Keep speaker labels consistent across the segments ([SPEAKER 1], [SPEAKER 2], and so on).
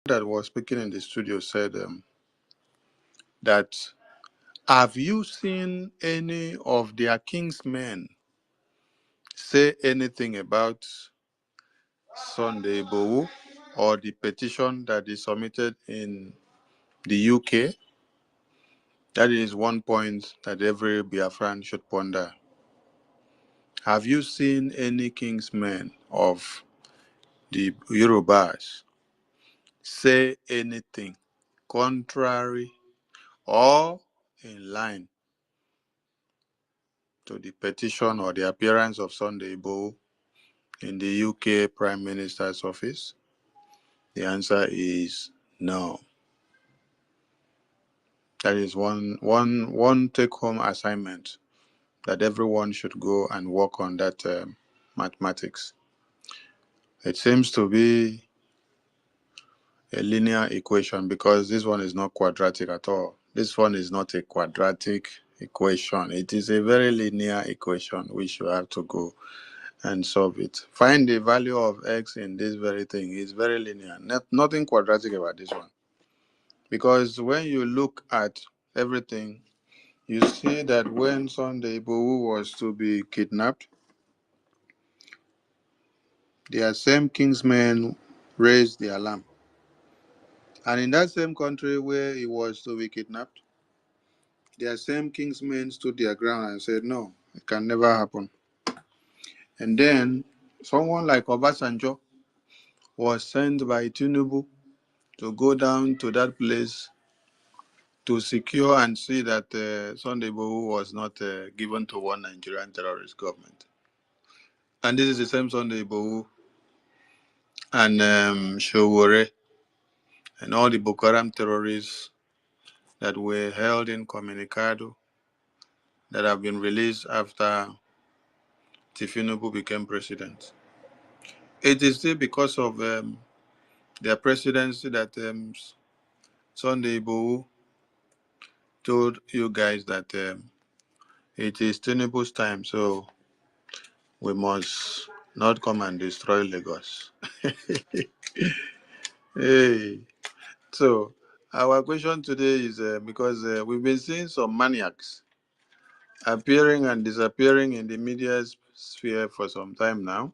[SPEAKER 1] that was speaking in the studio said that, have you seen any of their kingsmen say anything about Sunday Igboho or the petition that is submitted in the UK? That is one point that every Biafran should ponder. Have you seen any kingsmen of the Yorubas say anything contrary or in line to the petition or the appearance of Sunday Igboho in the UK Prime Minister's office? The answer is no. That is one take-home assignment that everyone should go and work on, that mathematics. It seems to be a linear equation, because this one is not quadratic at all. This one is not a quadratic equation. It is a very linear equation which you have to go and solve it. Find the value of x in this very thing. It's very linear. Nothing quadratic about this one. Because when you look at everything, you see that when Sunday Igboho was to be kidnapped, their same kingsmen raised the alarm. And in that same country where he was to be kidnapped, their same kingsmen stood their ground and said, no, it can never happen. And then someone like Obasanjo was sent by Tinubu to go down to that place to secure and see that Sunday Igboho was not given to one Nigerian terrorist government. And this is the same Sunday Igboho and Showore and all the Boko Haram terrorists that were held in Communicado that have been released after Tinubu became president. It is still because of their presidency that Sunday Igboho told you guys that it is Tinubu's time, so we must not come and destroy Lagos. Hey, so our question today is because we've been seeing some maniacs appearing and disappearing in the media sphere for some time now,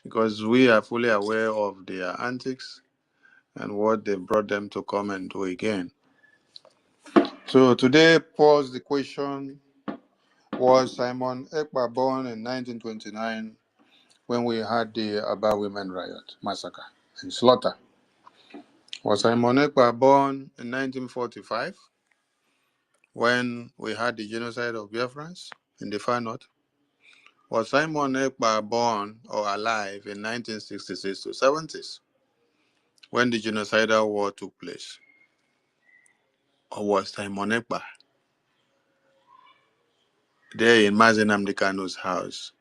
[SPEAKER 1] because we are fully aware of their antics and what they brought them to come and do again. So today posed the question, was Simon Ekpa born in 1929 when we had the Aba Women Riot, massacre, and slaughter? Was Simon Ekpa born in 1945 when we had the genocide of Biafrans in the far north? Was Simon Ekpa born or alive in 1966 to 70s when the genocidal war took place? Or was Simon Ekpa there in Mazi Nnamdi Kanu's house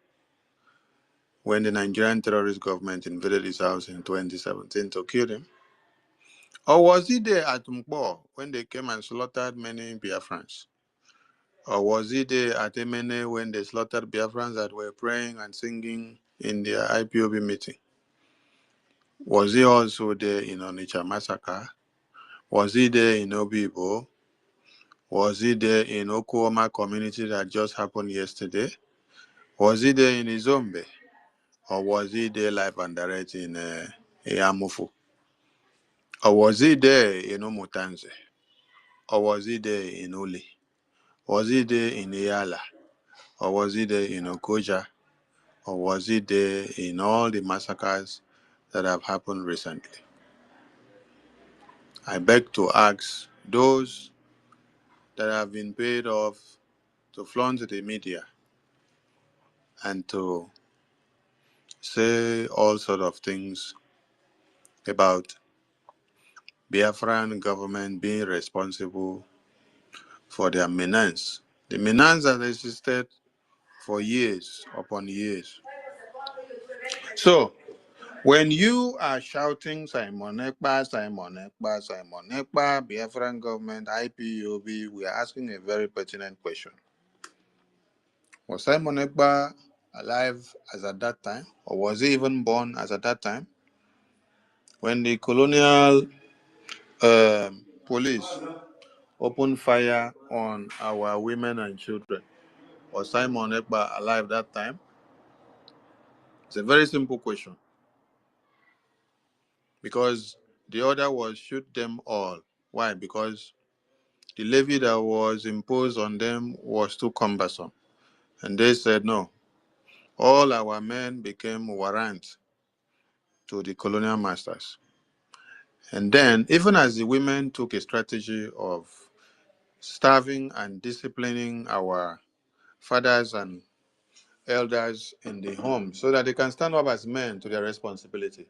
[SPEAKER 1] when the Nigerian terrorist government invaded his house in 2017 to kill him? Or was he there at Mkpo when they came and slaughtered many Biafrans? Or was he there at Emene when they slaughtered Biafrans that were praying and singing in their IPOB meeting? Was he also there in Onitsha massacre? Was he there in Obibo? Was he there in Okuoma community that just happened yesterday? Was he there in Izombe? Or was he there live and direct in Eyamufu? Or was he there in Umutanze? Or was he there in Uli? Was he there in Iyala? Or was he there in OGOJA? Or was he there in all the massacres that have happened recently? I beg to ask those that have been paid off to flaunt the media and to say all sorts of things about Biafran government being responsible for their menace. The menace that existed for years upon years. So, when you are shouting Simon Ekpa, Simon Ekpa, Simon Ekpa, Biafran government, IPOB, we are asking a very pertinent question. Was Simon Ekpa alive as at that time? Or was he even born as at that time? When the colonial police opened fire on our women and children, was Simon Ekpa alive that time? It's a very simple question. Because the order was shoot them all. Why? Because the levy that was imposed on them was too cumbersome. And they said no. All our men became warrant to the colonial masters. And then, even as the women took a strategy of starving and disciplining our fathers and elders in the home so that they can stand up as men to their responsibility,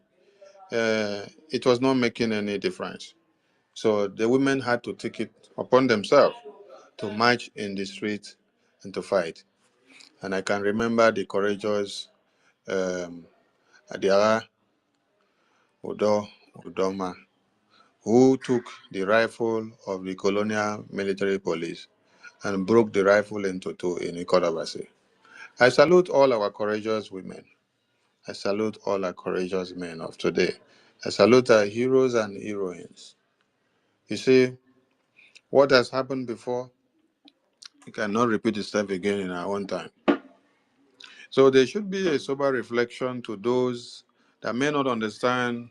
[SPEAKER 1] it was not making any difference. So the women had to take it upon themselves to march in the street and to fight. And I can remember the courageous Adiara Udoma, who took the rifle of the colonial military police and broke the rifle into two in Ikodabasi. I salute all our courageous women. I salute all our courageous men of today. I salute our heroes and heroines. You see, what has happened before, it cannot repeat itself again in our own time. So there should be a sober reflection to those that may not understand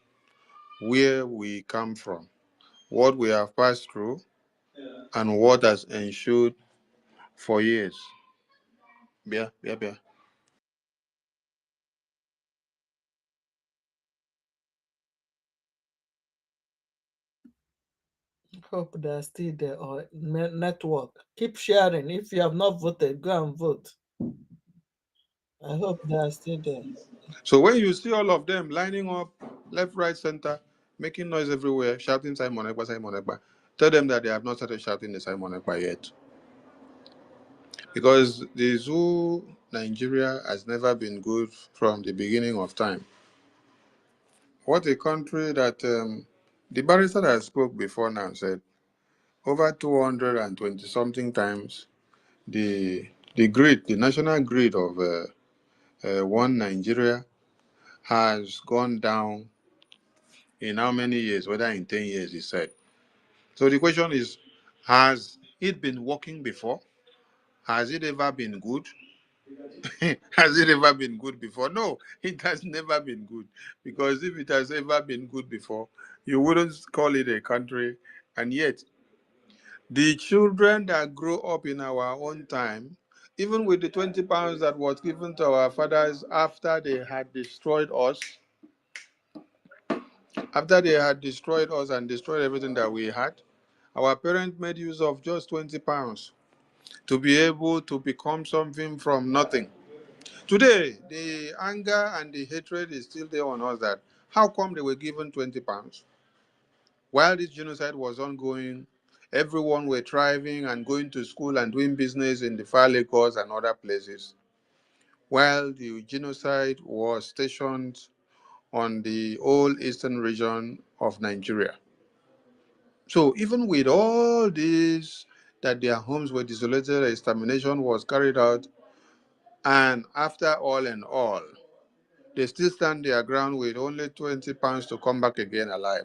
[SPEAKER 1] where we come from, what we have passed through, and what has ensued for years. Yeah.
[SPEAKER 2] Hope they're still there or network. Keep sharing. If you have not voted, go and vote. I hope they are still there.
[SPEAKER 1] So when you see all of them lining up, left, right, center, making noise everywhere, shouting Simon Ekpa, Simon Ekpa, tell them that they have not started shouting the Simon Ekpa yet. Because the zoo Nigeria has never been good from the beginning of time. What a country that the barrister that spoke before now said over 220 something times the grid, the national grid of one Nigeria has gone down in how many years, whether in 10 years, he said. So the question is, has it been working before? Has it ever been good? Has it ever been good before? No, it has never been good. Because if it has ever been good before, you wouldn't call it a country. And yet, the children that grow up in our own time, even with the 20 pounds that was given to our fathers after they had destroyed us, and destroyed everything that we had, our parents made use of just 20 pounds to be able to become something from nothing. Today, the anger and the hatred is still there on us that how come they were given 20 pounds? While this genocide was ongoing, everyone were thriving and going to school and doing business in the far Lagos and other places. While the genocide was stationed on the whole eastern region of Nigeria. So even with all this, that their homes were desolated, extermination was carried out, and after all and all, they still stand their ground with only 20 pounds to come back again alive.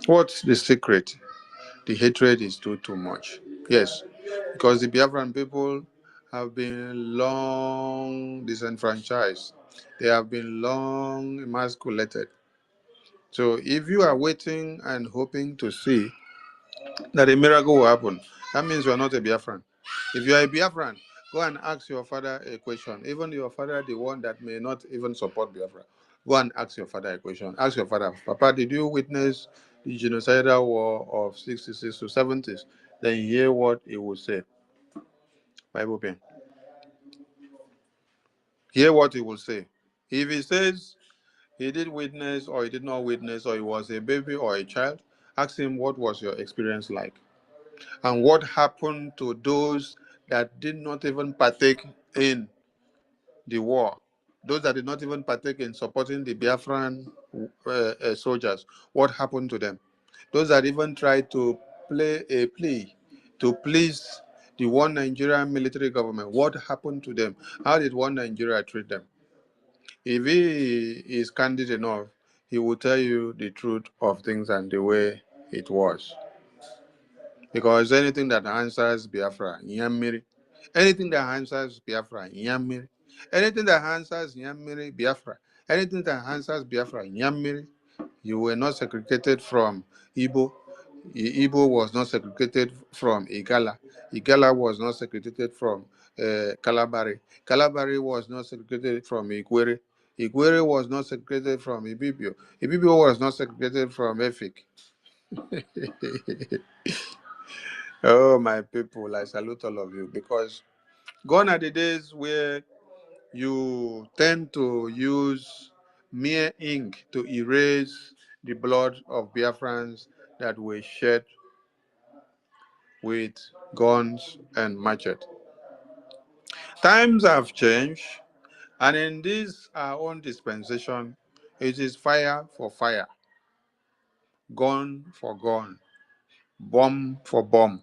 [SPEAKER 1] What's the secret? The hatred is too much. Yes, because the Biafran people have been long disenfranchised. They have been long emasculated. So if you are waiting and hoping to see that a miracle will happen, that means you are not a Biafran. If you are a Biafran, go and ask your father a question. Even your father, the one that may not even support Biafra, go and ask your father a question. Ask your father, Papa, did you witness the genocidal war of 66 to 70s? Then hear what he will say. Bible pen. Hear what he will say. If he says he did witness or he did not witness or he was a baby or a child, ask him what was your experience like. And what happened to those that did not even partake in the war, those that did not even partake in supporting the Biafran soldiers, what happened to them? Those that even tried to play a plea to please the one Nigerian military government, what happened to them? How did one Nigeria treat them? If he is candid enough, he will tell you the truth of things and the way it was. Because anything that answers Biafra, Nyamiri. Anything that answers Biafra, Nyamiri. Anything that answers Nyamiri, Biafra. Anything that answers Biafra, Nyamiri. You were not segregated from Igbo. Igbo was not segregated from Igala. Igala was not segregated from Kalabari. Kalabari was not segregated from Igwere. Igwere was not segregated from Ibibio. Ibibio was not segregated from EFIK. Oh, my people, I salute all of you, because gone are the days where you tend to use mere ink to erase the blood of Biafrans that were shed with guns and machete. Times have changed, and in this our own dispensation, it is fire for fire, gun for gun, bomb for bomb,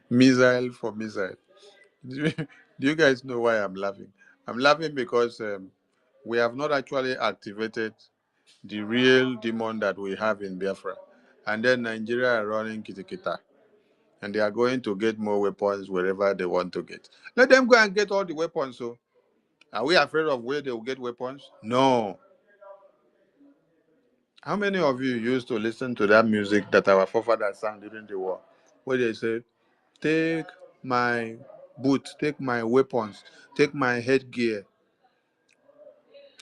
[SPEAKER 1] missile for missile. Do you guys know why I'm laughing? I'm laughing because we have not actually activated the real demon that we have in Biafra. And then Nigeria are running kitikita. And they are going to get more weapons wherever they want to get. Let them go and get all the weapons. So, are we afraid of where they will get weapons? No. How many of you used to listen to that music that our forefathers sang during the war? Where they say, take my boots, take my weapons, take my headgear.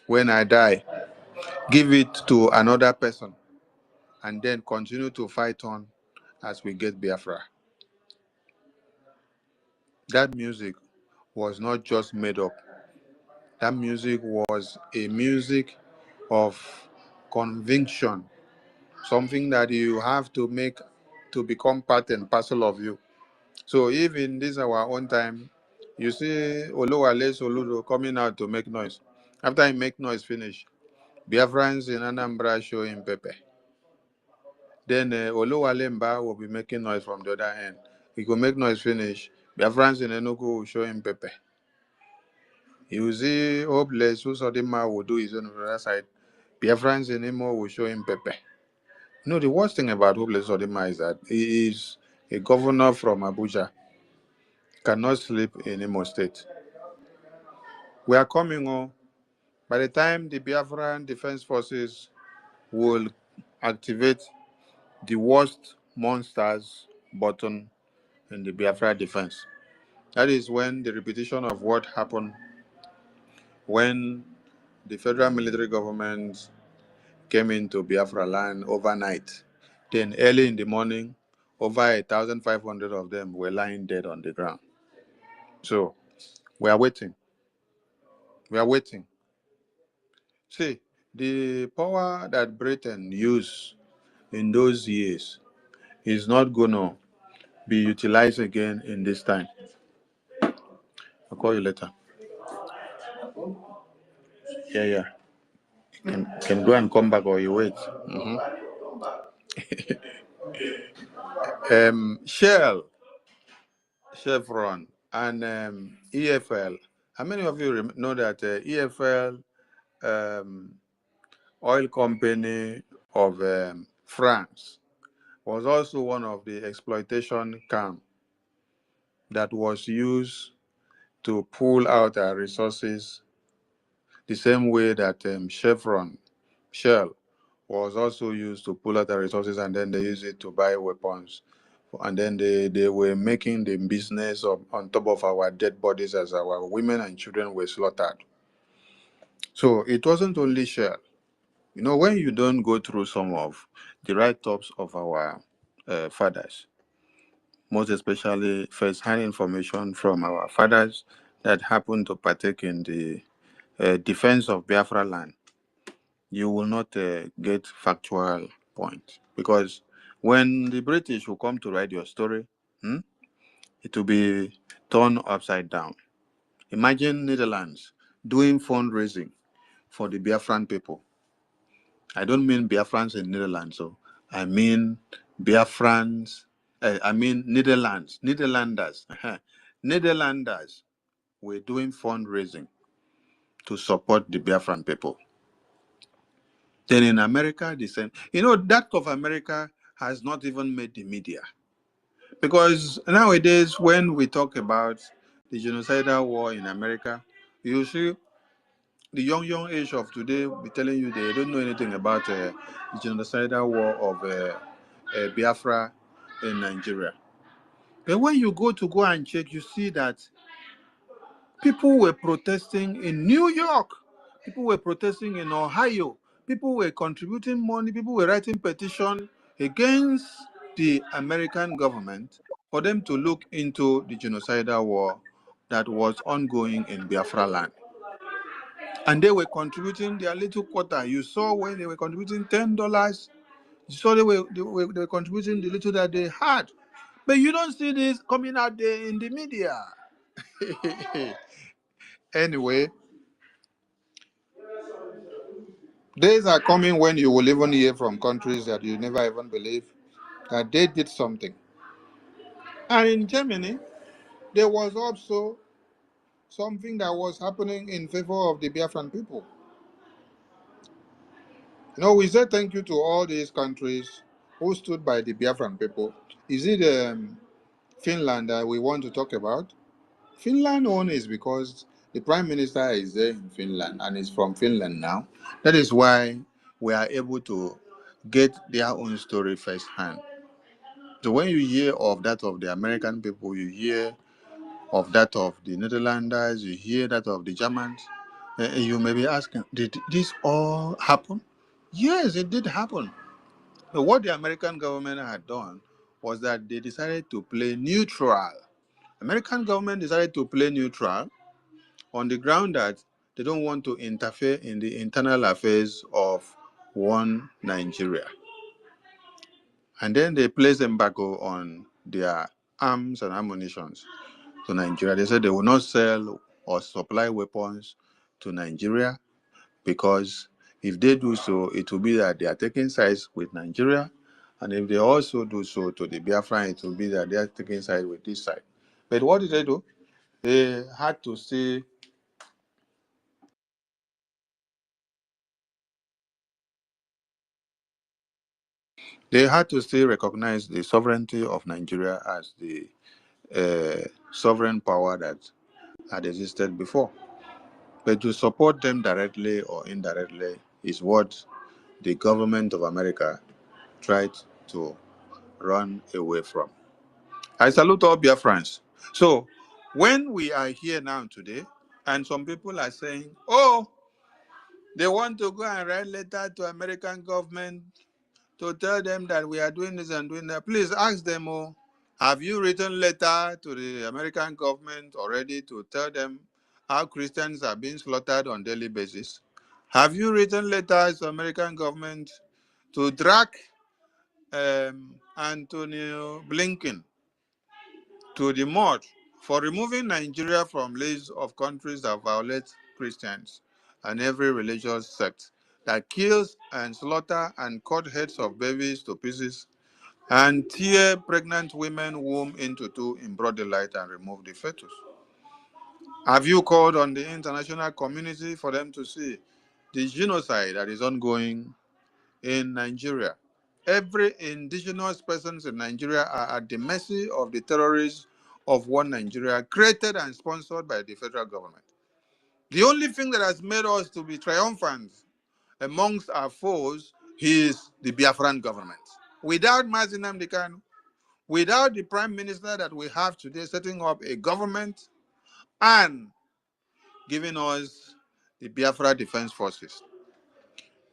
[SPEAKER 1] When I die, give it to another person, and then continue to fight on as we get Biafra. That music was not just made up. That music was a music of conviction, something that you have to make to become part and parcel of you. So if in this our own time, you see Olowale Soludo coming out to make noise. After he make noise finish, Biafrans in Anambra show him Pepe. Then Olowale Mba will be making noise from the other end. He will make noise finish. Biafrans in Enugu will show him Pepe. You see, hopeless, who saw the man will do his own on the other side. Biafrans in Imo will show him Pepe. No, the worst thing about hopeless Odima is that he is a governor from Abuja, cannot sleep in Imo State. We are coming on. By the time the Biafran Defense Forces will activate the worst monsters button in the Biafra defense, that is when the repetition of what happened when the federal military government came into Biafra land overnight. Then early in the morning, over 1,500 of them were lying dead on the ground. So we are waiting. We are waiting. See, the power that Britain used in those years is not going to be utilized again in this time. I'll call you later. Yeah, yeah. Can go and come back or you wait. Shell, Chevron, and EFL. How many of you know that EFL, oil company of France, was also one of the exploitation camp that was used to pull out our resources the same way that Shell was also used to pull out our resources, and then they use it to buy weapons. And then they were making the business of, on top of our dead bodies as our women and children were slaughtered. So it wasn't only Shell. You know, when you don't go through some of the write-ups of our fathers, most especially first-hand information from our fathers that happened to partake in the defense of Biafra land, you will not get factual points. Because when the British will come to write your story, it will be turned upside down. Imagine Netherlands doing fundraising for the Biafran people. I don't mean Biafrans in Netherlands, so I mean Biafrans, I mean Netherlanders. Netherlanders were doing fundraising to support the Biafran people. Then in America, the same. That of America has not even made the media. Because nowadays, when we talk about the genocidal war in America, you see the young age of today be telling you they don't know anything about the genocidal war of Biafra in Nigeria. But when you go and check, you see that people were protesting in New York. People were protesting in Ohio. People were contributing money. People were writing petition against the American government for them to look into the genocidal war that was ongoing in Biafra land. And they were contributing their little quota. You saw when they were contributing $10. You saw they were contributing the little that they had. But you don't see this coming out there in the media. Anyway, days are coming when you will even hear from countries that you never even believe that they did something. And in Germany, there was also something that was happening in favor of the Biafran people. We say thank you to all these countries who stood by the Biafran people. Is it Finland that we want to talk about? Finland only is because the Prime Minister is there in Finland and is from Finland now. That is why we are able to get their own story firsthand. So when you hear of that of the American people, you hear of that of the Netherlanders, you hear that of the Germans, you may be asking, did this all happen? Yes, it did happen. But what the American government had done was that they decided to play neutral. American government decided to play neutral on the ground that they don't want to interfere in the internal affairs of one Nigeria. And then they placed embargo on their arms and ammunition to Nigeria. They said they will not sell or supply weapons to Nigeria because if they do so, it will be that they are taking sides with Nigeria. And if they also do so to the Biafran, it will be that they are taking sides with this side. But what did they do? They had to say they had to still recognize the sovereignty of Nigeria as the sovereign power that had existed before. But to support them directly or indirectly is what the government of America tried to run away from. I salute all Biafrans. So, when we are here now today, and some people are saying, oh, they want to go and write letter to American government to tell them that we are doing this and doing that. Please ask them, oh, have you written letter to the American government already to tell them how Christians are being slaughtered on a daily basis? Have you written letters to American government to drag Antonio Blinken to the mud for removing Nigeria from list of countries that violate Christians and every religious sect, that kills and slaughter and cut heads of babies to pieces and tear pregnant women womb into two in broad daylight and remove the fetus? Have you called on the international community for them to see the genocide that is ongoing in Nigeria? Every indigenous persons in Nigeria are at the mercy of the terrorists of one Nigeria, created and sponsored by the federal government. The only thing that has made us to be triumphant amongst our foes is the Biafran government. Without Mazi Nnamdi Kanu, without the prime minister that we have today setting up a government and giving us the Biafra Defense Forces,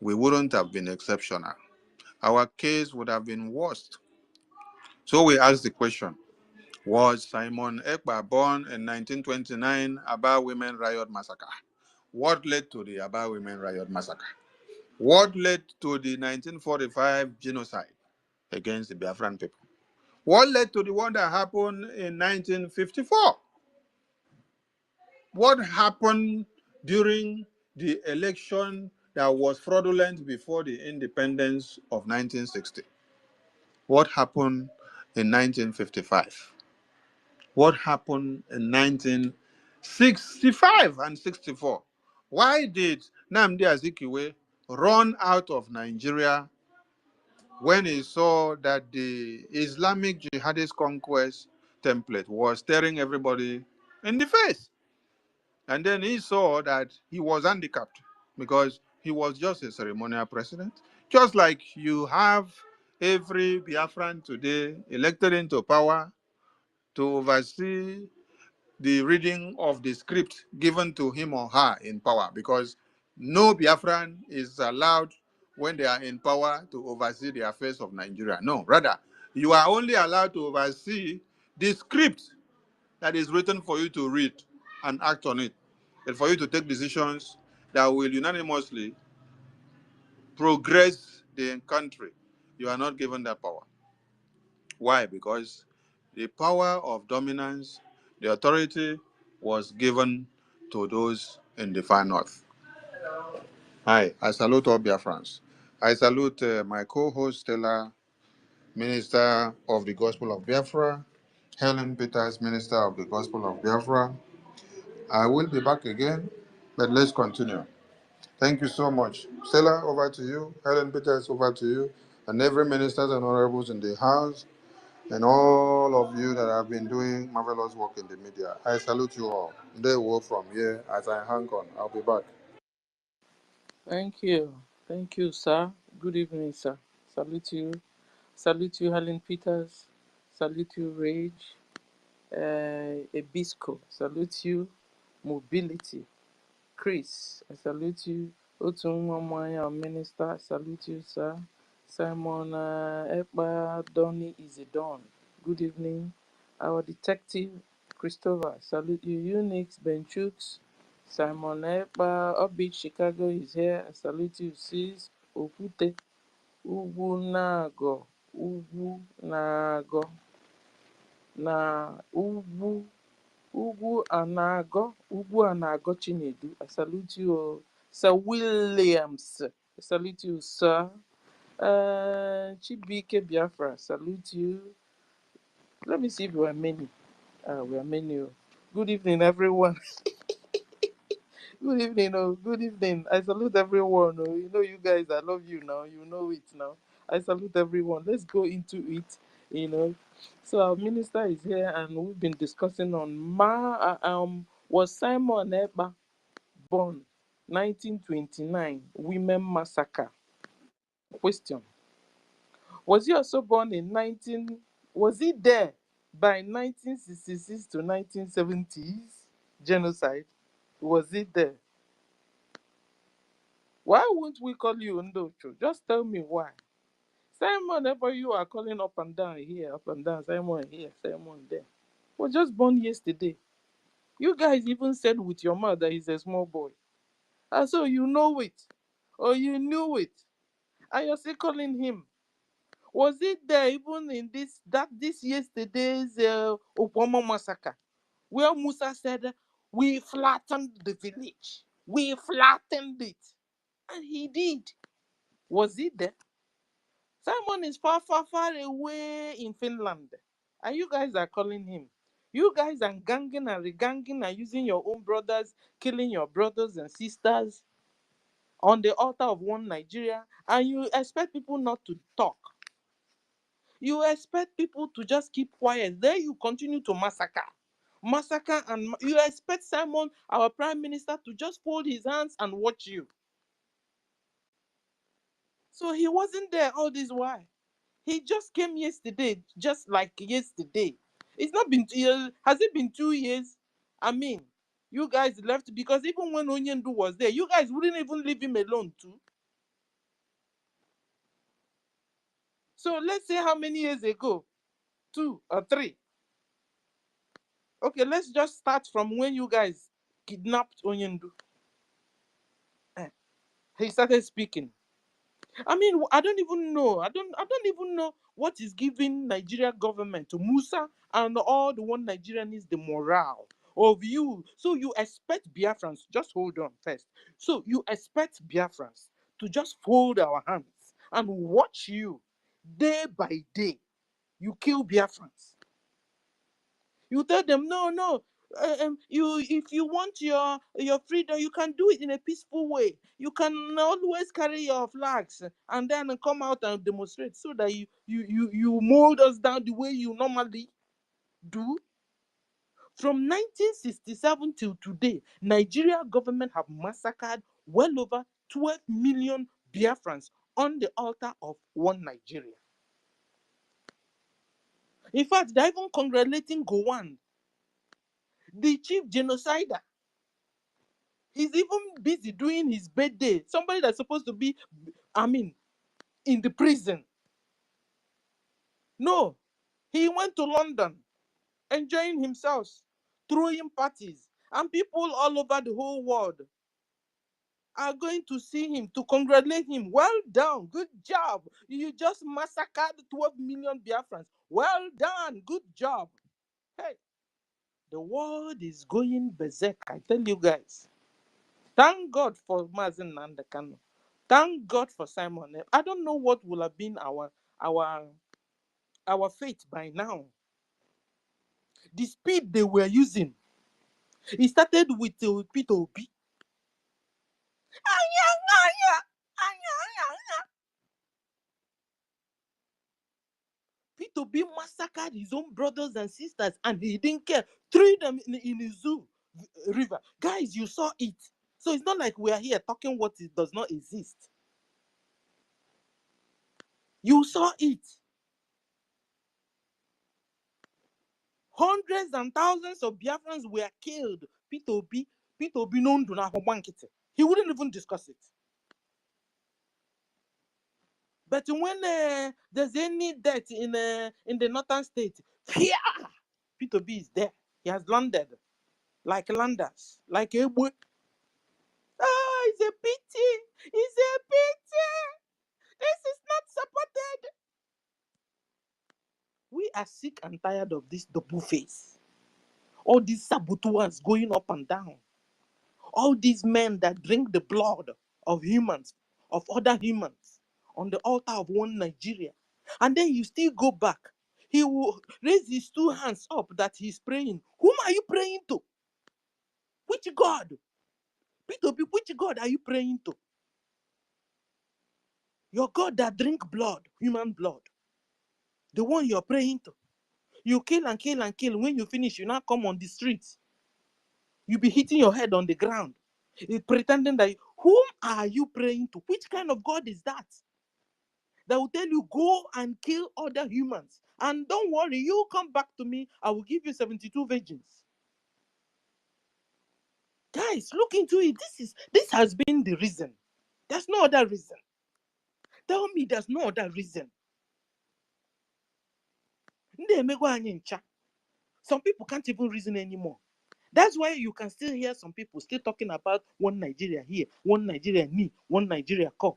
[SPEAKER 1] we wouldn't have been exceptional. Our case would have been worse. So we ask the question, was Simon Ekpa born in 1929 Aba Women Riot Massacre? What led to the Aba Women Riot Massacre? What led to the 1945 genocide against the Biafran people? What led to the one that happened in 1954? What happened during the election that was fraudulent before the independence of 1960? What happened in 1955? What happened in 1965 and 64? Why did Nnamdi Azikiwe run out of Nigeria when he saw that the Islamic jihadist conquest template was staring everybody in the face. And then he saw that he was handicapped because he was just a ceremonial president. Just like you have every Biafran today elected into power to oversee the reading of the script given to him or her in power, because no Biafran is allowed when they are in power to oversee the affairs of Nigeria. No, rather, you are only allowed to oversee the script that is written for you to read and act on it, and for you to take decisions that will unanimously progress the country. You are not given that power. Why? Because the power of dominance, the authority was given to those in the far north. Hi, I salute all Biafrans. I salute my co-host Stella, Minister of the Gospel of Biafra, Helen Peters, Minister of the Gospel of Biafra. I will be back again, but let's continue. Thank you so much. Stella, over to you. Helen Peters, over to you. And every ministers and honorables in the house, and all of you that have been doing marvelous work in the media. I salute you all. They will from here as I hang on. I'll be back.
[SPEAKER 3] Thank you. Thank you, sir. Good evening, sir. Salute you. Salute you, Helen Peters. Salute you, Rage. Ebisco. Salute you, Mobility. Chris, I salute you. Otunwamaya, our minister, I salute you, sir. Simon Ekpa Donny is a Don. Good evening. Our detective, Christopher, salute you. Unix Benchooks, Simon Ekpa, Upbeat Chicago is here. I salute you, sis. Okute, Ugwu Nago, Ugwu Nago, na Ugwu Anago Chinedu. I salute you, Sir Williams. I salute you, sir. Chibike Biafra, salute you. Let me see if we are many. We are many. Good evening, everyone. Good evening, good evening. I salute everyone. You know, you guys, I love you now. You know it now. I salute everyone. Let's go into it. You know, so our minister is here, and we've been discussing on was Simon Ekpa born 1929 women massacre? Question: was he also born in 19? Was he there by 1966 to 1970s genocide? Was he there? Why won't we call you Ndocho? Just tell me why. Simon, ever you are calling up and down here, up and down, Simon here, Simon there. Was just born yesterday. You guys even said with your mouth that he's a small boy. And so you know it. Or you knew it. And you're still calling him. Was it there even in this yesterday's Okwama massacre? Where Musa said, we flattened the village. We flattened it. And he did. Was it there? Simon is far, far, far away in Finland. And you guys are calling him. You guys are ganging and reganging and using your own brothers, killing your brothers and sisters on the altar of one Nigeria. And you expect people not to talk. You expect people to just keep quiet. Then you continue to massacre. Massacre, and you expect Simon, our prime minister, to just fold his hands and watch you. So he wasn't there all this while. He just came yesterday, just like yesterday. It's not been 2 years. Has it been 2 years? I mean, you guys left because even when Onyendu was there, you guys wouldn't even leave him alone too. So let's say how many years ago? 2 or 3. Okay, let's just start from when you guys kidnapped Onyendu. He started speaking. I mean, I don't even know. I don't even know what is giving Nigeria government to Musa and all the one Nigerian is the morale of you. So you expect Biafrans, just hold on first. So you expect Biafrans to just fold our hands and watch you day by day. You kill Biafrans. You tell them, no, no. if you want your freedom, you can do it in a peaceful way. You can always carry your flags and then come out and demonstrate so that you mold us down the way you normally do. From 1967 till today, Nigeria government have massacred well over 12 million Biafrans on the altar of one Nigeria. In fact, they're even congratulating Gowon, the chief genocider. He's even busy doing his birthday. Somebody that's supposed to be, in the prison. No, he went to London, enjoying himself, throwing parties, and people all over the whole world are going to see him to congratulate him. Well done, good job. You just massacred 12 million Biafrans. Well done, good job. Hey, the world is going berserk, I tell you guys. Thank God for Mazen Nandekano. Thank God for Simon. I don't know what would have been our our fate by now. The speed they were using. It started with Peter Obi. Peter Obi massacred his own brothers and sisters and he didn't care. Threw them in the zoo river. Guys, you saw it. So it's not like we are here talking what it does not exist. You saw it. Hundreds and thousands of Biafrans were killed. Peter Obi no do na nkịtị. He wouldn't even discuss it. But when there's any death in the northern state, Peter Obi is there. He has landed like landers, like a boy. Ah, it's a pity. It's a pity. This is not supported. We are sick and tired of this double face. All these saboteurs going up and down. All these men that drink the blood of humans, of other humans, on the altar of one Nigeria. And then you still go back. He will raise his two hands up that he's praying. Whom are you praying to? Which God? Peter, which God are you praying to? Your God that drink blood, human blood. The one you're praying to. You kill and kill and kill. When you finish, you now come on the streets. You be hitting your head on the ground. Pretending that, whom are you praying to? Which kind of God is that? That will tell you, go and kill other humans. And don't worry, you come back to me, I will give you 72 virgins. Guys, look into it. This has been the reason. There's no other reason. Tell me there's no other reason. Some people can't even reason anymore. That's why you can still hear some people still talking about one Nigeria here, one Nigeria knee, one Nigeria core.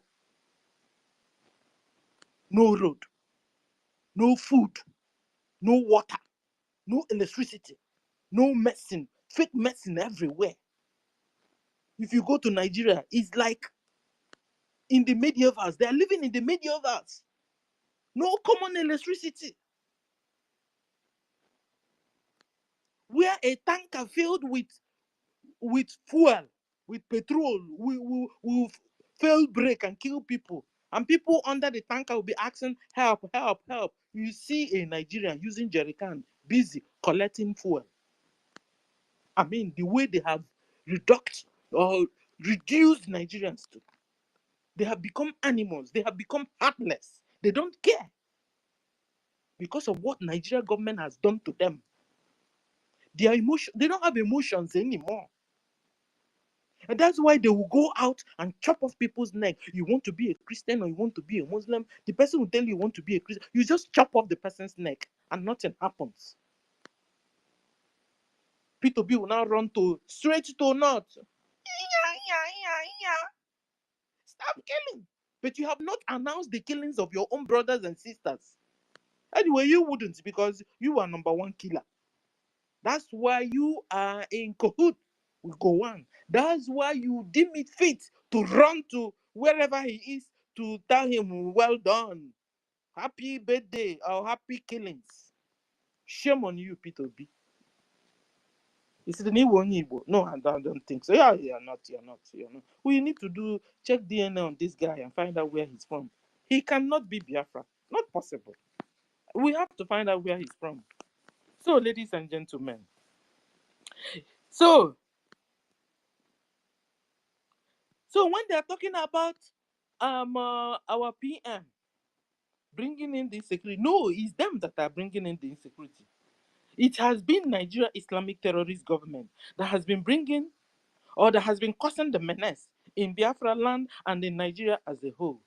[SPEAKER 3] No road, no food, no water, no electricity, no medicine, fake medicine everywhere. If you go to Nigeria, it's like in the medievals. They are living in the medievals. No common electricity. Where a tanker filled with fuel, with petrol, will fail break and kill people. And people under the tanker will be asking, help, help, help. You see a Nigerian using jerrycan, busy collecting fuel. I mean, the way they have reduced or reduced Nigerians to. They have become animals. They have become heartless. They don't care because of what Nigeria government has done to them. Their emotion, they don't have emotions anymore. And that's why they will go out and chop off people's neck. You want to be a Christian or you want to be a Muslim, the person will tell you want to be a Christian. You just chop off the person's neck and nothing happens. P2B will now run to straight to north. Stop killing. But you have not announced the killings of your own brothers and sisters. Anyway, you wouldn't because you are number one killer. That's why you are in cahoot with Gowon. That's why you deem it fit to run to wherever he is to tell him, well done, happy birthday or happy killings. Shame on you, P2B. He said, no, I don't think so. Yeah, you're not. We need to check DNA on this guy and find out where he's from. He cannot be Biafra. Not possible. We have to find out where he's from. So, ladies and gentlemen, so when they're talking about our PM bringing in the insecurity, no, it's them that are bringing in the insecurity. It has been Nigeria Islamic terrorist government that has been bringing or that has been causing the menace in Biafra land and in Nigeria as a whole.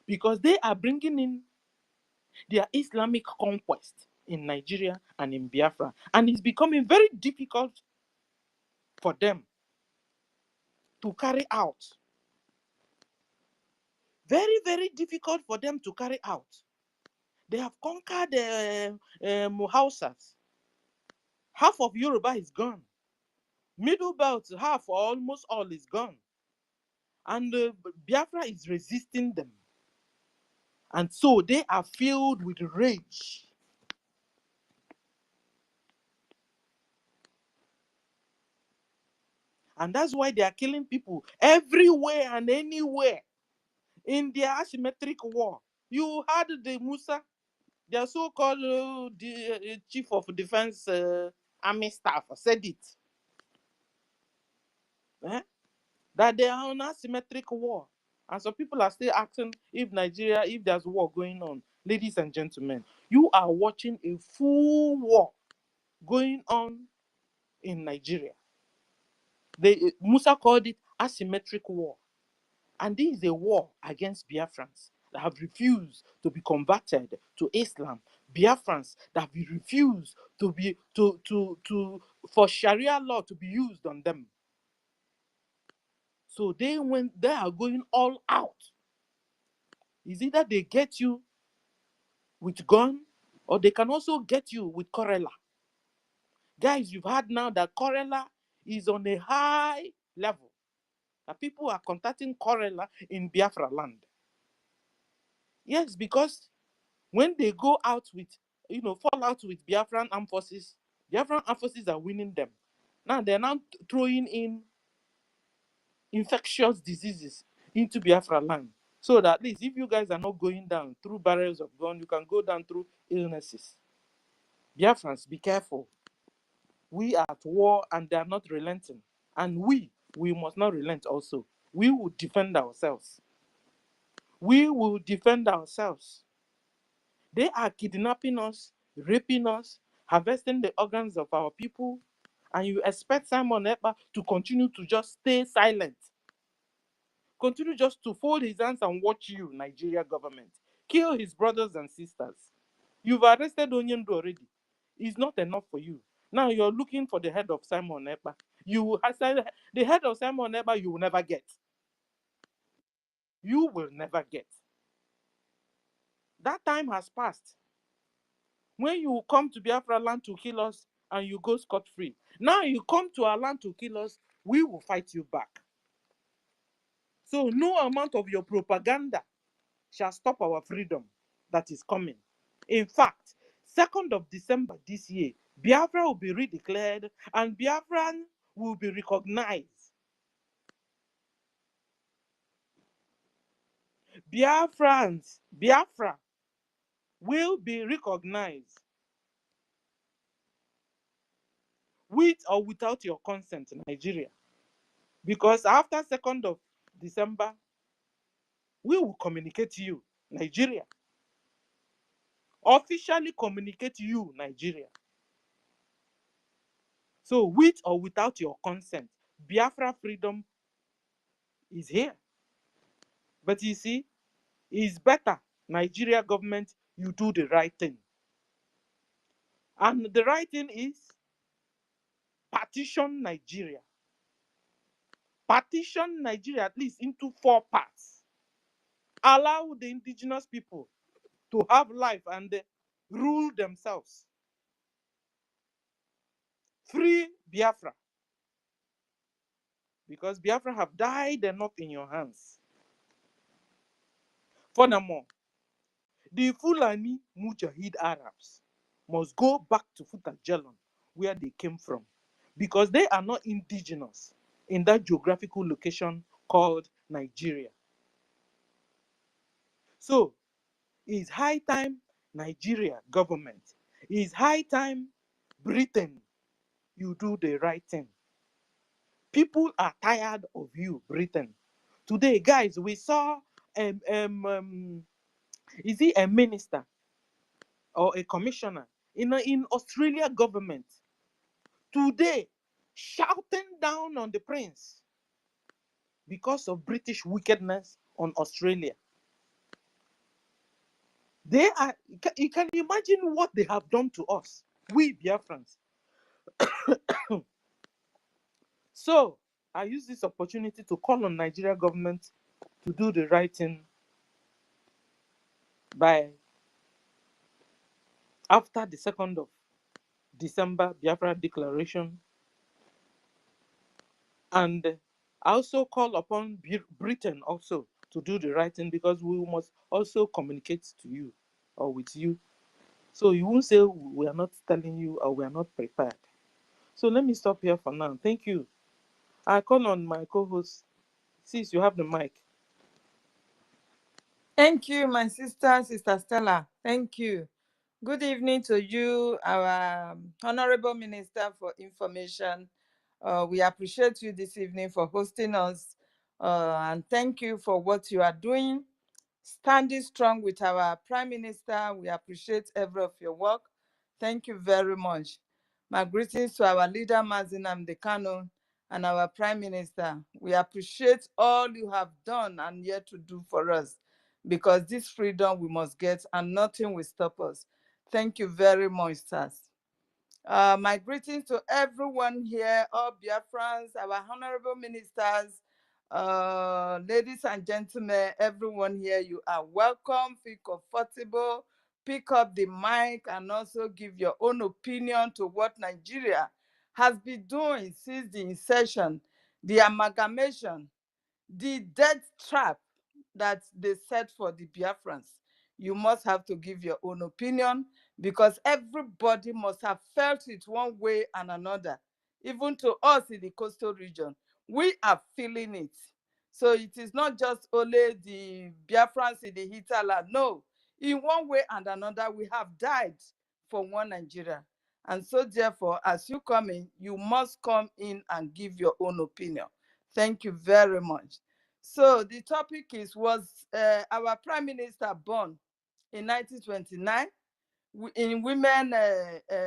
[SPEAKER 3] Because they are bringing in their Islamic conquest in Nigeria and in Biafra. And it's becoming very difficult for them to carry out. Very, very difficult for them to carry out. They have conquered Hausas. Half of Yoruba is gone. Middle belt, half or almost all is gone. And Biafra is resisting them. And so they are filled with rage. And that's why they are killing people everywhere and anywhere in their asymmetric war. You heard the Musa, their so-called chief of defense army staff, said it. That they are on asymmetric war. And some people are still asking if there's war going on. Ladies and gentlemen, you are watching a full war going on in Nigeria. Musa called it asymmetric war. And this is a war against Biafrans that have refused to be converted to Islam. Biafrans that have refused for Sharia law to be used on them. So they are going all out. Is either they get you with gun or they can also get you with Corella. Guys, you've heard now that Corella is on a high level. That people are contacting Corella in Biafra land. Yes, because when they go out with, fall out with Biafran armed forces are winning them. Now they're now throwing in infectious diseases into Biafra land. So that at least if you guys are not going down through barrels of gun, you can go down through illnesses. Biafrans, be careful. We are at war and they are not relenting. And we must not relent also. We will defend ourselves. We will defend ourselves. They are kidnapping us, raping us, harvesting the organs of our people, and you expect Simon Ekpa to continue to just stay silent. Continue just to fold his hands and watch you, Nigeria government, kill his brothers and sisters. You've arrested Onyendo already. It's not enough for you. Now you're looking for the head of Simon Ekpa. The head of Simon Ekpa you will never get. You will never get. That time has passed. When you come to Biafra land to kill us and you go scot-free. Now you come to our land to kill us, we will fight you back. So no amount of your propaganda shall stop our freedom that is coming. In fact, 2nd of December this year, Biafra will be redeclared and Biafran will be recognized. Biafra will be recognized with or without your consent in Nigeria. Because after 2nd of December, we will communicate to you, Nigeria. Officially communicate to you, Nigeria. So with or without your consent, Biafra freedom is here. But you see, it's better, Nigeria government, you do the right thing. And the right thing is partition Nigeria. Partition Nigeria at least into 4 parts. Allow the indigenous people to have life and rule themselves. Free Biafra. Because Biafra have died enough in your hands. Furthermore, the Fulani Mujahid Arabs must go back to Futajalon, where they came from, because they are not indigenous in that geographical location called Nigeria. So it's high time, Nigeria government, it's high time, Britain, you do the right thing. People are tired of you, Britain. Today, guys, we saw is he a minister or a commissioner in Australia government today shouting down on the prince because of British wickedness on Australia. They are, you can imagine what they have done to us, we Biafrans. So I use this opportunity to call on Nigeria government to do the right thing by after the 2nd of December Biafra declaration. And I also call upon Britain also to do the right thing, because we must also communicate to you or with you. So you won't say we are not telling you or we are not prepared. So let me stop here for now. Thank you. I call on my co-host. Sis, you have the mic.
[SPEAKER 4] Thank you, my sister, Sister Stella. Thank you. Good evening to you, our Honorable Minister for Information. We appreciate you this evening for hosting us, and thank you for what you are doing. Standing strong with our Prime Minister, we appreciate every of your work. Thank you very much. My greetings to our leader, Mazin Amdekano, and our Prime Minister. We appreciate all you have done and yet to do for us, because this freedom we must get and nothing will stop us. Thank you very much, sirs. My greetings to everyone here, all Biafrans, our honorable ministers, ladies and gentlemen, everyone here, you are welcome. Feel comfortable, pick up the mic, and also give your own opinion to what Nigeria has been doing since the insertion, the amalgamation, the death trap that they set for the Biafrans. You must have to give your own opinion, because everybody must have felt it one way and another. Even to us in the coastal region, we are feeling it. So it is not just only the Biafrans in the hinterland. No, in one way and another, we have died for one Nigeria. And so therefore, as you come in, you must come in and give your own opinion. Thank you very much. So the topic is, was our Prime Minister born in 1929 in women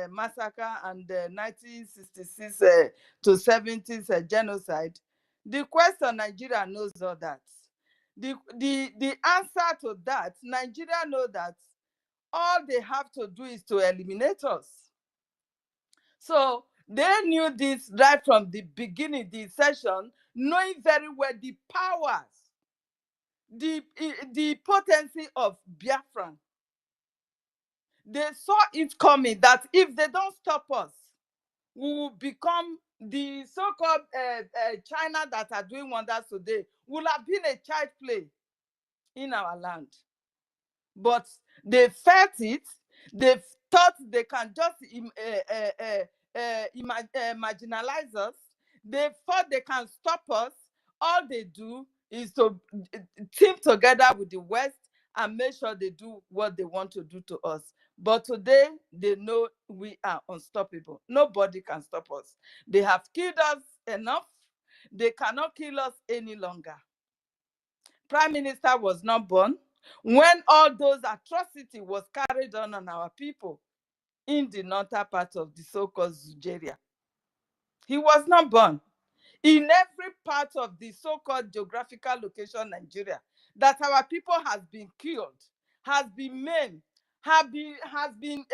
[SPEAKER 4] massacre and 1966 to 70s genocide? The question, Nigeria knows all that. The answer to that, Nigeria knows that all they have to do is to eliminate us. So they knew this right from the beginning, the session, knowing very well the powers, the potency of Biafra. They saw it coming that if they don't stop us, we will become the so-called China that are doing wonders today, will have been a child play in our land. But they felt it. They thought they can just marginalize us. They thought they can stop us. All they do is to team together with the West and make sure they do what they want to do to us. But today, they know we are unstoppable. Nobody can stop us. They have killed us enough. They cannot kill us any longer. Prime Minister was not born when all those atrocities was carried on our people in the northern part of the so-called Nigeria. He was not born. In every part of the so-called geographical location Nigeria, that our people has been killed, has been maimed, has been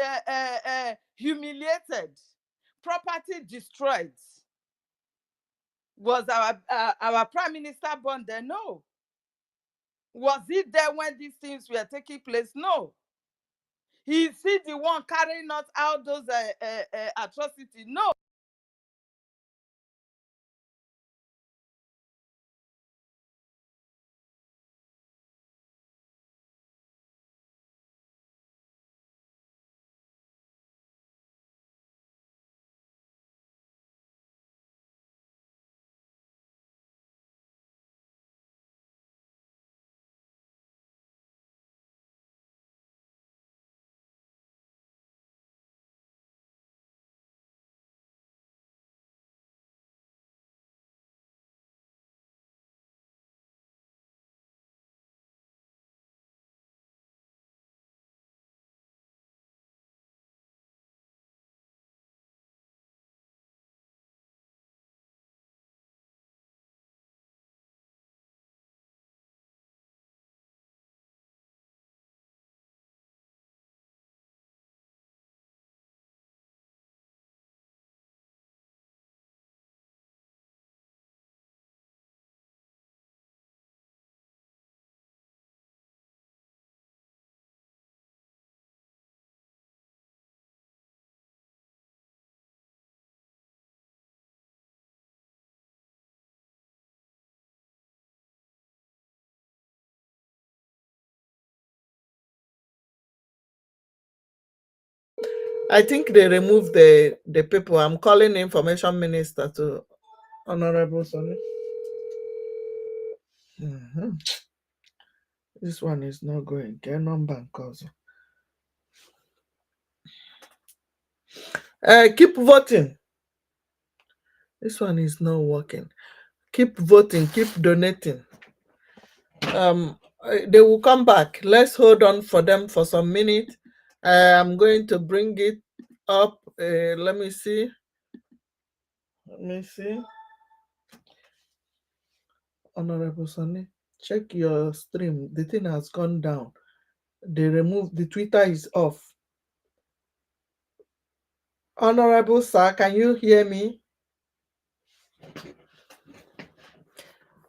[SPEAKER 4] humiliated, property destroyed. Was our Prime Minister born there? No. Was he there when these things were taking place? No. Is he the one carrying out those atrocities? No.
[SPEAKER 2] I think they removed the people. I'm calling information minister to Honorable Sonny. This one is not going. Get number cause. Keep voting. This one is not working. Keep voting. Keep donating. They will come back. Let's hold on for them for some minutes. I'm going to bring it up. Let me see. Honorable Sonny, check your stream. The thing has gone down. They removed the Twitter is off. Honorable sir, can you hear me?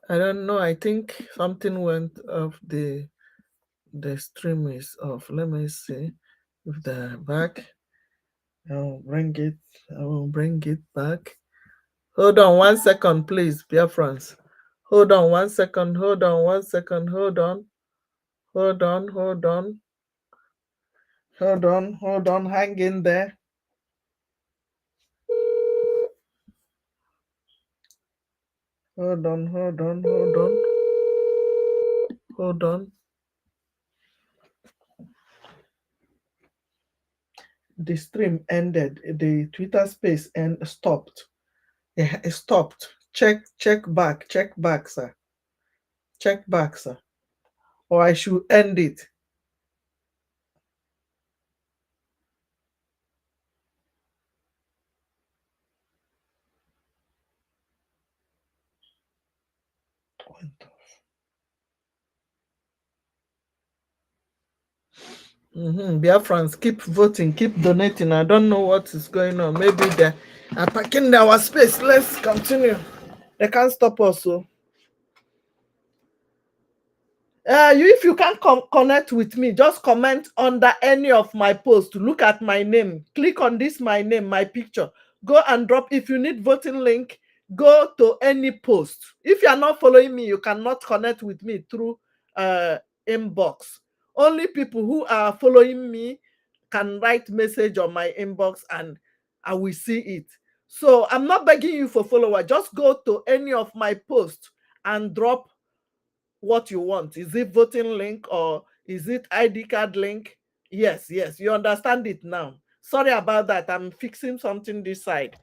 [SPEAKER 2] I don't know. I think something went off. The stream is off. Let me see if they're back. I'll bring it. I will bring it back. Hold on 1 second, please, Biafrans. Hold on 1 second. Hold on 1 second. Hold on. Hold on. Hold on. Hold on. Hold on. Hang in there. Hold on. Hold on. Hold on. Hold on. The stream ended. The Twitter space and stopped. It stopped. Check back. Check back, sir. Check back, sir. Or I should end it. Biafrans, keep voting, keep donating. I don't know what is going on. Maybe they're attacking our space. Let's continue. They can't stop us. So. If you can't connect with me, just comment under any of my posts. Look at my name. Click on this, my name, my picture. Go and drop. If you need voting link, go to any post. If you are not following me, you cannot connect with me through inbox. Only people who are following me can write message on my inbox and I will see it. So I'm not begging you for follower. Just go to any of my posts and drop what you want. Is it voting link or is it ID card link? Yes, you understand it now. Sorry about that. I'm fixing something this side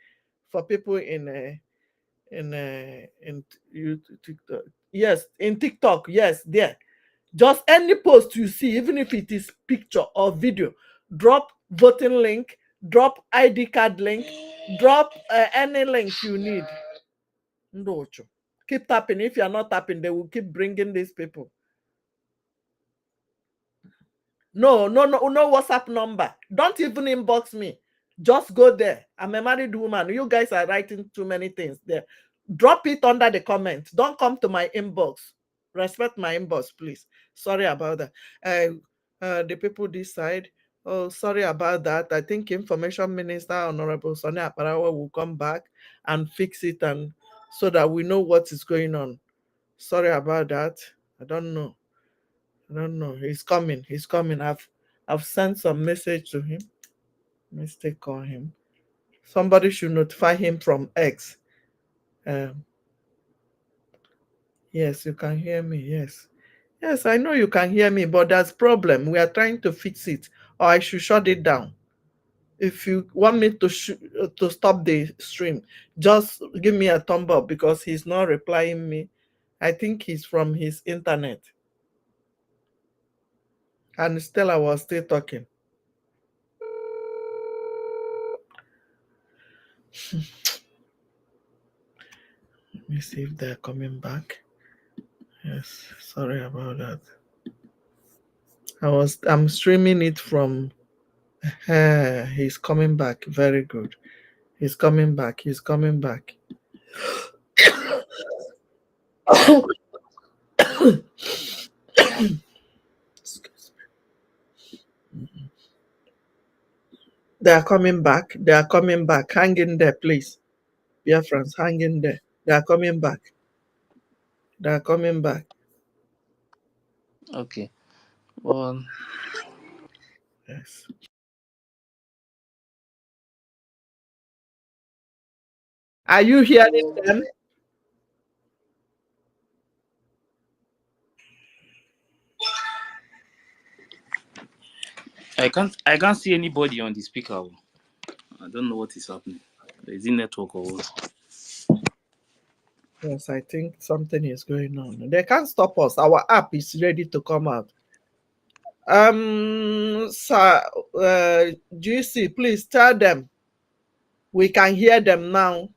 [SPEAKER 2] for people in TikTok. Yes, in TikTok. Yes, there. Just any post you see, even if it is picture or video, drop voting link, drop ID card link, drop any link you need. Keep tapping. If you're not tapping, they will keep bringing these people. No WhatsApp number. Don't even inbox me. Just go there. I'm a married woman. You guys are writing too many things there. Drop it under the comments. Don't come to my inbox. Respect my inbox, please. Sorry about that. The people this side. Oh, sorry about that. I think Information Minister Honorable Sonny Aparawa will come back and fix it, and so that we know what is going on. Sorry about that. I don't know. He's coming. I've sent some message to him. Mistake on him. Somebody should notify him from X. Yes, you can hear me. Yes, I know you can hear me, but there's problem. We are trying to fix it, or I should shut it down. If you want me to stop the stream, just give me a thumb up because he's not replying me. I think he's from his internet. And still, I was still talking. Let me see if they're coming back. Yes, sorry about that. I'm streaming it from he's coming back. Very good. He's coming back. They are coming back. Hang in there, please. Biafrans, hang in there. They are coming back.
[SPEAKER 3] Okay. Well,
[SPEAKER 2] Yes. Are you hearing them?
[SPEAKER 5] I can't see anybody on the speaker. I don't know what is happening. Is it network or what?
[SPEAKER 2] Yes, I think something is going on. They can't stop us. Our app is ready to come out. Sir, GC, please tell them we can hear them now.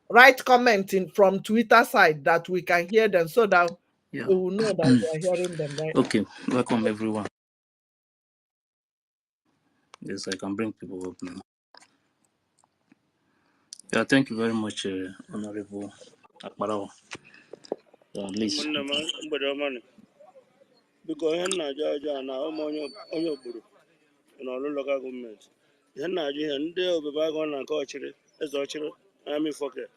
[SPEAKER 2] Write comment from Twitter side that we can hear them so that we will know that we are hearing them right.
[SPEAKER 5] Okay, welcome everyone. Yes, I can bring people up now. Yeah, thank you very much, Honorable Akbarawa. At least.
[SPEAKER 6] Because Georgia now onye obodo n'ọrụ local government. Ihe Nigeria ndị obibi na ọchịrị eze ọchịrị ami foke.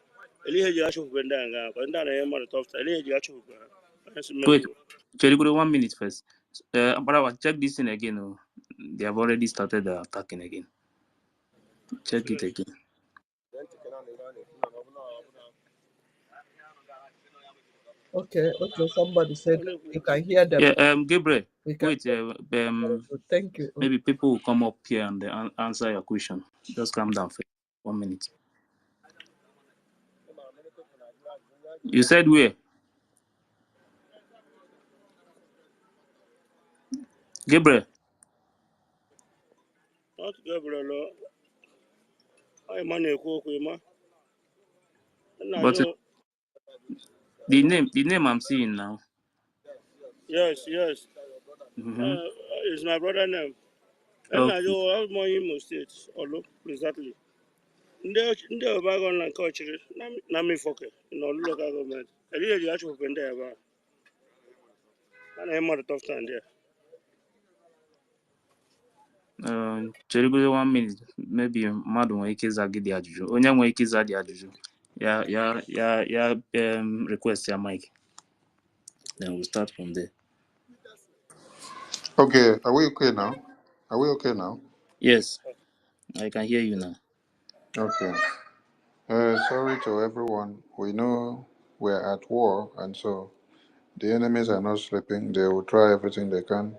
[SPEAKER 6] Elihe ji achụpụ ndị anga ka ndị na-enye mmadụ tọfta elihe ji achụpụ ha.
[SPEAKER 5] Wait, Cherigoro, 1 minute first. Akbarawa, check this in again. Oh. They have already started attacking again. Check it again.
[SPEAKER 2] Okay, somebody said you can hear them.
[SPEAKER 5] Yeah, Gabriel, wait,
[SPEAKER 2] thank you.
[SPEAKER 5] Maybe people will come up here and answer your question. Just calm down for 1 minute. You said where? Gabriel.
[SPEAKER 6] Not Gabriel. I man ekwu ma.
[SPEAKER 5] But the name I'm seeing now.
[SPEAKER 6] Yes. It's my brother name. And I do have more Imo State. Olo, exactly. Ndị obago na nke ọchịrị na mifoke n'ọrụ local government. Elihe ji achụpụ ndị ebe a. A na-enye mmadụ tọfta ndị a.
[SPEAKER 5] Cherigoro 1 minute. Maybe mmadụ nwere ike ịza gị dị ajụjụ. Onye nwere ike ịza dị ajụjụ. Ya request your mic. Then we'll start from there.
[SPEAKER 1] Okay, are we okay now? Are we okay now?
[SPEAKER 5] Yes, I can hear you now.
[SPEAKER 1] Okay. Sorry to everyone. We know we're at war, and so the enemies are not sleeping. They will try everything they can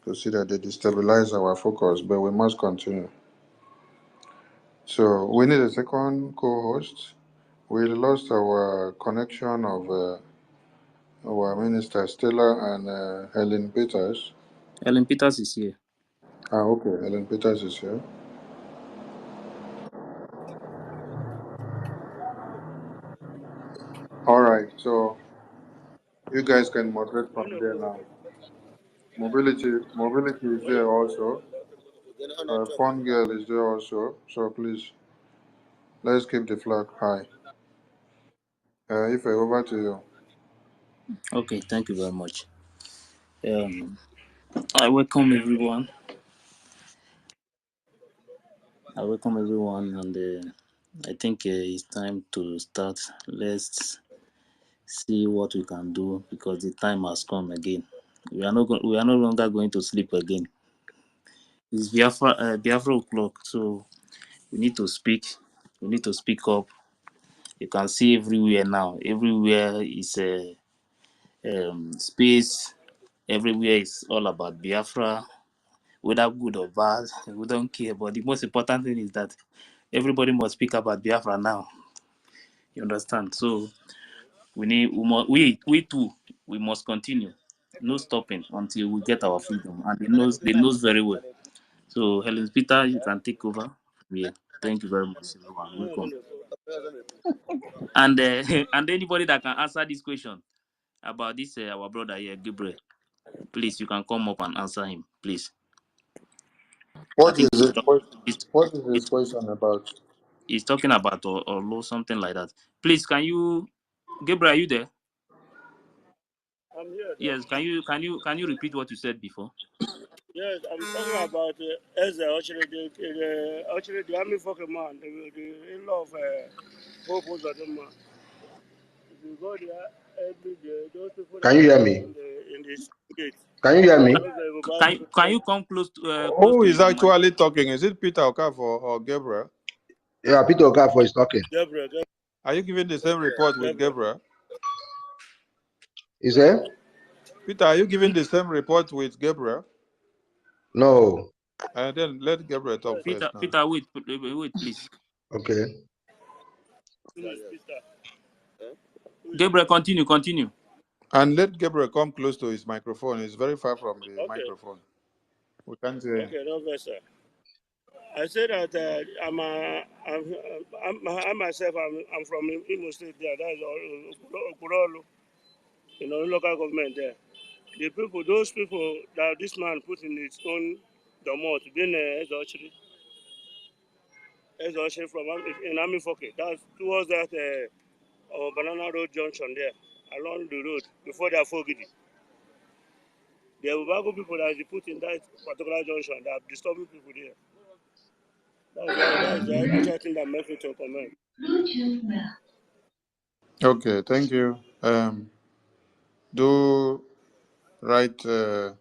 [SPEAKER 1] to see that they destabilize our focus, but we must continue. So we need a second co-host. We lost our connection of our Minister Stella and Helen Peters.
[SPEAKER 5] Helen Peters is here.
[SPEAKER 1] Okay. Helen Peters is here. All right. So you guys can moderate from there now. Mobility is there also. Fun girl is there also. So please, let's keep the flag high. If I over to you.
[SPEAKER 5] Okay, thank you very much. I welcome everyone. And I think it's time to start. Let's see what we can do because the time has come again. We are no longer going to sleep again. It's Biafra o'clock, so we need to speak. We need to speak up. You can see everywhere now. Everywhere is space. Everywhere is all about Biafra, whether good or bad. We don't care. But the most important thing is that everybody must speak about Biafra now. You understand? So we too must continue. No stopping until we get our freedom. And they knows very well. So Helen Peter, you can take over. Yeah. Thank you very much, everyone. Welcome. And and anybody that can answer this question about this our brother here, Gabriel, please you can come up and answer him, please.
[SPEAKER 1] What is his question about?
[SPEAKER 5] He's talking about or something like that. Please, can you, Gabriel, are you there?
[SPEAKER 6] I'm here.
[SPEAKER 5] Yes. Can you repeat what you said before?
[SPEAKER 6] Yes, I'm talking about Eze actually the army fucking man, the in-law of Hope Uzodinma. If you go there every day, those people
[SPEAKER 7] Can you hear me?
[SPEAKER 6] in this gate.
[SPEAKER 7] Can you hear me?
[SPEAKER 5] Can you come close to
[SPEAKER 1] Who
[SPEAKER 5] your
[SPEAKER 1] is
[SPEAKER 5] mic?
[SPEAKER 1] actually talking? Is it Peter Okafor or Gabriel?
[SPEAKER 7] Yeah, Peter Okafor is talking.
[SPEAKER 6] Gabriel,
[SPEAKER 1] Are you giving the same report with
[SPEAKER 6] Gabriel.
[SPEAKER 1] Gabriel?
[SPEAKER 7] Is there?
[SPEAKER 1] Peter, are you giving the same report with Gabriel?
[SPEAKER 7] No.
[SPEAKER 1] And then let Gabriel talk first now.
[SPEAKER 5] Peter, wait, please.
[SPEAKER 7] Okay.
[SPEAKER 5] Gabriel, continue.
[SPEAKER 1] And let Gabriel come close to his microphone. It's very far from the
[SPEAKER 6] Okay.
[SPEAKER 1] microphone. We can't hear.
[SPEAKER 6] Okay, no, sir. I said that I myself, I'm from Imo State there. That's Okurolo, local government there. The people, those people that this man put in his own domot, being Ezoche from in Amifoke, that's towards that Banana Road junction there, along the road, before they are Fogidi. The Ubago people that they put in that particular junction, that are disturbing people there. That's the actual thing that makes me to comment.
[SPEAKER 1] Okay, thank you. Do write a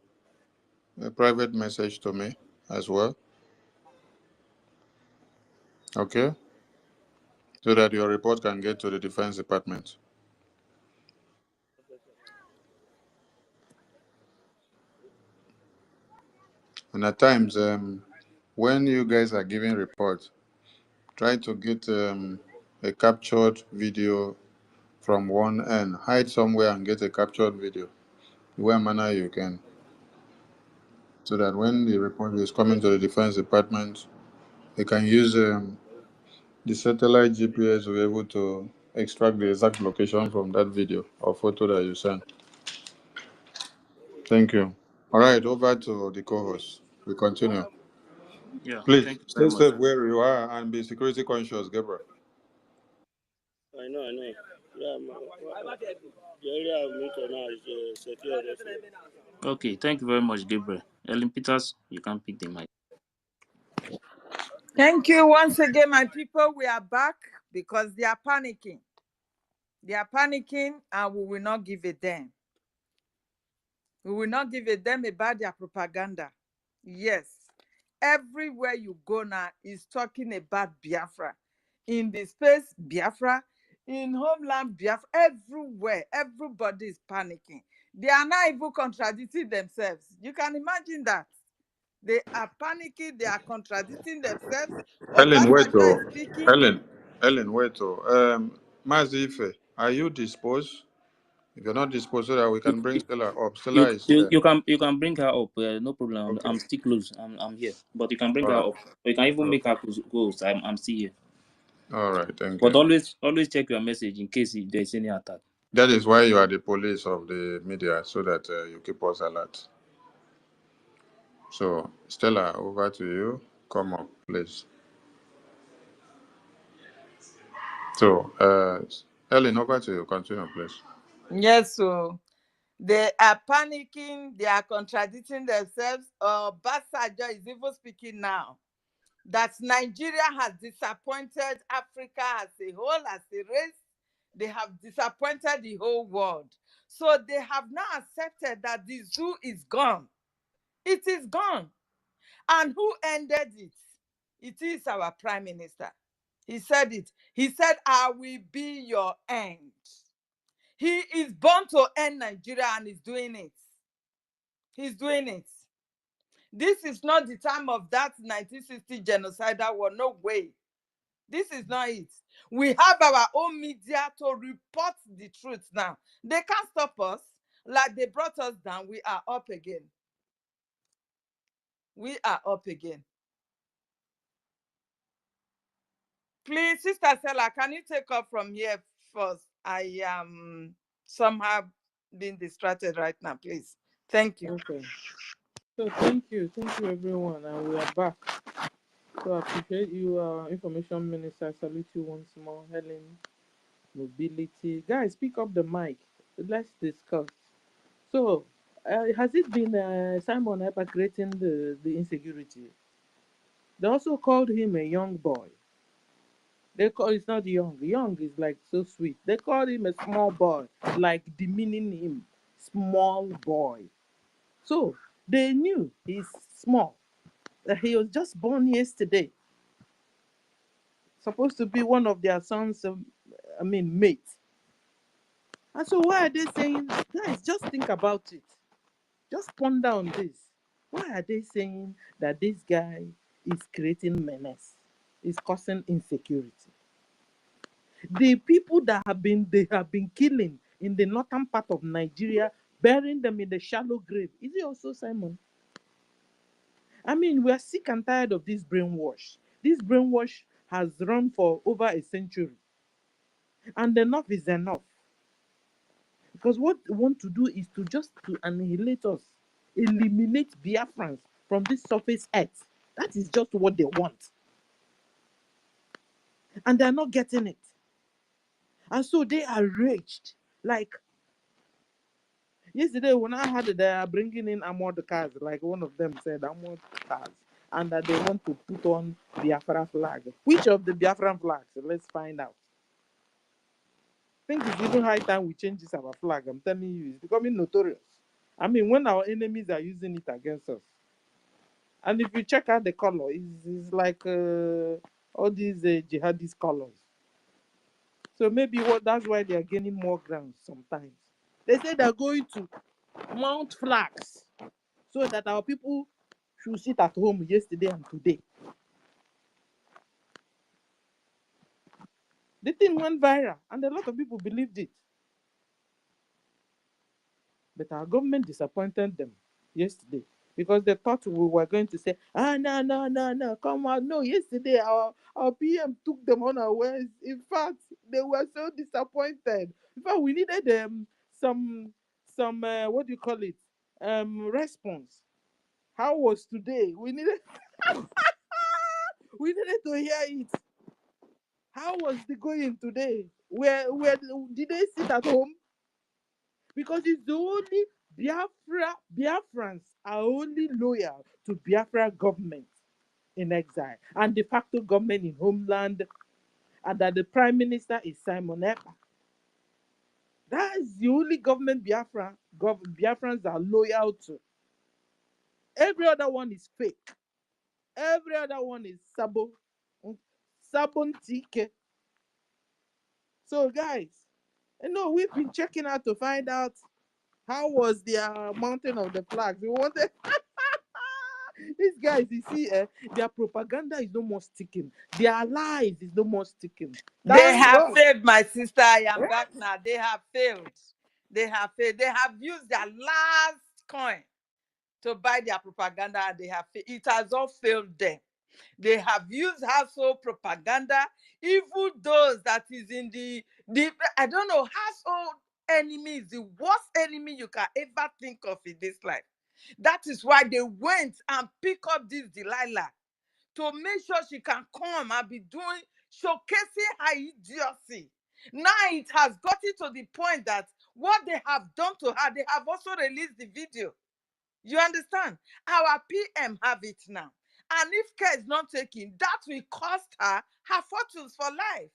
[SPEAKER 1] private message to me as well. Okay? So that your report can get to the Defense Department. And at times, when you guys are giving reports, try to get a captured video from one end. Hide somewhere and get a captured video. The way manner you can. So that when the report is coming to the Defense Department, they can use the satellite GPS to be able to extract the exact location from that video or photo that you send. Thank you. All right, over to the co-host. We continue.
[SPEAKER 5] Yeah,
[SPEAKER 1] Please
[SPEAKER 5] thank you
[SPEAKER 1] stay
[SPEAKER 5] very much.
[SPEAKER 1] safe where you are and be security conscious, Gabriel.
[SPEAKER 6] I know. Yeah, the area of meter now is secure.
[SPEAKER 5] Okay, thank you very much, Gabriel. Ellen Peters, you can pick the mic.
[SPEAKER 4] Thank you once again, my people. We are back because they are panicking. They are panicking and we will not give a damn. We will not give a damn about their propaganda. Yes, everywhere you go now is talking about Biafra. In the space, Biafra. In homeland, Biafra. Everywhere, everybody is panicking. They are not even contradicting themselves. You can imagine that. They are panicking. They are contradicting themselves.
[SPEAKER 1] Ellen, wait.
[SPEAKER 4] Obasanjo is speaking.
[SPEAKER 1] Ellen, wait. Mazife, are you disposed? If you're not disposed, so that we can bring Stella up. Stella is here.
[SPEAKER 5] You can bring her up. No problem.
[SPEAKER 1] Okay.
[SPEAKER 5] I'm still close. I'm here, but you can bring
[SPEAKER 1] All
[SPEAKER 5] her
[SPEAKER 1] right.
[SPEAKER 5] up. Or you can even make
[SPEAKER 1] Okay.
[SPEAKER 5] her close. I'm still here.
[SPEAKER 1] All right. Thank
[SPEAKER 5] But
[SPEAKER 1] you.
[SPEAKER 5] always check your message in case there is any attack.
[SPEAKER 1] That is why you are the police of the media, so that you keep us alert. So, Stella, over to you. Come up, please. So, Ellen, over to you. Continue, please.
[SPEAKER 4] Yes, so they are panicking. They are contradicting themselves. Obasanjo is even speaking now that Nigeria has disappointed Africa as a whole, as a race. They have disappointed the whole world. So they have now accepted that the zoo is gone. It is gone. And who ended it? It is our prime minister. He said it. He said, I will be your end. He is born to end Nigeria and is doing it. He's doing it. This is not the time of that 1960 genocidal war. No way. This is not it. We have our own media to report the truth now. They can't stop us. Like they brought us down, we are up again. We are up again. Please, Sister Stella, can you take up from here first? I am somehow being distracted right now, please. Thank you.
[SPEAKER 3] Okay. So thank you everyone, and we are back. So I appreciate you, Information Minister. I salute you once more, Helen. Mobility, guys, pick up the mic. Let's discuss. So, has it been Simon Epa creating the insecurity? They also called him a young boy. They call it's not young. Young is like so sweet. They called him a small boy, like demeaning him, small boy. So they knew he's small. That he was just born yesterday. supposed to be one of their sons, mates. And so why are they saying, guys, just think about it. Just ponder on this. Why are they saying that this guy is creating menace, is causing insecurity? The people that they have been killing in the northern part of Nigeria, burying them in the shallow grave. Is it also Simon? I mean, we are sick and tired of this brainwash. This brainwash has run for over a century. And enough is enough. Because what they want to do is to annihilate us, eliminate Biafrans from this surface earth. That is just what they want. And they're not getting it. And so they are raged. Like yesterday when I heard that they are bringing in armored cars, like one of them said, armored cars, and that they want to put on Biafra flag. Which of the Biafran flags? Let's find out. I think it's even high time we change this our flag. I'm telling you, it's becoming notorious. I mean, when our enemies are using it against us. And if you check out the color, it's like all these jihadist colors. So maybe that's why they are gaining more ground sometimes. They say they're going to mount flags so that our people should sit at home yesterday and today. The thing went viral and a lot of people believed it. But our government disappointed them yesterday because they thought we were going to say, no, come on. No, yesterday our PM took them unawares. In fact, they were so disappointed. In fact, we needed some what do you call it? Response. How was today? We needed to hear it. How was the going today? Where did they sit at home? Because it's the only Biafrans are only loyal to Biafra government in exile and de facto government in homeland, and that the prime minister is Simon Ekpa. That is the only government Biafrans are loyal to. Every other one is fake. Every other one is sabon tike. So guys, we've been checking out to find out how was their mountain of the flags. We wanted these guys, you see, their propaganda is no more sticking. Their lies is no more sticking.
[SPEAKER 4] They
[SPEAKER 3] Thank
[SPEAKER 4] have
[SPEAKER 3] God.
[SPEAKER 4] failed, my sister. I am back now. They have failed. They have failed. They have used their last coin to buy their propaganda, and they have failed. It has all failed them. They have used household propaganda, even those that is in the I don't know, household enemy is the worst enemy you can ever think of in this life. That is why they went and pick up this Delilah to make sure she can come and be showcasing her idiocy. Now it has gotten to the point that what they have done to her, they have also released the video. You understand? Our PM have it now. And if care is not taken, that will cost her fortunes for life.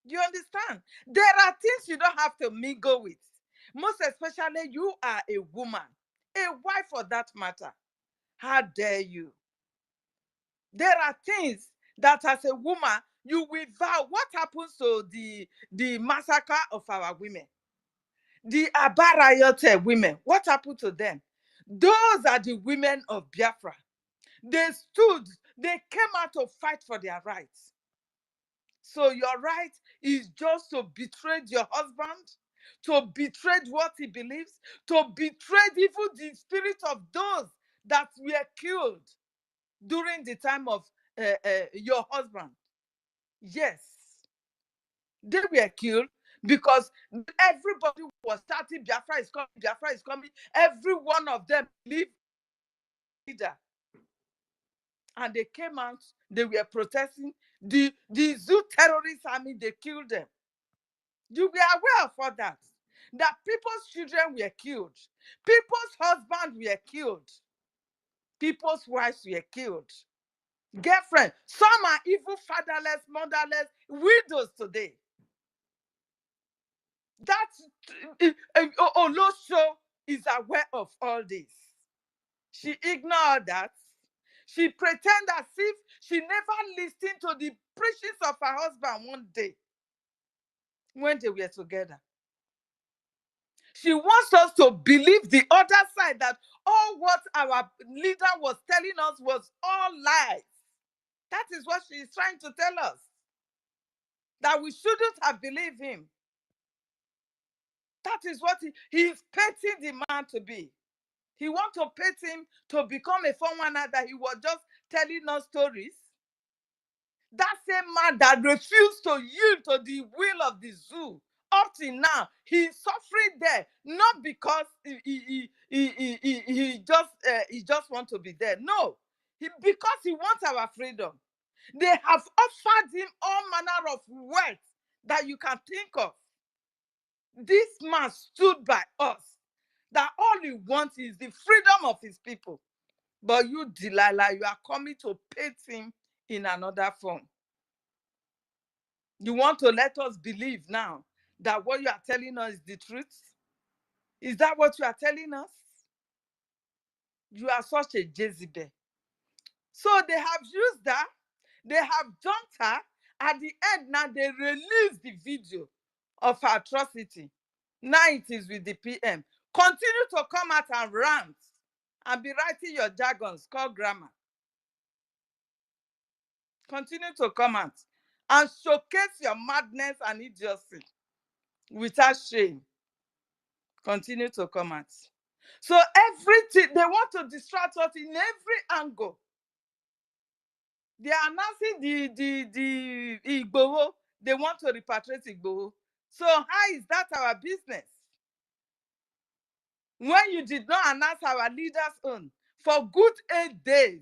[SPEAKER 4] You understand? There are things you don't have to mingle with. Most especially, you are a woman, a wife for that matter. How dare you? There are things that as a woman, you will vow. What happens to the massacre of our women? The Abarayote women, what happened to them? Those are the women of Biafra. They came out to fight for their rights. So your right is just to betray your husband, to betray what he believes, to betray even the spirit of those that were killed during the time of your husband. Yes, they were killed because everybody was starting Biafra is coming, Biafra is coming. Every one of them believed leader. And they came out, they were protesting. The Zoo terrorist army, they killed them. You were aware of all that. That people's children were killed. People's husbands were killed. People's wives were killed. Girlfriend, some are even fatherless, motherless, widows today. That Olosho is aware of all this. She ignored that. She pretend as if she never listened to the preachings of her husband one day when they were together. She wants us to believe the other side, that all what our leader was telling us was all lies. That is what she is trying to tell us. That we shouldn't have believed him. That is what he is painting the man to be. He wants to paint him to become a forerunner, that he was just telling us stories. That same man that refused to yield to the will of the zoo, up till now, he's suffering there, not because he just wants to be there. No, because he wants our freedom. They have offered him all manner of wealth that you can think of. This man stood by us, that all he wants is the freedom of his people. But you, Delilah, you are coming to paint him in another form. You want to let us believe now that what you are telling us is the truth? Is that what you are telling us? You are such a Jezebel. So they have used her, they have dumped her. At the end, now they release the video of her atrocity. Now it is with the PM. Continue to come out and rant and be writing your jargons called grammar. Continue to come out and showcase your madness and idiocy without shame. Continue to come out. So everything, they want to distract us in every angle. They are announcing the Igboho. They want to repatriate Igboho. So how is that our business? When you did not announce our leader's own for good 8 days,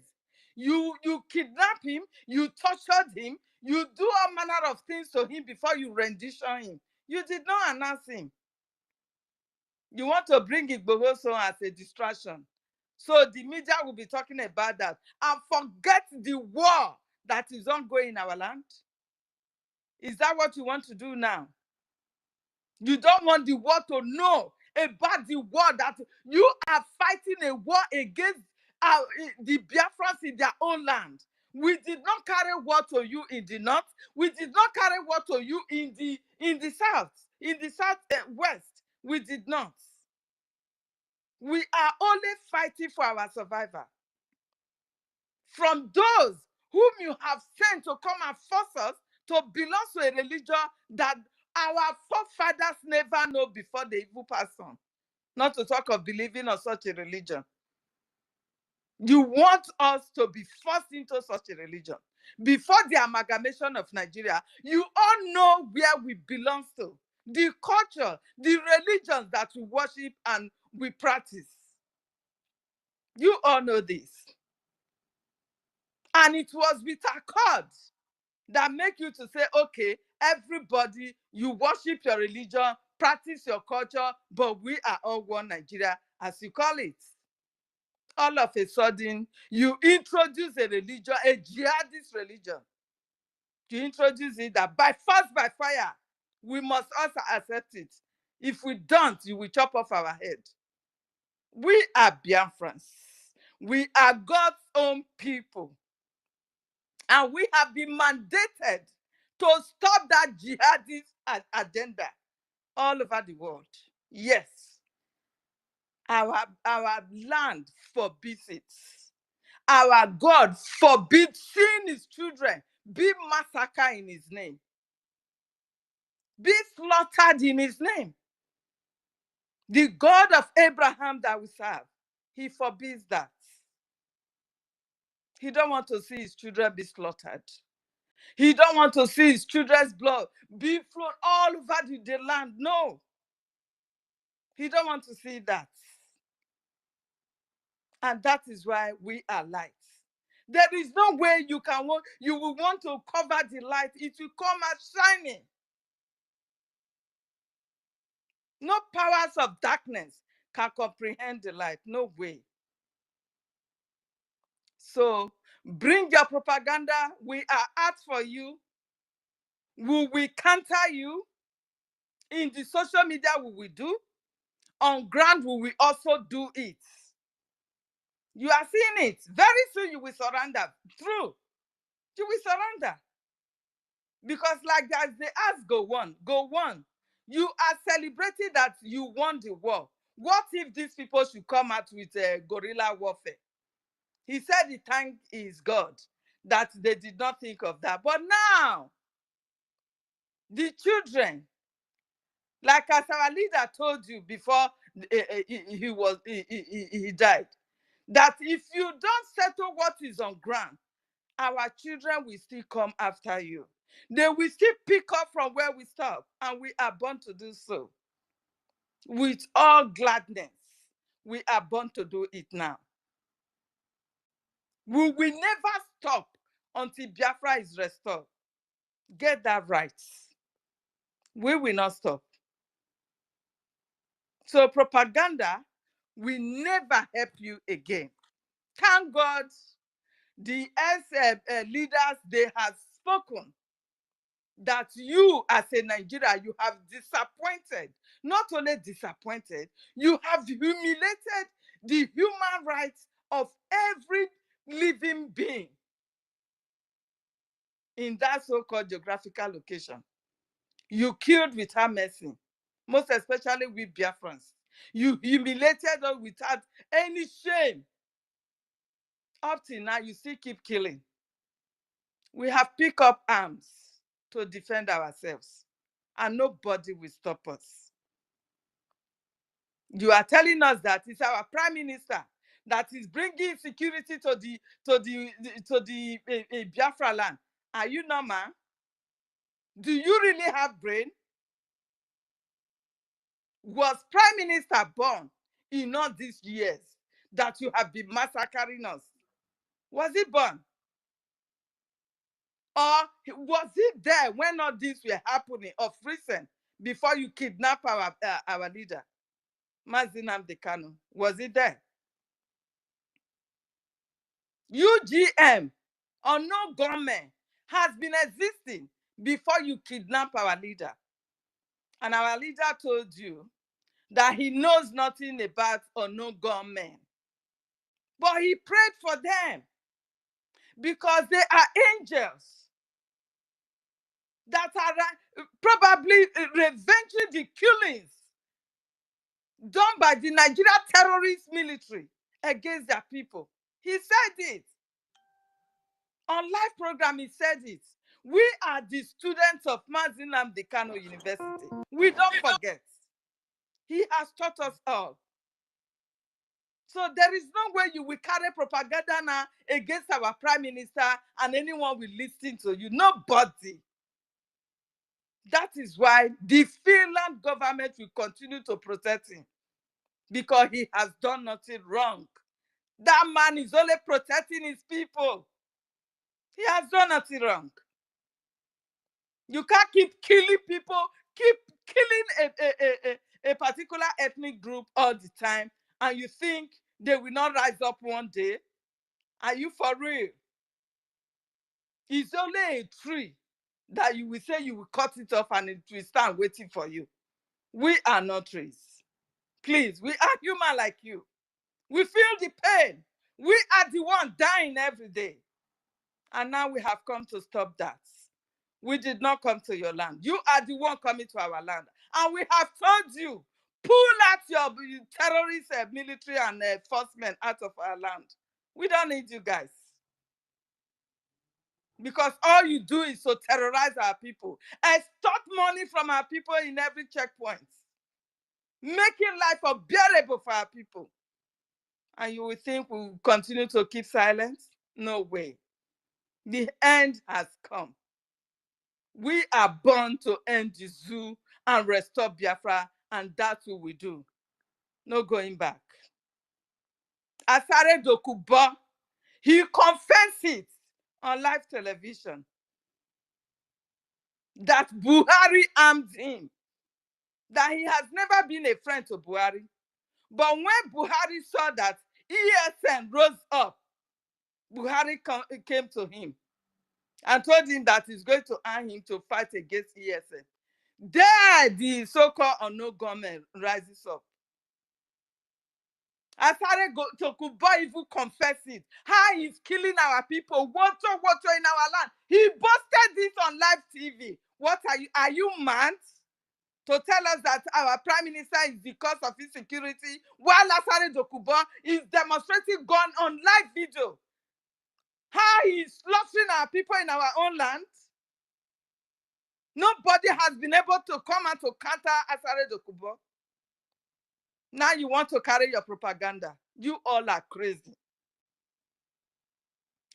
[SPEAKER 4] you kidnap him, you tortured him, you do all manner of things to him before you rendition him. You did not announce him. You want to bring Igboho so as a distraction. So the media will be talking about that and forget the war that is ongoing in our land. Is that what you want to do now? You don't want the world to know about the war that you are fighting, a war against the Biafrans in their own land. We did not carry war to you in the north. We did not carry war to you in the south, west. We did not. We are only fighting for our survival. From those whom you have sent to come and force us to belong to a religion that our forefathers never know before they even pass on. Not to talk of believing in such a religion. You want us to be forced into such a religion. Before the amalgamation of Nigeria, you all know where we belong to. The culture, the religions that we worship and we practice. You all know this. And it was with accord that make you to say, okay, everybody, you worship your religion, practice your culture, but we are all one Nigeria, as you call it. All of a sudden, you introduce a religion, a jihadist religion. You introduce it that by force, by fire, we must also accept it. If we don't, you will chop off our head. We are Biafrans. We are God's own people. And we have been mandated to stop that jihadist agenda all over the world. Yes, our land forbids it. Our God forbids seeing his children be massacred in his name, be slaughtered in his name. The God of Abraham that we serve, he forbids that. He don't want to see his children be slaughtered. He don't want to see his children's blood be flowed all over the land. No. He don't want to see that. And that is why we are lights. There is no way you will want to cover the light. It will come out shining. No powers of darkness can comprehend the light. No way. So bring your propaganda. We are out for you. We will counter you. In the social media, we will do. On ground, we will also do it. You are seeing it. Very soon you will surrender. True. You will surrender. Because like as they ask, go on, go on. You are celebrating that you won the war. What if these people should come out with guerrilla warfare? He said the thank is God that they did not think of that. But now, the children, like as our leader told you before he died, that if you don't settle what is on ground, our children will still come after you. They will still pick up from where we stop, and we are born to do so. With all gladness, we are born to do it now. We will never stop until Biafra is restored. Get that right. We will not stop. So propaganda will never help you again. Thank God the leaders, they have spoken that you as a Nigeria, you have disappointed, not only disappointed, you have humiliated the human rights of every living being in that so-called geographical location. You killed without mercy, most especially with Biafrans. You humiliated us without any shame. Up till now, you still keep killing. We have picked up arms to defend ourselves, and nobody will stop us. You are telling us that it's our prime minister that is bringing security to the Biafra land. Are you normal? Do you really have brain? Was prime minister born in all these years that you have been massacring us? Was he born? Or was he there when all this were happening of recent before you kidnap our leader, Mazi Nnamdi Kanu? Was he there? UGM or no government has been existing before you kidnap our leader. And our leader told you that he knows nothing about unknown government. But he prayed for them because they are angels that are probably revenging the killings done by the Nigeria terrorist military against their people. He said it. On live program, he said it. We are the students of Mazi Nnamdi Kanu University. We don't forget. He has taught us all. So there is no way you will carry propaganda now against our prime minister and anyone will listen to you. Nobody. That is why the Finland government will continue to protect him, because he has done nothing wrong. That man is only protecting his people. He has done nothing wrong. You can't keep killing people, keep killing a particular ethnic group all the time, and you think they will not rise up one day? Are you for real? It's only a tree that you will say you will cut it off and it will stand waiting for you. We are not trees. Please, we are human like you. We feel the pain. We are the one dying every day. And now we have come to stop that. We did not come to your land. You are the one coming to our land. And we have told you, pull out your terrorist military and enforcement out of our land. We don't need you guys. Because all you do is to terrorize our people, extort money from our people in every checkpoint, making life unbearable for our people. And you will think we will continue to keep silent? No way. The end has come. We are born to end the zoo and restore Biafra, and that's what we do. No going back. Asare Dokubo, he confessed it on live television that Buhari armed him, that he has never been a friend to Buhari. But when Buhari saw that ESN rose up, Buhari came to him and told him that he's going to arm him to fight against ESN. There, the so-called unknown government rises up. Asare Tokubo even confess it. How he's killing our people. Water in our land. He posted this on live TV. What are you mad? To tell us that our prime minister is because of insecurity, while Asare Dokubo is demonstrating gun on live video. How he's slaughtering our people in our own land. Nobody has been able to come out to counter Asare Dokubo. Now you want to carry your propaganda. You all are crazy.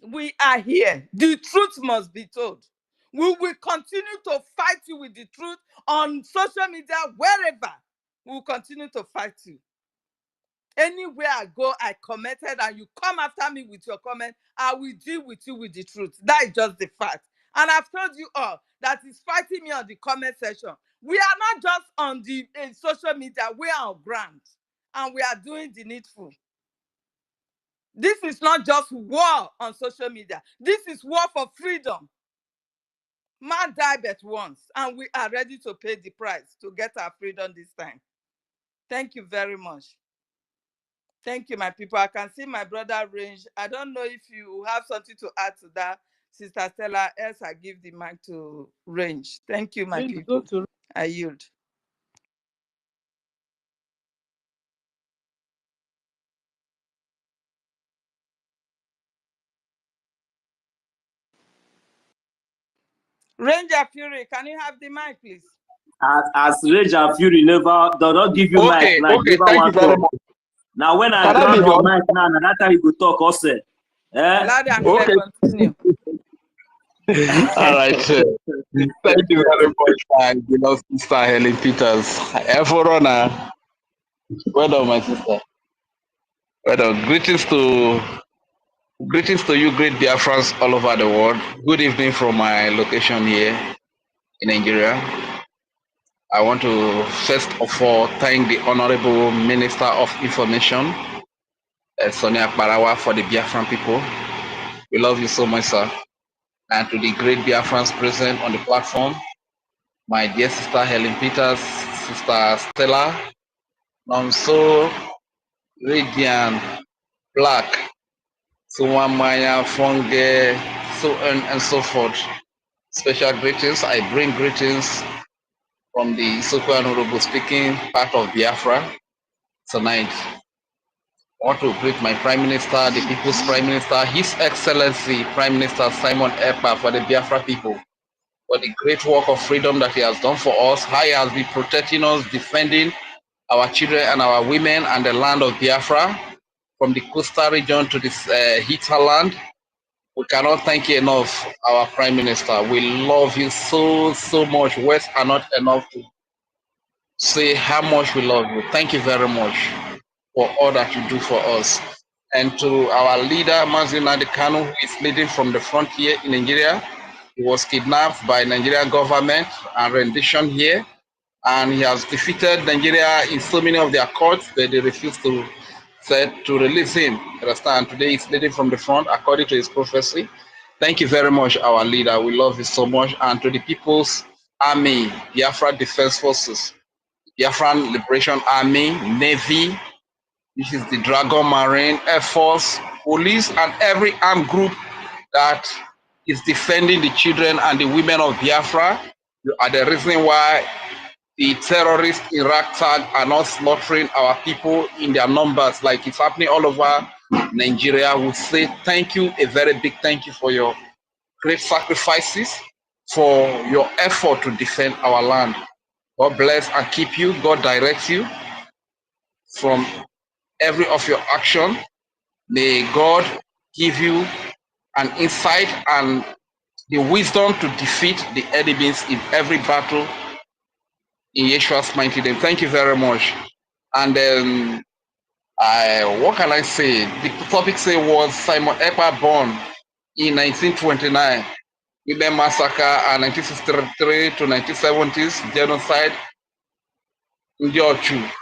[SPEAKER 4] We are here. The truth must be told. We will continue to fight you with the truth on social media, wherever. We will continue to fight you. Anywhere I go, I commented, and you come after me with your comment, I will deal with you with the truth. That is just the fact. And I've told you all that is fighting me on the comment section. We are not just on the social media, we are on ground. And we are doing the needful. This is not just war on social media. This is war for freedom. Man died but once, and we are ready to pay the price to get our freedom this time. Thank you very much. Thank you, my people. I can see my brother Range. I don't know if you have something to add to that, Sister Stella, else I give the mic to Range. Thank you, my people. I yield. Ranger Fury, can you have the mic, please?
[SPEAKER 8] As Ranger Fury never does not give you mic now.
[SPEAKER 9] Okay, thank you very much.
[SPEAKER 8] Now when I grab your mic now, that time you go talk also.
[SPEAKER 4] Loud and clear, continue.
[SPEAKER 9] All right. Thank you very much, my beloved sister Helen Peters. Everona, well done, my sister. Well done. Greetings to you, great Biafrans all over the world. Good evening from my location here in Nigeria. I want to first of all thank the Honorable Minister of Information, Sonia Barawa, for the Biafran people. We love you so much, sir. And to the great Biafrans present on the platform, my dear sister Helen Peters, sister Stella, Nomso, Radiant, Black, Suwamaya, Fonge, so on and so forth. Special greetings. I bring greetings from the Isoko Honorable speaking part of Biafra tonight. I want to greet my Prime Minister, the People's Prime Minister, His Excellency Prime Minister Simon Ekpa, for the Biafra people, for the great work of freedom that he has done for us, how he has been protecting us, defending our children and our women and the land of Biafra, from the coastal region to this hinterland. We cannot thank you enough, our Prime Minister. We love you so, so much. Words are not enough to say how much we love you. Thank you very much for all that you do for us. And to our leader, Mazi Nnamdi Kanu, who is leading from the front here in Nigeria. He was kidnapped by Nigerian government and rendition here. And he has defeated Nigeria in so many of their courts that they refused to release him. Understand? Today he's leading from the front according to his prophecy. Thank you very much, our leader. We love you so much. And to the People's Army, Biafra Defense Forces, Biafran Liberation Army, Navy, which is the Dragon Marine, Air Force, Police, and every armed group that is defending the children and the women of Biafra. You are the reason why the terrorists in Ragtag are not slaughtering our people in their numbers like it's happening all over Nigeria. We say thank you, a very big thank you for your great sacrifices, for your effort to defend our land. God bless and keep you. God direct you from every of your action. May God give you an insight and the wisdom to defeat the enemies in every battle in Yeshua's mighty name. Thank you very much. And then, what can I say? The topic was Simon Ekpa born in 1929. Women massacre and 1963 to 1970s genocide in Georgia.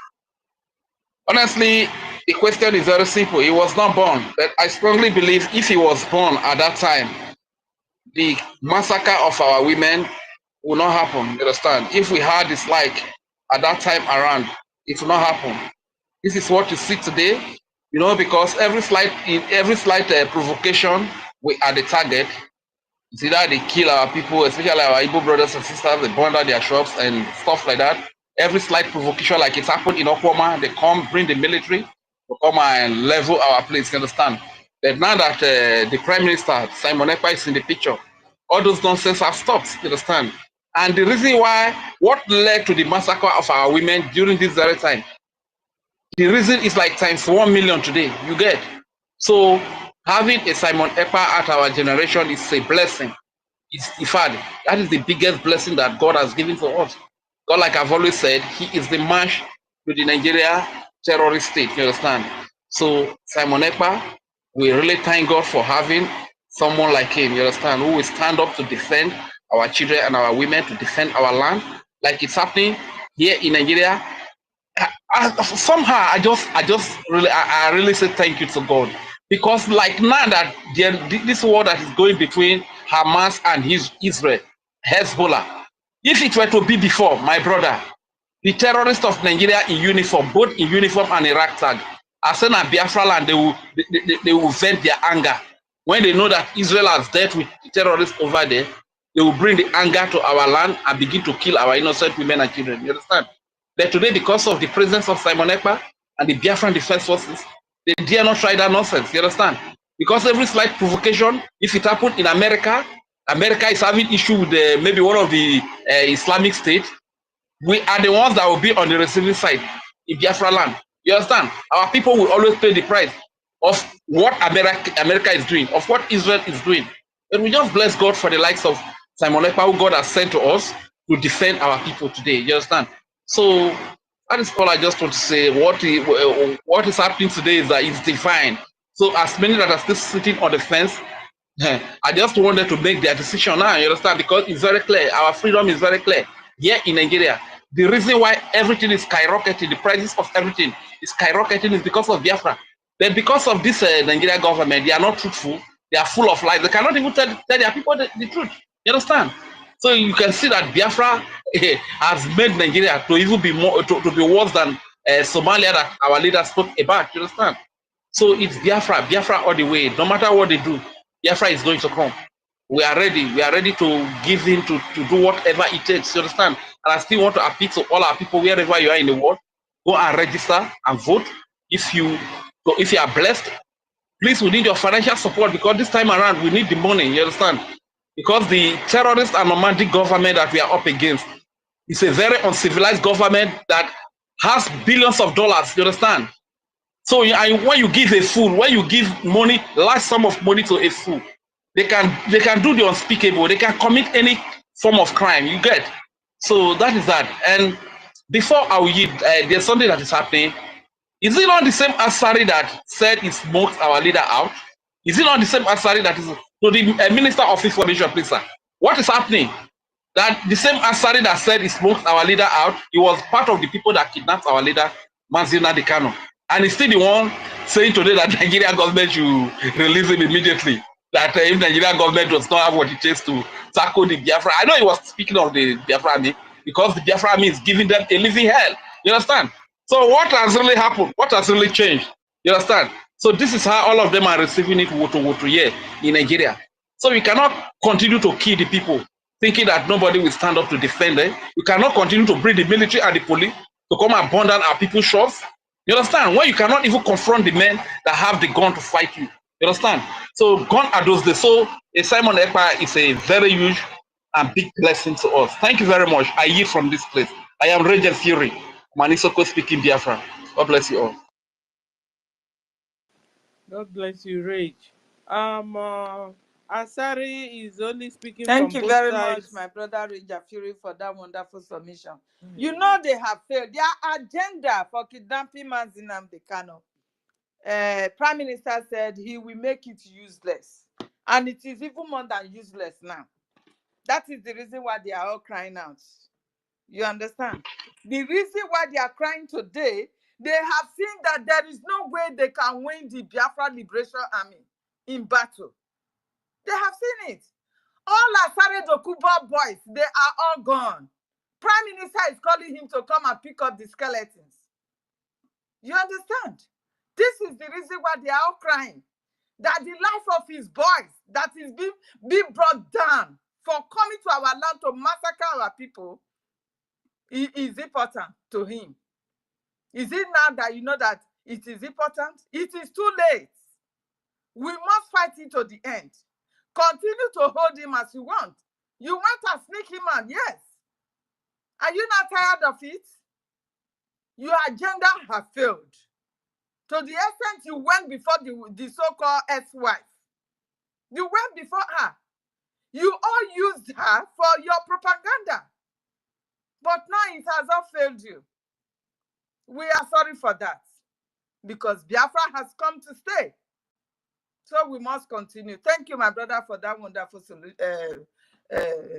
[SPEAKER 9] Honestly, the question is very simple. He was not born, but I strongly believe if he was born at that time, the massacre of our women will not happen. You understand? If we had this like at that time around, it will not happen. This is what you see today. You know, because every slight provocation, we are the target. It's either they kill our people, especially our Igbo brothers and sisters, they burn down their shops and stuff like that. Every slight provocation, like it's happened in Okwama, they come, bring the military to come and level our place, you understand? But now that the Prime Minister, Simon Ekpa, is in the picture, all those nonsense have stopped, you understand? And the reason why, what led to the massacre of our women during this very time, the reason is like times 1 million today, you get. So having a Simon Ekpa at our generation is a blessing. It's ifad. That is the biggest blessing that God has given to us. God, like I've always said, He is the match to the Nigeria terrorist state. You understand? So Simon Ekpa, we really thank God for having someone like him. You understand? Who will stand up to defend our children and our women, to defend our land, like it's happening here in Nigeria. Somehow I really say thank you to God, because like now that this war that is going between Hamas and Israel, Hezbollah, if it were to be before, my brother, the terrorists of Nigeria in uniform, both in uniform and Iraq tag, as soon as Biafra land, they will vent their anger when they know that Israel has dealt with the terrorists over there. They will bring the anger to our land and begin to kill our innocent women and children. You understand? But today, because of the presence of Simon Ekpa and the Biafran Defense Forces, they dare not try that nonsense. You understand? Because every slight provocation, if it happened in America, America is having issue with maybe one of the Islamic states. We are the ones that will be on the receiving side in Biafra land. You understand? Our people will always pay the price of what America is doing, of what Israel is doing. And we just bless God for the likes of Simon Ekpa, who God has sent to us to defend our people today. You understand? So that is all I just want to say. What is happening today is that it's divine. So as many that are still sitting on the fence, I just wanted to make their decision now, you understand? Because it's very clear. Our freedom is very clear. Here in Nigeria, the reason why everything is skyrocketing, the prices of everything is skyrocketing, is because of Biafra. Then because of this Nigeria government, they are not truthful. They are full of lies. They cannot even tell their people the truth. You understand? So you can see that Biafra has made Nigeria to even be more to be worse than Somalia that our leaders spoke about. You understand? So it's Biafra all the way. No matter what they do, Biafra is going to come. We are ready. We are ready to give in to do whatever it takes. You understand? And I still want to appeal to all our people wherever you are in the world. Go and register and vote. If you are blessed, please, we need your financial support, because this time around we need the money. You understand? Because the terrorist and nomadic government that we are up against is a very uncivilized government that has billions of dollars. You understand? So when you give a fool, when you give money, large sum of money to a fool, they can do the unspeakable. They can commit any form of crime. You get? So that is that. And before I will yield, there's something that is happening. Is it not the same Asari that said he smoked our leader out? Is it not the same Asari that is to the Minister of Information, please, sir? What is happening? That the same Asari that said he smoked our leader out, he was part of the people that kidnapped our leader, Mazina Dekano. And he's still the one saying today that Nigeria government should release him immediately. That if Nigeria government does not have what it takes to tackle the Biafra. I know he was speaking of the Biafra army, because the Biafra army is giving them a living hell. You understand? So what has really happened? What has really changed? You understand? So this is how all of them are receiving it woto here in Nigeria. So we cannot continue to kill the people, thinking that nobody will stand up to defend them. We cannot continue to bring the military and the police to come and burn down our people's shops. You understand? When you cannot even confront the men that have the gun to fight you. You understand? So gone are those days. So Simon Ekpa is a very huge and big blessing to us. Thank you very much. I yield from this place. I am Regent Fury, Manisoko speaking Biafra. God bless you all.
[SPEAKER 3] God bless you, Rage. Asari is only speaking
[SPEAKER 4] Thank
[SPEAKER 3] from
[SPEAKER 4] you
[SPEAKER 3] both
[SPEAKER 4] very much,
[SPEAKER 3] sides.
[SPEAKER 4] my brother Ranger Fury, for that wonderful submission. You know they have failed. Their agenda for kidnapping Mazinam Dekano. Prime Minister said he will make it useless. And it is even more than useless now. That is the reason why they are all crying out. You understand? The reason why they are crying today, they have seen that there is no way they can win the Biafra Liberation Army in battle. They have seen it. All Asare Dokubo boys, they are all gone. Prime Minister is calling him to come and pick up the skeletons. You understand? This is the reason why they are all crying. That the life of his boys that is being brought down for coming to our land to massacre our people is important to him. Is it now that you know that it is important? It is too late. We must fight it to the end. Continue to hold him as you want. You want to sneak him out, yes. Are you not tired of it? Your agenda has failed. To the extent you went before the so-called ex-wife. You went before her. You all used her for your propaganda. But now it has all failed you. We are sorry for that. Because Biafra has come to stay. So we must continue. Thank you, my brother, for that wonderful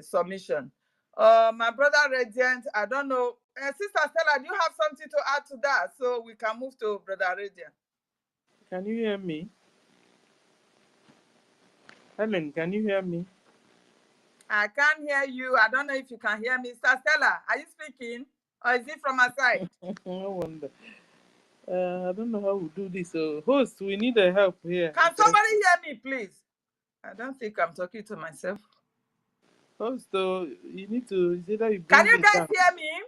[SPEAKER 4] submission. My brother Radiant, I don't know. Sister Stella, do you have something to add to that? So we can move to Brother Radiant.
[SPEAKER 3] Can you hear me? Helen, can you hear me?
[SPEAKER 4] I can't hear you. I don't know if you can hear me. Sister Stella, are you speaking? Or is it from my side?
[SPEAKER 3] No wonder. I don't know how we do this. So, host, we need a help here.
[SPEAKER 4] Can somebody hear me, please? I don't think I'm talking to myself.
[SPEAKER 3] Host, you need to. Is either you
[SPEAKER 4] Can
[SPEAKER 3] bring
[SPEAKER 4] you
[SPEAKER 3] it
[SPEAKER 4] guys
[SPEAKER 3] down,
[SPEAKER 4] hear me?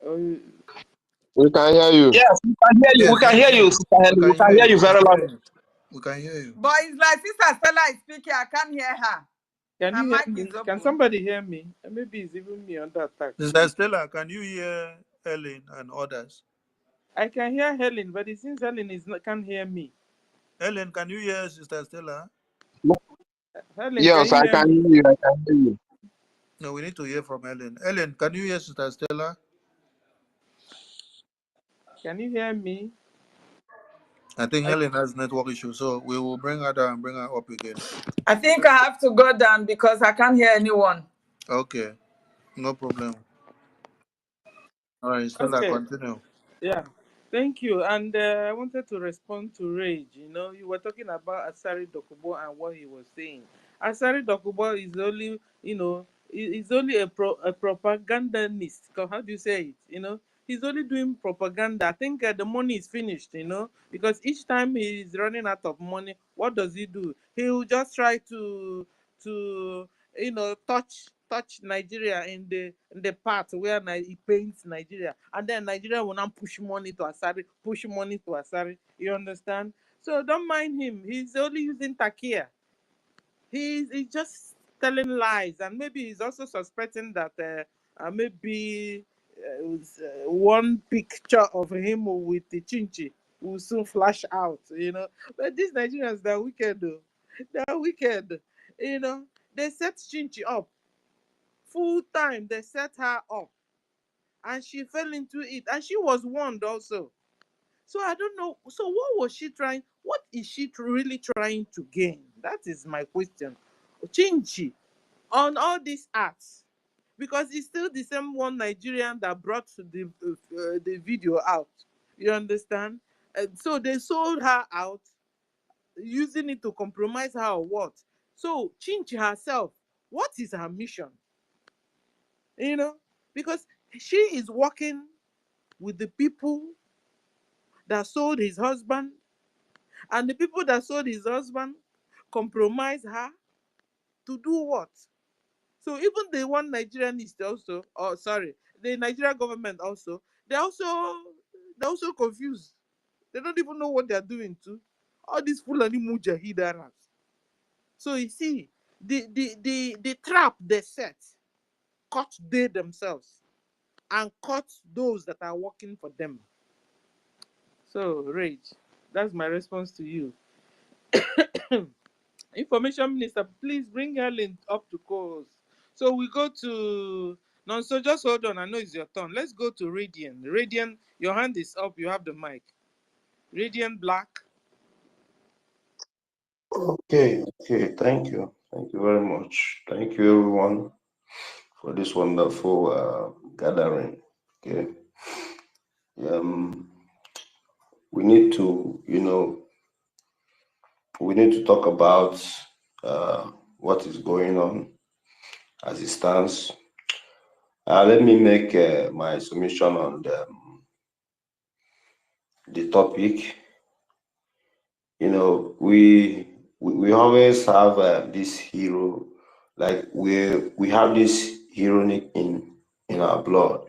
[SPEAKER 3] or you,
[SPEAKER 7] We can hear you.
[SPEAKER 9] Yes, we can hear you.
[SPEAKER 1] Yes,
[SPEAKER 9] We can hear you, Sister Helen. We can hear you very loud.
[SPEAKER 1] We can hear you.
[SPEAKER 4] But it's like Sister Stella is speaking. I can't hear her.
[SPEAKER 3] can
[SPEAKER 4] Her
[SPEAKER 3] you hear
[SPEAKER 4] mic
[SPEAKER 3] me?
[SPEAKER 4] is open.
[SPEAKER 3] Can somebody hear me? Maybe it's even me under attack.
[SPEAKER 1] Sister Stella, can you hear Ellen and others?
[SPEAKER 3] I can hear Helen, but it seems Helen can't hear me.
[SPEAKER 1] Ellen, can you hear Sister Stella?
[SPEAKER 3] Helen,
[SPEAKER 9] Yes,
[SPEAKER 3] can you
[SPEAKER 9] I
[SPEAKER 3] hear
[SPEAKER 9] can
[SPEAKER 3] me?
[SPEAKER 9] hear you. I can hear you.
[SPEAKER 1] No, we need to hear from Ellen. Ellen, can you hear Sister Stella?
[SPEAKER 3] Can you hear me?
[SPEAKER 1] I think Helen has network issues, so we will bring her down and bring her up again.
[SPEAKER 4] I think I have to go down because I can't hear anyone.
[SPEAKER 1] Okay, no problem. All right, Stella,
[SPEAKER 3] Okay.
[SPEAKER 1] continue.
[SPEAKER 3] Yeah. Thank you. And I wanted to respond to Rage. You know, you were talking about Asari Dokubo and what he was saying. Asari Dokubo is only, you know, is only a propagandist. How do you say it? You know, he's only doing propaganda. I think the money is finished, you know, because each time he's running out of money, what does he do? He will just try to you know, touch Nigeria in the part where he paints Nigeria, and then Nigeria will now push money to Asari, push money to Asari. You understand? So don't mind him. He's only using Takia. He's just telling lies, and maybe he's also suspecting that maybe one picture of him with the Chinchi will soon flash out. You know, but these Nigerians, they're wicked, though. They're wicked. You know, they set Chinchi up full time. They set her up, and she fell into it, and she was warned also. So I don't know. So what was she trying? What is she really trying to gain? That is my question. Chinchi on all these acts, because it's still the same one Nigerian that brought the video out. You understand? And so they sold her out, using it to compromise her or what? So Chinchi herself, what is her mission? You know, because she is working with the people that sold his husband, and the people that sold his husband compromise her to do what? So even the one Nigerianist also, oh sorry, the Nigerian government also, they're also confused. They don't even know what they're doing too. All these Fulani Mujahidaras. So you see, the trap they set caught they themselves and caught those that are working for them. So Rage, that's my response to you. Information Minister, please bring Helen up to course. So we go to no, so just hold on. I know it's your turn. Let's go to Radiant. Radiant, your hand is up. You have the mic. Radiant Black.
[SPEAKER 7] Okay, thank you. Thank you very much. Thank you, everyone, for this wonderful gathering. Okay. We need to, we need to talk about what is going on as it stands. Let me make my submission on the topic. we always have this hero, like we have this heroic in our blood.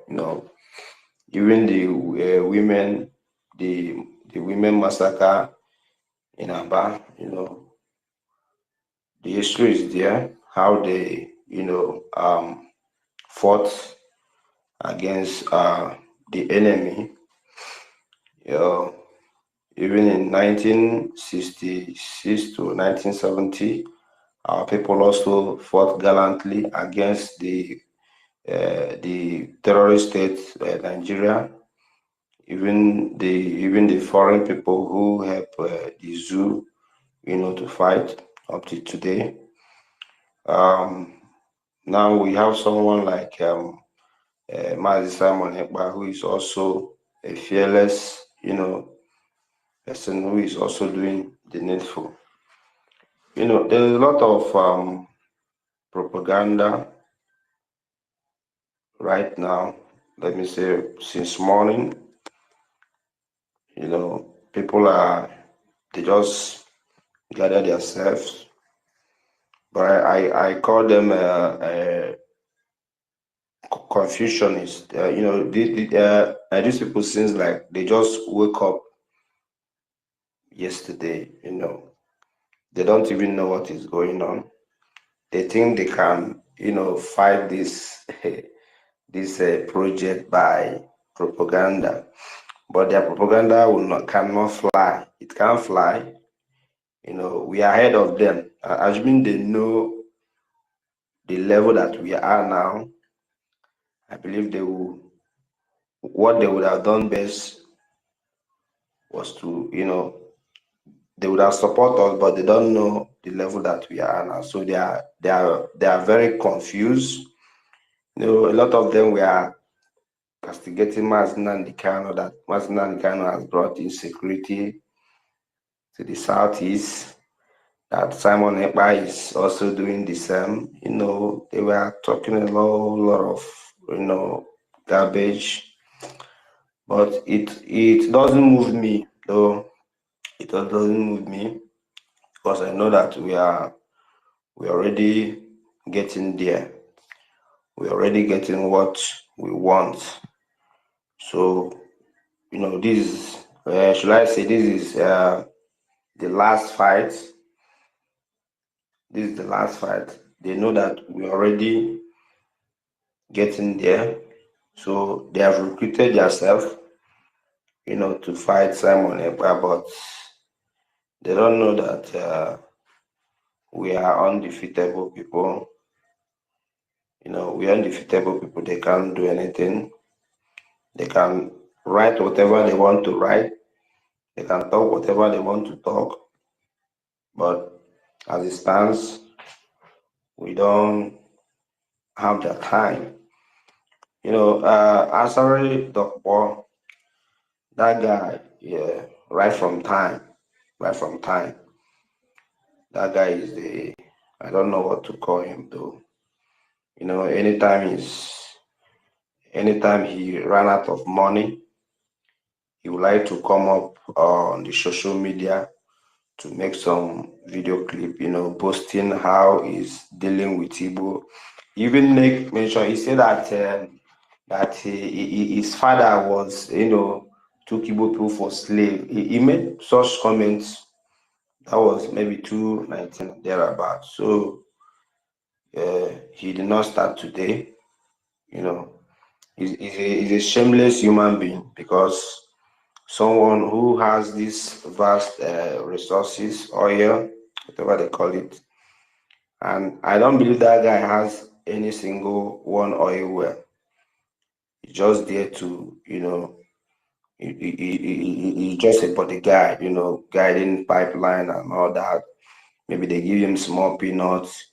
[SPEAKER 7] Even the the women massacre in Aba. The history is there, how they fought against the enemy. Even in 1966 to 1970, our people also fought gallantly against the terrorist state Nigeria. Even the foreign people who help the zoo, to fight up to today. Now we have someone like Mazi Simon Ekpa, who is also a fearless, person who is also doing the needful. There's a lot of propaganda right now. Let me say, since morning, people they just gather themselves, but I call them Confucianists. These people seems like they just wake up yesterday. They don't even know what is going on. They think they can, fight this this project by propaganda, but their propaganda cannot fly. It can't fly. We are ahead of them. Assuming they know the level that we are now, I believe what they would have done best was to, they would have supported us, but they don't know the level that we are now. So they are very confused. A lot of them were castigating Mazinandi Kano, that Mazinandi Kano has brought insecurity to the southeast, that Simon Ekpa is also doing the same. They were talking a lot of, garbage, but it doesn't move me, though. It doesn't move me, because I know that we're already getting there. We're already getting what we want. So, this should I say this is the last fight. This is the last fight. They know that we're already getting there. So they have recruited themselves, to fight Simon Ekpa, but they don't know that we are undefeatable people. We are undefeatable people. They can't do anything. They can write whatever they want to write. They can talk whatever they want to talk. But as it stands, we don't have the time. Asari Dokbo, that guy, yeah, right from time. That guy is I don't know what to call him though. Anytime he ran out of money, he would like to come up on the social media to make some video clip, boasting how he's dealing with Igbo. Even make mention, he said that his father was, took Igbo people for slave. He made such comments. That was maybe 2019 thereabout. So he did not start today. He's a shameless human being, because someone who has these vast resources, oil, whatever they call it, and I don't believe that guy has any single one oil well. He's just there to, he's just a body guy, guiding pipeline and all that. Maybe they give him small peanuts,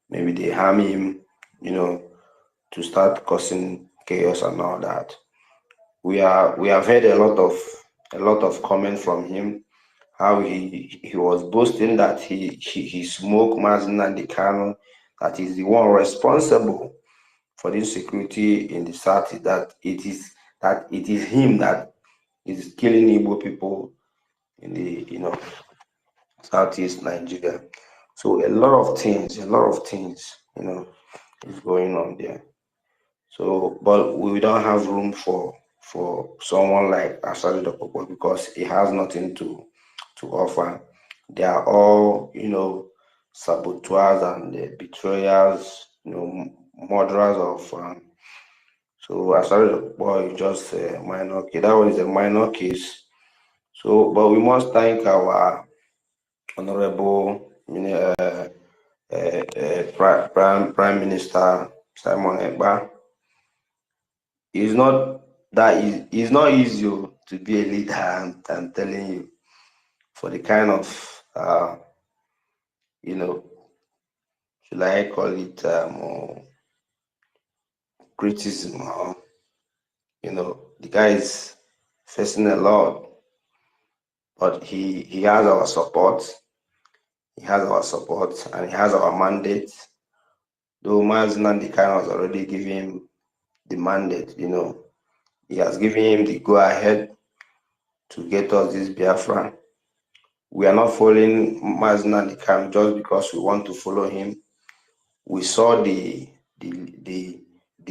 [SPEAKER 7] maybe they harm him, to start causing chaos and all that. We have heard a lot of comment from him, how he was boasting that he smoked Mazinandi Kano, that is the one responsible for the insecurity in the South, that it is him that is killing Igbo people in the Southeast Nigeria. So a lot of things, is going on there. So, but we don't have room for someone like Asari Dokopo because he has nothing to offer. They are all, saboteurs and betrayers, murderers of. So Asari Dokopo is just a minor case. That one is a minor case. So, but we must thank our honorable, Prime Minister Simon Ekpa. It's not it's not easy to be a leader. I'm telling you, for the kind of should I call it criticism, or the guy is facing a lot, but he has our support. He has our support and he has our mandate. Though Mazen and the kind has already given him the mandate, he has given him the go ahead to get us this Biafra. We are not following Mazen and the kind just because we want to follow him. We saw the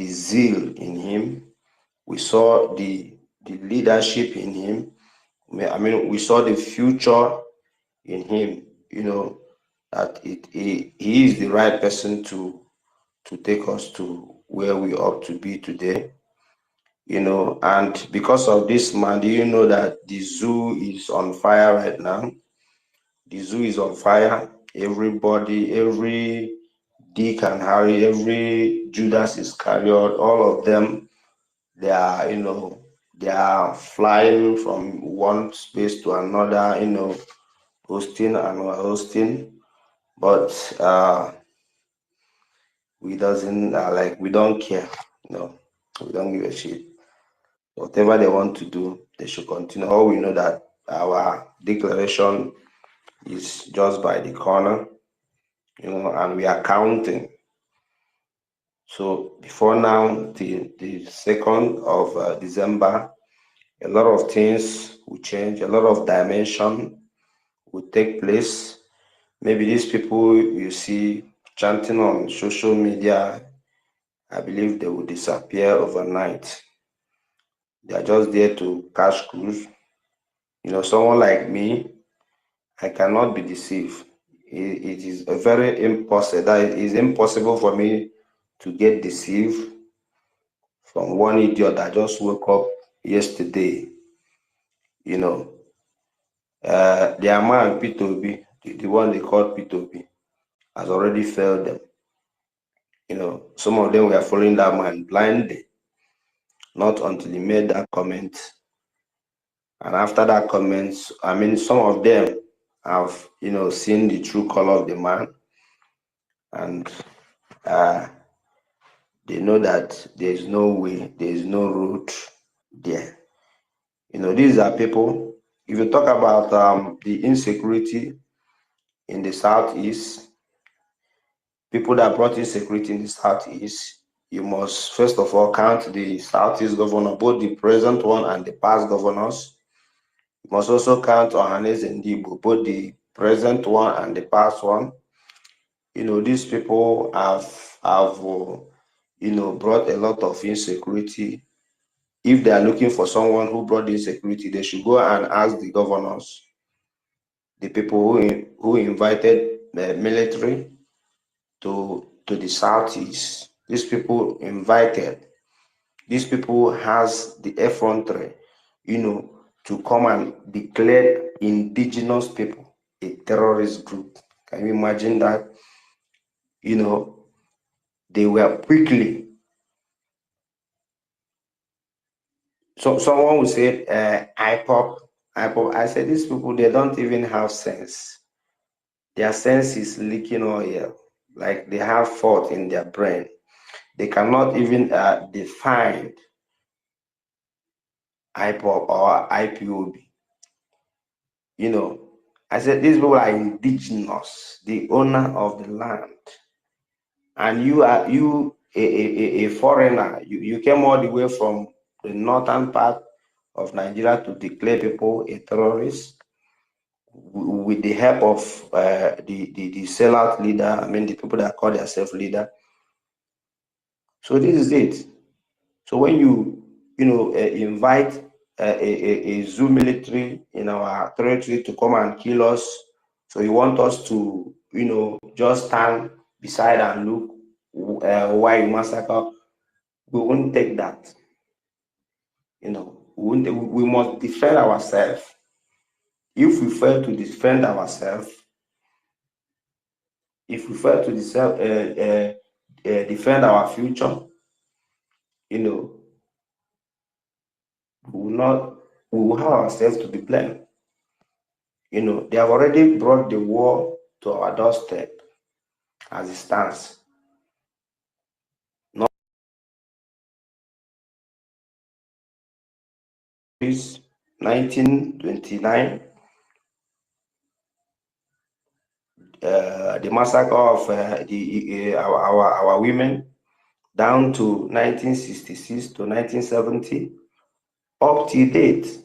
[SPEAKER 7] zeal in him. We saw the leadership in him. I mean, we saw the future in him. That he is the right person to take us to where we ought to be today. And because of this man, do you know that the zoo is on fire right now? The zoo is on fire. Everybody, every Dick and Harry, every Judas Iscariot, all of them, they are flying from one space to another, hosting and hosting. But we don't care, we don't give a shit. Whatever they want to do, they should continue. All we know that our declaration is just by the corner, and we are counting. So before now, the 2nd of December, a lot of things will change, a lot of dimension will take place. Maybe these people you see chanting on social media, I believe they will disappear overnight. They are just there to cash cruise. Someone like me, I cannot be deceived. It is a very impossible. That it is impossible for me to get deceived from one idiot that just woke up yesterday. Their man P2B, the one they called P2B, has already failed them. Some of them were following that man blindly, not until he made that comment. And after that comment, I mean, some of them have, seen the true color of the man, and they know that there is no way, there is no route there. These are people. If you talk about the insecurity in the Southeast, people that brought insecurity in the Southeast, you must first of all count the Southeast governor, both the present one and the past governors. You must also count Ohanes and Igbo, both the present one and the past one. These people have brought a lot of insecurity. If they are looking for someone who brought insecurity, they should go and ask the governors, the people who invited the military to the Southeast. These people invited. These people has the effrontery, to come and declare indigenous people a terrorist group. Can you imagine that? They were quickly. So someone would say, IPOP. I said, these people, they don't even have sense. Their sense is leaking oil. Like they have fault in their brain. They cannot even define IPOP or IPOB. I said, these people are indigenous, the owner of the land. And you are a foreigner. You came all the way from the northern part of Nigeria to declare people a terrorist. with the help of the sellout leader, I mean the people that call themselves leader. So this is it. So when you invite a zoo military in our territory to come and kill us, so you want us to just stand beside and look while you massacre, we won't take that. We must defend ourselves. If we fail to defend ourselves, if we fail to defend our future, we will have ourselves to be blamed. They have already brought the war to our doorstep as it stands. 1929, the massacre of our women, down to 1966 to 1970, up to date,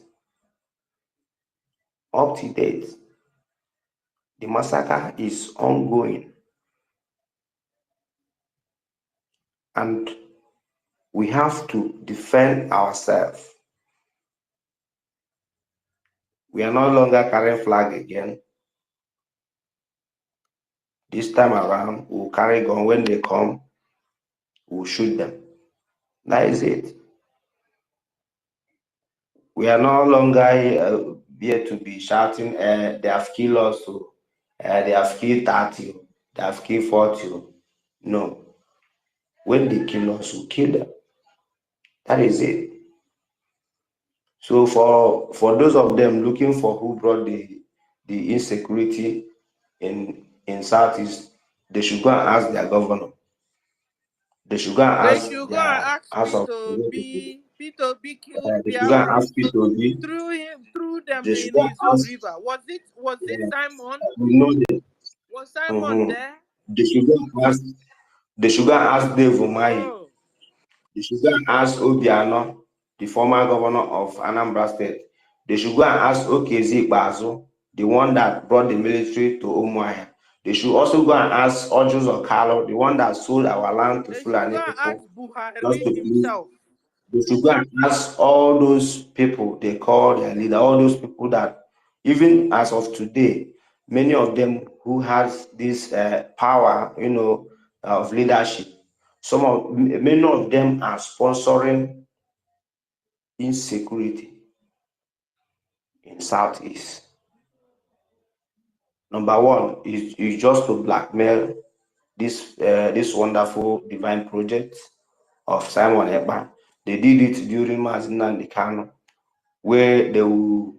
[SPEAKER 7] the massacre is ongoing, and we have to defend ourselves. We are no longer carrying flag again. This time around, we'll carry gun. When they come, we'll shoot them. That is it. We are no longer here to be shouting, they have killed us, they have killed 30, they have killed 40. No. When they kill us, we'll kill them. That is it. So for those of them looking for who brought the insecurity in Southeast, they should go and ask their governor. They should go and
[SPEAKER 3] They
[SPEAKER 7] ask
[SPEAKER 3] should go and
[SPEAKER 7] their
[SPEAKER 3] ask
[SPEAKER 7] House of
[SPEAKER 3] P2B. P2B killed
[SPEAKER 7] they should go and ask
[SPEAKER 3] Biafrans.
[SPEAKER 7] P2B.
[SPEAKER 3] Threw them
[SPEAKER 7] They should
[SPEAKER 3] in
[SPEAKER 7] go
[SPEAKER 3] the
[SPEAKER 7] and
[SPEAKER 3] Zoom
[SPEAKER 7] ask.
[SPEAKER 3] River. Was it Simon?
[SPEAKER 7] We know them.
[SPEAKER 3] Was Simon there?
[SPEAKER 7] They should go and ask. They should go and ask Dave Umahi.
[SPEAKER 3] Oh.
[SPEAKER 7] They should go and ask Obiano, the former governor of Anambra State. They should go and ask Okezi Bazo, the one that brought the military to Umuahia. They should also go and ask Ojus Okalo, the one that sold our land to
[SPEAKER 3] They should
[SPEAKER 7] Fulani
[SPEAKER 3] go and ask
[SPEAKER 7] people.
[SPEAKER 3] Buhari himself.
[SPEAKER 7] They should go and ask all those people they call their leader, all those people that, even as of today, many of them who has this power, of leadership. Many of them are sponsoring insecurity in Southeast. Number one is just to blackmail this wonderful divine project of Simon Ekpa. They did it during Mazinandi Kano, where they will,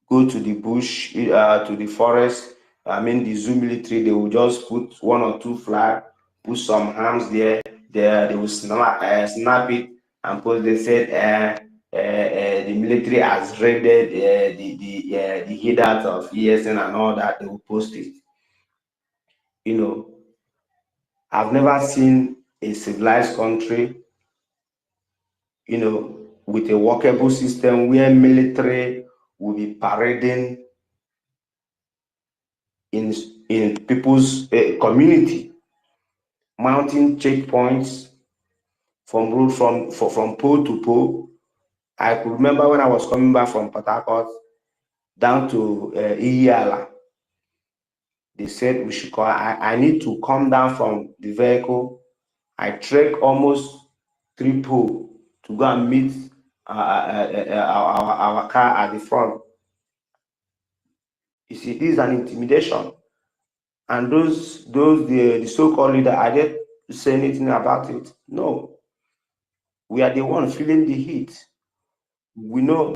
[SPEAKER 7] go to the bush, to the forest. I mean, the zoo military, they will just put one or two flags, put some arms there. They will snap it, and post. They said the military has raided the hideout of ESN and all that. They will post it. I've never seen a civilized country, with a workable system where military will be parading in people's community, mounting checkpoints from road from pole to pole. I could remember when I was coming back from Port Harcourt down to Iyala. They said we should call. I need to come down from the vehicle. I trek almost 3 poles to go and meet our car at the front. You see, this is an intimidation. And the so-called leader, are they say anything about it? No. We are the one feeling the heat. We know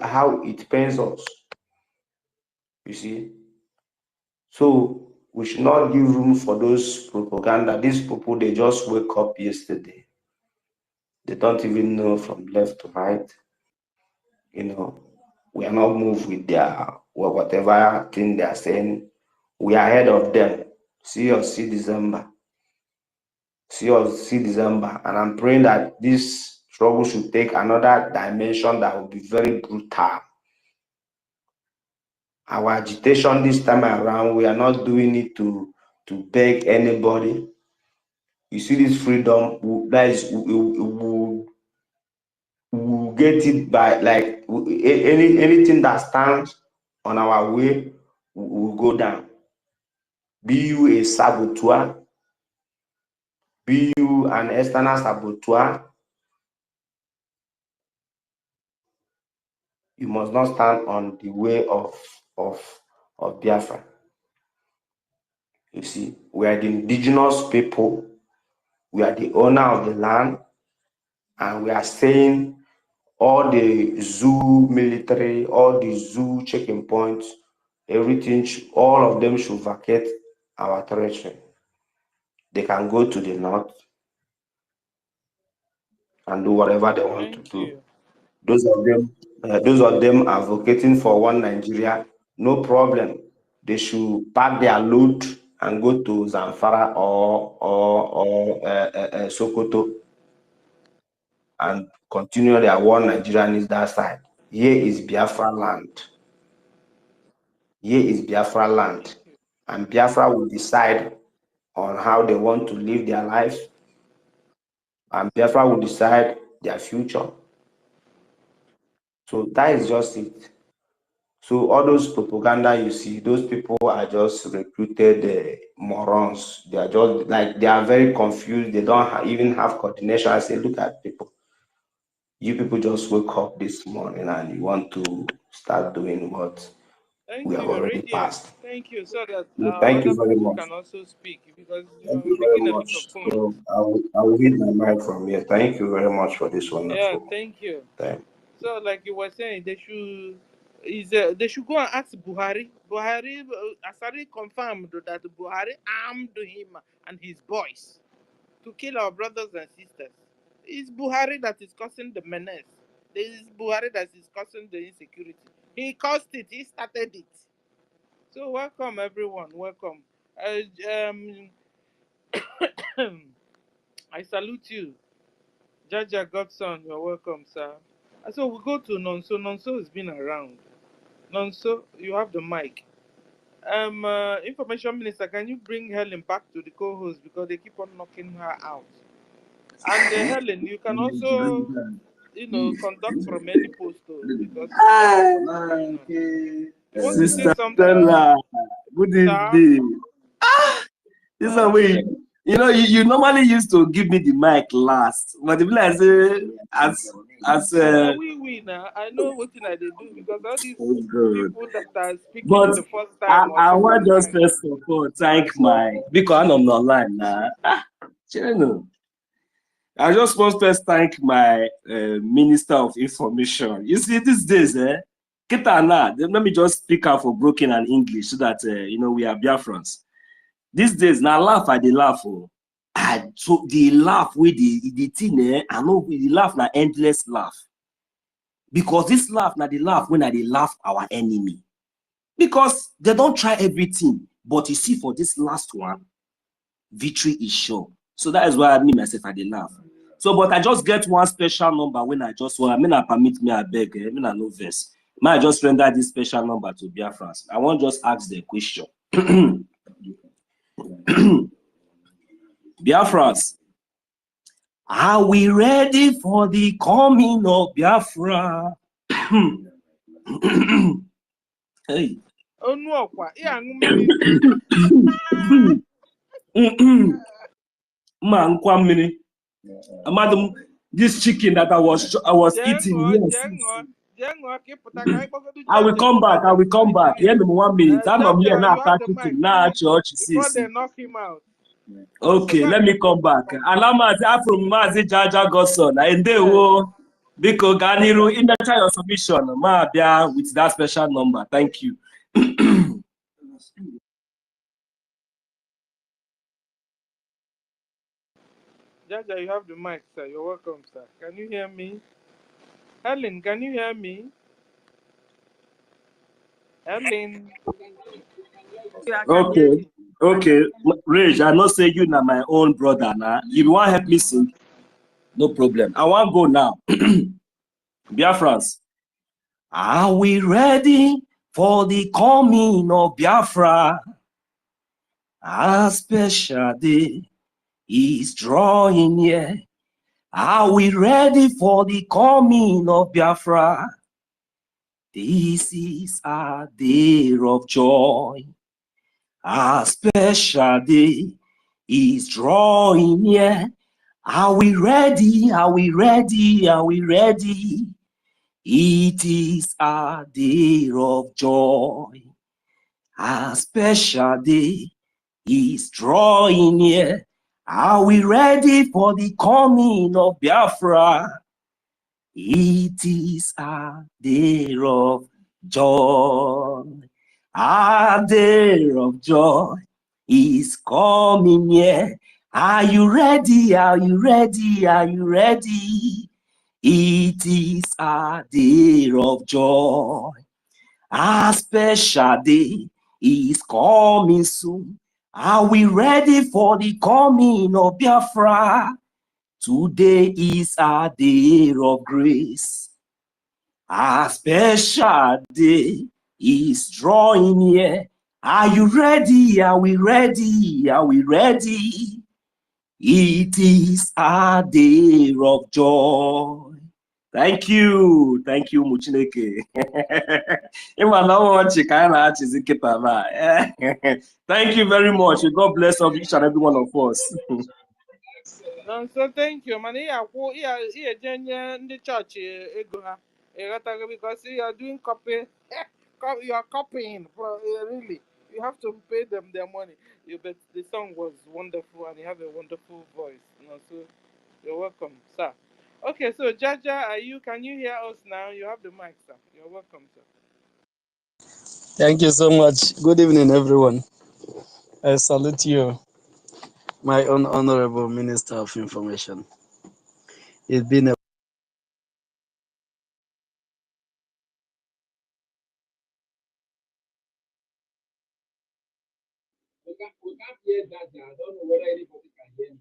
[SPEAKER 7] how it pains us. You see. So we should not give room for those propaganda. These people, they just wake up yesterday. They don't even know from left to right. We are not moved with their whatever thing they are saying. We are ahead of them. See December. See December. And I'm praying that this struggle should take another dimension that will be very brutal. Our agitation this time around, we are not doing it to beg anybody. You see this freedom, that is, we get it by like anything that stands on our way will go down. Be you a saboteur, be you an external saboteur, you must not stand on the way of Biafra. You see, we are the indigenous people, we are the owner of the land, and we are saying all the zoo military, all the zoo checking points, everything, all of them should vacate our territory. They can go to the north and do whatever they want to do. Those of them advocating for one Nigeria, no problem. They should pack their loot and go to Zamfara or Sokoto and continue their one Nigeria is that side. Here is Biafra land. Here is Biafra land. And Biafra will decide on how they want to live their life. And Biafra will decide their future. So that is just it. So all those propaganda you see, those people are just recruited morons. They are just like, they are very confused. They don't even have coordination. I say, look at people. You people just wake up this morning and you want to start doing what we have already passed.
[SPEAKER 3] Thank you. So that
[SPEAKER 7] Thank you
[SPEAKER 3] other
[SPEAKER 7] very
[SPEAKER 3] people
[SPEAKER 7] much.
[SPEAKER 3] can also speak, because you
[SPEAKER 7] Thank
[SPEAKER 3] are
[SPEAKER 7] you very
[SPEAKER 3] making a lot of
[SPEAKER 7] much.
[SPEAKER 3] fun.
[SPEAKER 7] So I will hit my mic from here. Thank you very much for this wonderful.
[SPEAKER 3] Yeah, thank you. So like you were saying, they should go and ask Buhari. Buhari, Asari confirmed that Buhari armed him and his boys to kill our brothers and sisters. It's Buhari that is causing the menace. This is Buhari that is causing the insecurity. He caused it. He started it. So welcome everyone. Welcome. I salute you, Jaja Godson. You're welcome, sir. So we go to Nonso. Nonso has been around. Nonso, you have the mic. Information Minister, can you bring Helen back to the co-host, because they keep on knocking her out? And Helen, you can also, conduct from any post, because you want to say something?
[SPEAKER 8] Stella, good evening. This is way. You normally used to give me the mic last, but the I say
[SPEAKER 3] we now. I know what I do, because all these
[SPEAKER 8] people
[SPEAKER 3] that are speaking
[SPEAKER 8] but
[SPEAKER 3] the first time.
[SPEAKER 8] I want just first of all thank my, because I'm online now. I just want to first thank my Minister of Information. You see, these days, let me just speak out for broken and English so that we are Biafrans. These days, now laugh at the laugh. So the laugh with the thing, I know the laugh na endless laugh. Because this laugh na the laugh when they laugh our enemy. Because they don't try everything. But you see, for this last one, victory is sure. So that is why I mean myself at the laugh. So, but I just get one special number when I just want. I mean, I permit me, I beg. I mean, I know verse. May I just render this special number to Biafrans? I want just ask the question. Biafrans, are we ready for the coming of Biafra? Hey. Man, madam, this chicken that I was eating, yes. I will come back. Hear me 1 minute. I'm here now talking now, church.
[SPEAKER 3] Knock him out.
[SPEAKER 8] Okay, let me come back. Alama from Mazi Jaja Godson. And they will because Ganiru in the your submission. Ma bia with that special number. Thank you.
[SPEAKER 3] Jaja, you have the mic, sir. You're welcome, sir. Can you hear me? Helen, can you hear me? Helen.
[SPEAKER 8] Okay. Rage, I not say you now my own brother now. If you want to help me sing, no problem. I want to go now. Biafrans, are we ready for the coming of Biafra. A special day is drawing near. Are we ready for the coming of Biafra? This is a day of joy. A special day is drawing near. Are we ready? Are we ready? Are we ready? It is a day of joy. A special day is drawing near. Are we ready for the coming of Biafra? It is a day of joy. A day of joy is coming near. Are you ready? Are you ready? Are you ready? It is a day of joy. A special day is coming soon. Are we ready for the coming of Biafra? Today is a day of grace. A special day is drawing near. Are you ready? Are we ready? Are we ready? It is a day of joy. Thank you, Muchineke. Thank you very much. God bless each and every one of us.
[SPEAKER 3] So thank you, man. Yeah, the church ego ha. Because you are doing copy, you are copying. Really, you have to pay them their money. But the song was wonderful, and you have a wonderful voice. So you're welcome, sir. Okay, so Jaja, can you hear us now? You have the mic, sir. You're welcome, sir.
[SPEAKER 10] Thank you so much. Good evening, everyone. I salute you, my own honorable Minister of Information. It's been a
[SPEAKER 11] we can't hear that. I don't know whether anybody can hear me.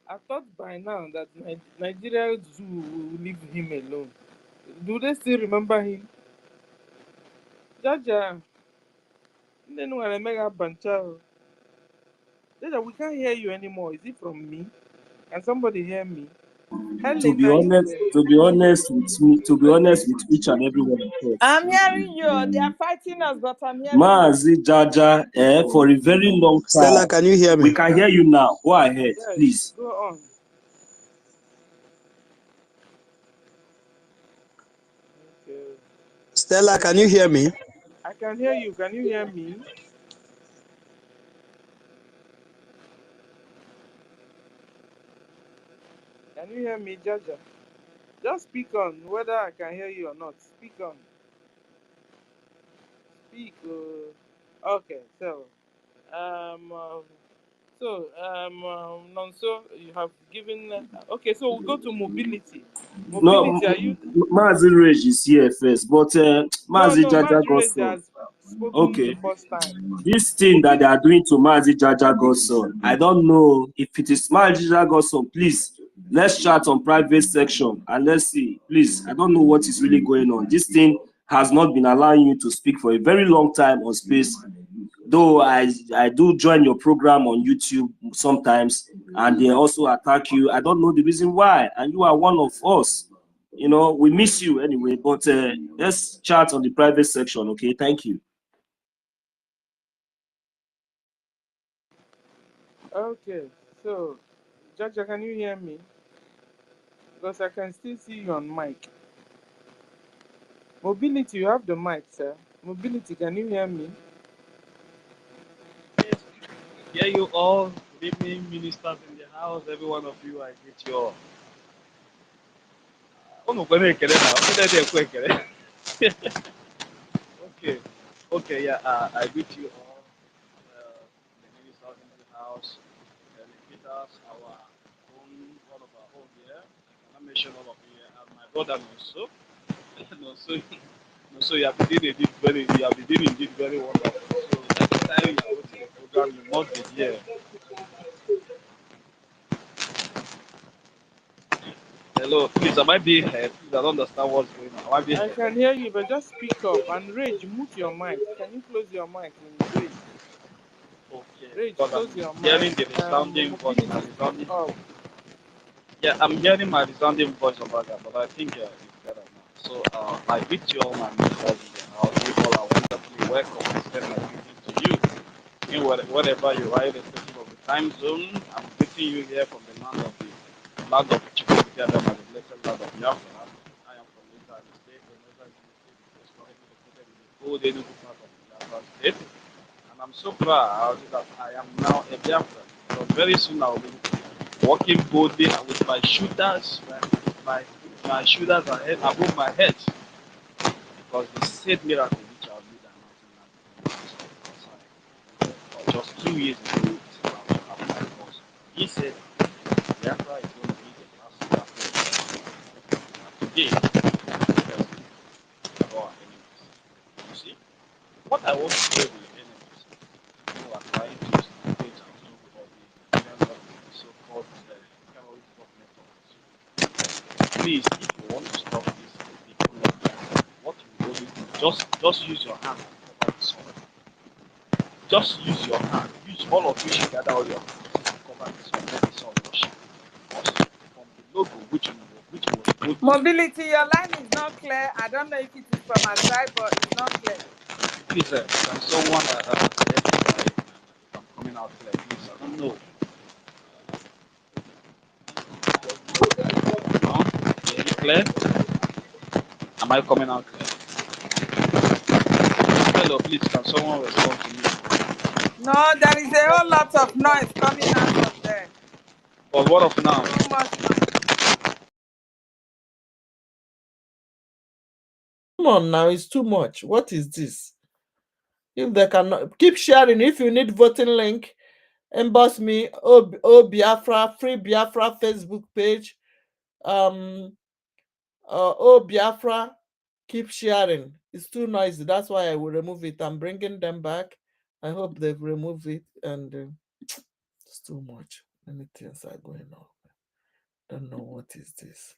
[SPEAKER 3] I thought by now that Nigeria Zoo will leave him alone. Do they still remember him? Jaja, then when I make a bancha, Jaja, we can't hear you anymore. Is it from me? Can somebody hear me?
[SPEAKER 8] To
[SPEAKER 3] Helen,
[SPEAKER 8] be
[SPEAKER 3] can you?
[SPEAKER 8] honest with me, to be honest with each and every one of us.
[SPEAKER 4] I'm hearing you. They are fighting us, but I'm hearing you.
[SPEAKER 8] Mazi Jaja, for a very long
[SPEAKER 10] Stella,
[SPEAKER 8] time.
[SPEAKER 10] can you hear
[SPEAKER 8] We
[SPEAKER 10] me?
[SPEAKER 8] can hear you now. Go ahead,
[SPEAKER 3] Yes,
[SPEAKER 8] please.
[SPEAKER 3] go on. Okay.
[SPEAKER 10] Stella, can you hear me?
[SPEAKER 3] I can hear you. Can you hear me? Can you hear me, Jaja? Just speak on whether I can hear you or not. Speak on. Speak. Okay, so um, uh, Nonso, you have given. Okay, so we'll go to mobility.
[SPEAKER 8] No,
[SPEAKER 3] Mobility, are you?
[SPEAKER 8] Mazi Reg is here first, but
[SPEAKER 3] No,
[SPEAKER 8] Mazi Jaja
[SPEAKER 3] Madrid
[SPEAKER 8] Godson.
[SPEAKER 3] has spoken the
[SPEAKER 8] Okay.
[SPEAKER 3] first time.
[SPEAKER 8] This thing that they
[SPEAKER 3] Mobility.
[SPEAKER 8] are doing to Mazi Jaja Godson, I don't know if it is Mazi Jaja Godson. Please, let's chat on private section and let's see. Please, I don't know what is really going on. This thing has not been allowing you to speak for a very long time on space. Though I do join your program on YouTube sometimes, and they also attack you. I don't know the reason why, and you are one of us. You know, we miss you anyway, but let's chat on the private section, okay? Thank you.
[SPEAKER 3] Okay, so Jaja, can you hear me? Because I can still see you on mic. Mobility, you have the mic, sir. Mobility, can you hear me?
[SPEAKER 11] Yes, hear you all. Good evening, ministers in the house. Every one of you, I greet you all. Oh, no, okay, okay, yeah, I greet you all. The ministers in the house, the leaders, our own, one of our own here. I cannot mention all of you here. And my brother also. So you have been doing indeed very wonderful. So every time you go to the program, you must be here. Hello, please, am I being heard? Please, I don't understand what's going on. Am I being
[SPEAKER 3] I
[SPEAKER 11] heard?
[SPEAKER 3] can hear you, but just speak up. And Rage, mute your mic. Can you close your mic, Rage?
[SPEAKER 11] Okay,
[SPEAKER 3] Rage,
[SPEAKER 11] because
[SPEAKER 3] close your
[SPEAKER 11] I'm
[SPEAKER 3] mic.
[SPEAKER 11] hearing the resounding voice.
[SPEAKER 3] Mobility
[SPEAKER 11] My
[SPEAKER 3] speak
[SPEAKER 11] resounding,
[SPEAKER 3] up.
[SPEAKER 11] yeah, I'm hearing my resounding voice about that, but I think it's better now. So I greet you all, my ministers in the house. You all are wonderfully welcome. I send my greeting to you. In wherever you are, irrespective of the time zone, I'm greeting you here from the land of Chicago, and the blessed land of Biafra. I am from Utah State, the northern state, is currently located in the old Enugu part of the Biafra state. And I'm so proud that I am now a Biafran. So very soon I'll be walking boldly with my shooters, my shooters ahead above my head, because the said miracle which I'll lead and nothing like for just 2 years ago it's about to happen, because he said Biafra is going to be the last Biafra. And today, because our enemies. You see, what I want to do with the enemies who are trying to sabotage and so for the members of the so-called terrorist government. Please, if you want to stop this people, what you only do, just use your hand and cover the sun. Just use your hand. Use all of you should gather all your hands and cover the sun. Let the sun wash it. Because from the logo which was boldly,
[SPEAKER 4] Mobility, your line is not clear. I don't know if it is from my side, but it's not clear.
[SPEAKER 11] please, can someone identify if I'm coming out clear, please? I don't know. No? Is it clear? Am I coming out clear? Hello, please, can someone respond to me?
[SPEAKER 4] No, there is a whole lot of noise coming out from there.
[SPEAKER 11] But what of now?
[SPEAKER 4] Too much noise.
[SPEAKER 2] Come on now, it's too much. What is this? If they cannot keep sharing, if you need voting link, inbox me. Biafra, Free Biafra Facebook page. Biafra, keep sharing. It's too noisy. That's why I will remove it. I'm bringing them back. I hope they've removed it. And it's too much. Many things are going on. Don't know what is this.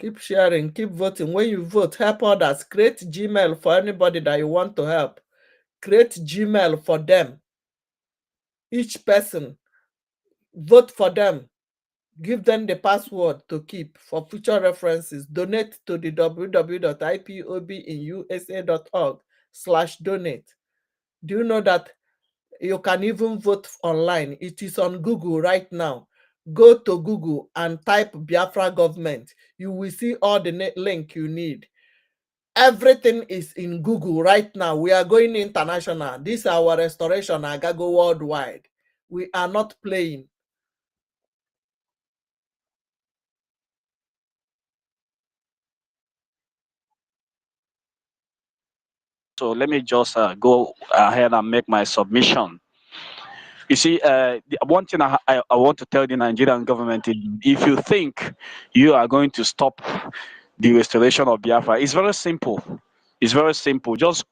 [SPEAKER 2] Keep sharing, keep voting. When you vote, help others. Create Gmail for anybody that you want to help. Create Gmail for them. Each person, vote for them. Give them the password to keep for future references. Donate to the www.ipobinusa.org/donate. Do you know that you can even vote online? It is on Google right now. Go to Google and type Biafra government. You will see all the link you need. Everything is in Google right now. We are going international. This is our restoration. I gotta go worldwide. We are not playing.
[SPEAKER 11] So let me just go ahead and make my submission. You see, one thing I want to tell the Nigerian government is, if you think you are going to stop the restoration of Biafra, it's very simple. It's very simple. Just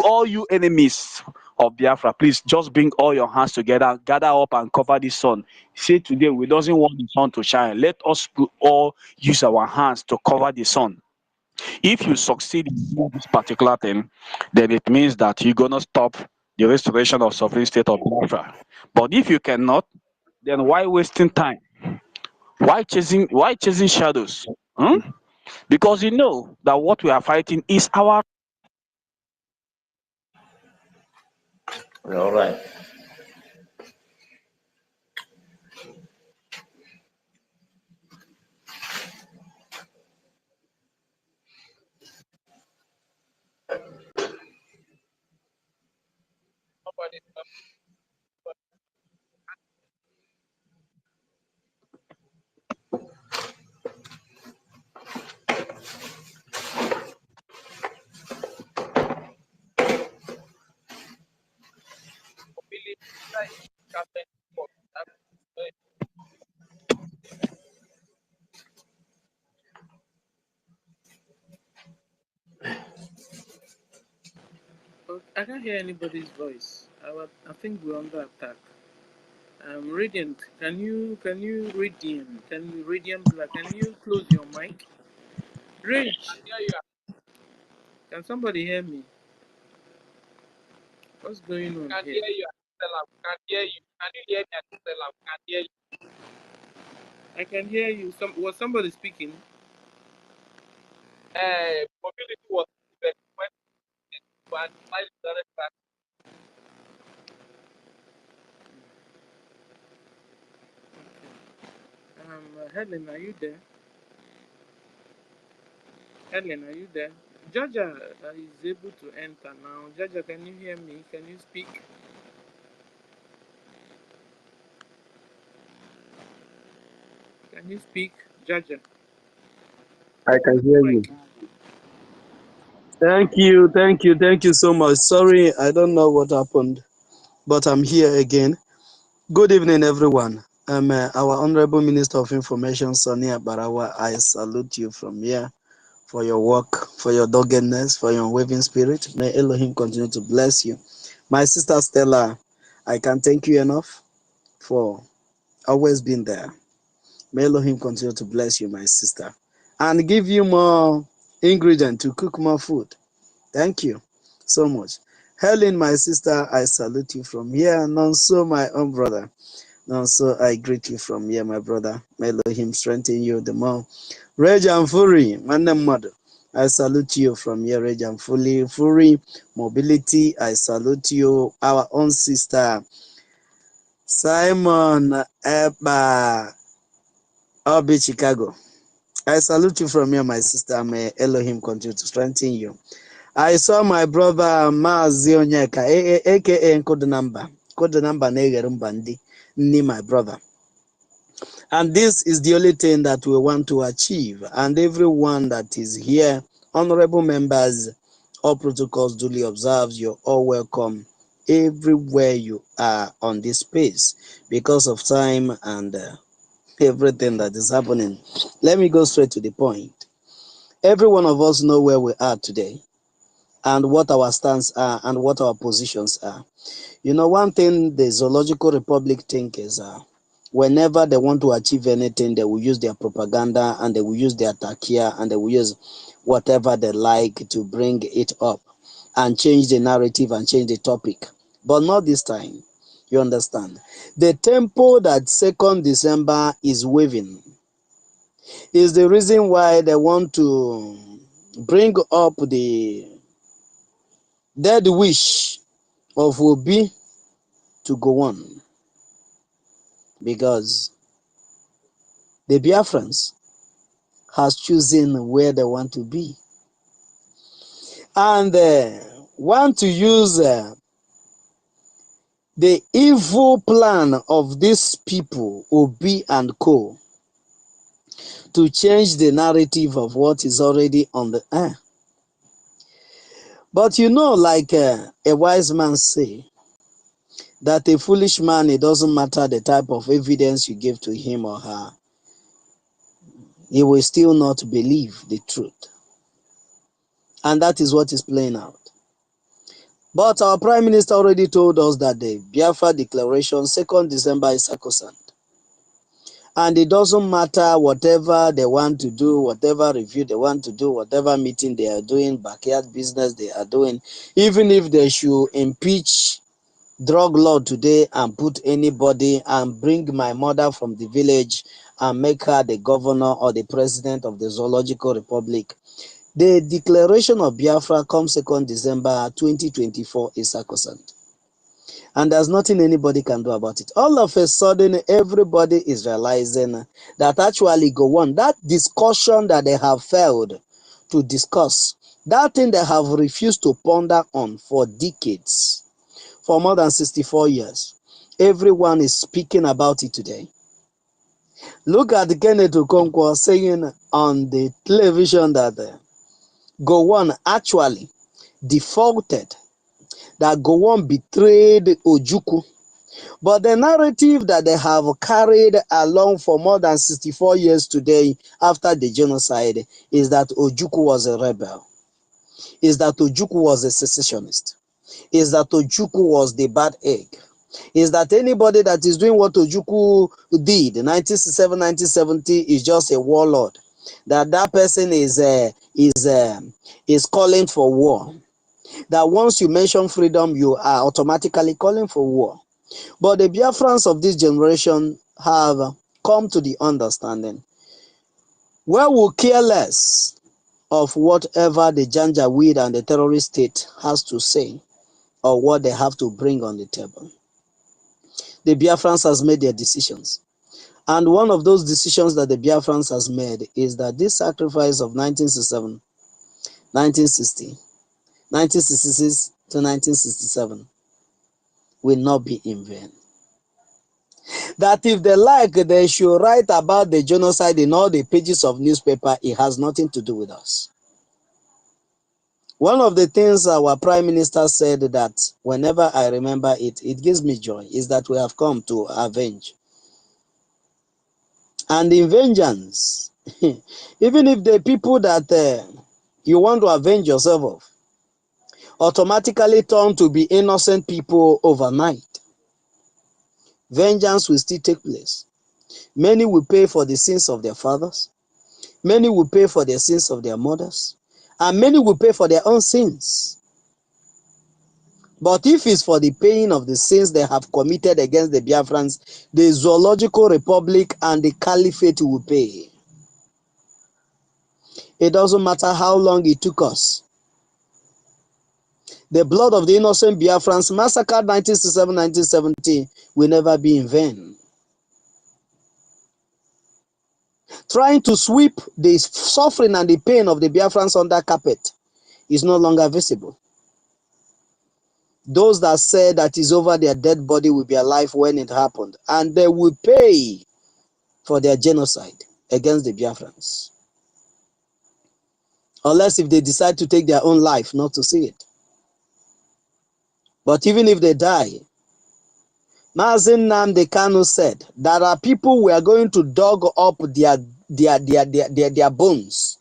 [SPEAKER 11] all you enemies of Biafra, please just bring all your hands together, gather up and cover the sun. Say today we doesn't want the sun to shine. Let us all use our hands to cover the sun. If you succeed in doing this particular thing, then it means that you're gonna stop the restoration of sovereign state of Biafra. But if you cannot, then why wasting time? Why chasing shadows? Hmm? Because you know that what we are fighting is our.
[SPEAKER 7] All right.
[SPEAKER 3] Oh, I can't hear anybody's voice. I think we're under attack. Radiant, Radiant Black, can you close your mic? Rage,
[SPEAKER 12] Hear you,
[SPEAKER 3] can somebody hear me? What's going on
[SPEAKER 12] can
[SPEAKER 3] here?
[SPEAKER 12] hear you, Stella. Can hear you. Can you hear me, Stella? Can hear you.
[SPEAKER 3] I can hear you. Was somebody speaking?
[SPEAKER 12] Mobility was when and slightly direct back.
[SPEAKER 3] Helen, are you there? Helen, are you there? Georgia is able to enter now. Georgia, can you hear me? Can you speak? Can you speak, Georgia?
[SPEAKER 10] I can hear
[SPEAKER 3] Mike.
[SPEAKER 10] you. Thank you so much. Sorry, I don't know what happened, but I'm here again. Good evening, everyone. I'm our Honorable Minister of Information, Sonia Barawa. I salute you from here for your work, for your doggedness, for your unwavering spirit. May Elohim continue to bless you. My sister Stella, I can't thank you enough for always being there. May Elohim continue to bless you, my sister, and give you more ingredient to cook more food. Thank you so much. Helen, my sister, I salute you from here. Nonso, my own brother. Nonso, I greet you from here, my brother. May Elohim strengthen you the more. Reg and Fury, my name mother. I salute you from here, Reg and Fury. Mobility, I salute you. Our own sister, Simon Eba, Obi Chicago. I salute you from here, my sister. May Elohim continue to strengthen you. I saw my brother Mazi Onyeka, aka Nkodenamba. Nkodenamba Negerumbandi, Ni my brother. And this is the only thing that we want to achieve. And everyone that is here, honorable members, all protocols duly observed, you're all welcome everywhere you are on this space because of time and everything that is happening. Let me go straight to the point. Every one of us know where we are today and what our stance are and what our positions are. You know, one thing the Zoological Republic thinkers are, whenever they want to achieve anything, they will use their propaganda and they will use their takia and they will use whatever they like to bring it up and change the narrative and change the topic. But not this time. You understand? The tempo that 2nd December is waving is the reason why they want to bring up the dead wish of Obi to go on, because the Biafrans has chosen where they want to be and want to use the evil plan of these people, Obi and Co, to change the narrative of what is already on the air. But you know, like a wise man say, that a foolish man, it doesn't matter the type of evidence you give to him or her, he will still not believe the truth. And that is what is playing out. But our Prime Minister already told us that the Biafra Declaration, 2nd December, is sacrosanct. And it doesn't matter whatever they want to do, whatever review they want to do, whatever meeting they are doing, backyard business they are doing, even if they should impeach drug law today and put anybody and bring my mother from the village and make her the governor or the president of the Zoological Republic. The declaration of Biafra comes 2nd December 2024 is sacrosanct. And there's nothing anybody can do about it. All of a sudden, everybody is realizing that actually go on. That discussion that they have failed to discuss, that thing they have refused to ponder on for decades, for more than 64 years, everyone is speaking about it today. Look at Kenneth Okonkwo saying on the television that Gowon actually defaulted, that Gowon betrayed Ojukwu. But the narrative that they have carried along for more than 64 years today after the genocide is that Ojukwu was a rebel, is that Ojukwu was a secessionist. is that Ojukwu was the bad egg. Is that anybody that is doing what Ojukwu did in 1967, 1970 is just a warlord. That person is calling for war. That once you mention freedom, you are automatically calling for war. But the Biafrans of this generation have come to the understanding where we care less of whatever the Janjaweed and the terrorist state has to say or what they have to bring on the table. The Biafrans has made their decisions. And one of those decisions that the Biafrans has made is that this sacrifice of 1967, 1960, 1966 to 1967 will not be in vain. That if they like, they should write about the genocide in all the pages of newspaper. It has nothing to do with us. One of the things our Prime Minister said that whenever I remember it, it gives me joy, is that we have come to avenge. And in vengeance, even if the people that you want to avenge yourself of automatically turn to be innocent people overnight, vengeance will still take place. Many will pay for the sins of their fathers. Many will pay for the sins of their mothers. And many will pay for their own sins. But if it's for the paying of the sins they have committed against the Biafrans, the Zoological Republic and the Caliphate will pay. It doesn't matter how long it took us. The blood of the innocent Biafrans massacred 1967, 1970 will never be in vain. Trying to sweep the suffering and the pain of the Biafrans under carpet is no longer visible. Those that said that is over their dead body will be alive when it happened, and they will pay for their genocide against the Biafrans. Unless if they decide to take their own life not to see it. But even if they die, Mazin Nnamdi Kanu said there are people who are going to dug up their bones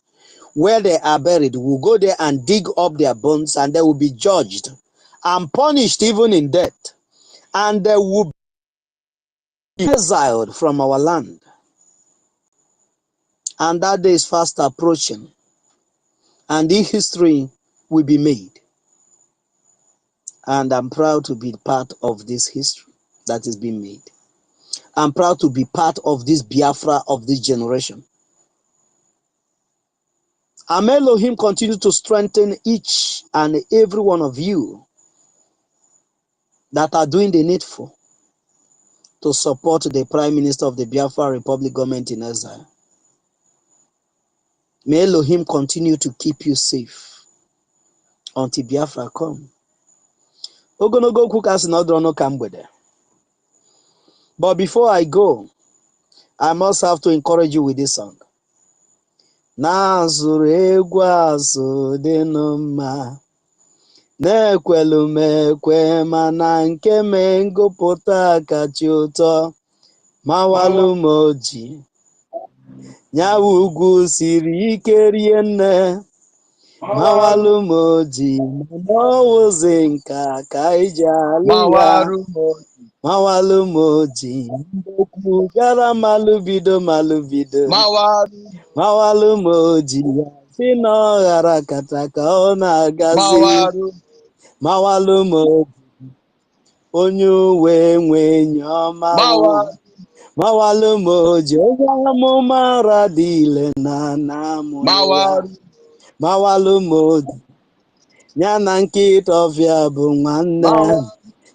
[SPEAKER 10] where they are buried. We'll go there and dig up their bones, and they will be judged and punished even in death. And they will be exiled from our land. And that day is fast approaching. And the history will be made. And I'm proud to be part of this history that is being made. I'm proud to be part of this Biafra of this generation. And may Elohim continue to strengthen each and every one of you that are doing the needful to support the Prime Minister of the Biafra Republic government in exile. May Elohim continue to keep you safe until Biafra come. Ogonogo kukas nodrono kambwede. But before I go, I must have to encourage you with this song. Na-azụrụ egwu azụ dị mma, na-ekwelu m ekwe, mana nke me ngụpụta kacha ụtọ, mawalụ m oji, nyawa ugwu siri ike rie nne, mawalụ m oji, mana ọwụzi nka ka iji alụ ya, mawalụ m oji, ndokwu gara malụbido, mawalụ m oji ya, si na ọ ghara kata ka ọ na-agazi, mawalụ m oji, onye uwe nwe enyi ọma o, mawalụ m oji, onye amụma ra dị ile na na-amụrụ ya, mawalụ m oji, ya na nkịta ọfịa bụ nwanne,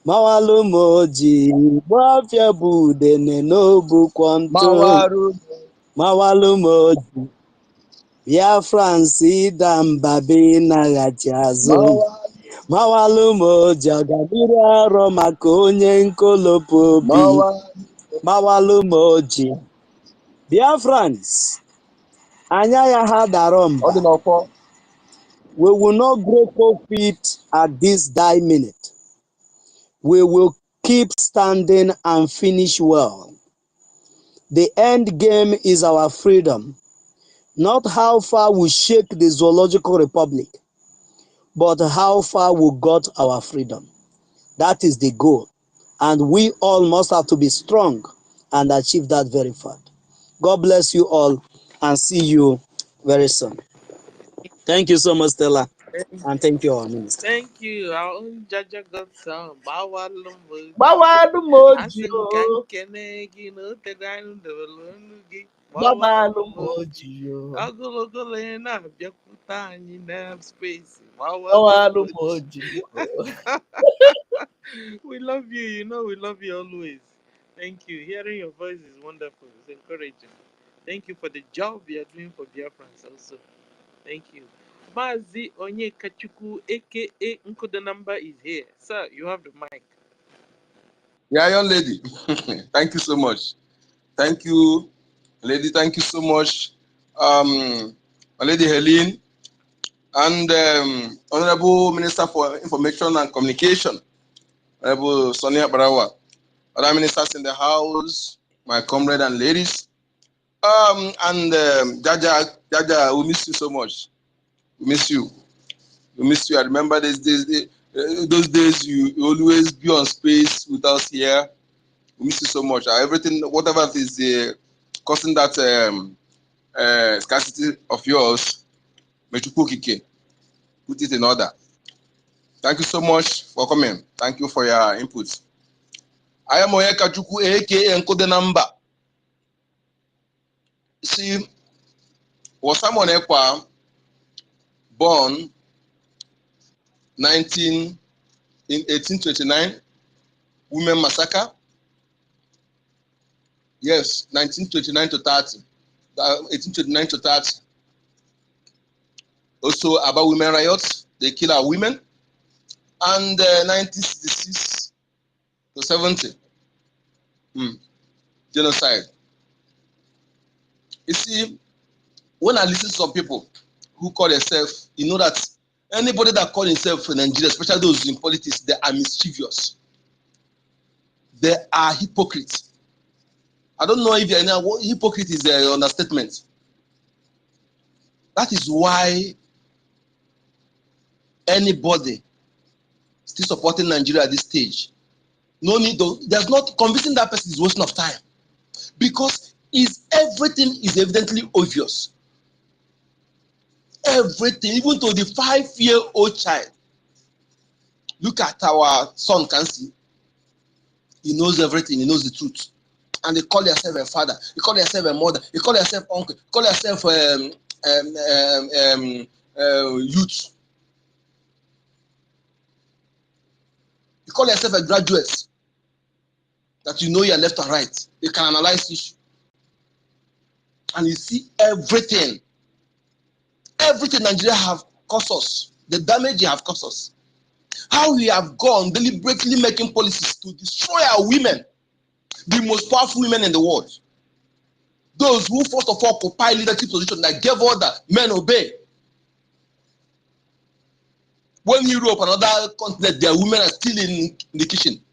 [SPEAKER 10] mawalụ m oji, igbo ọfịa bụ udene n'obukwọ ntụ, mawalụ m oji, Biafrans ịda mba be ịnaghachi azụ, mawalụ m oji, ọganiru arọ maka onye nkolopu obi, mawalụ m oji, Biafrans, anya ya ha dara mba. We will not grow cold feet at this die minute. We will keep standing and finish well. The end game is our freedom, not how far we shake the Zoological Republic, but how far we got our freedom. That is the goal. And we all must have to be strong and achieve that very fact. God bless you all and see you very soon. Thank you so much, Stella. And thank you, our minister.
[SPEAKER 3] Thank you. Our own Jaja got some. Bawalumbo.
[SPEAKER 2] Gbawalu moji
[SPEAKER 3] Asin
[SPEAKER 2] o.
[SPEAKER 3] kankene gi no te ganu de lonu gi.
[SPEAKER 2] Gbawalu
[SPEAKER 3] Bawalumbo.
[SPEAKER 2] moji o.
[SPEAKER 3] Ogologo na bịakwute anyị na space.
[SPEAKER 2] Gbawalu
[SPEAKER 3] Bawalumbo.
[SPEAKER 2] moji o.
[SPEAKER 3] We love you. You know we love you always. Thank you. Hearing your voice is wonderful. It's encouraging. Thank you for the job you are doing for Biafrans also. Thank you. Mazi Onyekachukwu, aka Nkoda number is here. Sir, you have the mic.
[SPEAKER 13] Yeah, young lady. Thank you so much. Thank you, lady. Thank you so much, my lady Helene, and Honorable Minister for Information and Communication, Honorable Sonia Barawa, other ministers in the house, my comrade and ladies, and Jaja, we miss you so much. We miss you. We miss you. I remember those days you always be on space with us here. We miss you so much. Everything, whatever is causing that scarcity of yours, put it in order. Thank you so much for coming. Thank you for your input. I am Oyeka Chukwu, aka Encode Number. See, was someone born in 1829, women massacre. Yes, 1929 to 30. 1829 to 30. Also about women riots, they kill our women. And 1966 to 70, genocide. You see, when I listen to some people who call themselves, you know that anybody that call himself in Nigeria, especially those in politics, they are mischievous. They are hypocrites. I don't know if you know what hypocrite is an understatement. That is why anybody still supporting Nigeria at this stage, no need to, there's not convincing that person is wasting of time, because everything is evidently obvious. Everything, even to the 5-year-old child. Look at our son, can see. He knows everything, he knows the truth. And they call yourself a father, you call yourself a mother, you call yourself uncle, you call yourself youth. You call yourself a graduate, that you know your left and right. You can analyze issues. And you see everything. Everything Nigeria have caused us. The damage you have caused us. How we have gone deliberately making policies to destroy our women, the most powerful women in the world. Those who first of all occupy leadership position that gave order, men obey. When Europe and other continents, their women are still in the kitchen.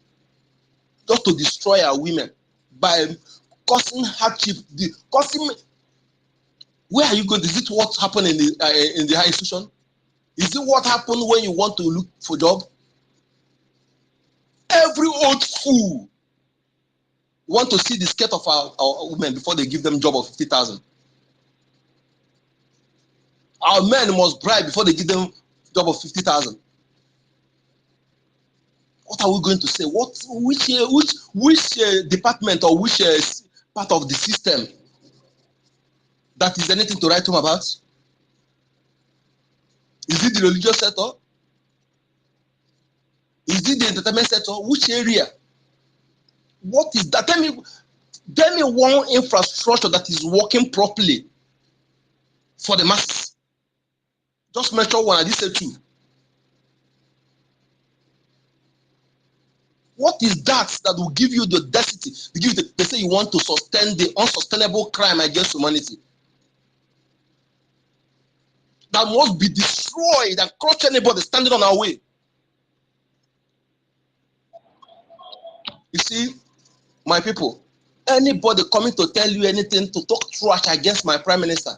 [SPEAKER 13] Just to destroy our women by causing hardship, where are you going? Is it what happened in the high institution? Is it what happened when you want to look for a job? Every old fool want to see the skirt of our women before they give them a job of 50,000. Our men must bribe before they give them a job of 50,000. What are we going to say? Which department or which part of the system that is anything to write home about? Is it the religious sector? Is it the entertainment sector? Which area? What is that? Tell me one infrastructure that is working properly for the masses. Just mention one. I did say two. What is that will give you the audacity? They say you want to sustain the unsustainable crime against humanity. That must be destroyed and crush anybody standing on our way. You see, my people, anybody coming to tell you anything, to talk trash against my prime minister,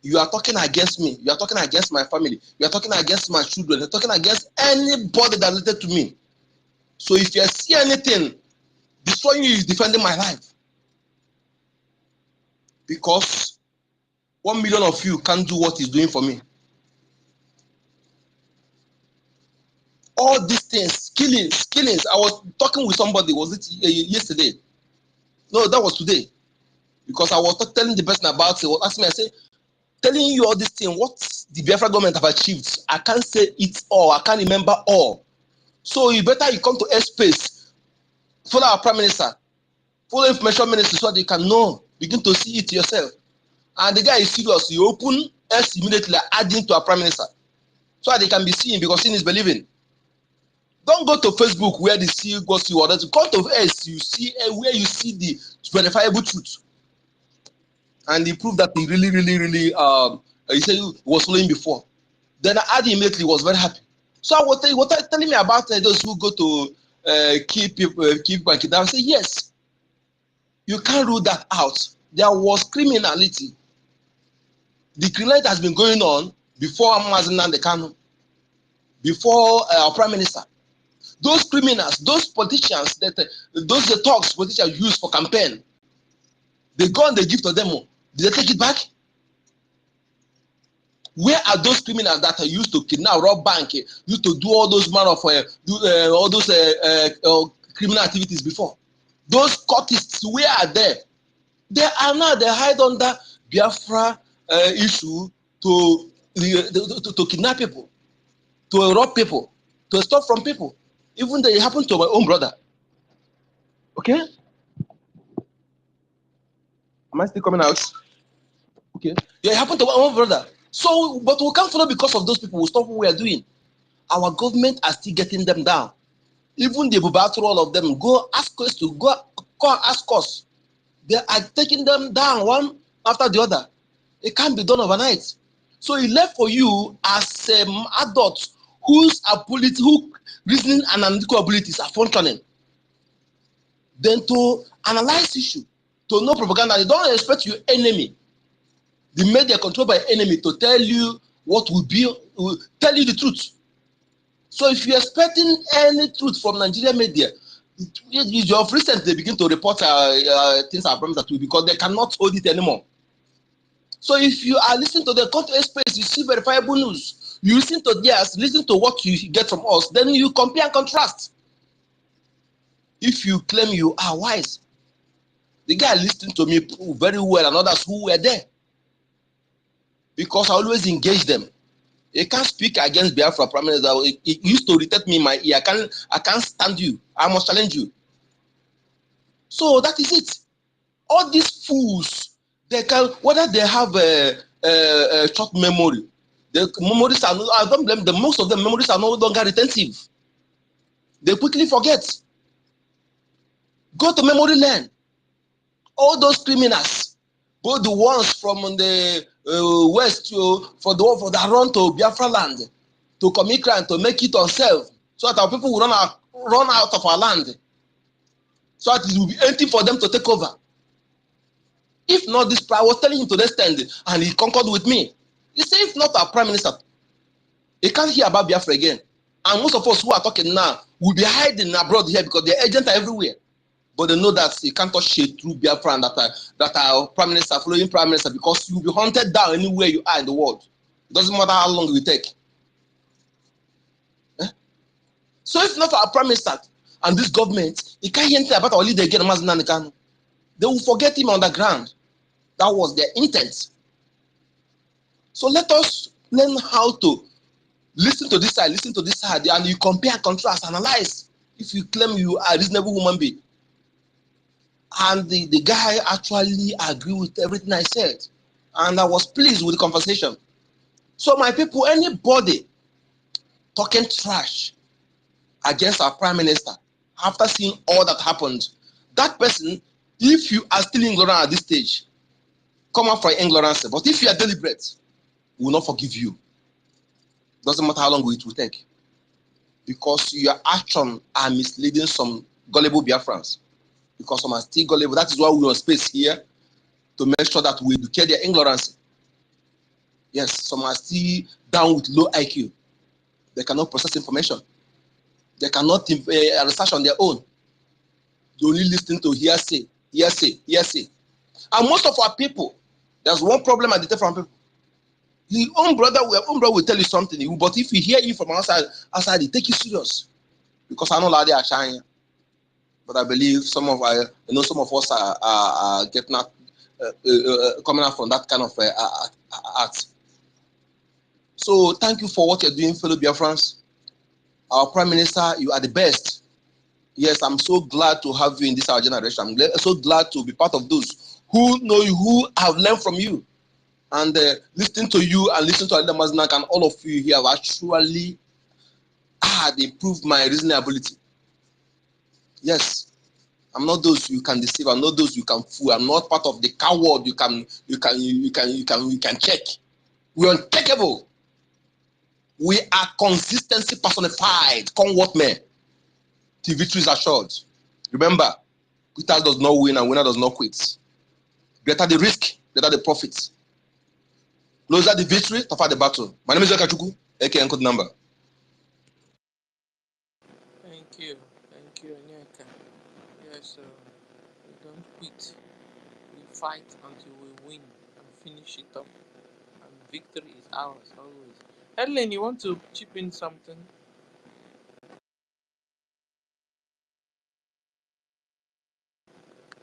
[SPEAKER 13] You are talking against me. You are talking against my family. You are talking against my children. You are talking against anybody that related to me. So if you see anything destroying you, is defending my life. Because 1 million of you can't do what he's doing for me. All these things, killings. I was talking with somebody, was it yesterday? No, that was today. Because I was telling the person about it, asking me, I said, telling you all this thing, what the Biafra government have achieved, I can't say it all, I can't remember all. So you better you come to airspace, follow our Prime Minister, follow Information Minister so that you can know, begin to see it yourself. And the guy is serious, you open S immediately, adding to our Prime Minister, so that they can be seen, because seeing is believing. Don't go to Facebook where they see goes you others. Go to S, you see where you see the verifiable truth. And he proved that he really, he said he was following before. Then Adi immediately was very happy. So what telling me about those who go to keep people and kidnap, I say yes. You can't rule that out. There was criminality. The criminality has been going on before Mazen and the Kanu, before our Prime Minister. Those criminals, those politicians, those talks politicians use for campaign, they go and they give to them. Did they take it back? Where are those criminals that are used to kidnap, rob bank, used to do all those manner of all those criminal activities before? Those cultists, where are they? They are now, they hide under Biafra issue to kidnap people, to rob people, to stop from people. Even though it happened to my own brother. Okay? Am I still coming out? Okay. Yeah, it happened to my own brother. So, but we can't follow because of those people. We stop what we are doing. Our government are still getting them down. Even the Bubatro, all of them, go ask us to go ask us. They are taking them down one after the other. It can't be done overnight. So it left for you as adults whose ability, who reasoning and analytical abilities are functioning, then to analyze issue, to know propaganda. They don't expect your enemy, the media controlled by enemy, to tell you what will tell you the truth. So if you're expecting any truth from Nigerian media, of recent they begin to report things are problems that will, because they cannot hold it anymore. So if you are listening to the content space, you see verifiable news. You listen to theirs, listen to what you get from us, then you compare and contrast. If you claim you are wise, the guy listening to me very well and others who were there, because I always engage them. He can't speak against Biafra Prime Minister. He used to irritate me in my ear. I can't stand you. I must challenge you. So that is it. All these fools, they can, whether they have a short memory, the memories are, I don't blame them, most of the memories are no longer retentive. They quickly forget. Go to memory lane. All those criminals, both the ones from the west for the run to Biafra land, to commit crime, to make it on self, so that our people will run out of our land, so that it will be empty for them to take over. If not this, I was telling him to stand, and he concurred with me. He said, if not our Prime Minister, he can't hear about Biafra again. And most of us who are talking now will be hiding abroad here because their agents are everywhere. But they know that you can't touch shit through Biafra and that our Prime Minister, following Prime Minister, because you'll be hunted down anywhere you are in the world. It doesn't matter how long it will take. So if not our Prime Minister and this government, he can't hear anything about our leader again, they will forget him on the ground. That was their intent. So let us learn how to listen to this side, and you compare, contrast, analyze. If you claim you are a reasonable human being. And the guy actually agreed with everything I said. And I was pleased with the conversation. So my people, anybody talking trash against our Prime Minister, after seeing all that happened, that person, if you are still ignorant at this stage, come out for ignorance. But if you are deliberate, we will not forgive you. Doesn't matter how long it will take. Because your action are misleading some gullible Biafrans. Because some are still gullible. That is why we are on space here, to make sure that we educate their ignorance. Yes, some are still down with low IQ. They cannot process information. They cannot research on their own. They only listen to hearsay, hearsay, hearsay. And most of our people, there's one problem at the different people. Your own brother will tell you something, but if you hear you from outside, they take you serious. Because I know that they are shining. But I believe some of us are getting out, coming out from that kind of art. So thank you for what you're doing, fellow Biafrans. Our Prime Minister, you are the best. Yes, I'm so glad to have you in this our generation. I'm so glad to be part of those who know you, who have learned from you. And listening to you and listening to Alida Maznak and all of you here have actually improved my reasoning ability. Yes, I'm not those you can deceive. I'm not those you can fool. I'm not part of the coward you can check. We're uncheckable. We are consistency personified. Come what may. Till victory is assured. Remember, quitter does not win and winner does not quit. Greater the risk, greater the profits. Closer the victory, tougher the battle. My name is Yakachuku, aka Code Number.
[SPEAKER 3] Thank you. Thank you, Onyeka. Yes, we don't quit. We fight until we win and finish it up. And victory is ours always. Helen, you want to chip in something?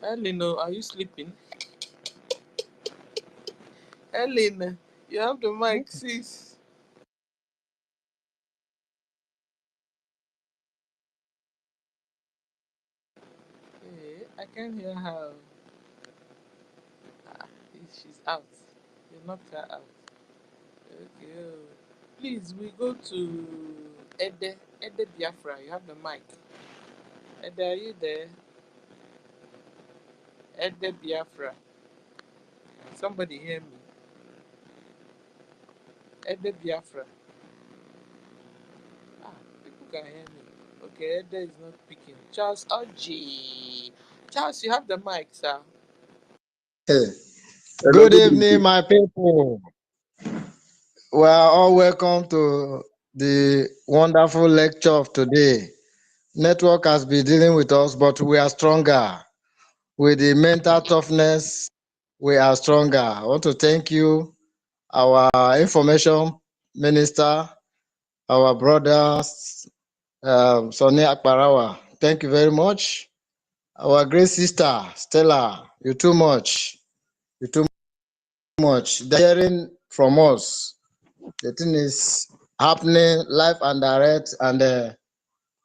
[SPEAKER 3] Helen, are you sleeping? Helen, you have the mic, sis. Hey, I can't hear her. Ah, she's out. You knocked her out. Okay. Please, we go to Ede Biafra. You have the mic. Ede, are you there? Ede Biafra. Somebody hear me. Ede Biafra. Ah, people can hear me. Okay, Ede is not picking. Charles Oji. Charles, you have the mic, sir.
[SPEAKER 14] Hey.
[SPEAKER 9] Hello,
[SPEAKER 14] Good
[SPEAKER 9] good
[SPEAKER 14] evening,
[SPEAKER 9] evening.
[SPEAKER 14] my people. We are all welcome to the wonderful lecture of today. Network has been dealing with us, but we are stronger. With the mental toughness, we are stronger. I want to thank you, our information minister, our brothers, Sonny Akbarawa. Thank you very much. Our great sister, Stella, you too much. You too much. They're hearing from us. The thing is happening live and direct, and there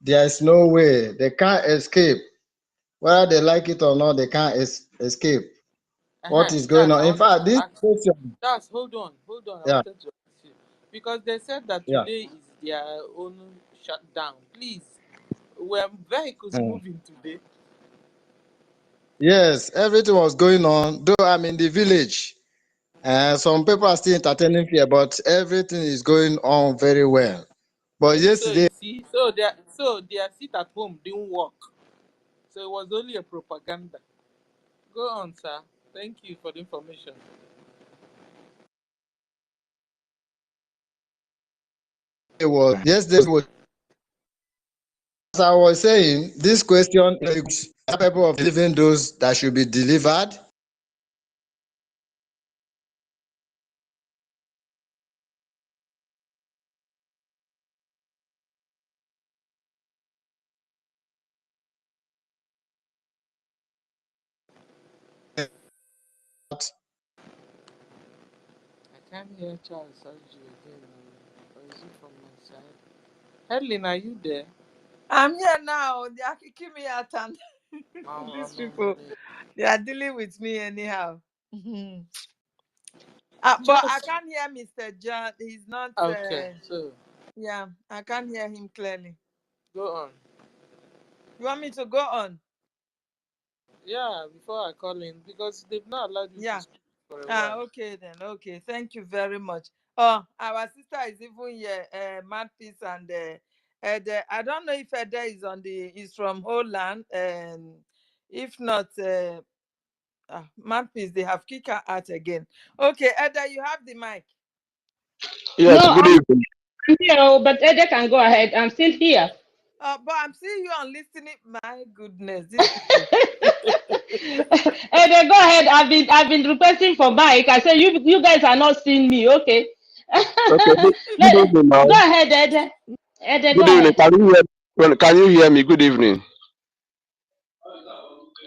[SPEAKER 14] is no way they can't escape. Whether they like it or not, they can't escape what is going
[SPEAKER 3] Charles,
[SPEAKER 14] on.
[SPEAKER 3] I
[SPEAKER 14] In
[SPEAKER 3] wanted
[SPEAKER 14] fact,
[SPEAKER 3] to
[SPEAKER 14] this
[SPEAKER 3] ask.
[SPEAKER 14] question,
[SPEAKER 3] Charles, hold on. I
[SPEAKER 14] yeah,
[SPEAKER 3] wanted to ask you. Because they said that
[SPEAKER 14] yeah,
[SPEAKER 3] today is their own shutdown. Please, were vehicles
[SPEAKER 14] mm.
[SPEAKER 3] moving today?
[SPEAKER 14] Yes, everything was going on. Though I'm in the village, some people are still entertaining fear, but everything is going on very well. But
[SPEAKER 3] So
[SPEAKER 14] yesterday,
[SPEAKER 3] you see, their seat at home didn't work. So it was only a propaganda. Go on, sir. Thank you for the information.
[SPEAKER 14] yesterday was, as I was saying, this question is capable of delivering those that should be delivered.
[SPEAKER 3] I can't hear Charles Oji again. Or is it from my side? Helen, are you there?
[SPEAKER 4] I'm here now. They are kicking me out, and
[SPEAKER 3] Mama,
[SPEAKER 4] these
[SPEAKER 3] mama,
[SPEAKER 4] people, they are dealing with me anyhow. But I
[SPEAKER 3] Charles.
[SPEAKER 4] can't hear Mr. John. He's not.
[SPEAKER 3] Okay, so
[SPEAKER 4] Yeah, I can't hear him clearly.
[SPEAKER 3] go on.
[SPEAKER 4] You want me to go on?
[SPEAKER 3] Yeah, before I call in, because they've not allowed you to
[SPEAKER 4] Yeah.
[SPEAKER 3] speak for a while.
[SPEAKER 4] Okay then. Okay. Thank you very much. Oh, our sister is even here, Matthews and Ede. I don't know if Ede is from Holland, and if not, Matthews, they have kicked her out again. Okay, Ede, you have the mic.
[SPEAKER 15] No,
[SPEAKER 9] Yes, good evening.
[SPEAKER 15] I'm here, but Ede can go ahead. I'm still here.
[SPEAKER 4] But I'm seeing you on listening. My goodness, these people.
[SPEAKER 15] Ede, go ahead. I've been requesting for Mike. I said you guys are not seeing me. Okay.
[SPEAKER 9] Okay, good evening now.
[SPEAKER 15] Go ahead, Ede. Ede, go
[SPEAKER 9] Good evening.
[SPEAKER 15] ahead.
[SPEAKER 9] Can you hear me? Good evening.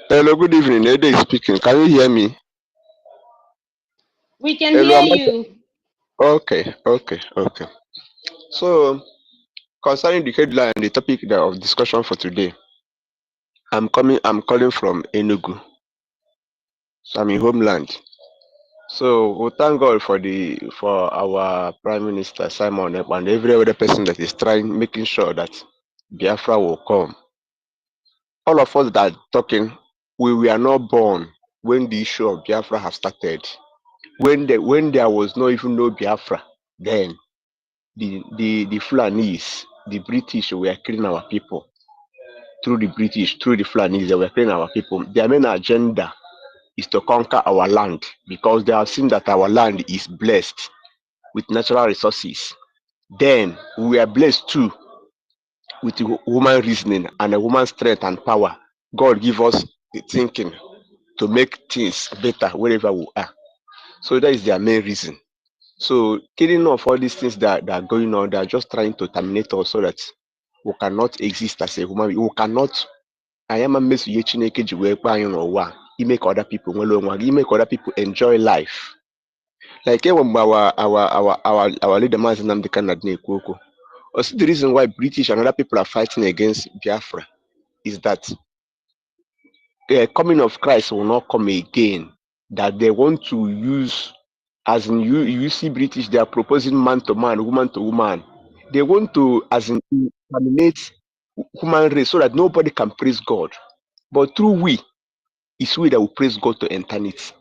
[SPEAKER 9] Hello, good evening. Ede is speaking. Can you hear me?
[SPEAKER 15] We can
[SPEAKER 9] Hello,
[SPEAKER 15] hear you.
[SPEAKER 9] okay. So, concerning the headline, the topic of discussion for today, I'm calling from Enugu. So I'm in homeland. So we thank God for our Prime Minister Simon Ekpa and every other person that is making sure that Biafra will come. All of us that are talking, we were not born when the issue of Biafra has started. When there was no even no Biafra, then the Fulanese, the British were killing our people. Through the British, through the Fulanese, they were killing our people. Their main agenda is to conquer our land because they have seen that our land is blessed with natural resources. Then we are blessed too with human reasoning and a woman's strength and power. God give us the thinking to make things better wherever we are. So that is their main reason. So killing off all these things that are going on, they are just trying to terminate us so that we cannot exist as a human being. We cannot. I am a mess you Chineke ji wee kpaa anyị n'ụwa. You make other people nwere onwe ha. You make other people enjoy life. Like when our leader Mazi Nnamdi Kanu na-ekwu okwu. Also, the reason why British and other people are fighting against Biafra is that the coming of Christ will not come again. That they want to use, as in you see British, they are proposing man to man, woman to woman. They want to, as in, terminate human race so that nobody can praise God. But through it's we that will praise God to eternity.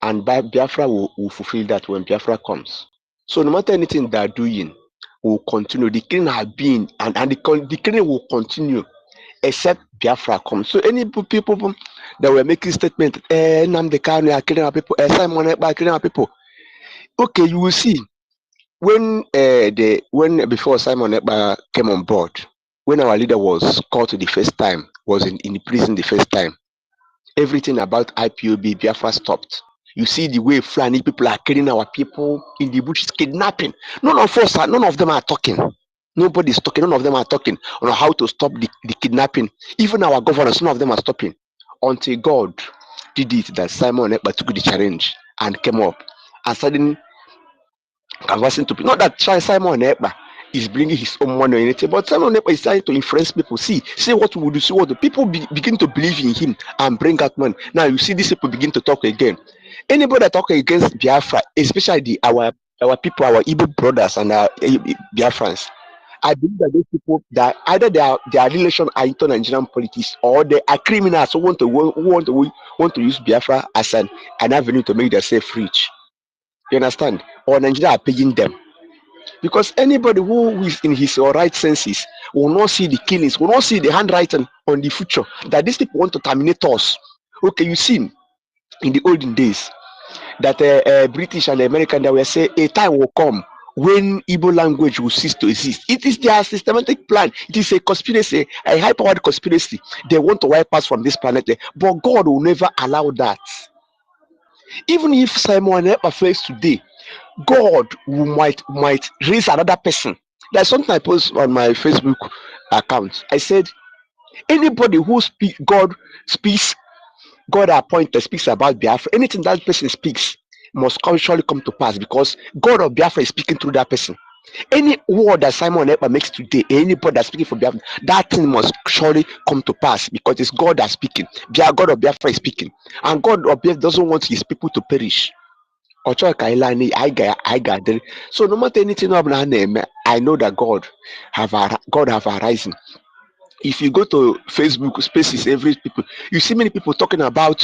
[SPEAKER 9] And Biafra will fulfill that when Biafra comes. So no matter anything they are doing, will continue. The killing have been, and the killing will continue except Biafra comes. So any people that were making statement, Nnamdi Kanu are killing our people, Simon Ekpa are killing our people. Okay, you will see when before Simon Ekpa came on board, when our leader was caught the first time, was in the prison the first time, everything about IPOB Biafra stopped. You see the way Fulani people are killing our people in the bushes, kidnapping. None of them are talking. Nobody's talking. None of them are talking on how to stop the kidnapping. Even our governors, none of them are stopping. Until God did it, that Simon Ekpa took the challenge and came up and started conversing to people. Not that Simon Ekpa is bringing his own money or anything, but Simon Ekpa is trying to influence people. See what we will do. See what the people begin to believe in him and bring out money. Now you see these people begin to talk again. Anybody that talk against Biafra, especially our people, our Igbo brothers and our Biafrans, I believe that those people that either their relation are into Nigerian politics or they are criminals who want to use Biafra as an avenue to make themselves rich. You understand? Or Nigeria are paying them. Because anybody who is in his or right senses will not see the killings, will not see the handwriting on the future that these people want to terminate us. Okay, you see, in the olden days, that British and American that will say a time will come when Igbo language will cease to exist. It is their systematic plan. It is a conspiracy, a high-powered conspiracy. They want to wipe us from this planet, but God will never allow that. Even if Simon Ekpa fails today, God might raise another person. There's something I post on my Facebook account. I said, anybody who speaks, God appointed, speaks about Biafra, anything that person speaks must surely come to pass because God of Biafra is speaking through that person. Any word that Simon Ekpa makes today, anybody that's speaking for Biafra, that thing must surely come to pass because it's God that's speaking. God of Biafra is speaking. And God of Biafra doesn't want his people to perish. So no matter anything I know that God have arisen. If you go to Facebook spaces, you see many people talking about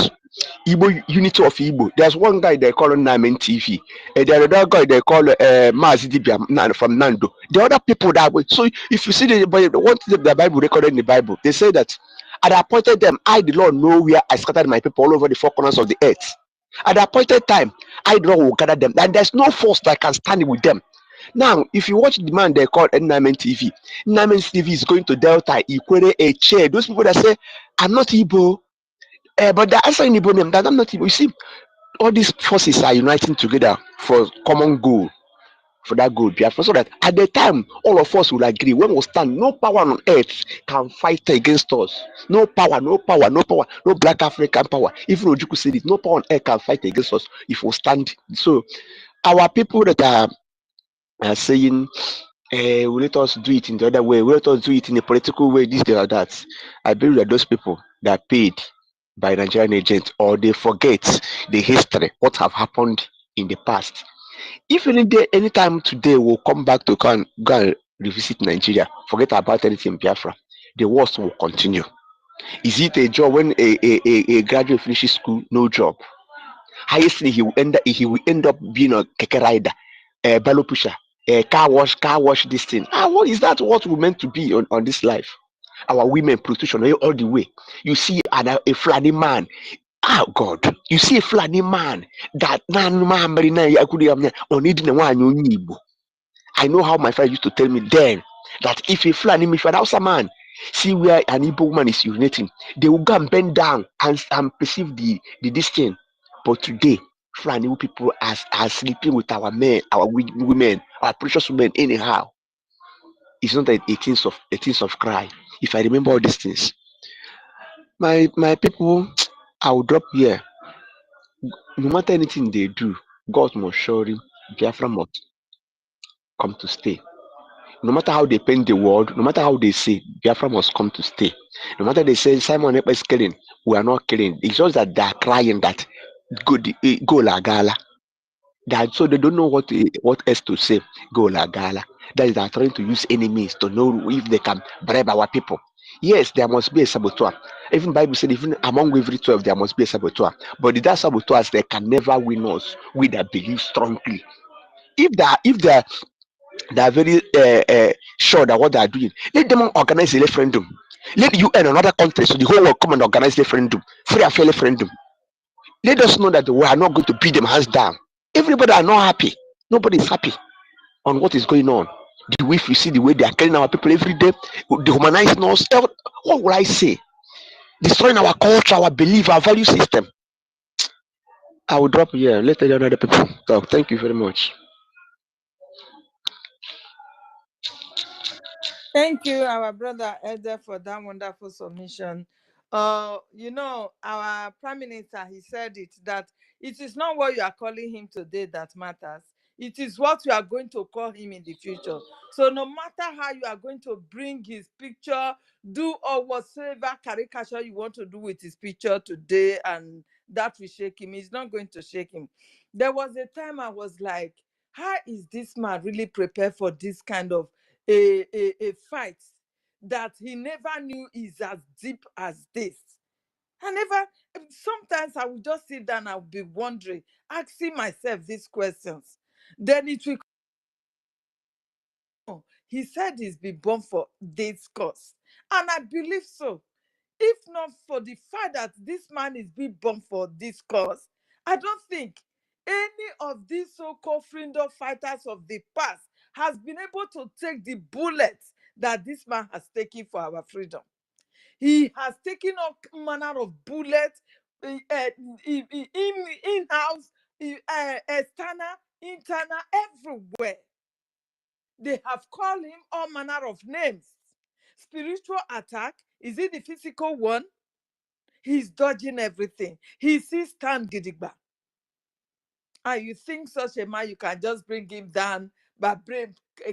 [SPEAKER 9] Igbo unity of Igbo. There's one guy they call Namen TV, and the other guy they call Mazi Dibia from Nando. The other people that way. So if you see the Bible recorded in the Bible, they say that I appointed them. I, the Lord, know where I scattered my people all over the four corners of the earth. At the appointed time, I, the Lord, will gather them, and there's no force that can stand with them.
[SPEAKER 16] Now, if you watch the man they call Ennamen TV, Ennamen TV is going to Delta, Ikwere, Eche. Those people that say, I'm not Igbo, but they're answering Igbo name, that I'm not Igbo. You see, all these forces are uniting together for common goal. For that goal, Biafra, so that at the time all of us will agree when we stand, no power on earth can fight against us. No power, no power, no power, no black African power. Even Ojuku said it, no power on earth can fight against us if we stand. So our people that are saying, let us do it in the other way, let us do it in a political way, this, or that. I believe that those people that are paid by Nigerian agents, or they forget the history, what have happened in the past. If any day, anytime today, we'll come back to go and revisit Nigeria, forget about anything in Biafra, the wars will continue. Is it a job when a graduate finishes school, no job? Highestly, he will end up being a keke rider, a bellow pusher, a car wash this thing. What is that? What we meant to be on this life? Our women prostitution all the way. You see a Fulani man. God, you see a Fulani man that I know how my father used to tell me then that if a Fulani, if an Hausa man see where an Igbo woman is urinating, they will go and bend down and perceive the this thing. But today, Fulani people are sleeping with our men, our women, our precious women anyhow. It's not a things of cry. If I remember all these things, my people, I will drop here. No matter anything they do, God must surely Biafra must come to stay. No matter how they paint the world, no matter how they say, Biafra must come to stay. No matter they say Simon Ekpa is killing, we are not killing. It's just that they are crying that go la gala. That so they don't know what else to say. Go la gala. That is they are trying to use enemies to know if they can bribe our people. Yes, there must be a saboteur. Even Bible said, even among every 12, there must be a saboteur. But that saboteurs they can never win us with that belief strongly. If they are very sure that what they are doing, let them organize a referendum. Let UN and other countries, so the whole world come and organize referendum, free and fair referendum. Let us know that we are not going to beat them hands down. Everybody are not happy. Nobody is happy on what is going on. The way you see the way they are killing our people every day, dehumanizing us. What will I say? Destroying our culture, our belief, our value system. I will drop here. Let the other people talk. Thank you very much.
[SPEAKER 4] Thank you, our brother Elder, for that wonderful submission. Our Prime Minister, he said it, that it is not what you are calling him today that matters. It is what you are going to call him in the future. So no matter how you are going to bring his picture, do or whatsoever caricature you want to do with his picture today, and that will shake him, it's not going to shake him. There was a time I was like, how is this man really prepared for this kind of a fight that he never knew is as deep as this? Sometimes I will just sit down and I'll be wondering, asking myself these questions. Then it will come. He said he's been born for this cause. And I believe so. If not for the fact that this man is being born for this cause, I don't think any of these so-called freedom fighters of the past has been able to take the bullets that this man has taken for our freedom. He has taken all manner of bullets, in-house, external, internal, everywhere. They have called him all manner of names. Spiritual attack, is it the physical one? He's dodging everything. He sees stand gidigba. And you think such a man, you can just bring him down by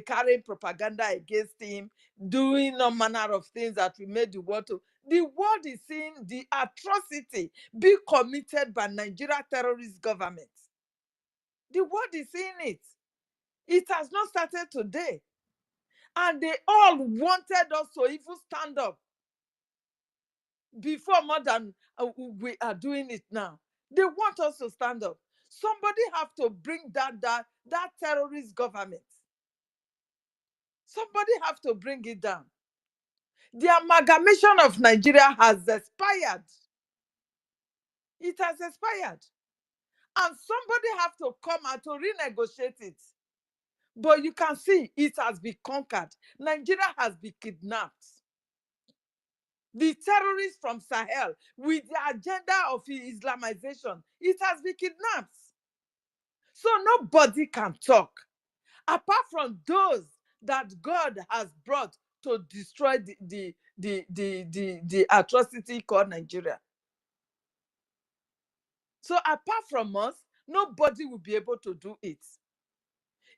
[SPEAKER 4] carrying propaganda against him, doing no manner of things that will make the world to. The world is seeing the atrocity being committed by Nigeria terrorist government. The world is seeing it. It has not started today. And they all wanted us to even stand up before more than we are doing it now. They want us to stand up. Somebody have to bring that terrorist government. Somebody have to bring it down. The amalgamation of Nigeria has expired. It has expired. And somebody have to come out to renegotiate it. But you can see it has been conquered. Nigeria has been kidnapped. The terrorists from Sahel, with the agenda of Islamization, it has been kidnapped. So nobody can talk, apart from those that God has brought to destroy the atrocity called Nigeria. So apart from us, nobody will be able to do it.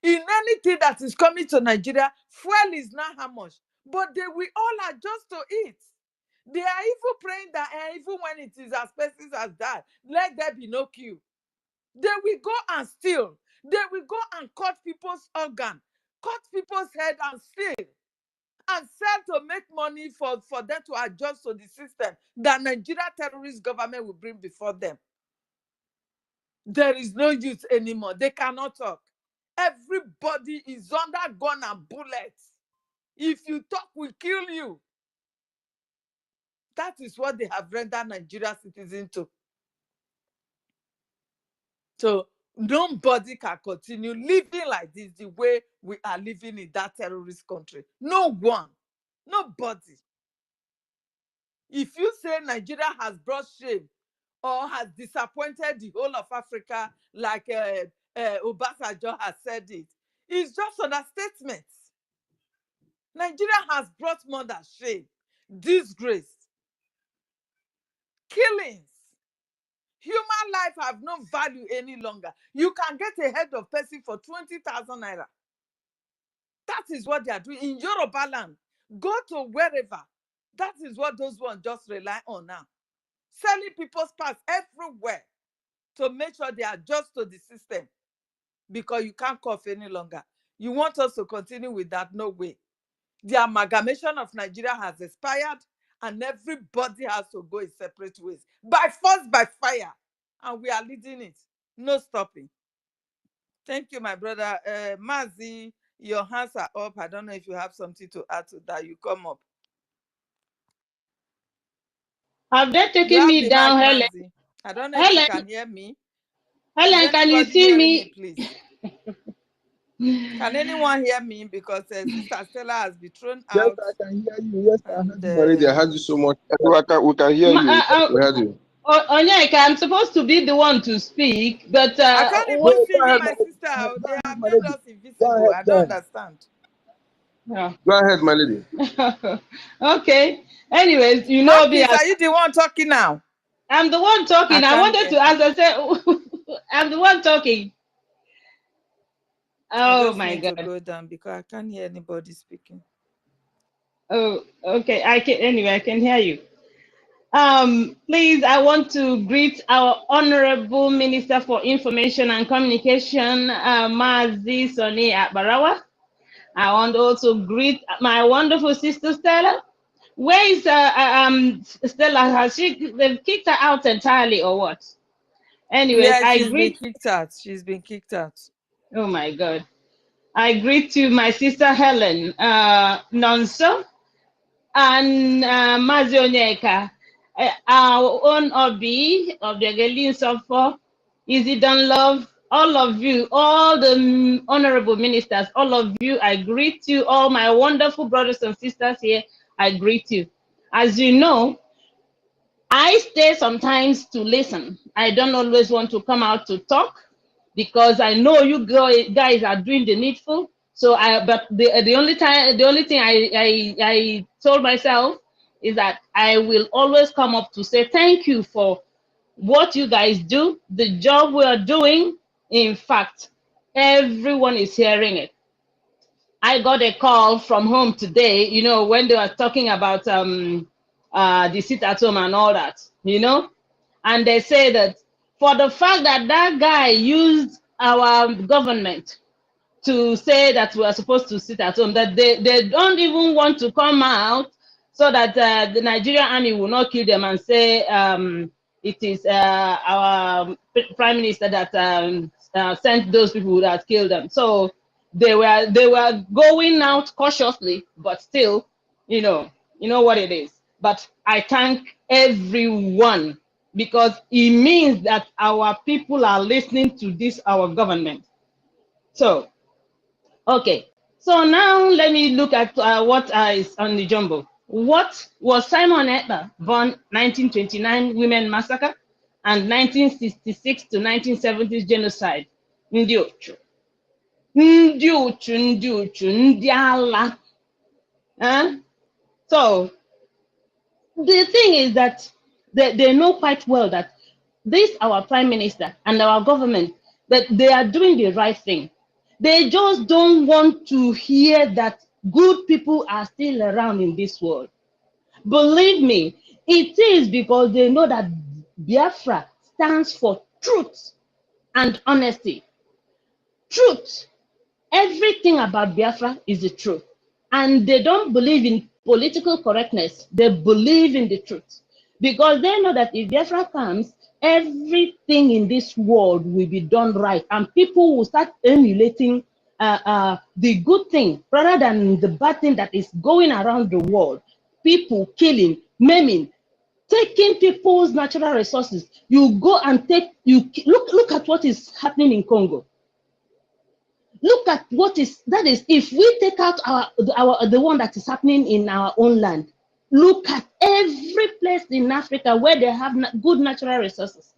[SPEAKER 4] In anything that is coming to Nigeria, fuel is not how much, but they will all adjust to it. They are even praying that even when it is as persons as that, let there be no queue. They will go and steal. They will go and cut people's organ, cut people's head and steal, and sell to make money for them to adjust to the system that Nigeria terrorist government will bring before them. There is no use anymore. They cannot talk. Everybody is under gun and bullets. If you talk, we'll kill you. That is what they have rendered Nigeria citizens to. So nobody can continue living like this the way we are living in that terrorist country. No one. Nobody. If you say Nigeria has brought shame or has disappointed the whole of Africa, like Obasanjo has said it, it's just understatement. Nigeria has brought more than shame, disgrace, killings. Human life have no value any longer. You can get a head of person for 20,000 naira. That is what they are doing in Yoruba land. Go to wherever. That is what those ones just rely on now. Selling people's parts everywhere to make sure they adjust to the system, because you can't cough any longer. You want us to continue with that? No way. The amalgamation of Nigeria has expired, and everybody has to go in separate ways. By force, by fire. And we are leading it. No stopping. Thank you, my brother. Mazi, your hands are up. I don't know if you have something to add to that. You come up.
[SPEAKER 15] Have they
[SPEAKER 4] You
[SPEAKER 15] taken
[SPEAKER 4] have
[SPEAKER 15] me
[SPEAKER 4] the
[SPEAKER 15] down,
[SPEAKER 4] mic,
[SPEAKER 15] Helen?
[SPEAKER 4] Mazi. I don't know if you
[SPEAKER 15] Helen,
[SPEAKER 4] can hear me. Is
[SPEAKER 15] Helen, can you
[SPEAKER 4] anybody
[SPEAKER 15] see
[SPEAKER 4] hearing me,
[SPEAKER 15] me?
[SPEAKER 4] please? Can anyone hear me? Because Sister Stella has been thrown
[SPEAKER 13] Yes,
[SPEAKER 4] out.
[SPEAKER 13] I can hear you. Yes, I heard
[SPEAKER 4] And
[SPEAKER 13] you already. I heard you so much. We can hear you. We heard you.
[SPEAKER 15] Onyeka, I'm supposed to be the one to speak, but
[SPEAKER 4] I can't
[SPEAKER 13] No,
[SPEAKER 4] even
[SPEAKER 13] go
[SPEAKER 4] see you,
[SPEAKER 13] ahead,
[SPEAKER 4] my
[SPEAKER 13] my lady.
[SPEAKER 4] sister.
[SPEAKER 13] Go
[SPEAKER 4] They
[SPEAKER 13] ahead,
[SPEAKER 4] have
[SPEAKER 13] my
[SPEAKER 4] made
[SPEAKER 13] lady.
[SPEAKER 4] us
[SPEAKER 13] Go
[SPEAKER 4] invisible.
[SPEAKER 13] ahead,
[SPEAKER 4] I don't
[SPEAKER 13] then.
[SPEAKER 4] understand.
[SPEAKER 15] yeah.
[SPEAKER 13] Go ahead, my lady.
[SPEAKER 15] Okay. Anyways, you know me
[SPEAKER 4] Marquis,
[SPEAKER 15] as
[SPEAKER 4] are you the one talking now?
[SPEAKER 15] I'm the one
[SPEAKER 4] I
[SPEAKER 15] talking. I
[SPEAKER 4] can't
[SPEAKER 15] wanted
[SPEAKER 4] hear.
[SPEAKER 15] to ask. I said, I'm the one talking.
[SPEAKER 4] I
[SPEAKER 15] Oh
[SPEAKER 4] just
[SPEAKER 15] my
[SPEAKER 4] need to
[SPEAKER 15] God.
[SPEAKER 4] go down because I can't hear anybody speaking.
[SPEAKER 15] Oh, okay. I can anyway. I can hear you. Please, I want to greet our Honorable Minister for Information and Communication, Mazi Soni Akbarawa. I want to also greet my wonderful sister Stella. Where is Stella? Has they've kicked her out entirely or what? Anyways,
[SPEAKER 4] Yeah,
[SPEAKER 15] I
[SPEAKER 4] she's been
[SPEAKER 15] greet.
[SPEAKER 4] kicked out. She's been kicked out.
[SPEAKER 15] Oh my God. I greet you, my sister Helen Nonso and Mazi Onyeka, our own Obi of the Galin Suffer, Easy Done Love, all of you, all the honorable ministers, all of you, I greet you, all my wonderful brothers and sisters here, I greet you. As you know, I stay sometimes to listen. I don't always want to come out to talk because I know you guys are doing the needful. So but the only thing I told myself is that I will always come up to say thank you for what you guys do, the job we are doing. In fact, everyone is hearing it. I got a call from home today, you know, when they were talking about the sit at home and all that, you know, and they say that for the fact that that guy used our government to say that we are supposed to sit at home, that they don't even want to come out so that the Nigerian army will not kill them and say it is our prime minister that sent those people that killed them. So they were going out cautiously, but still, you know what it is. But I thank everyone because it means that our people are listening to this, our government. So Okay, so now let me look at what is on the jumbo. What was Simon Ekpa born 1929 women massacre and 1966 to 1970s genocide? Ndị Uchu, ndị Uchu, ndị Uchu, ndị ala. So the thing is that they know quite well that this our prime minister and our government, that they are doing the right thing. They just don't want to hear that good people are still around in this world. Believe me, it is because they know that Biafra stands for truth and honesty. Truth. Everything about Biafra is the truth. And they don't believe in political correctness. They believe in the truth. Because they know that if Biafra comes, everything in this world will be done right. And people will start emulating the good thing rather than the bad thing that is going around the world. People killing, maiming, taking people's natural resources. You go and look at what is happening in Congo. Look at what is that is if we take out the one that is happening in our own land. Look at every place in Africa where they have good natural resources.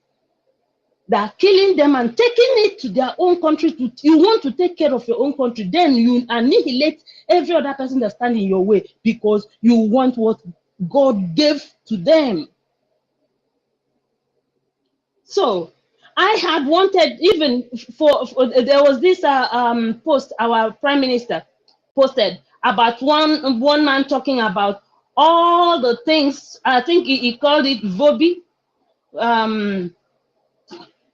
[SPEAKER 15] They are killing them and taking it to their own country. You want to take care of your own country, then you annihilate every other person that stands in your way because you want what God gave to them. So I had wanted, even for there was this post our prime minister posted about one man talking about all the things. I think he called it Vobi,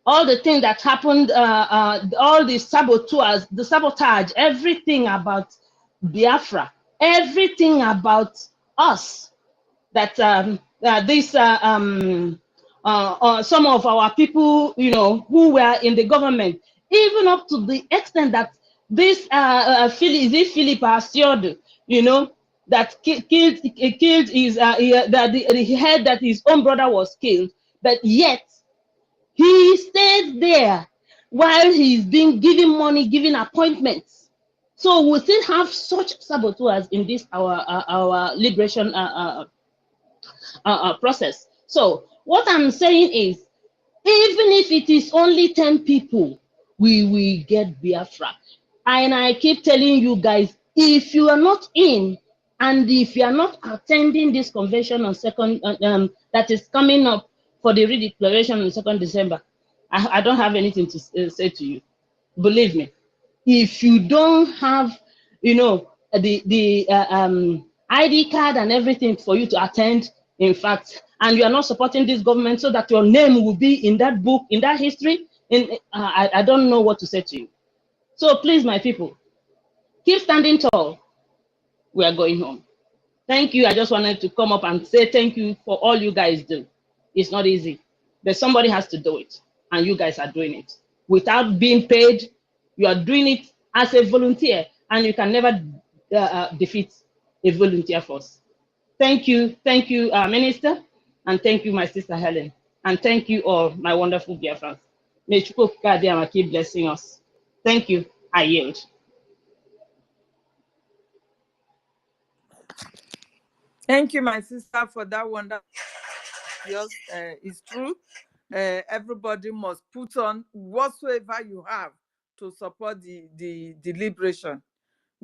[SPEAKER 15] all the things that happened, all the saboteurs, the sabotage, everything about Biafra, everything about us, that some of our people, you know, who were in the government, even up to the extent that this Philip Asiodo, you know, that killed his that he heard that his own brother was killed, but yet he stayed there while he's being given money, given appointments. So we still have such saboteurs in this our liberation process. So what I'm saying is, even if it is only 10 people, we will get Biafra. And I keep telling you guys, if you are not in, and if you are not attending this convention on that is coming up for the redeclaration on 2nd December, I don't have anything to say to you. Believe me. If you don't have, you know, the ID card and everything for you to attend, in fact, and you are not supporting this government so that your name will be in that book, in that history, I don't know what to say to you. So please, my people, keep standing tall. We are going home. Thank you. I just wanted to come up and say thank you for all you guys do. It's not easy, but somebody has to do it, and you guys are doing it without being paid. You are doing it as a volunteer, and you can never defeat a volunteer force. Thank you, Minister, and thank you, my sister Helen, and thank you all, my wonderful Biafrans. May Chukwu keep blessing us. Thank you. I yield.
[SPEAKER 4] Thank you, my sister, for that wonderful. Yes, it's true. Everybody must put on whatsoever you have to support the liberation,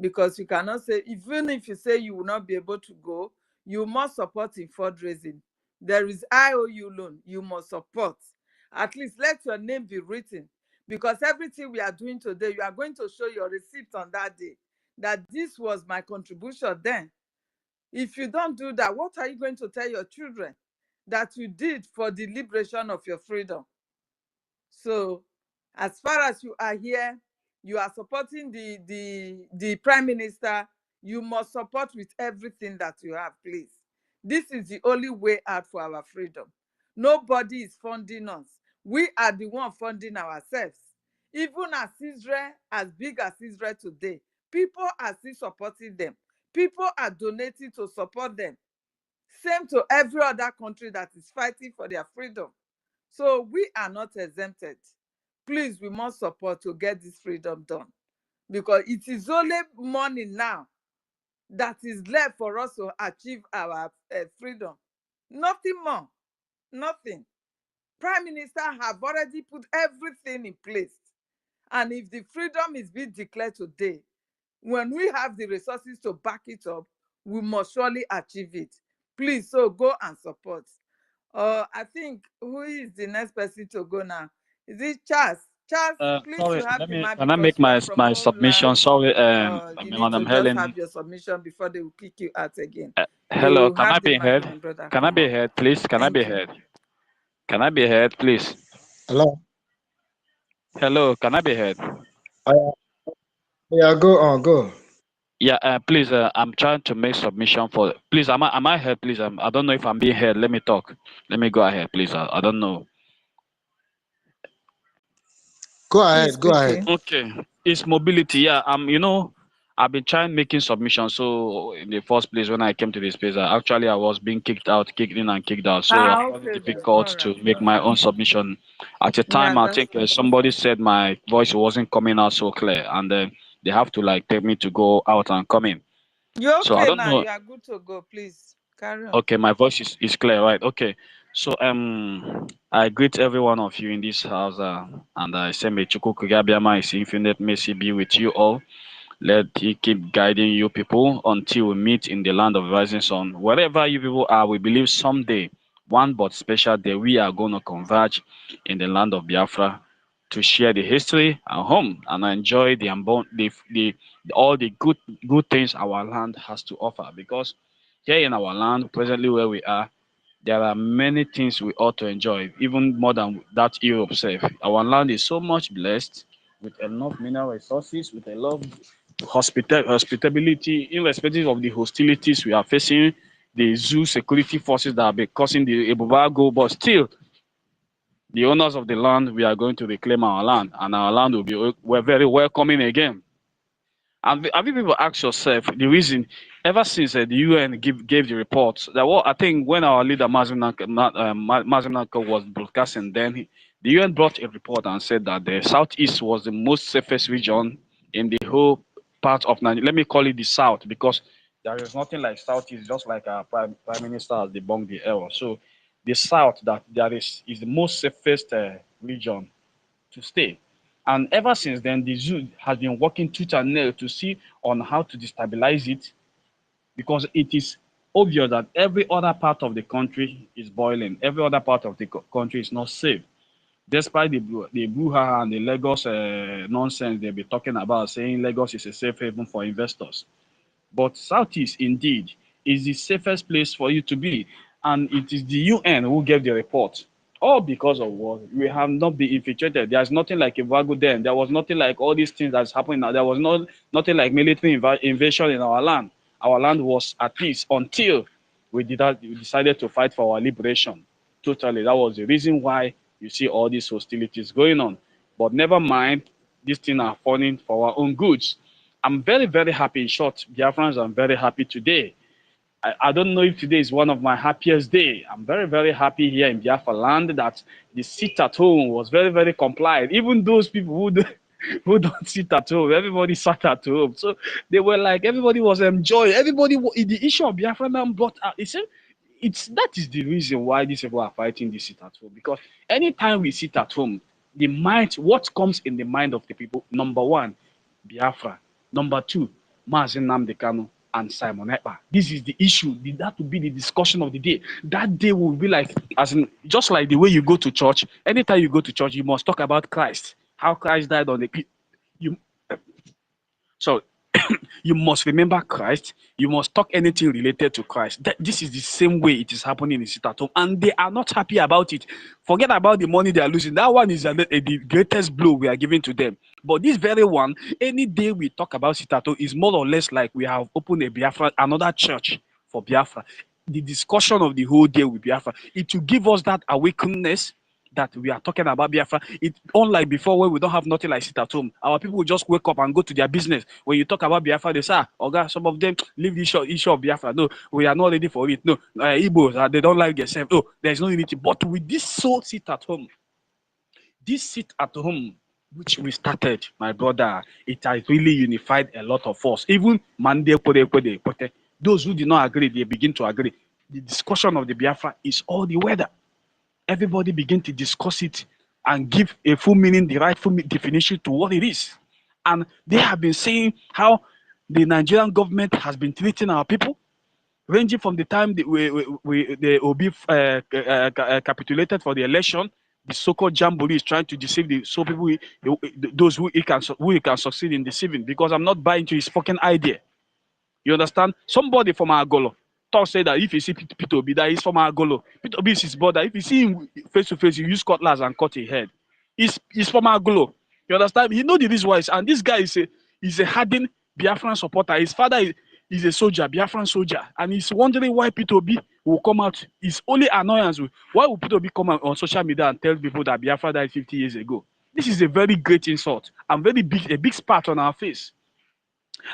[SPEAKER 4] because you cannot say, even if you say you will not be able to go, you must support in fundraising. There is IOU loan you must support. At least let your name be written, because everything we are doing today, you are going to show your receipt on that day that this was my contribution then. If you don't do that, what are you going to tell your children that you did for the liberation of your freedom? So as far as you are here, you are supporting the prime minister, you must support with everything that you have, please. This is the only way out for our freedom. Nobody is funding us. We are the one funding ourselves. Even as Israel, as big as Israel today, people are still supporting them. People are donating to support them. Same to every other country that is fighting for their freedom. So we are not exempted. Please, we must support to get this freedom done. because it is only money now that is left for us to achieve our freedom. Nothing more. Nothing. Prime Minister have already put everything in place. And if the freedom is being declared today, when we have the resources to back it up, we must surely achieve it. Please, so go and support. I think, who is the next person to go now? Is it Charles? Charles, please,
[SPEAKER 11] Sorry,
[SPEAKER 4] you have the mic
[SPEAKER 11] can I
[SPEAKER 4] because
[SPEAKER 11] make
[SPEAKER 4] you are
[SPEAKER 11] my
[SPEAKER 4] from
[SPEAKER 11] my submission?
[SPEAKER 4] homeland.
[SPEAKER 11] Sorry,
[SPEAKER 4] You need
[SPEAKER 11] Madam
[SPEAKER 4] to just
[SPEAKER 11] Helen.
[SPEAKER 4] have your submission before they will kick you out again.
[SPEAKER 11] Hello,
[SPEAKER 4] You
[SPEAKER 11] can I
[SPEAKER 4] have the
[SPEAKER 11] be
[SPEAKER 4] mic,
[SPEAKER 11] heard?
[SPEAKER 4] my brother.
[SPEAKER 11] Can I
[SPEAKER 4] Come
[SPEAKER 11] be
[SPEAKER 4] on.
[SPEAKER 11] heard, please? Can I be
[SPEAKER 4] Thank you.
[SPEAKER 11] heard? Can I be heard, please?
[SPEAKER 14] Hello.
[SPEAKER 11] Hello, can I be heard?
[SPEAKER 14] Yeah, go on, go.
[SPEAKER 11] Yeah, please, I'm trying to make submission for. Please, am I heard? Please, I don't know if I'm being heard. Let me talk. Let me go ahead, please. I don't know.
[SPEAKER 14] Go
[SPEAKER 4] He's
[SPEAKER 14] ahead, go ahead.
[SPEAKER 4] speaking.
[SPEAKER 11] Okay, it's mobility. Yeah, I've been trying making submissions. So in the first place, when I came to this place, I was being kicked out, kicked in, and kicked out. So I found it
[SPEAKER 4] Okay then.
[SPEAKER 11] difficult
[SPEAKER 4] All
[SPEAKER 11] to
[SPEAKER 4] right.
[SPEAKER 11] make my own submission. At the
[SPEAKER 4] Yeah,
[SPEAKER 11] time, I
[SPEAKER 4] that's
[SPEAKER 11] think
[SPEAKER 4] fine.
[SPEAKER 11] somebody said my voice wasn't coming out so clear, and then they have to like take me to go out and come in.
[SPEAKER 4] You're
[SPEAKER 11] So I
[SPEAKER 4] okay
[SPEAKER 11] don't
[SPEAKER 4] now.
[SPEAKER 11] know.
[SPEAKER 4] You are good to go. Please carry on.
[SPEAKER 11] Okay, my voice is clear, right? Okay. So I greet every one of you in this house, and I say may Chukwu Gabiama is infinite mercy be with you all. Let He keep guiding you people until we meet in the land of rising sun. Wherever you people are, we believe someday, one but special day, we are going to converge in the land of Biafra to share the history and home and enjoy all the good things our land has to offer. Because here in our land, presently where we are, there are many things we ought to enjoy, even more than that Europe self. Our land is so much blessed with enough mineral resources, with a lot of hospitality, irrespective of the hostilities we are facing, the zoo security forces that have been causing the Ebubago, but still, the owners of the land, we are going to reclaim our land, and our land will be we're very welcoming again. And have you people asked yourself the reason ever since the UN gave the report that I think when our leader Mazinaka was broadcasting, then the UN brought a report and said that the southeast was the most safest region in the whole part of Nigeria. Let me call it the south because there is nothing like southeast, just like our prime minister has debunked the error. So the south that there is the most safest region to stay. And ever since then, the zoo has been working tooth and nail to see on how to destabilize it because it is obvious that every other part of the country is boiling. Every other part of the country is not safe. Despite the brouhaha and the Lagos nonsense they've been talking about, saying Lagos is a safe haven for investors. But Southeast, indeed, is the safest place for you to be. And it is the UN who gave the report. All because of what? We have not been infiltrated. There's nothing like a Vago then. There was nothing like all these things that's happening now. There was nothing like military invasion in our land. Our land was at peace until we decided to fight for our liberation. Totally. That was the reason why you see all these hostilities going on. But never mind, these things are falling for our own goods. I'm very, very happy. In short, Biafrans, I'm very happy today. I don't know if today is one of my happiest day. I'm very, very happy here in Biafra land that the sit at home was very, very compliant. Even those people who don't sit at home, everybody sat at home. So they were like, everybody was enjoying. The issue of Biafra now brought out. That is the reason why these people are fighting this sit at home. Because anytime we sit at home, what comes in the mind of the people, number one, Biafra. Number two, Mazi Nnamdi Kanu and Simon Ekpa. This is the issue. That will be the discussion of the day. That day will be like, just like the way you go to church. Anytime you go to church, you must talk about Christ. How Christ died on the you. So you must remember Christ. You must talk anything related to Christ. This is the same way it is happening in Sitatom, and they are not happy about it. Forget about the money they are losing. That one is the greatest blow we are giving to them. But this very one, any day we talk about Sitatom, is more or less like we have opened another church for Biafra. The discussion of the whole day with Biafra, it will give us that awakeness that we are talking about Biafra. It unlike before when we don't have nothing like sit at home. Our people will just wake up and go to their business. When you talk about Biafra, they say, Oga, some of them leave the issue of Biafra. No, we are not ready for it. No, Igbos, they don't like themselves. No, there is no unity. But with this sit at home, which we started, my brother, it has really unified a lot of us. Even Mande Kwede, those who did not agree, they begin to agree. The discussion of the Biafra is all the weather. Everybody begin to discuss it and give a full meaning, the rightful definition to what it is. And they have been saying how the Nigerian government has been treating our people, ranging from the time the OB capitulated for the election. The so-called jamboree is trying to deceive those who he can succeed in deceiving. Because I'm not buying to his fucking idea. You understand? Somebody from Agolo talk say that if you see Peter Obi, that he's from Agolo. Peter Obi is his brother. If you see him face to face, you use cutlass and cut his head. He's from Agolo. You understand? He know the reason why. And this guy is a hardened Biafran supporter. His father is a soldier, Biafran soldier, and he's wondering why Peter Obi will come out. His only annoyance, why would Peter Obi come out on social media and tell people that Biafra died 50 years ago? This is a very great insult and a big spat on our face.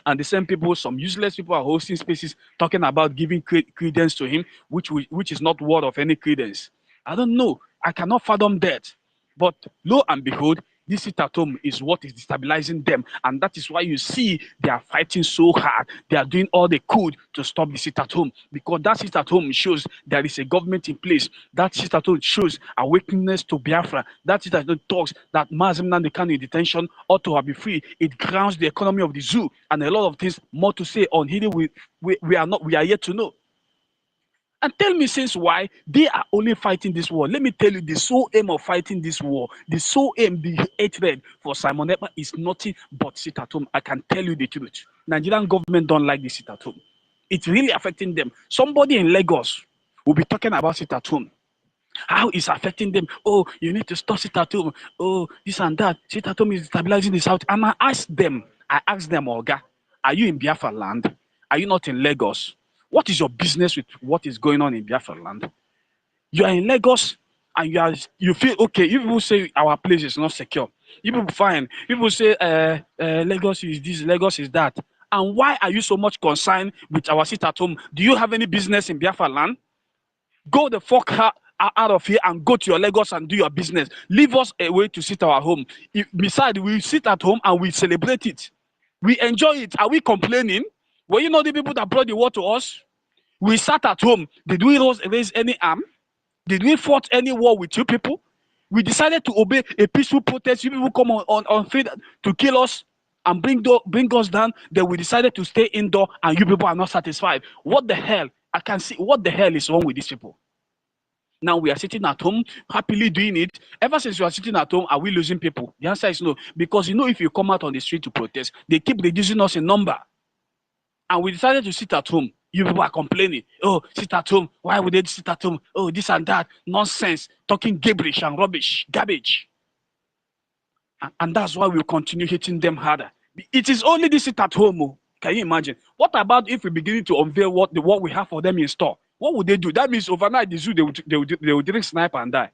[SPEAKER 11] And the same people, some useless people, are hosting spaces talking about giving credence to him, which is not word of any credence. I don't know. I cannot fathom that. But lo and behold, this sit at home is what is destabilizing them. And that is why you see they are fighting so hard. They are doing all they could to stop the sit at home. Because that sit at home shows there is a government in place. That sit at home shows awakeness to Biafra. That sit at home talks that Mazim Nandekano in detention ought to be free. It grounds the economy of the zoo. And a lot of things more to say on here we are yet to know. And tell me since why they are only fighting this war. Let me tell you the sole aim of fighting this war, the sole aim, the hatred for Simon Ekpa is nothing but sit at home. I can tell you the truth. Nigerian government don't like this sit at home. It's really affecting them. Somebody in Lagos will be talking about sit at home. How is affecting them? Oh, you need to stop sit at home. Oh, this and that. Sit at home is stabilizing the South. And I asked them, Oga, are you in Biafra land? Are you not in Lagos? What is your business with what is going on in Biafra land? You are in Lagos and you feel okay. You people say our place is not secure. You people fine. People say Lagos is this, Lagos is that. And why are you so much concerned with our sit at home? Do you have any business in Biafra land? Go the fuck out of here and go to your Lagos and do your business. Leave us a way to sit our home. Besides, we sit at home and we celebrate it. We enjoy it. Are we complaining? Were you not the people that brought the war to us? We sat at home. Did we raise any arm? Did we fought any war with you people? We decided to obey a peaceful protest. You people come on field to kill us and bring us down. Then we decided to stay indoor and you people are not satisfied. What the hell? I can see what the hell is wrong with these people. Now we are sitting at home, happily doing it. Ever since you are sitting at home, are we losing people? The answer is no. Because if you come out on the street to protest, they keep reducing us in number. And we decided to sit at home. You people are complaining. Oh, sit at home. Why would they sit at home? Oh, this and that. Nonsense. Talking gibberish and rubbish. Garbage. And that's why we'll continue hitting them harder. It is only this sit at home. Oh. Can you imagine? What about if we begin to unveil what we have for them in store? What would they do? That means overnight the zoo, they would drink sniper and die.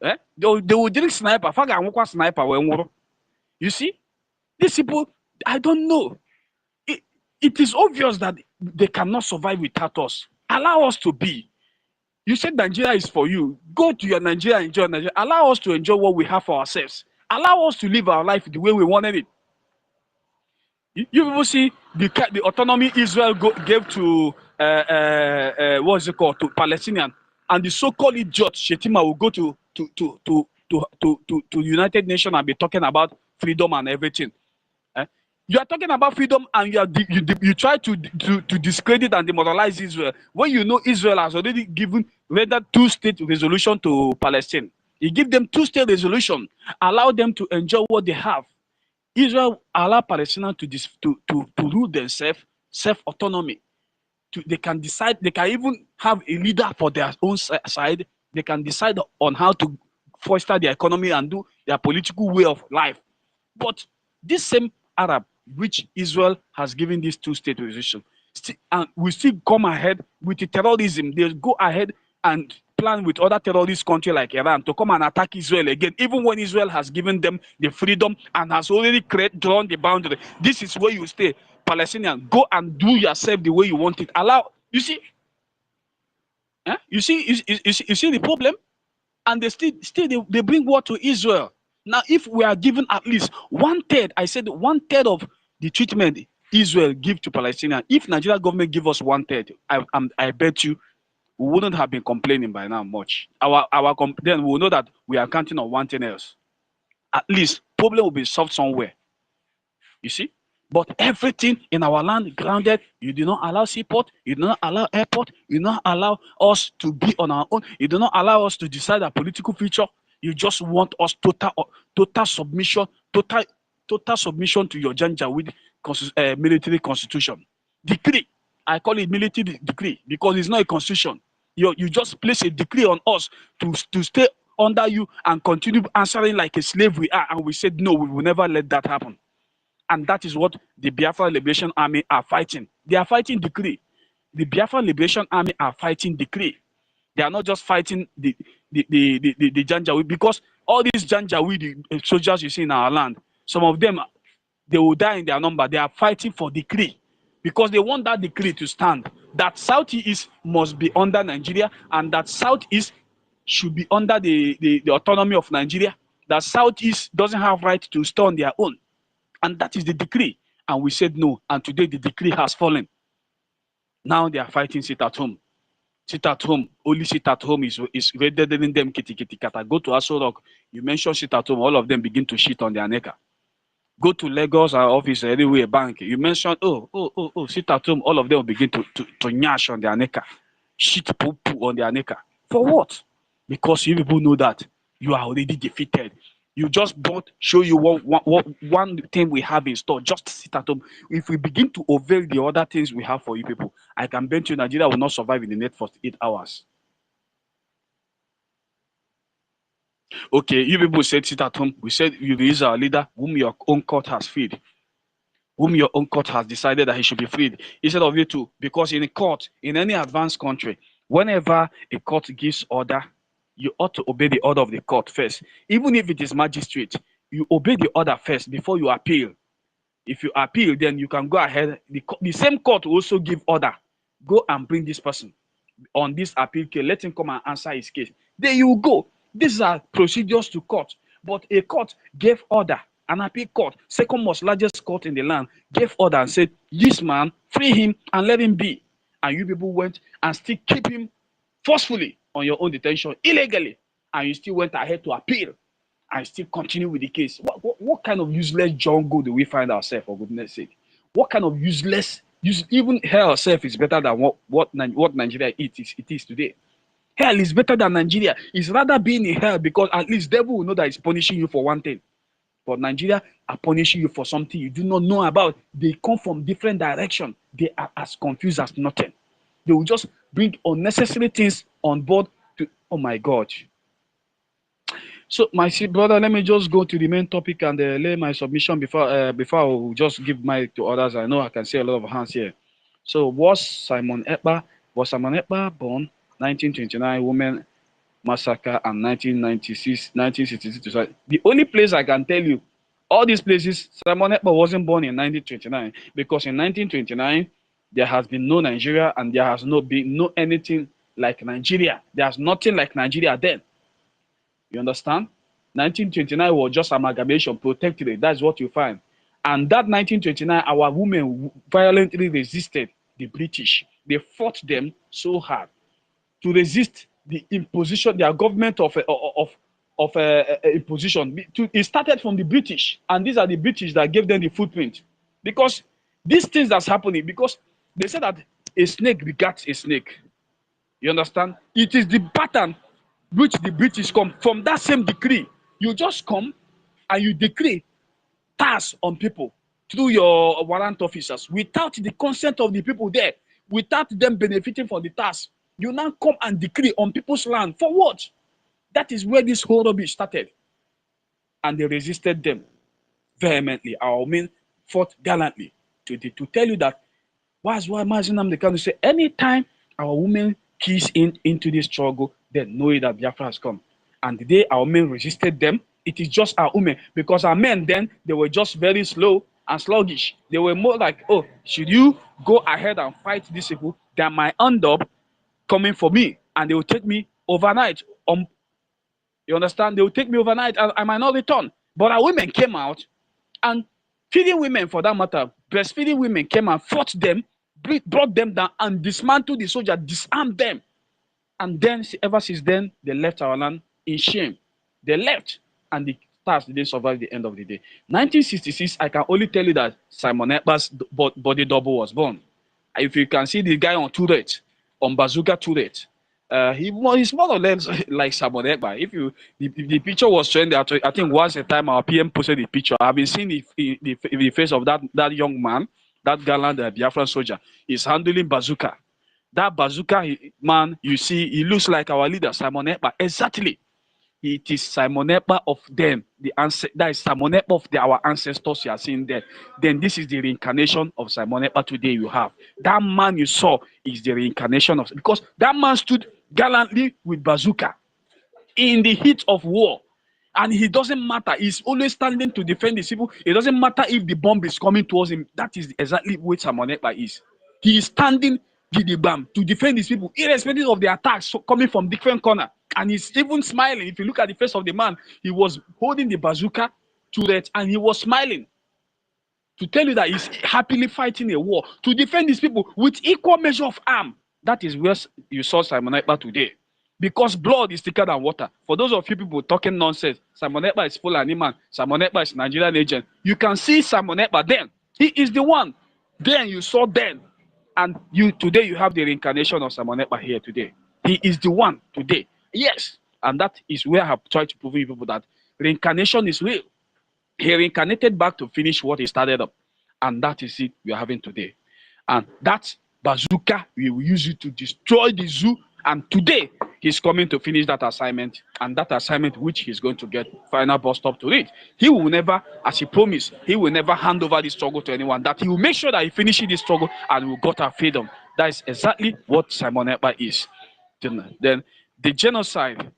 [SPEAKER 11] Eh? They would drink sniper. Sniper. You see? These people, I don't know. It is obvious that they cannot survive without us. Allow us to be. You said Nigeria is for you. Go to your Nigeria, enjoy Nigeria. Allow us to enjoy what we have for ourselves. Allow us to live our life the way we wanted it. You people see the autonomy Israel gave to what's it called, to Palestinian, and the so-called idiot Shetima will go to United Nations and be talking about freedom and everything. You are talking about freedom and you try to discredit and demoralize Israel when you know Israel has already rendered two-state resolution to Palestine. You give them two-state resolution, allow them to enjoy what they have. Israel allow Palestinians to rule themselves, self-autonomy. They can decide, they can even have a leader for their own side. They can decide on how to foster their economy and do their political way of life. But this same Arab, which Israel has given this two-state resolution, and we still come ahead with the terrorism. They go ahead and plan with other terrorist countries like Iran to come and attack Israel again, even when Israel has given them the freedom and has already drawn the boundary. This is where you stay. Palestinian, go and do yourself the way you want it. Allow, you see, you see the problem, and they bring war to Israel. Now, if we are given at least 1/3, I said 1/3 of the treatment Israel give to Palestinians, if Nigeria government give us 1/3, I bet you we wouldn't have been complaining by now much. Then we'll know that we are counting on one thing else. At least problem will be solved somewhere. You see? But everything in our land grounded. You do not allow seaport. You do not allow airport. You do not allow us to be on our own. You do not allow us to decide our political future. You just want us total submission, total submission to your Janjaweed military constitution. Decree. I call it military decree because it's not a constitution. You just place a decree on us to stay under you and continue answering like a slave we are. And we said, no, we will never let that happen. And that is what the Biafra Liberation Army are fighting. They are fighting decree. The Biafra Liberation Army are fighting decree. They are not just fighting the Janjaweed, because all these Janjaweed soldiers you see in our land, some of them, they will die in their number. They are fighting for decree because they want that decree to stand. That Southeast must be under Nigeria, and that Southeast should be under the autonomy of Nigeria. That Southeast doesn't have right to stay on their own. And that is the decree. And we said no. And today the decree has fallen. Now they are fighting sit at home. Sit at home. Only sit at home is rather than them kitty kitty kata. Go to Aso Rock. You mention sit at home. All of them begin to shit on their neck. Go to Lagos, our office, anywhere, bank. You mention, sit at home. All of them will begin to nyash on their neck. Shit poo poo on their neck. For what? Because you people know that you are already defeated. You just don't show you one thing we have in store. Just sit at home. If we begin to avail the other things we have for you people, I can bet you Nigeria will not survive in the next 48 hours. Okay, you people said sit at home. We said you release our leader whom your own court has freed. Whom your own court has decided that he should be freed. Instead of you two, because in a court, in any advanced country, whenever a court gives order, you ought to obey the order of the court first. Even if it is magistrate, you obey the order first before you appeal. If you appeal, then you can go ahead. The same court will also give order. Go and bring this person on this appeal case. Let him come and answer his case. There you go. These are procedures to court. But a court gave order. An appeal court, second most largest court in the land, gave order and said, this man, free him and let him be. And you people went and still keep him forcefully on your own detention illegally. And you still went ahead to appeal and still continue with the case. What kind of useless jungle do we find ourselves, for goodness sake? What kind of useless, even hell itself is better than what Nigeria it is today. Hell is better than Nigeria. It's rather being in hell because at least devil will know that it's punishing you for one thing. But Nigeria are punishing you for something you do not know about. They come from different directions. They are as confused as nothing. They will just bring unnecessary things on board to, oh my God. So, my brother, let me just go to the main topic and lay my submission before I will just give my to others. I know I can see a lot of hands here. So, was Simon Ekpa born 1929 women massacre and 1996, 1966? The only place I can tell you, all these places, Simon Ekpa wasn't born in 1929 because in 1929 there has been no Nigeria and there has not been no anything like Nigeria. There's nothing like Nigeria then. You understand? 1929 was just amalgamation, protectorate. That's what you find. And that 1929, our women violently resisted the British. They fought them so hard to resist the imposition, their government of imposition. It started from the British, and these are the British that gave them the footprint. Because these things that's happening, because they said that a snake begats a snake. You understand? It is the pattern which the British come from that same decree. You just come and you decree tax on people through your warrant officers without the consent of the people there, without them benefiting from the tax. You now come and decree on people's land. For what? That is where this whole rubbish started. And they resisted them vehemently. Our men fought gallantly to tell you that why Mazinam the can say anytime our women keys into this struggle, then know that Biafra has come. And the day our men resisted them, it is just our women, because our men then, they were just very slow and sluggish. They were more like, oh, should you go ahead and fight these people that might end up coming for me, and they will take me overnight. You You understand? They will take me overnight. I might not return. But our women came out, and feeding women, for that matter, breastfeeding women came and fought them, brought them down, and dismantled the soldier, disarmed them. And then, ever since then, they left our land in shame. They left, and the stars didn't survive the end of the day. 1966, I can only tell you that Simon Ekpa's body double was born. If you can see the guy on turret, on bazooka turret, he's more or less like Simon Ekpa. If you the picture was trending, I think once a time our PM posted the picture. I've been seeing the face of that young man, that gallant Biafran soldier. He's handling bazooka. That bazooka man, you see, he looks like our leader, Simon Ekpa. Exactly. It is Simon Ekpa of them. That is Simon Ekpa of our ancestors you are seeing there. Then this is the reincarnation of Simon Ekpa today you have. That man you saw is the reincarnation of, because that man stood gallantly with bazooka in the heat of war. And he doesn't matter. He's always standing to defend his people. It doesn't matter if the bomb is coming towards him. That is exactly what Simon Ekpa is. He is standing gidigam to defend his people, irrespective of the attacks coming from different corners. And he's even smiling. If you look at the face of the man, he was holding the bazooka turret and he was smiling to tell you that he's happily fighting a war to defend his people with equal measure of arm. That is where you saw Simon Ekpa today. Because blood is thicker than water. For those of you people talking nonsense, Simon Ekpa is Fulani man, Simon Ekpa is Nigerian agent. You can see Simon Ekpa then. He is the one. Then you saw then. And today you have the reincarnation of Simon Ekpa here today. He is the one today. Yes. And that is where I have tried to prove to people that reincarnation is real. He reincarnated back to finish what he started up. And that is it we are having today. And that bazooka, we will use it to destroy the zoo. And today, he's coming to finish that assignment. And that assignment which he's going to get final bus stop to it. He will never, as he promised, he will never hand over the struggle to anyone. That he will make sure that he finishes this struggle and we got our freedom. That is exactly what Simon Ekpa is. Then the genocide.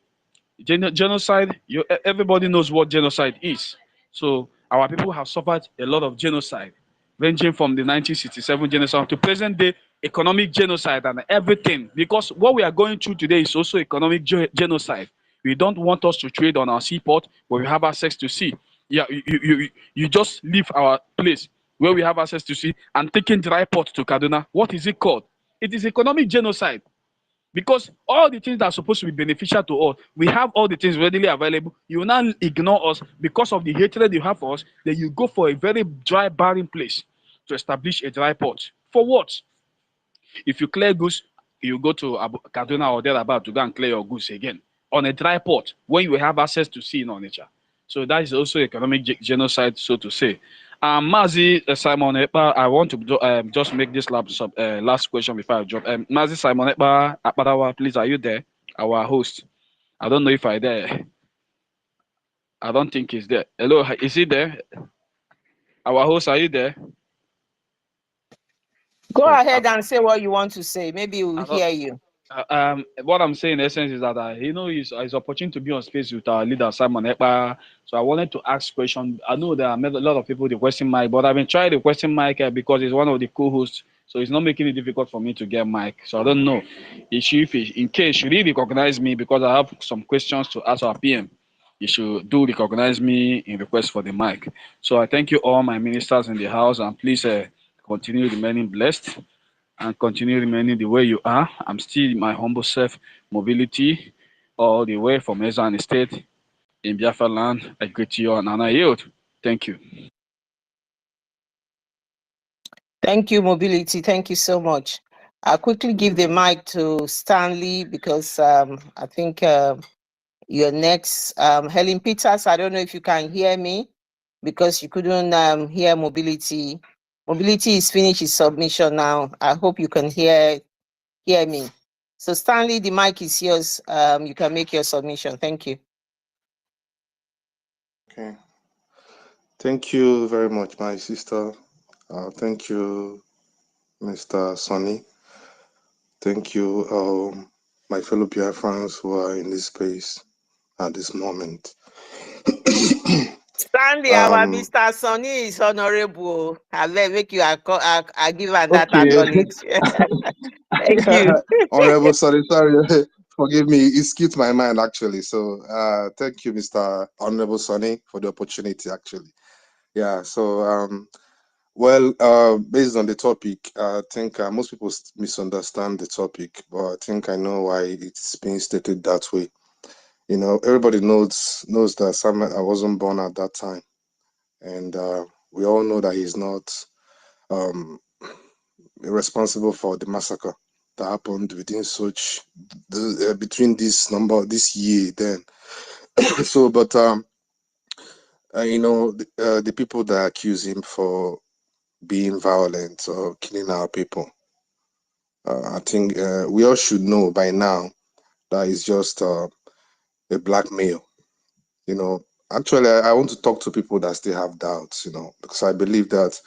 [SPEAKER 11] Genocide, everybody knows what genocide is. So our people have suffered a lot of genocide, ranging from the 1967 genocide to present day economic genocide and everything. Because what we are going through today is also economic genocide. We don't want us to trade on our seaport where we have access to sea. Yeah, you just leave our place where we have access to sea and taking dry port to Kaduna. What is it called? It is economic genocide. Because all the things that are supposed to be beneficial to us, we have all the things readily available. You will not ignore us because of the hatred you have for us. Then you go for a very dry, barren place to establish a dry port. For what? If you clear goods, you go to Kaduna or thereabout to go and clear your goods again on a dry port when you have access to sea in our nature. So that is also economic genocide, so to say. Mazi Simon Ekpa, I want to just make this last question before I drop. Mazi Simon Ekpa, Akparawa, please, are you there? Our host. I don't know if I'm there. I don't think he's there. Hello, is he there? Our host, are you there?
[SPEAKER 4] Go ahead and say what you want to say. Maybe we'll hear you.
[SPEAKER 11] What I'm saying in essence is that it's opportune to be on space with our leader Simon Ekpa. So I wanted to ask question. I know there are a lot of people requesting mic, but I've been trying to requesting mic because he's one of the co-hosts. So it's not making it difficult for me to get mic. So I don't know if in case you really recognize me because I have some questions to ask our PM. You should do recognize me in request for the mic. So I thank you all my ministers in the house and please continue remaining blessed. And continue remaining the way you are. I'm still my humble self, Mobility, all the way from Ezan State in Biafra land. I greet you and I yield. Thank you.
[SPEAKER 4] Thank you, Mobility. Thank you so much. I'll quickly give the mic to Stanley because I think you're next. Helen Peters, I don't know if you can hear me because you couldn't hear Mobility. Mobility is finished his submission now. I hope you can hear me. So Stanley, the mic is yours. You can make your submission. Thank you.
[SPEAKER 17] Okay. Thank you very much, my sister. Thank you, Mr. Sonny. Thank you, my fellow Biafrans who are in this space at this moment.
[SPEAKER 4] Stanley, our Mr. Sonny is honorable. I make you I give her that
[SPEAKER 17] Okay.
[SPEAKER 4] acknowledge. Thank you.
[SPEAKER 17] Honorable Sonny, sorry. Forgive me, it skipped my mind actually. So thank you, Mr. Honorable Sonny, for the opportunity actually. Yeah, so well, based on the topic, I think most people misunderstand the topic, but I think I know why it's being stated that way. You know, everybody knows that Samuel I wasn't born at that time, and we all know that he's not responsible for the massacre that happened within such between this year then. So, but you know, the people that accuse him for being violent or killing our people, I think we all should know by now that it's just a blackmail. You know, actually, I want to talk to people that still have doubts. You know, because I believe that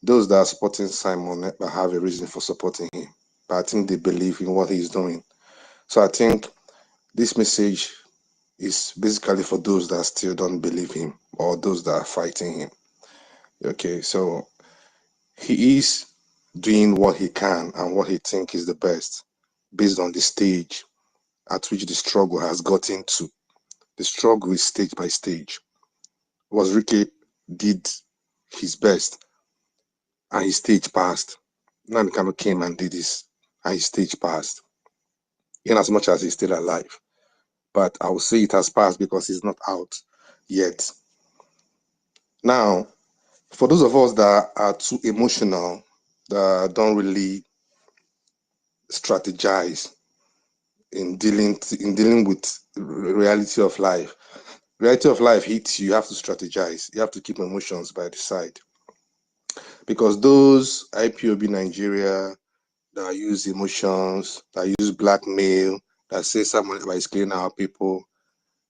[SPEAKER 17] those that are supporting Simon have a reason for supporting him, but I think they believe in what he's doing. So I think this message is basically for those that still don't believe him or those that are fighting him. Okay, so he is doing what he can and what he thinks is the best based on the stage at which the struggle has gotten to. The struggle is stage by stage. Was Ricky did his best and his stage passed. Nankano came and did this and his stage passed, in as much as he's still alive. But I will say it has passed because he's not out yet. Now, for those of us that are too emotional, that don't really strategize in dealing with reality of life. Reality of life hits you, you have to strategize. You have to keep emotions by the side. Because those IPOB Nigeria that use emotions, that use blackmail, that say someone is killing our people,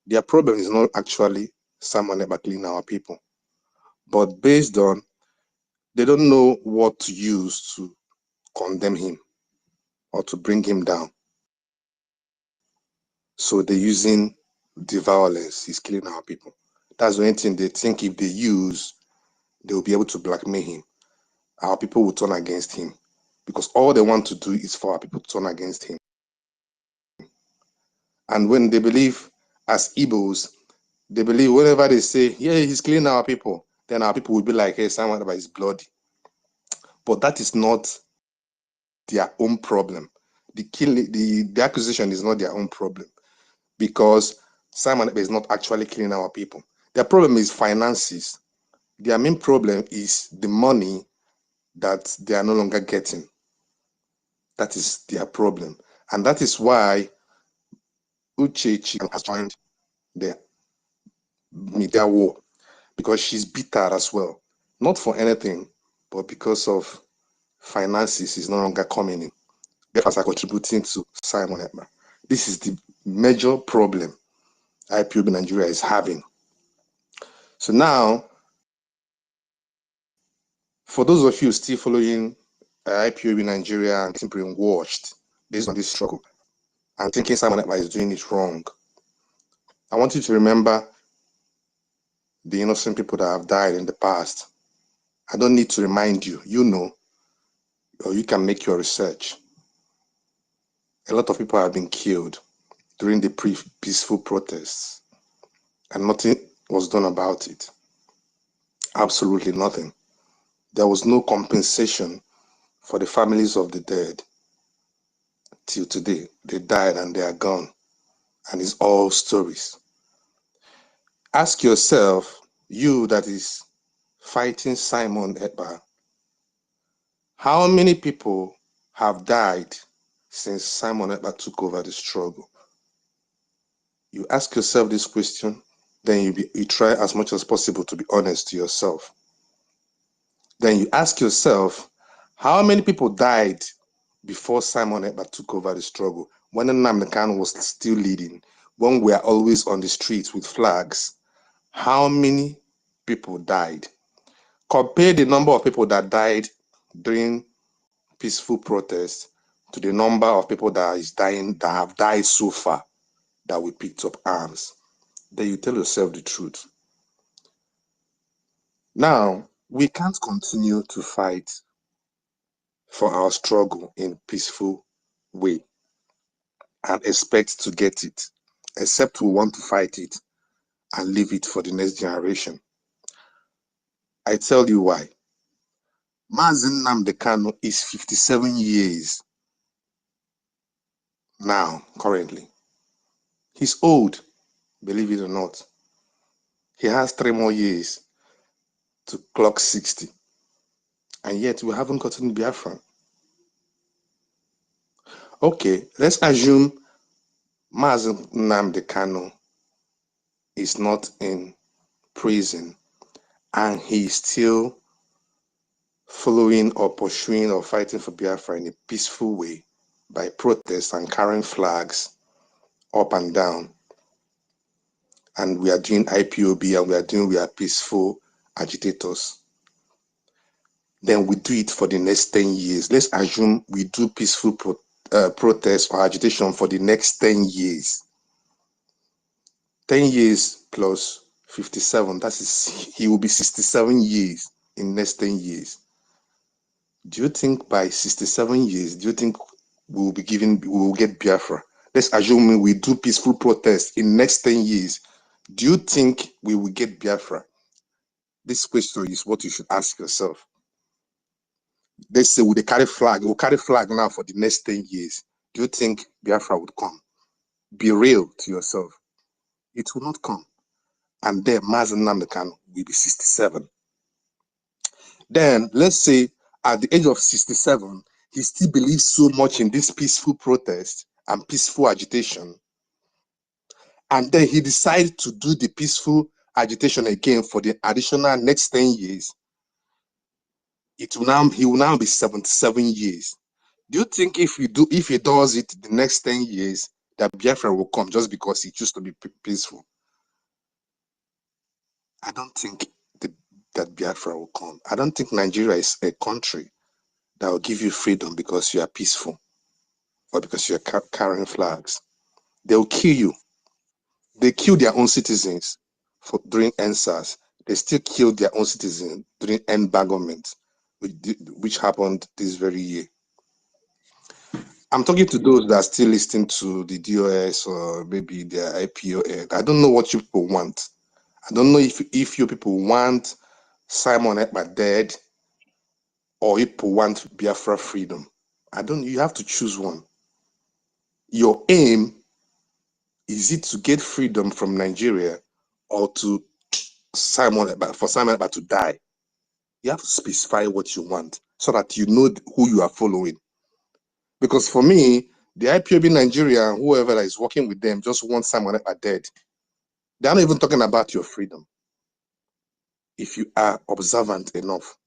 [SPEAKER 17] their problem is not actually someone about killing our people. But based on, they don't know what to use to condemn him or to bring him down. So they're using the violence. He's killing our people. That's the only thing they think if they use, they'll be able to blackmail him. Our people will turn against him. Because all they want to do is for our people to turn against him. And when they believe, as Igbos, they believe whenever they say, yeah, he's killing our people, then our people will be like, hey, someone is bloody. But that is not their own problem. The accusation is not their own problem. Because Simon is not actually killing our people. Their problem is finances. Their main problem is the money that they are no longer getting. That is their problem. And that is why Uchechi has joined the media war, because she's bitter as well. Not for anything, but because of finances is no longer coming in. Biafrans are contributing to Simon Ekpa. This is the major problem IPOB Nigeria is having. So now, for those of you still following IPOB Nigeria and getting brainwashed based on this struggle and thinking Simon Ekpa is doing it wrong, I want you to remember the innocent people that have died in the past. I don't need to remind you. You know, or you can make your research. A lot of people have been killed during the peaceful protests, and nothing was done about it. Absolutely nothing. There was no compensation for the families of the dead till today. They died and they are gone, and it's all stories. Ask yourself, you that is fighting Simon Ekpa, how many people have died since Simon Ekpa took over the struggle? You ask yourself this question, then you try as much as possible to be honest to yourself. Then you ask yourself, how many people died before Simon Ekpa took over the struggle? When Nnamdi Kanu was still leading, when we are always on the streets with flags, how many people died? Compare the number of people that died during peaceful protests to the number of people that have died so far that we picked up arms. Then you tell yourself the truth. Now, we can't continue to fight for our struggle in a peaceful way. and expect to get it, except we want to fight it and leave it for the next generation. I tell you why. Mazen Nnamdi Kanu is 57 years now, currently. He's old, believe it or not. He has 3 more years to clock 60. And yet we haven't gotten Biafra. Okay, let's assume Mazen Nnamdi Kanu is not in prison and he's still following or pursuing or fighting for Biafra in a peaceful way by protest and carrying flags up and down. And we are doing IPOB and we are peaceful agitators. Then we do it for the next 10 years. Let's assume we do peaceful protest or agitation for the next 10 years. 10 years plus 57, that is, he will be 67 years in next 10 years. Do you think by 67 years, do you think we will get Biafra? Let's assume we do peaceful protest in next 10 years. Do you think we will get Biafra? This question is what you should ask yourself. Let's say we'll carry flag now for the next 10 years. Do you think Biafra would come? Be real to yourself. It will not come. And then Mazen Nnamdi Kanu will be 67. Then let's say at the age of 67, he still believes so much in this peaceful protest and peaceful agitation. And then he decides to do the peaceful agitation again for the additional next 10 years. He will now be 77 years. Do you think if he does it the next 10 years, that Biafra will come just because he chooses to be peaceful? I don't think that Biafra will come. I don't think Nigeria is a country that will give you freedom because you are peaceful or because you are carrying flags. They will kill you. They kill their own citizens during NSAS. They still kill their own citizens during embargoment, which happened this very year. I'm talking to those that are still listening to the DOS or maybe their IPO. I don't know what you people want. I don't know if you people want Simon Ekpa dead or you people want Biafra freedom. You have to choose one. Your aim, is it to get freedom from Nigeria or to for Simon Ekpa to die? You have to specify what you want so that you know who you are following. Because for me, the IPOB Nigeria, whoever that is working with them, just want Simon Ekpa dead. They're not even talking about your freedom. If you are observant enough.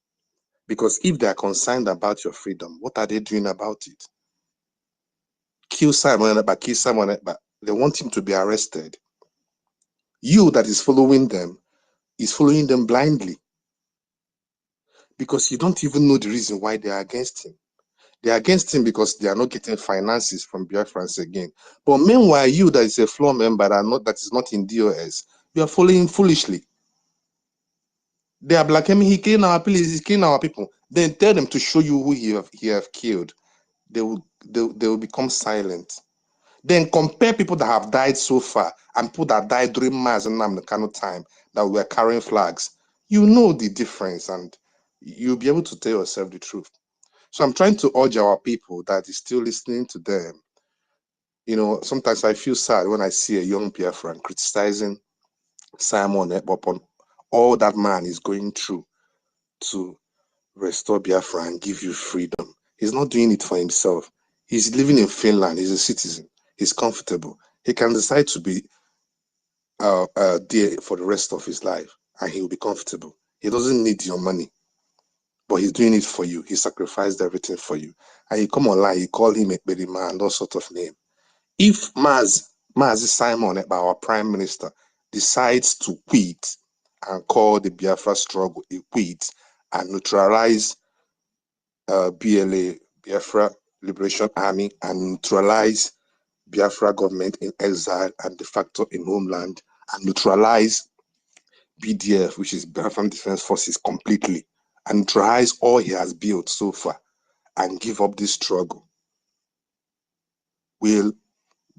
[SPEAKER 17] Because if they are concerned about your freedom, what are they doing about it? Kill Simon Ekpa. They want him to be arrested. You that is following them is following them blindly. Because you don't even know the reason why they are against him. They are against him because they are not getting finances from Biafrans again. But meanwhile, you that is a floor member that is not in DOS, you are following foolishly. They are blaming he killing our police, he's killing our people. Then tell them to show you who he have killed. They will become silent. Then compare people that have died so far and people that died during Mazen Nnamdi Kanu time that were carrying flags. You know the difference and you'll be able to tell yourself the truth. So I'm trying to urge our people that is still listening to them. You know, sometimes I feel sad when I see a young Biafran criticizing Simon Ekpa upon all that man is going through to restore Biafra and give you freedom. He's not doing it for himself. He's living in Finland. He's a citizen. He's comfortable. He can decide to be there for the rest of his life and he will be comfortable. He doesn't need your money, but he's doing it for you. He sacrificed everything for you. And you come online, you call him a Berima and all sorts of name. If Mazi Simon Ekpa, our prime minister, decides to quit and call the Biafra struggle a quit and neutralize BLA, Biafra Liberation Army, and neutralize Biafra government in exile and de facto in homeland, and neutralize BDF, which is Biafran Defense Forces, completely, and neutralize all he has built so far, and give up this struggle. Will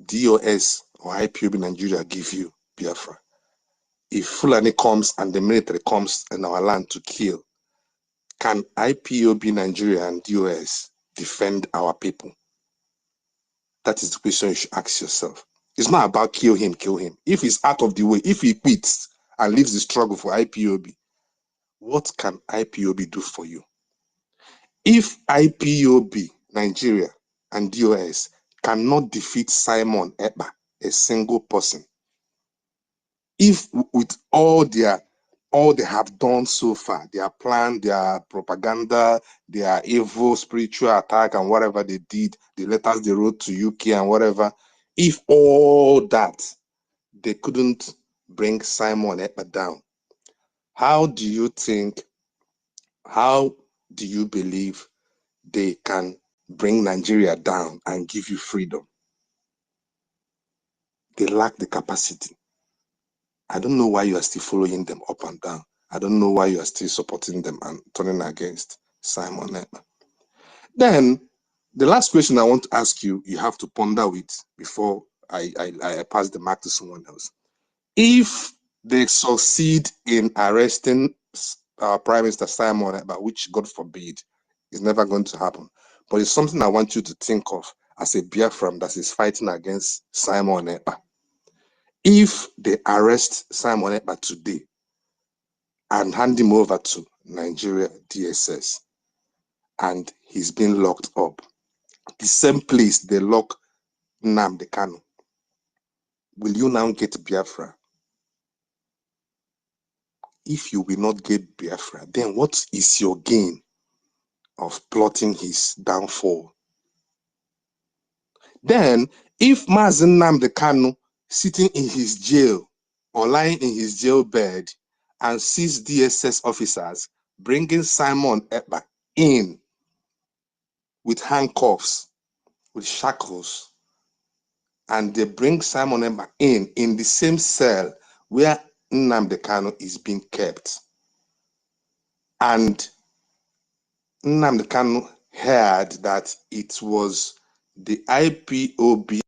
[SPEAKER 17] DOS or IPOB Nigeria give you Biafra, if Fulani comes and the military comes in our land to kill, can IPOB Nigeria and DOS defend our people? That is the question you should ask yourself. It's not about kill him. If he's out of the way, if he quits and leaves the struggle for IPOB, what can IPOB do for you? If IPOB Nigeria and DOS cannot defeat Simon Ekpa, a single person, if with all they have done so far, their plan, their propaganda, their evil spiritual attack and whatever they did, the letters they wrote to UK and whatever, if all that, they couldn't bring Simon Ekpa down, how do you believe they can bring Nigeria down and give you freedom? They lack the capacity. I don't know why you are still following them up and down. I don't know why you are still supporting them and turning against Simon Ekpa. Then, the last question I want to ask you, you have to ponder with before I pass the mic to someone else. If they succeed in arresting Prime Minister Simon Ekpa, which God forbid is never going to happen, but it's something I want you to think of as a Biafran that is fighting against Simon Ekpa. If they arrest Simon Ekpa today and hand him over to Nigeria DSS and he's been locked up, the same place they lock Nnamdi Kanu, will you now get Biafra? If you will not get Biafra, then what is your gain of plotting his downfall? Then, if Mazen Nnamdi Kanu sitting in his jail or lying in his jail bed and sees DSS officers bringing Simon Ekpa in with handcuffs, with shackles, and they bring Simon Ekpa in the same cell where Nnamdi Kanu is being kept, and Nnamdi Kanu heard that it was the IPOB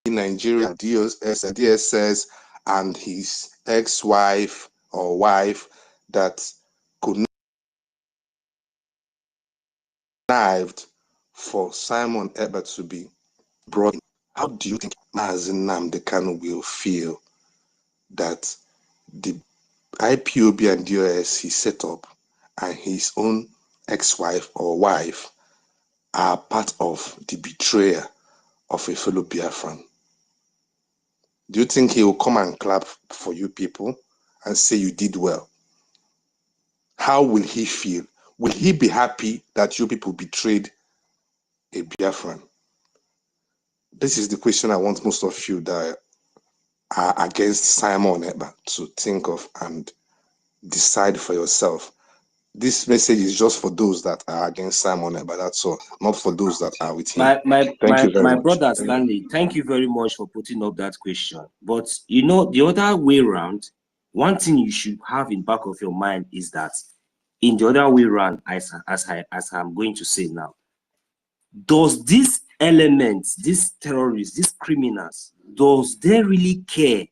[SPEAKER 17] Nigeria DSS and his ex-wife or wife that connived for Simon Ekpa to be brought in. How do you think Mazen Nnamdi Kanu will feel that the IPOB and DOS he set up and his own ex-wife or wife are part of the betrayal of a fellow Biafran? Do you think he will come and clap for you people and say you did well? How will he feel? Will he be happy that you people betrayed a Biafran? This is the question I want most of you that are against Simon Ekpa to think of and decide for yourself. This message is just for those that are against Simon Ekpa, that's all, not for those that are with him. Thank you very
[SPEAKER 8] My
[SPEAKER 17] much.
[SPEAKER 8] brother Stanley, thank you very much for putting up that question. But you know, the other way around, one thing you should have in back of your mind is that in the other way around, as I'm going to say now, does these elements, these terrorists, these criminals, does they really care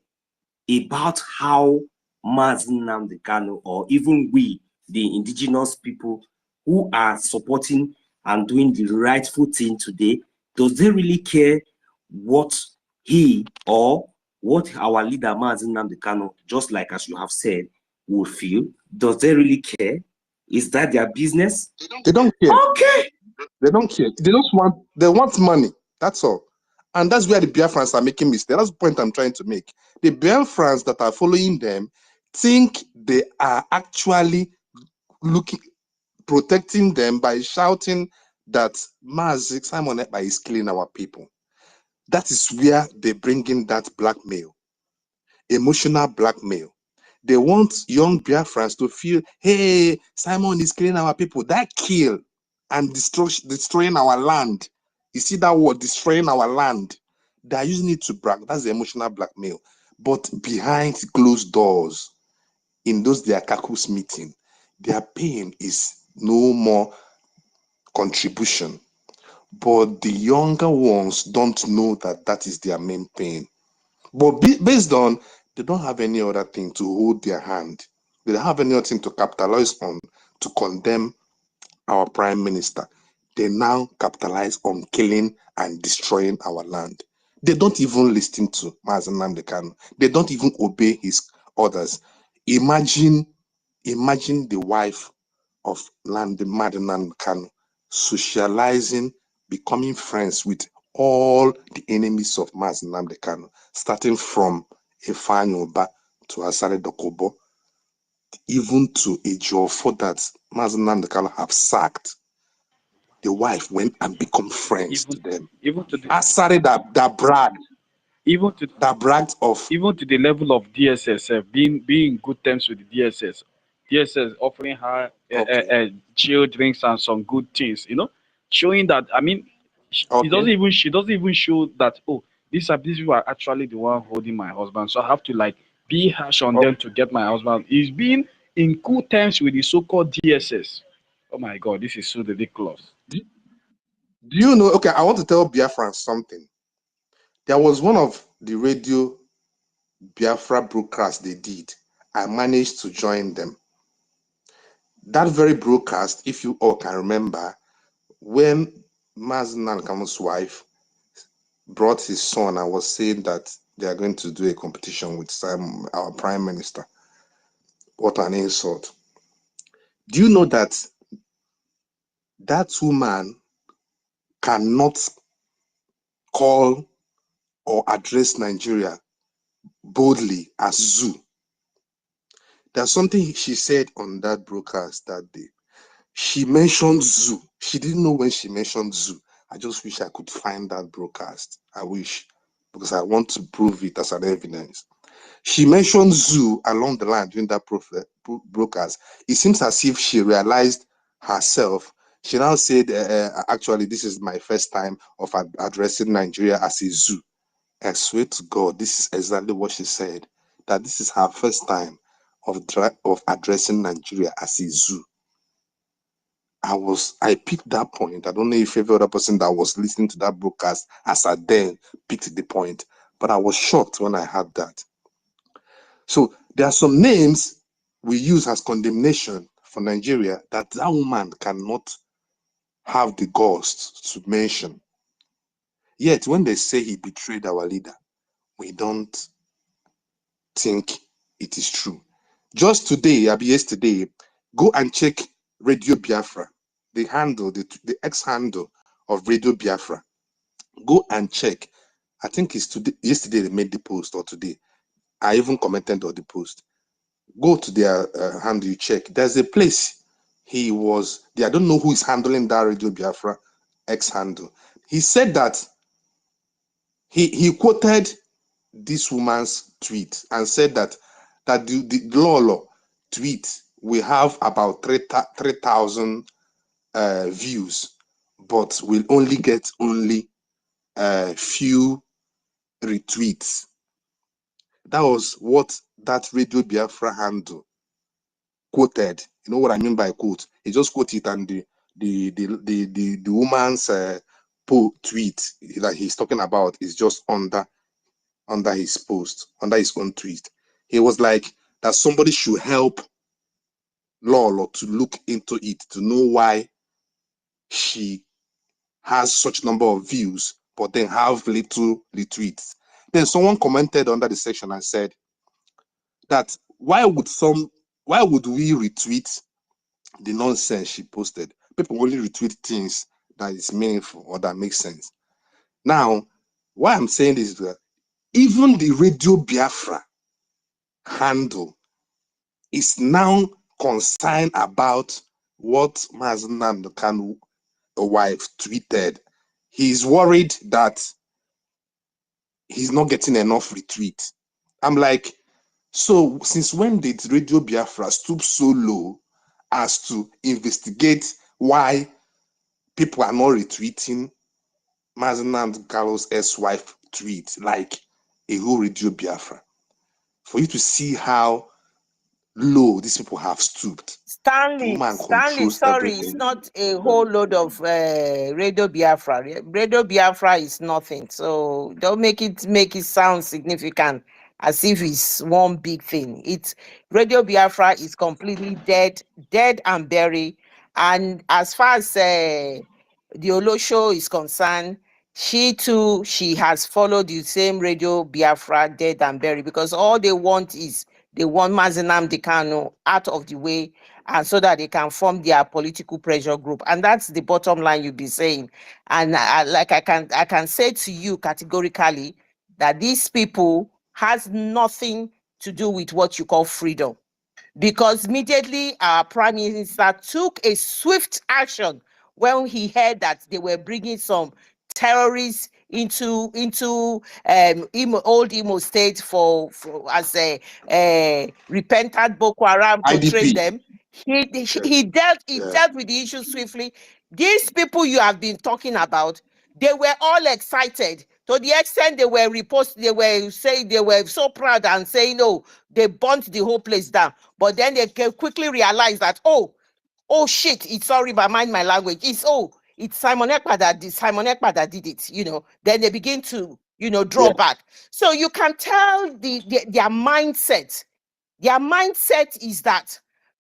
[SPEAKER 8] about how Mazen Nnamdi Kanu or even we, the indigenous people who are supporting and doing the rightful thing today, does they really care what he or what our leader Mazen Nnamdi Kanu, just like as you have said, will feel? Does they really care? Is that their business?
[SPEAKER 17] They don't care.
[SPEAKER 8] Okay.
[SPEAKER 17] They don't care. They want money. That's all. And that's where the Biafrans are making mistakes. That's the point I'm trying to make. The Biafrans that are following them think they are actually protecting them by shouting that Simon Ekpa is killing our people. That is where they bring in that blackmail, emotional blackmail. They want young Biafrans to feel, hey, Simon is killing our people. That kill and destroying our land. You see that word, destroying our land. They are using it to brag. That's the emotional blackmail. But behind closed doors, in those their caucus meeting, their pain is no more contribution, but the younger ones don't know that that is their main pain. But based on, they don't have any other thing to hold their hand. They don't have any other thing to capitalize on to condemn our prime minister. They now capitalize on killing and destroying our land. They don't even listen to Mazen Nnamdi Kanu. They don't even obey his orders. Imagine the wife of Mazen Nnamdi Kanu socializing, becoming friends with all the enemies of Mazen Nnamdi Kanu, starting from Ifeanyi Uba to Asare Dokubo, even to Ejiofor that Mazen Nnamdi Kanu have sacked. The wife went and become friends to them.
[SPEAKER 11] Even to the
[SPEAKER 17] Asare that bragged of
[SPEAKER 11] even to the level of DSS being in good terms with the DSS. DSS offering her chill drinks and some good things, showing that she doesn't even show that these people are actually the one holding my husband, so I have to like be harsh on them to get my husband. He's being in good terms with the so-called DSS. Oh my God, this is so ridiculous.
[SPEAKER 17] Do you know? Okay, I want to tell Biafrans something. There was one of the radio Biafra broadcasts they did. I managed to join them. That very broadcast, if you all can remember, when Mazen Nnamdi Kanu's wife brought his son and was saying that they are going to do a competition with our prime minister. What an insult. Do you know that that woman cannot call or address Nigeria boldly as Zoo? There's something she said on that broadcast that day. She mentioned Zoo. She didn't know when she mentioned Zoo. I just wish I could find that broadcast. I wish, because I want to prove it as an evidence. She mentioned Zoo along the line during that broadcast. It seems as if she realized herself. She now said, actually, this is my first time of addressing Nigeria as a zoo. I swear to God, this is exactly what she said, that this is her first time of addressing Nigeria as a zoo. I picked that point. I don't know if every other person that was listening to that broadcast as I then picked the point, but I was shocked when I heard that. So there are some names we use as condemnation for Nigeria that woman cannot have the guts to mention. Yet when they say he betrayed our leader, we don't think it is true. Just today, yesterday, go and check Radio Biafra, the handle, the ex-handle of Radio Biafra. Go and check. I think it's today. Yesterday they made the post, or today. I even commented on the post. Go to their handle, you check. There's a place he was. I don't know who is handling that Radio Biafra ex-handle. He said that he quoted this woman's tweet and said that the Lolo tweet will have about 3,000 views, but will only get a few retweets. That was what that Radio Biafra handle quoted. You know what I mean by quote? He just quoted it, and the woman's tweet that he's talking about is just under his post, under his own tweet. He was like that somebody should help Lolo to look into it to know why she has such number of views but then have little retweets. Then someone commented under the section and said that why would we retweet the nonsense she posted? People only retweet things that is meaningful or that makes sense. Now, why I'm saying this is that even the Radio Biafra handle is now concerned about what Mazen Nnamdi Kanu's wife tweeted. He's worried that he's not getting enough retweet. I'm like, so since when did Radio Biafra stoop so low as to investigate why people are not retweeting Mazen Nnamdi Kanu's ex-wife tweet like a whole Radio Biafra? For you to see how low these people have stooped. The
[SPEAKER 18] Stanley,
[SPEAKER 17] woman controls
[SPEAKER 18] sorry, it's
[SPEAKER 17] everything.
[SPEAKER 18] not a whole load of Radio Biafra. Radio Biafra is nothing. So don't make it sound significant as if it's one big thing. It's Radio Biafra is completely dead and buried. And as far as the Olosho is concerned, she too, she has followed the same Radio Biafra dead and buried, because all they want is they want Mazenam Dekano out of the way, and so that they can form their political pressure group. And that's the bottom line you'll be saying. And I can say to you categorically that these people has nothing to do with what you call freedom, because immediately our prime minister took a swift action when he heard that they were bringing some terrorists into old Imo State for as a repentant Boko Haram to train
[SPEAKER 17] IDP.
[SPEAKER 18] them. He
[SPEAKER 17] Yeah.
[SPEAKER 18] dealt with the issue swiftly. These people you have been talking about, they were all excited to the extent they were they were so proud and saying, "Oh, they burnt the whole place down." But then they quickly realized that, oh shit, it's sorry, but mind my language. It's Simon Ekpa that did it, Then they begin to, draw
[SPEAKER 17] Yeah.
[SPEAKER 18] back. So you can tell their mindset. Their mindset is that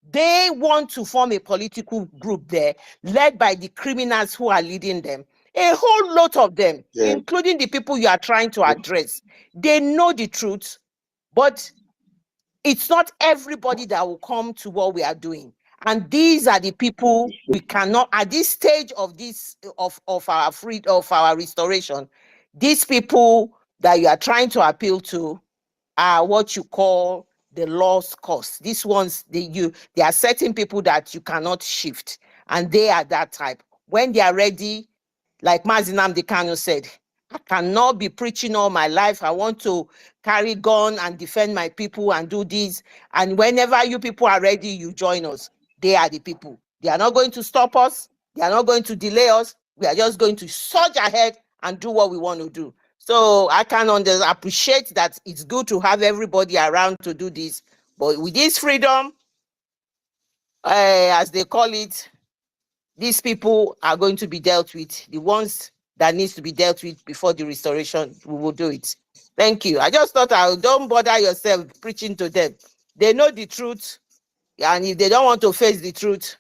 [SPEAKER 18] they want to form a political group there, led by the criminals who are leading them. A whole lot of them,
[SPEAKER 17] Yeah.
[SPEAKER 18] including the people you are trying to address. They know the truth, but it's not everybody that will come to what we are doing. And these are the people we cannot, at this stage of our restoration, these people that you are trying to appeal to are what you call the lost cause. These ones, they are certain people that you cannot shift, and they are that type. When they are ready, like Mazinam Dekano said, I cannot be preaching all my life. I want to carry gun and defend my people and do this. And whenever you people are ready, you join us. They are the people. They are not going to stop us. They are not going to delay us. We are just going to surge ahead and do what we want to do. So I can appreciate that it's good to have everybody around to do this. But with this freedom, as they call it, these people are going to be dealt with. The ones that needs to be dealt with before the restoration, we will do it. Thank you. I just thought don't bother yourself preaching to them. They know the truth, and if they don't want to face the truth,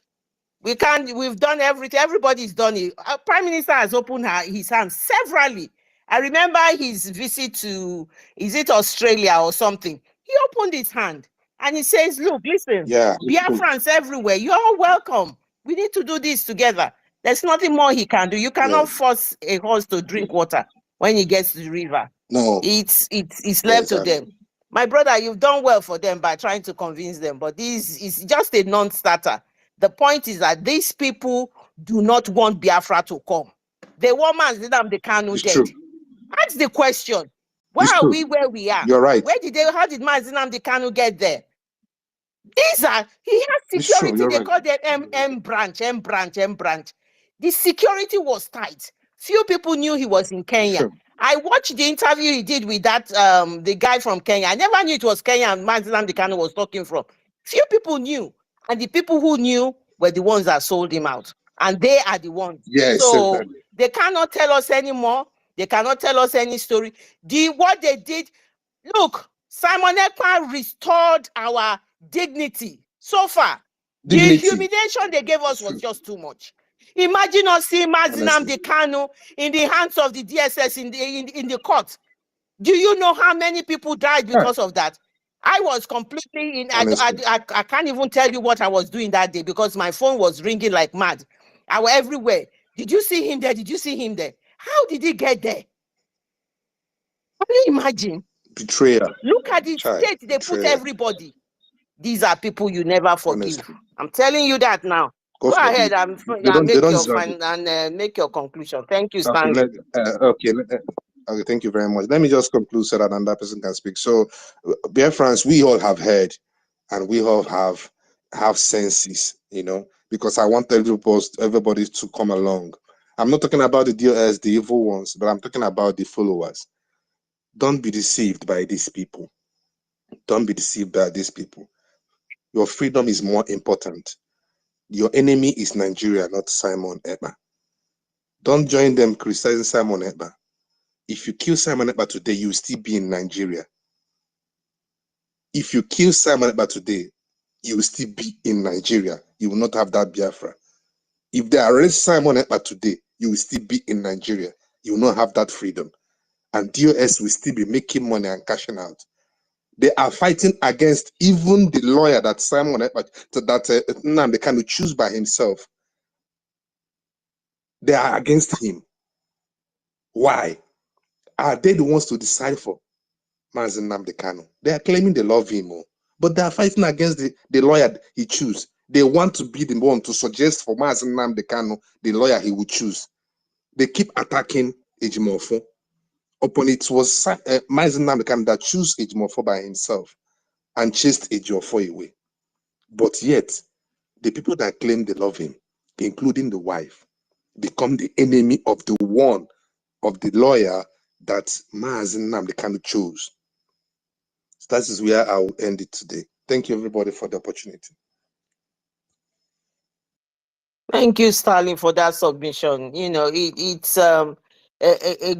[SPEAKER 18] we've done everything. Everybody's done it. Our Prime Minister has opened his hands severally. I remember his visit to, is it Australia or something? He opened his hand and he says, look, listen,
[SPEAKER 17] Yeah.
[SPEAKER 18] Biafrans everywhere, you're all welcome. We need to do this together. There's nothing more he can do. You cannot force a horse to drink water when he gets to the river.
[SPEAKER 17] No.
[SPEAKER 18] It's left to
[SPEAKER 17] Exactly.
[SPEAKER 18] them. My brother, you've done well for them by trying to convince them, but this is just a non-starter. The point is that these people do not want Biafra to come. They want Mazinam Dekano dead.
[SPEAKER 17] True.
[SPEAKER 18] Ask the question. Why
[SPEAKER 17] It's
[SPEAKER 18] are
[SPEAKER 17] true.
[SPEAKER 18] we where we are?
[SPEAKER 17] You're right.
[SPEAKER 18] How did Mazinam Dekano get there? He has security.
[SPEAKER 17] True.
[SPEAKER 18] They
[SPEAKER 17] Right.
[SPEAKER 18] call them M branch. The security was tight. Few people knew he was in Kenya.
[SPEAKER 17] True.
[SPEAKER 18] I watched the interview he did with that the guy from Kenya. I never knew it was Kenya and Mazinam Dekano was talking from. Few people knew, and the people who knew were the ones that sold him out, and they are the ones.
[SPEAKER 17] Yes.
[SPEAKER 18] So
[SPEAKER 17] Exactly.
[SPEAKER 18] they cannot tell us anymore. They cannot tell us any story. What they did, look, Simon Ekpa restored our dignity. So far, the humiliation they gave us was just too much. Imagine us seeing Mazinam Dekano in the hands of the DSS in the court. Do you know how many people died because of that? I was completely in. I can't even tell you what I was doing that day because my phone was ringing like mad. I was everywhere. Did you see him there? Did you see him there? How did he get there? Can you imagine?
[SPEAKER 17] Betrayal.
[SPEAKER 18] Look at the state they put everybody. These are people you never forgive. Honestly. I'm telling you that now. Go ahead and make your conclusion. Thank you, Stanley.
[SPEAKER 17] Okay, thank you very much. Let me just conclude so that another person can speak. So, Biafrans, we all have heard, and we all have senses, because I want everybody to come along. I'm not talking about the DOS, the evil ones, but I'm talking about the followers. Don't be deceived by these people. Don't be deceived by these people. Your freedom is more important. Your enemy is Nigeria, not Simon Ekpa. Don't join them criticizing Simon Ekpa. If you kill Simon Ekpa today, you will still be in Nigeria. If you kill Simon Ekpa today, you will still be in Nigeria. You will not have that Biafra. If they arrest Simon Ekpa today, you will still be in Nigeria. You will not have that freedom. And DOS will still be making money and cashing out. They are fighting against even the lawyer that Simon Ekpa, that Nnamdi Kanu choose by himself. They are against him. Why? Are they the ones to decide for Mazi Nnamdi Kanu? They are claiming they love him, but they are fighting against the lawyer he choose. They want to be the one to suggest for Mazi Nnamdi Kanu the lawyer he would choose. They keep attacking Ejimofo. Upon it was Mazi Nnamdi Kanu that chose Ejimofo by himself and chased Ejiofor away. But yet, the people that claim they love him, including the wife, become the enemy of the one of the lawyer that Mazi Nnamdi Kanu chose. So that is where I will end it today. Thank you, everybody, for the opportunity.
[SPEAKER 18] Thank you, Stalin, for that submission. You know, it's a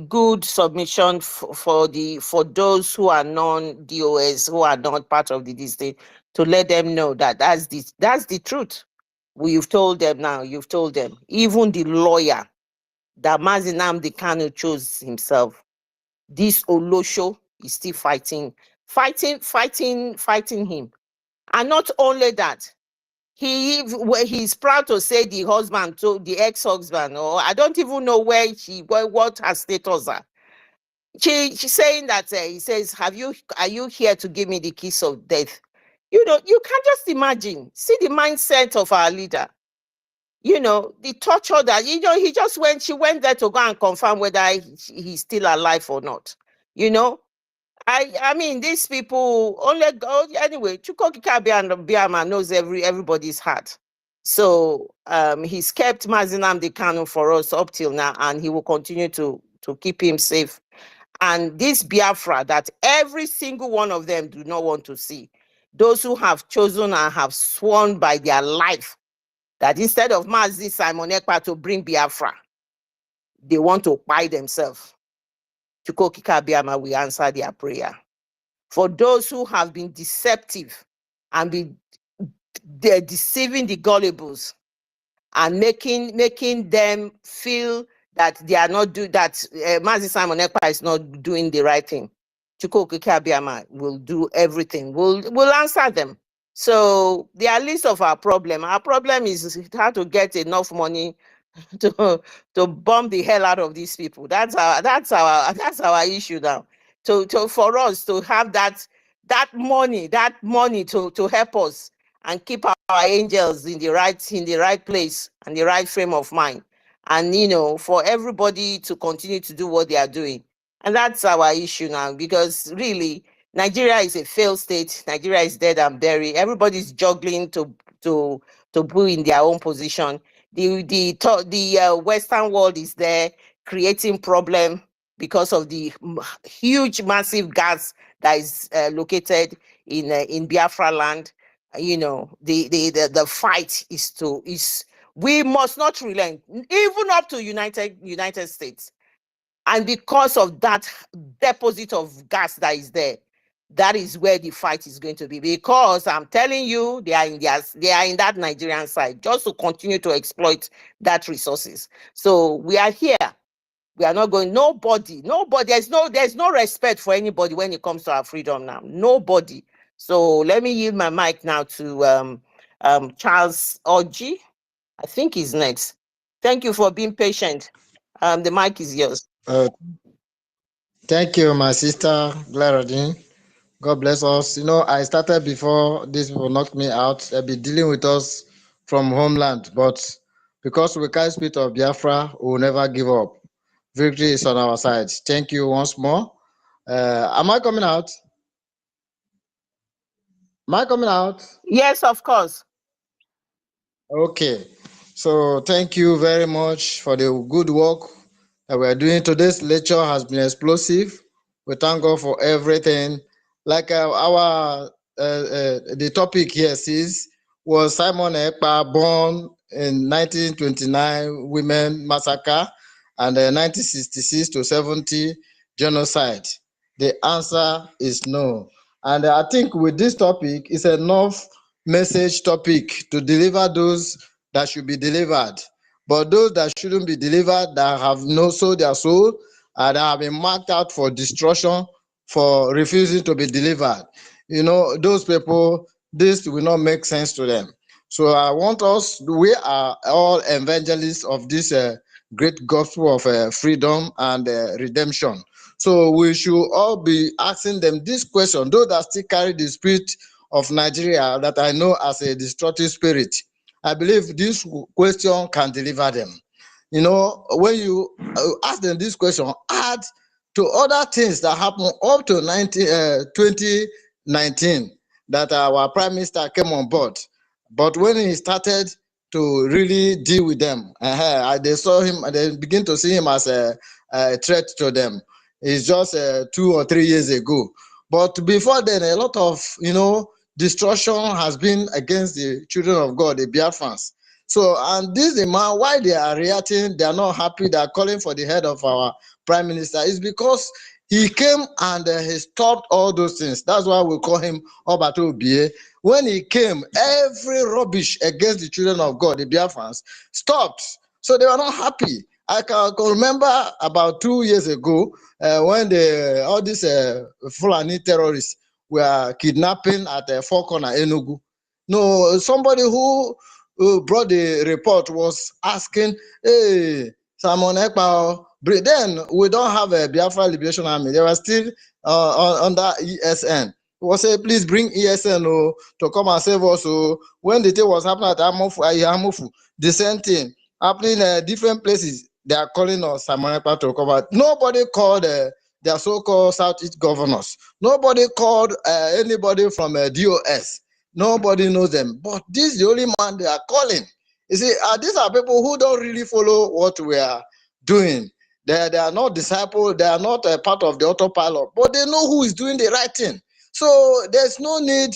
[SPEAKER 18] good submission for those who are non-DOS, who are not part of the district, to let them know that that's the truth. You've told them now. You've told them. Even the lawyer that Mazi Nnamdi Kanu chose himself, this Olosho is still fighting him. And not only that, he's proud to say the husband, to the ex-husband, or I don't even know what her status are. She's saying that he says, are you here to give me the kiss of death? You know, you can just imagine. See the mindset of our leader. You know, the torture that, you know, she went there to go and confirm whether he's still alive or not. You know, I mean, these people only go anyway. Chukwuka Biama knows everybody's heart. So he's kept Mazi Nnamdi Kanu for us up till now, and he will continue to keep him safe. And this Biafra that every single one of them do not want to see, those who have chosen and have sworn by their life that instead of Mazi Simon Ekpa to bring Biafra, they want to buy themselves. Chukwuka Biama will answer their prayer. For those who have been deceptive and they're deceiving the gullibles and making them feel that they are not Mazi Simon Ekpa is not doing the right thing. Chukwuka Biama will do everything. We'll answer them. So they are least of our problem. Our problem is how to get enough money to bomb the hell out of these people. That's our issue now. For us to have that money to help us and keep our angels in the right place and the right frame of mind, and you know, for everybody to continue to do what they are doing. And that's our issue now, because really Nigeria is a failed state. Nigeria is dead and buried. Everybody's juggling to be in their own position. The Western world is there creating problem because of the huge, massive gas that is located in Biafra land. You know, the fight is we must not relent, even up to United States. And because of that deposit of gas that is there, that is where the fight is going to be. Because I'm telling you, they are in that Nigerian side, just to continue to exploit that resources. So we are here. We are not going. Nobody. There's no respect for anybody when it comes to our freedom now. Nobody. So let me yield my mic now to Charles Oji. I think he's next. Thank you for being patient. The mic is yours.
[SPEAKER 14] Thank you, my sister Glaradine. God bless us. You know, I started before these people knocked me out. They'll be dealing with us from homeland, but because we carry spirit of Biafra, we will never give up. Victory is on our side. Thank you once more. Am I coming out? Am I coming out?
[SPEAKER 18] Yes, of course.
[SPEAKER 14] Okay. So thank you very much for the good work that we are doing. Today's lecture has been explosive. We thank God for everything. Like our the topic here says, was Simon Ekpa born in 1929 women massacre and 1966 to 70 genocide? The answer is no. And I think with this topic, it's enough message topic to deliver those that should be delivered. But those that shouldn't be delivered, that have no soul, their soul, and have been marked out for destruction, for refusing to be delivered. You know, those people, this will not make sense to them. So I want us, we are all evangelists of this great gospel of freedom and redemption. So we should all be asking them this question, those that still carry the spirit of Nigeria that I know as a destructive spirit. I believe this question can deliver them. You know, when you ask them this question, add to other things that happened up to 2019 that our prime minister came on board. But when he started to really deal with them, they saw him, they begin to see him as a threat to them. It's just 2 or 3 years ago. But before then, a lot of, you know, destruction has been against the children of God, the Biafrans. So, and this is man, why they are reacting, they are not happy, they are calling for the head of our prime minister, is because he came and he stopped all those things. That's why we call him Obato Bie. When he came, every rubbish against the children of God, the Biafrans, stopped. So they were not happy. I can remember about 2 years ago when all these Fulani terrorists were kidnapping at Four Corner, Enugu. No, somebody who brought the report was asking, hey, Simon Ekpa, then we don't have a Biafra Liberation Army. They were still under ESN. He was saying, please bring ESN to come and save us. When the thing was happening at Amofu, the same thing happening in different places, they are calling us Simon Ekpa to come out. Nobody called their so-called Southeast governors. Nobody called anybody from DOS. Nobody knows them. But this is the only man they are calling. You see, these are people who don't really follow what we are doing. They are not disciples. They are not a part of the autopilot. But they know who is doing the right thing. So there's no need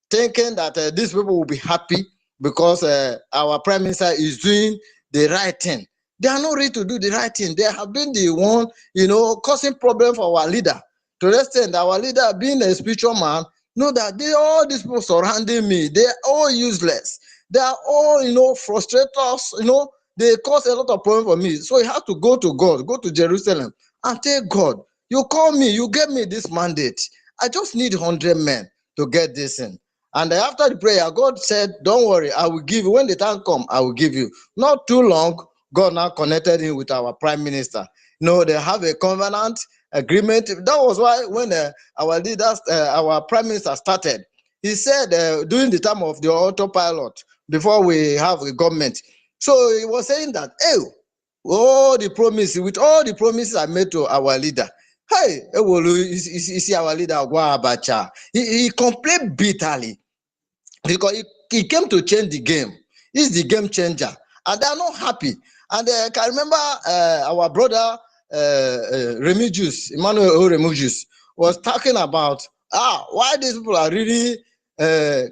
[SPEAKER 14] thinking that these people will be happy because our prime minister is doing the right thing. They are not ready to do the right thing. They have been the one, you know, causing problem for our leader. To the extent that our leader, being a spiritual man, know that all these people surrounding me, they are all useless. They are all, you know, frustrators, you know, they cause a lot of problem for me. So you have to go to God, go to Jerusalem and tell God, you call me, you gave me this mandate. I just need 100 men to get this in. And after the prayer, God said, don't worry, I will give you. When the time comes, I will give you. Not too long, God now connected him with our prime minister. You know, they have a covenant agreement. That was why when our leaders, our prime minister started, he said during the time of the autopilot, before we have a government. So he was saying that, hey, all the promises, with all the promises I made to our leader, hey, you see our leader, Abacha, he complained bitterly because he came to change the game. He's the game changer. And they are not happy. And I can remember our brother Remigius, Emmanuel Remigius, was talking about why these people are really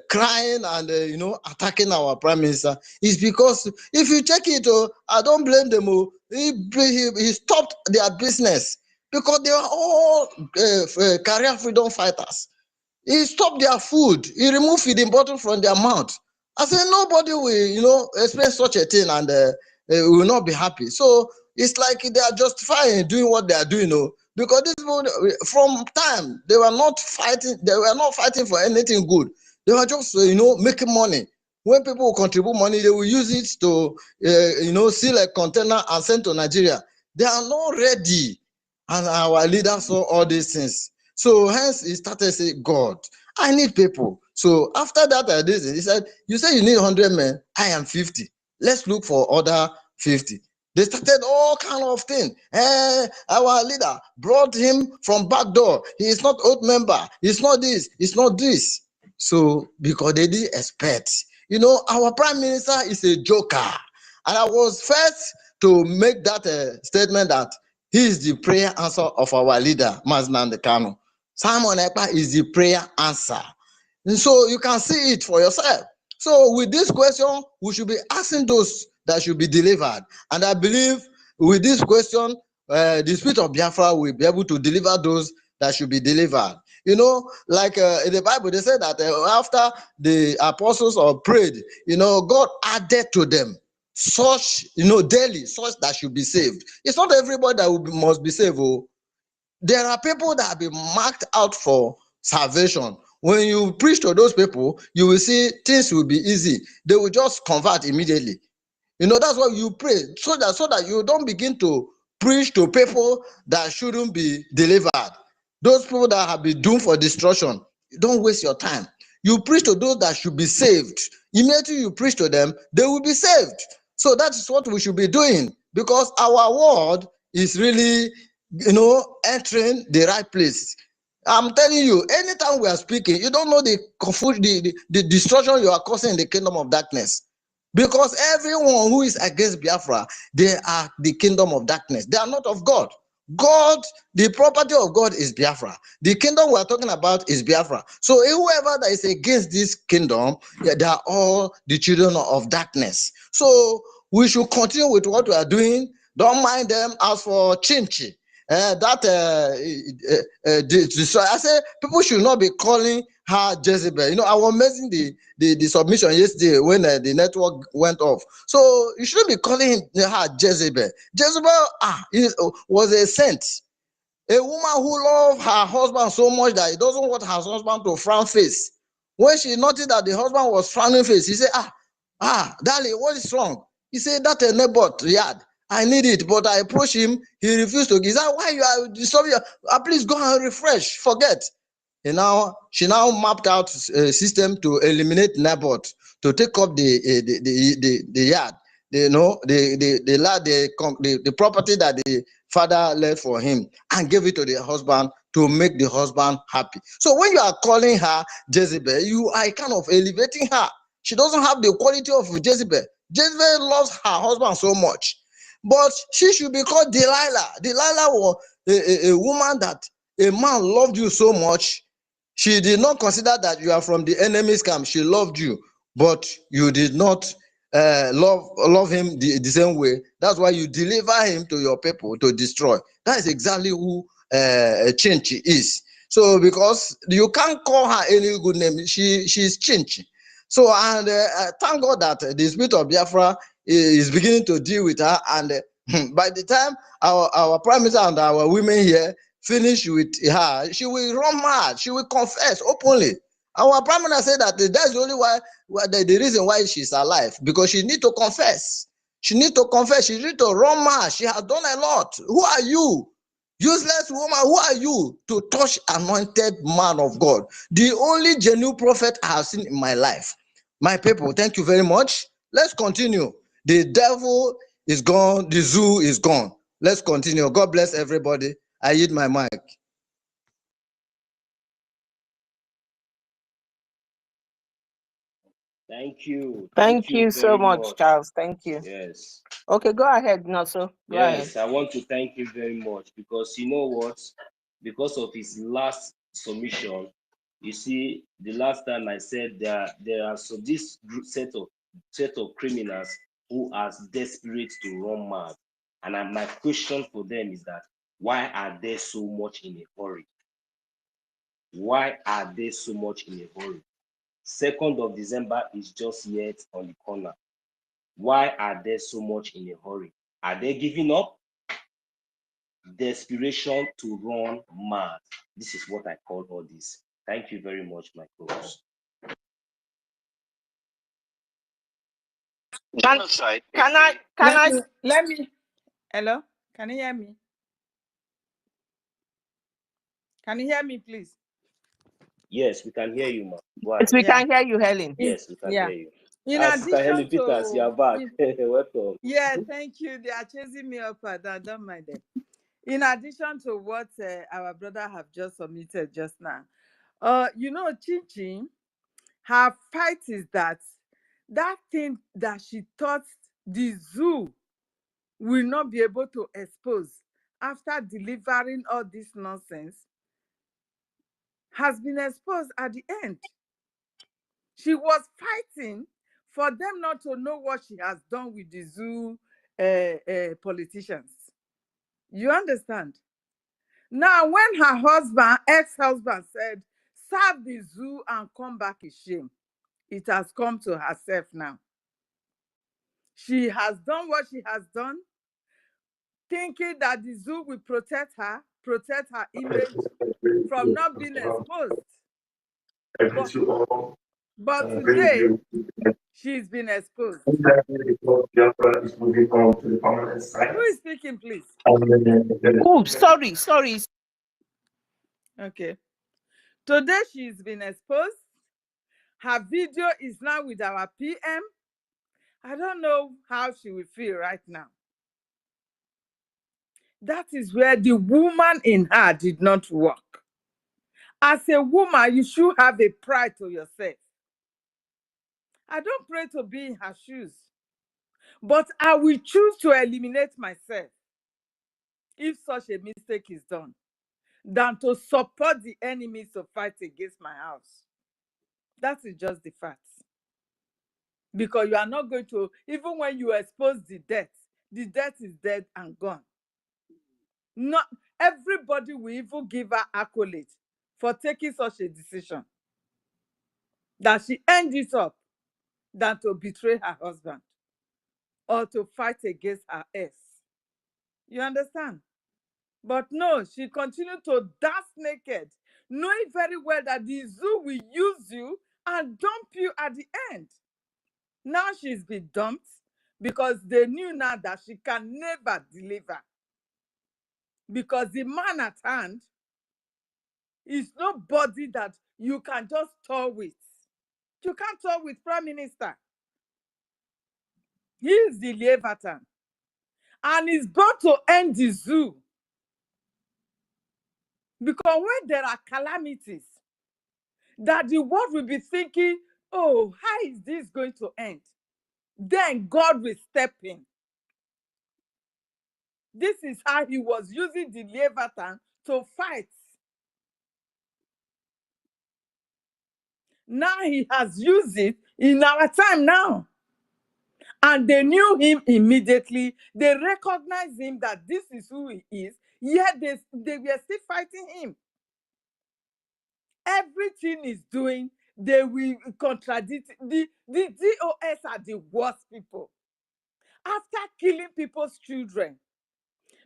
[SPEAKER 14] crying and you know, attacking our prime minister. Is because if you check it, I don't blame them. He stopped their business because they are all career freedom fighters. He stopped their food. He removed feeding bottle from their mouth. I said, nobody will, you know, experience such a thing and will not be happy. So it's like they are justifying doing what they are doing, because this people, from time, they were not fighting. They were not fighting for anything good. They were just, you know, making money. When people contribute money, they will use it to, you know, seal a container and send to Nigeria. They are not ready. And our leaders saw all these things. So hence he started saying, God, I need people. So after that, he said, you say you need 100 men, I am 50. Let's look for other 50. They started all kind of things. Our leader brought him from back door. He is not old member. It's not this. It's not this. So because they didn't expect. You know, our prime minister is a joker. And I was first to make that statement that he is the prayer answer of our leader, Maznan Kanu. Simon Ekpa is the prayer answer. And so you can see it for yourself. So with this question, we should be asking those that should be delivered. And I believe with this question, the Spirit of Biafra will be able to deliver those that should be delivered. You know, like in the Bible, they said that after the apostles are prayed, you know, God added to them such, you know, daily, such that should be saved. It's not everybody that must be saved. Oh. There are people that have been marked out for salvation. When you preach to those people, you will see things will be easy. They will just convert immediately. You know, that's why you pray, so that you don't begin to preach to people that shouldn't be delivered. Those people that have been doomed for destruction, don't waste your time. You preach to those that should be saved. Immediately you preach to them, they will be saved. So that is what we should be doing, because our word is really, you know, entering the right place. I'm telling you, anytime we are speaking, you don't know the confusion, the destruction you are causing in the kingdom of darkness. Because everyone who is against Biafra, they are the kingdom of darkness. They are not of God. God, the property of God is Biafra. The kingdom we are talking about is Biafra. So whoever that is against this kingdom, yeah, they are all the children of darkness. So we should continue with what we are doing. Don't mind them. As for Chinchi, I say people should not be calling her Jezebel. You know, I was mentioning the submission yesterday when the network went off. So you shouldn't be calling her Jezebel. Jezebel was a saint. A woman who loved her husband so much that he doesn't want her husband to frown face. When she noticed that the husband was frowning face, he said, darling, what is wrong? He said, that a neighbor yard. I need it, but I approached him. He refused to give. He said, why you are disturbing? Please go and refresh. Forget. She now mapped out a system to eliminate Naboth, to take up the yard, the property that the father left for him, and gave it to the husband to make the husband happy. So when you are calling her Jezebel, you are kind of elevating her. She doesn't have the quality of Jezebel. Jezebel loves her husband so much, but she should be called Delilah. Delilah was a woman that a man loved you so much. She did not consider that you are from the enemy's camp. She loved you, but you did not love him the same way. That's why you deliver him to your people to destroy. That is exactly who Chinchi is. So because you can't call her any good name, she's Chinchi. So and thank God that the Spirit of Biafra is beginning to deal with her, and by the time our prime minister and our women here finish with her, she will run mad. She will confess openly. Our prime minister said that that's the only the reason why she's alive, because she need to confess. She need to confess. She need to run mad. She has done a lot. Who are you? Useless woman, who are you to touch anointed man of God? The only genuine prophet I have seen in my life. My people, thank you very much. Let's continue. The devil is gone. The zoo is gone. Let's continue. God bless everybody. I yield my mic.
[SPEAKER 8] Thank you.
[SPEAKER 18] Thank you so
[SPEAKER 8] very
[SPEAKER 18] much,
[SPEAKER 8] much.
[SPEAKER 18] Charles. Thank you.
[SPEAKER 8] Yes.
[SPEAKER 18] Okay, go ahead, Noso. Go ahead.
[SPEAKER 8] Yes, I want to thank you very much, because you know what? Because of his last submission, you see, the last time I said there are so this group set of criminals who are desperate to run mad. And my question for them is that why are they so much in a hurry? Why are they so much in a hurry? 2nd of December is just yet on the corner. Why are they so much in a hurry? Are they giving up? Desperation to run mad. This is what I call all this. Thank you very much, my co-host.
[SPEAKER 4] Let me. Hello, can you hear me? Can you hear me, please?
[SPEAKER 8] Yes, we can hear you, ma.
[SPEAKER 18] Yes, we can hear you, Helen.
[SPEAKER 8] Yes, we can hear you.
[SPEAKER 4] In
[SPEAKER 8] Sister Helen
[SPEAKER 4] addition
[SPEAKER 8] Peters, you are
[SPEAKER 4] to
[SPEAKER 8] back. Welcome.
[SPEAKER 4] yeah, thank you. They are chasing me up and down. Don't mind them. In addition to what our brother have just submitted just now, you know, Chin Chin, her fight is that thing that she thought the zoo will not be able to expose after delivering all this nonsense has been exposed at the end. She was fighting for them not to know what she has done with the zoo politicians. You understand? Now, when her husband, ex-husband, said, serve the zoo and come back is shame, it has come to herself now. She has done what she has done, thinking that the zoo will protect her image from not being exposed. But today, she's been exposed. Who is speaking, please?
[SPEAKER 18] Oh, sorry.
[SPEAKER 4] Okay. Today, she's been exposed. Her video is now with our PM. I don't know how she will feel right now. That is where the woman in her did not work. As a woman, you should have a pride to yourself. I don't pray to be in her shoes, but I will choose to eliminate myself if such a mistake is done, than to support the enemies to fight against my house. That is just the fact. Because you are not going to, even when you expose the death is dead and gone. Not everybody will even give her accolades for taking such a decision, that she ends it up than to betray her husband or to fight against her ex. You understand? But no, she continued to dance naked, knowing very well that the zoo will use you and dump you at the end. Now she's been dumped because they knew now that she can never deliver. Because the man at hand is nobody that you can just tour with. You can't tour with Prime Minister. He is the Leviathan. And he's brought to end the zoo. Because when there are calamities, that the world will be thinking, oh, how is this going to end? Then God will step in. This is how he was using the Leviathan to fight. Now he has used it in our time now. And they knew him immediately. They recognized him that this is who he is. Yet they were still fighting him. Everything he's doing, they will contradict. The DOS are the worst people. After killing people's children,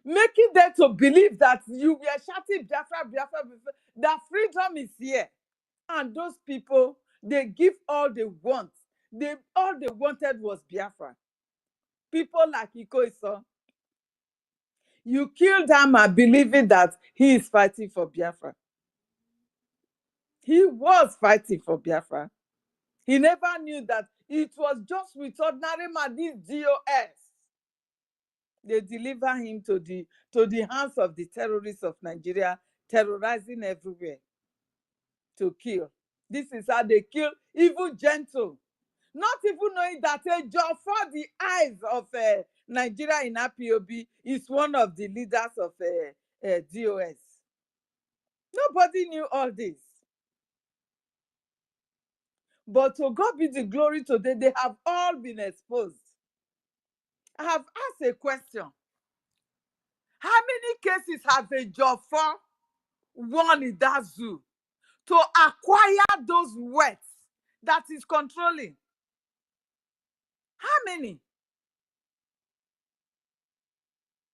[SPEAKER 4] making them to believe that you were shouting Biafra, Biafra, Biafra, that freedom is here. And those people, they give all they want. All they wanted was Biafra. People like IKOM, you killed them and believing that he is fighting for Biafra. He was fighting for Biafra. He never knew that it was just with ordinary man, this DOS. They deliver him to the hands of the terrorists of Nigeria, terrorizing everywhere to kill. This is how they kill even gentle. Not even knowing that a job for the eyes of Nigeria in IPOB is one of the leaders of DOS. Nobody knew all this. But to God be the glory today, they have all been exposed. I have asked a question. How many cases has a job for won in that zoo to acquire those wets that is controlling? How many?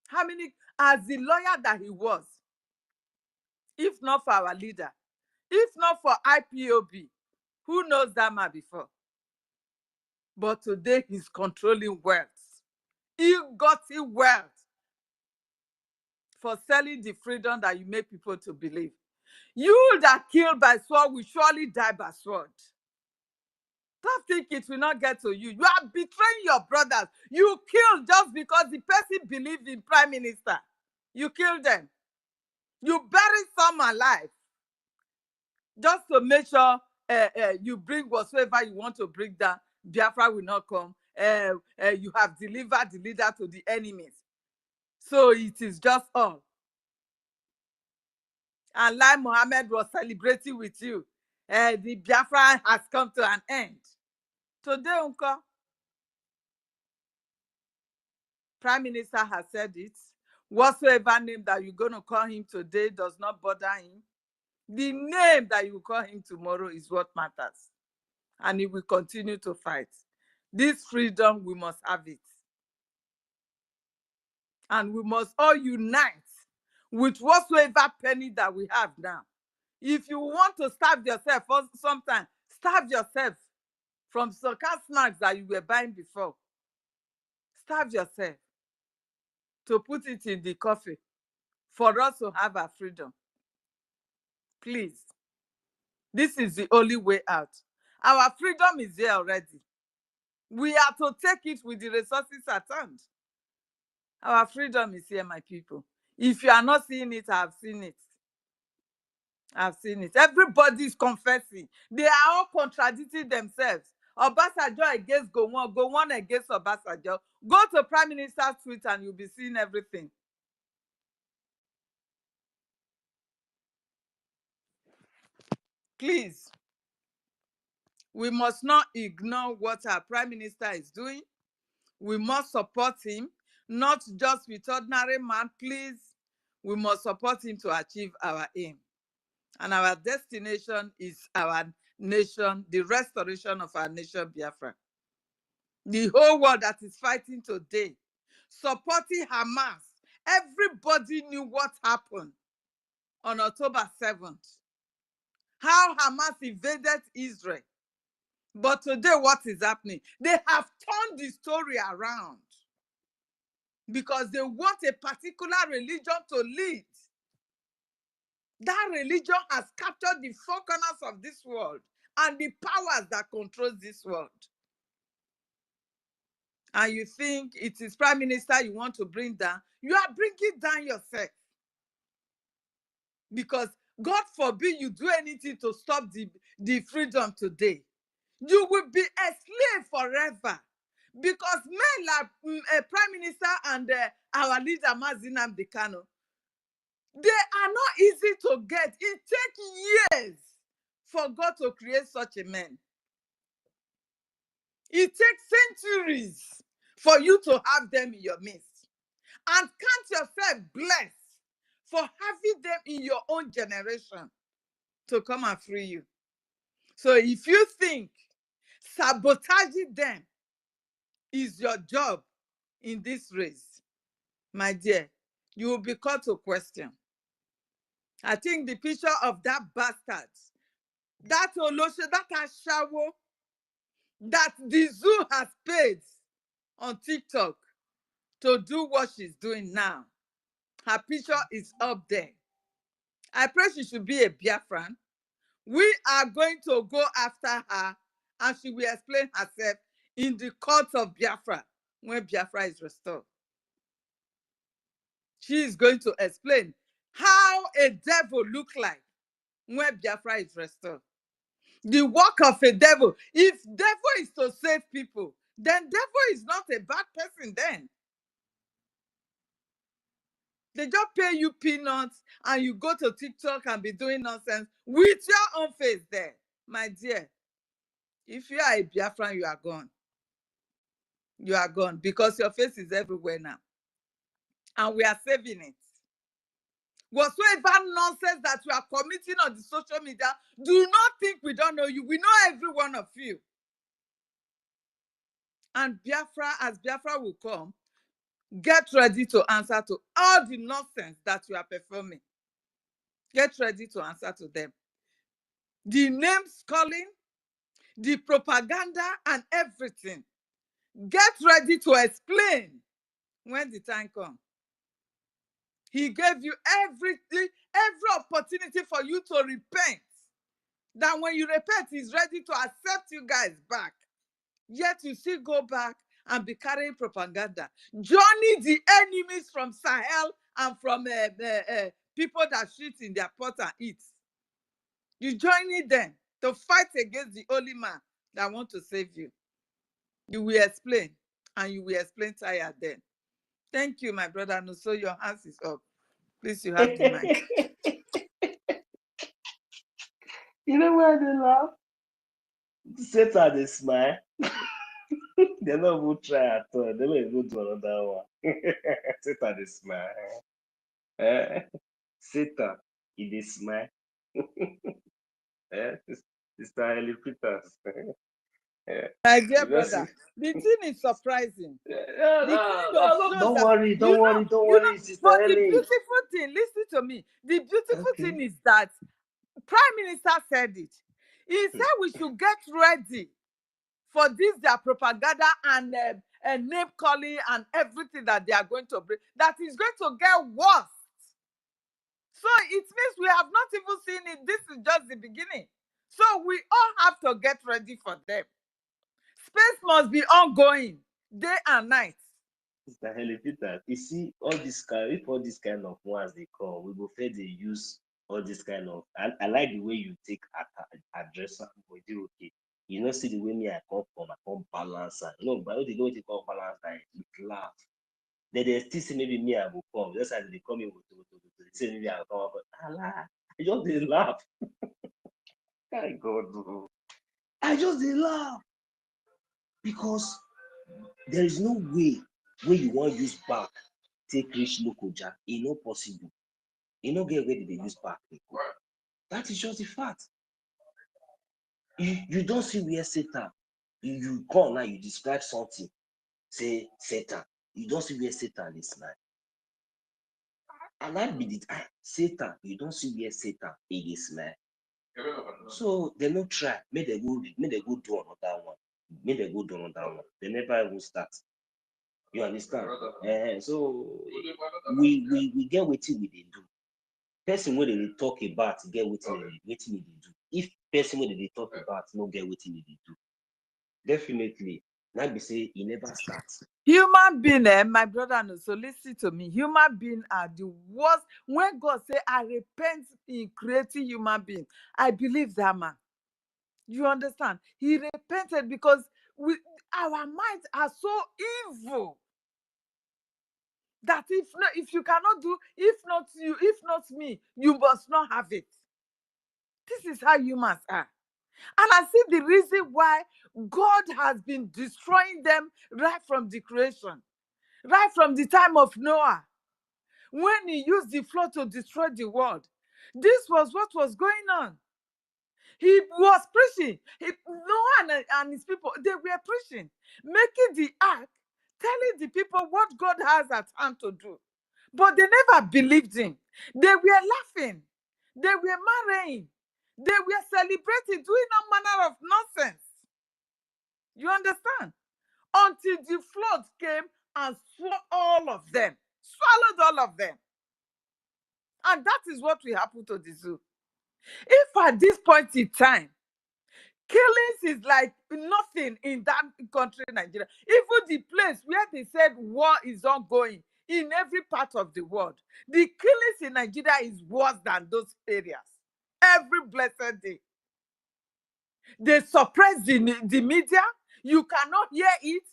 [SPEAKER 4] How many, as the lawyer that he was, if not for our leader, if not for IPOB, who knows that man before? But today he's controlling wealth. Ill-gotten wealth for selling the freedom that you make people to believe. You that killed by sword will surely die by sword. Don't think it will not get to you. You are betraying your brothers. You killed just because the person believed in Prime Minister. You killed them. You buried some alive just to make sure you bring whatsoever you want to bring down. Biafra will not come. You have delivered the leader to the enemies. So it is just all. And Lai Mohammed was celebrating with you. The Biafra has come to an end. Today, Uncle, Prime Minister has said it. Whatsoever name that you're going to call him today does not bother him. The name that you call him tomorrow is what matters. And he will continue to fight. This freedom, we must have it. And we must all unite with whatsoever penny that we have now. If you want to starve yourself for sometime, starve yourself from some snacks that you were buying before. Starve yourself to put it in the coffee for us to have our freedom. Please. This is the only way out. Our freedom is there already. We are to take it with the resources at hand. Our freedom is here, my people. If you are not seeing it, I have seen it. I've seen it. Everybody is confessing. They are all contradicting themselves. Obasanjo against Gowon against Obasanjo. Go to Prime Minister's tweet and you'll be seeing everything. Please, we must not ignore what our Prime Minister is doing. We must support him, not just with ordinary man, please. We must support him to achieve our aim. And our destination is our nation, the restoration of our nation, Biafra. The whole world that is fighting today, supporting Hamas. Everybody knew what happened on October 7th. How Hamas invaded Israel. But today, what is happening? They have turned the story around because they want a particular religion to lead. That religion has captured the four corners of this world and the powers that control this world. And you think it is Prime Minister you want to bring down, you are bringing down yourself. Because God forbid you do anything to stop the freedom today. You will be a slave forever. Because men like Prime Minister and our leader, Mazi Nnamdi Kanu, they are not easy to get. It takes years for God to create such a man. It takes centuries for you to have them in your midst. And count yourself blessed for having them in your own generation to come and free you. So if you think sabotaging them is your job in this race, my dear, you will be called to question. I think the picture of that bastard, that Olosho, that Ashawo, that the zoo has paid on TikTok to do what she's doing now. Her picture is up there. I pray she should be a Biafran. We are going to go after her and she will explain herself in the court of Biafra when Biafra is restored. She is going to explain how a devil looks like when Biafra is restored. The work of a devil. If devil is to save people, then devil is not a bad person then. They just pay you peanuts and you go to TikTok and be doing nonsense with your own face there. My dear, if you are a Biafran, you are gone. You are gone because your face is everywhere now. And we are saving it. Whatsoever nonsense that you are committing on the social media, do not think we don't know you. We know every one of you. And Biafra, as Biafra will come, get ready to answer to all the nonsense that you are performing. Get ready to answer to them. The names calling, the propaganda, and everything. Get ready to explain when the time comes. He gave you every opportunity for you to repent. That when you repent, he's ready to accept you guys back. Yet you still go back and be carrying propaganda. Joining the enemies from Sahel and from people that shit in their pot and eat. You joining them to fight against the holy man that want to save you. You will explain, and you will explain tired then. Thank you, my brother. No, so your hands is up. Please, you have the mic.
[SPEAKER 8] You know why they laugh? Satan they smile. They not even try at all. They will go do another one. Satan they smile. Satan, he dey smile. Sister Ellie Peters.
[SPEAKER 4] My dear
[SPEAKER 8] You know, see,
[SPEAKER 4] brother, the thing is surprising.
[SPEAKER 8] no,
[SPEAKER 4] The
[SPEAKER 8] no,
[SPEAKER 4] kind of
[SPEAKER 8] no,
[SPEAKER 4] shows
[SPEAKER 8] don't
[SPEAKER 4] that
[SPEAKER 8] worry, don't worry, don't worry, Sister
[SPEAKER 4] but the
[SPEAKER 8] Ellie.
[SPEAKER 4] beautiful thing, listen to me. The beautiful
[SPEAKER 8] Okay.
[SPEAKER 4] thing is that Prime Minister said it. He said we should get ready for this their propaganda and name calling and everything that they are going to bring. That is going to get worse. So it means we have not even seen it. This is just the beginning. So we all have to get ready for them. Space must be ongoing, day and night.
[SPEAKER 8] Sister Ellie Peters, you see, all this kind, if all this kind of ones they come, we go fair they use all this kind of. I like the way you take address and we do okay. You know, see the way me I come from, I come balance and you know, but they don't come balance and with laugh. Then they still say maybe me I will come. Just as they come in with say maybe I'll come up, but I just they laugh. My God, bro. I just they laugh because there is no way when you want use back take reach Lokoja, it's not possible. You no get where they use back. That is just the fact. You don't see where Satan. You come now, you describe something, say Satan. You don't see where Satan is now. And I be the Satan, you don't see where Satan is now. So they no try, may they go do another one. May they go do another one. They never even start. You understand? So we get what we they do. Person where they talk about get what they do. If person where they talk about no get what they do, definitely not be say he never starts.
[SPEAKER 4] Human being, my brother, no. So listen to me. Human beings are the worst. When God say, "I repent in creating human being," I believe that man. You understand? He repented because our minds are so evil that if you cannot do, if not you, if not me, you must not have it. This is how humans are. And I see the reason why God has been destroying them right from the creation, right from the time of Noah, when he used the flood to destroy the world. This was what was going on. He was preaching. Noah and his people, they were preaching, making the ark, telling the people what God has at hand to do. But they never believed him. They were laughing. They were marrying. They were celebrating, doing all manner of nonsense. You understand? Until the flood came and swallowed all of them. Swallowed all of them. And that is what will happen to the zoo. If at this point in time, killings is like nothing in that country, Nigeria. Even the place where they said war is ongoing in every part of the world, the killings in Nigeria is worse than those areas. Every blessed day. They suppress the media. You cannot hear it.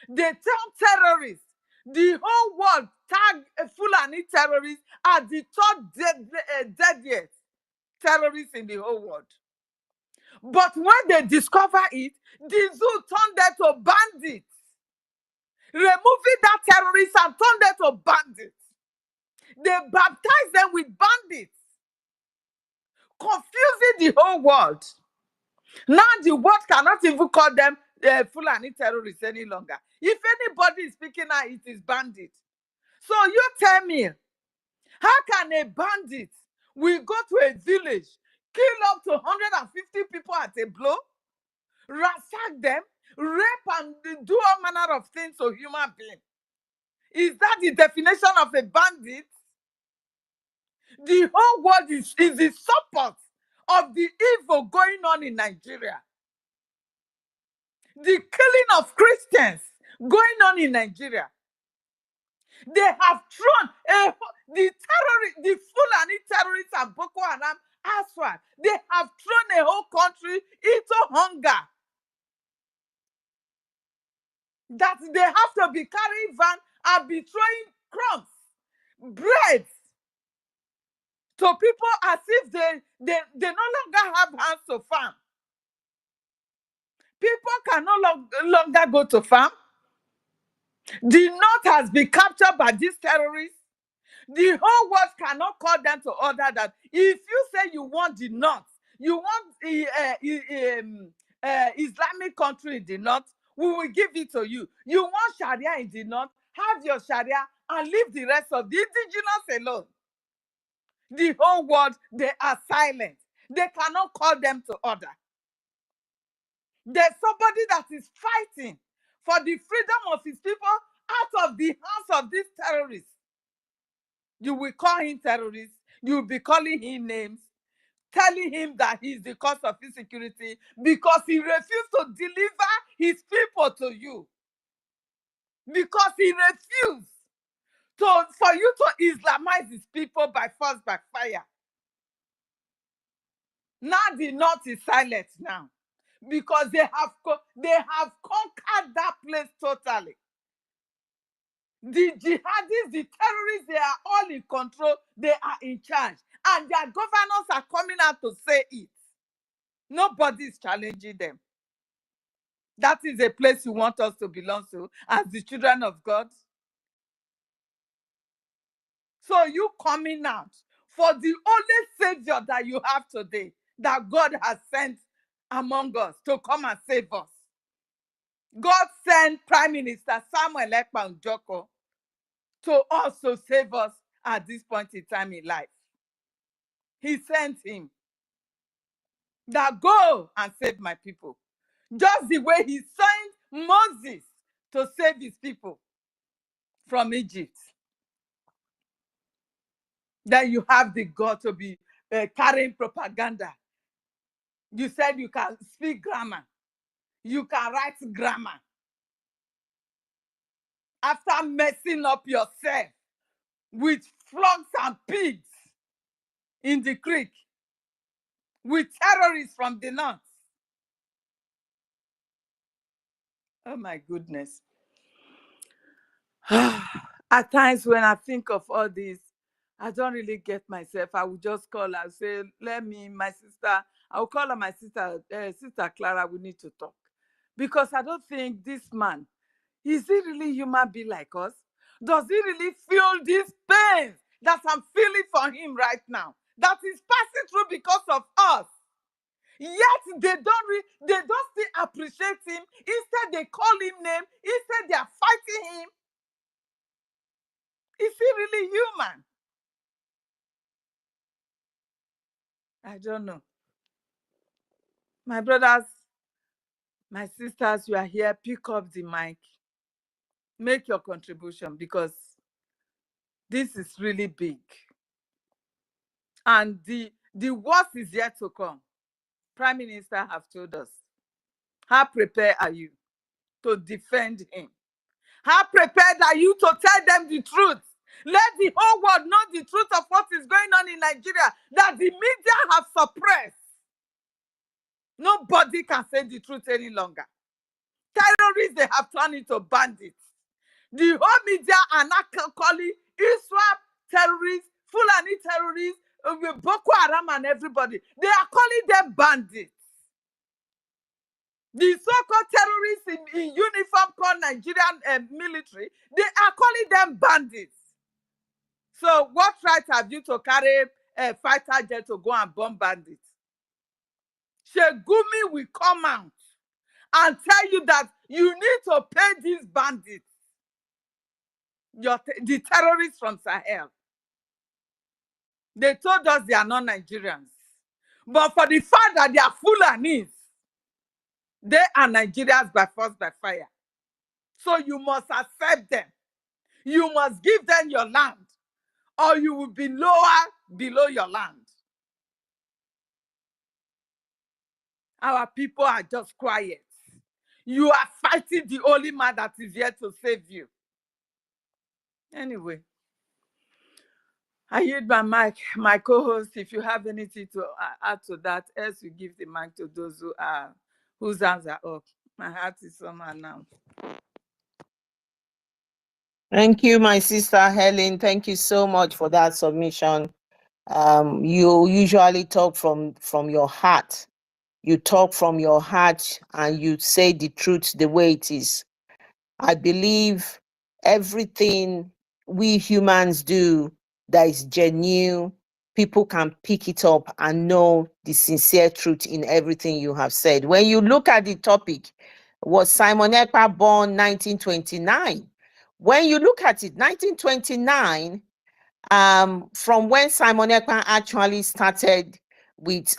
[SPEAKER 4] They tell terrorists. The whole world tag Fulani terrorists as the third deadliest terrorists in the whole world. But when they discover it, the zoo turned them to bandits. Removing that terrorist and turned them to bandits. They baptized them with bandits, confusing the whole world. Now the world cannot even call them Fulani terrorists any longer. If anybody is speaking out, it is bandit. So you tell me, how can a bandit will go to a village, kill up to 150 people at a blow, ransack them, rape and do all manner of things to human beings? Is that the definition of a bandit? The whole world is in support of the evil going on in Nigeria. The killing of Christians going on in Nigeria. They have thrown the Fulani terrorists and Boko Haram as well. They have thrown a whole country into hunger. That they have to be carrying van and be throwing crumbs, bread to people as if they no longer have hands to farm. People can no longer go to farm. The North has been captured by these terrorists. The whole world cannot call them to order that if you say you want the North, you want Islamic country in the North, we will give it to you. You want Sharia in the North, have your Sharia and leave the rest of the indigenous alone. The whole world, they are silent. They cannot call them to order. There's somebody that is fighting for the freedom of his people out of the hands of these terrorists. You will call him terrorist. You will be calling him names, telling him that he's the cause of insecurity because he refused to deliver his people to you. Because he refused for you to Islamize his people by force, by fire. Now the North is silent now because they have conquered that place totally. The jihadists, the terrorists, they are all in control. They are in charge. And their governors are coming out to say it. Nobody is challenging them. That is a place you want us to belong to as the children of God. So you coming out for the only savior that you have today, that God has sent among us to come and save us. God sent Prime Minister Samuel Ekpa Njoko to also save us at this point in time in life. He sent him that go and save my people. Just the way he sent Moses to save his people from Egypt. Then you have the God to be carrying propaganda. You said you can speak grammar. You can write grammar. After messing up yourself with frogs and pigs in the creek, with terrorists from the North. Oh my goodness. At times when I think of all this, I don't really get myself. I will just call her, say, my sister, I will call her my sister, Sister Clara, we need to talk. Because I don't think this man, is he really human being like us? Does he really feel this pain that I'm feeling for him right now? That is passing through because of us. Yet they don't still appreciate him. Instead, they call him name. Instead, they are fighting him. Is he really human? I don't know. My brothers, my sisters, you are here. Pick up the mic. Make your contribution because this is really big. And the worst is yet to come. Prime Minister have told us. How prepared are you to defend him? How prepared are you to tell them the truth? Let the whole world know the truth of what is going on in Nigeria that the media have suppressed. Nobody can say the truth any longer. Terrorists, they have turned into bandits. The whole media are now calling ISWAP terrorists, Fulani terrorists, Boko Haram and everybody. They are calling them bandits. The so-called terrorists in uniform called Nigerian military, they are calling them bandits. So what right have you to carry a fighter jet to go and bomb bandits? Shegumi will come out and tell you that you need to pay these bandits, the terrorists from Sahel. They told us they are not Nigerians. But for the fact that they are Fulanis, they are Nigerians by force, by fire. So you must accept them. You must give them your land, or you will be lower below your land. Our people are just quiet. You are fighting the only man that is here to save you. Anyway, I yield my mic, my co-host. If you have anything to add to that, else we give the mic to those whose hands are up. My heart is somehow now.
[SPEAKER 18] Thank you, my sister Helen. Thank you so much for that submission. You usually talk from your heart. You talk from your heart and you say the truth the way it is. I believe everything we humans do that is genuine, people can pick it up and know the sincere truth in everything you have said. When you look at the topic, was Simon Ekpa born 1929? When you look at it, 1929, from when Simon Ekpa actually started with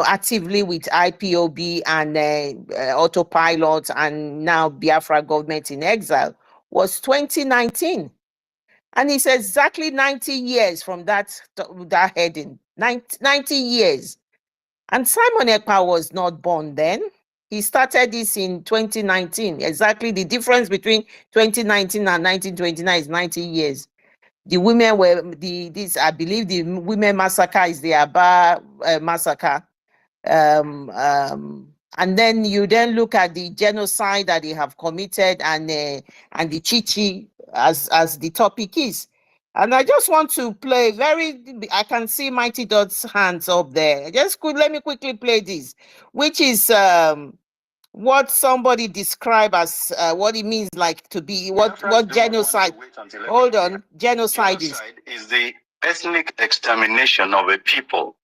[SPEAKER 18] actively with IPOB and autopilot and now Biafra government in exile was 2019. And it's exactly 90 years from that heading, 90 years. And Simon Ekpa was not born then. He started this in 2019. Exactly the difference between 2019 and 1929 is 90 years. The women were I believe the women massacre is the Aba massacre. And then you then look at the genocide that they have committed and the Chichi as the topic is. And I just want to play I can see Mighty Dot's hands up there. Let me quickly play this, which is what somebody described as what it means like to be what genocide. Hold on, genocide is the ethnic extermination of a people.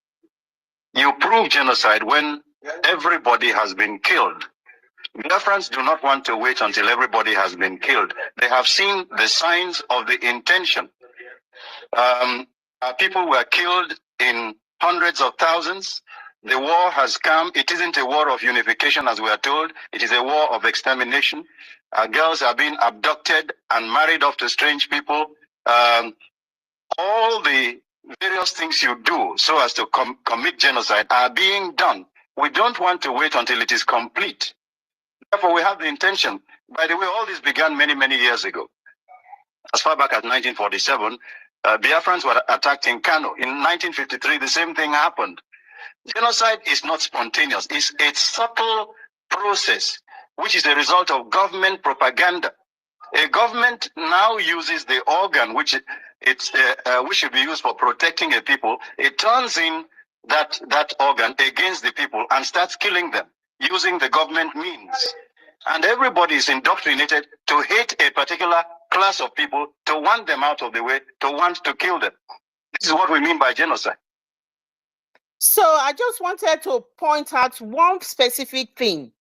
[SPEAKER 18] You prove genocide when everybody has been killed. Biafrans do not want to wait until everybody has been killed. They have seen the signs of the intention. People were killed in hundreds of thousands. The war has come. It isn't a war of unification, as we are told. It is a war of extermination. Girls are being abducted and married off to strange people. All the various things you do so as to commit genocide are being done. We don't want to wait until it is complete. Therefore, we have the intention. By the way, all this began many, many years ago. As far back as 1947, Biafrans were attacked in Kano. In 1953, the same thing happened. Genocide is not spontaneous. It's a subtle process, which is a result of government propaganda. A government now uses the organ which should be used for protecting a people. It turns in that organ against the people and starts killing them using the government means. And everybody is indoctrinated to hate a particular class of people, to want them out of the way, to want to kill them. This is what we mean by genocide. So I just wanted to point out one specific thing.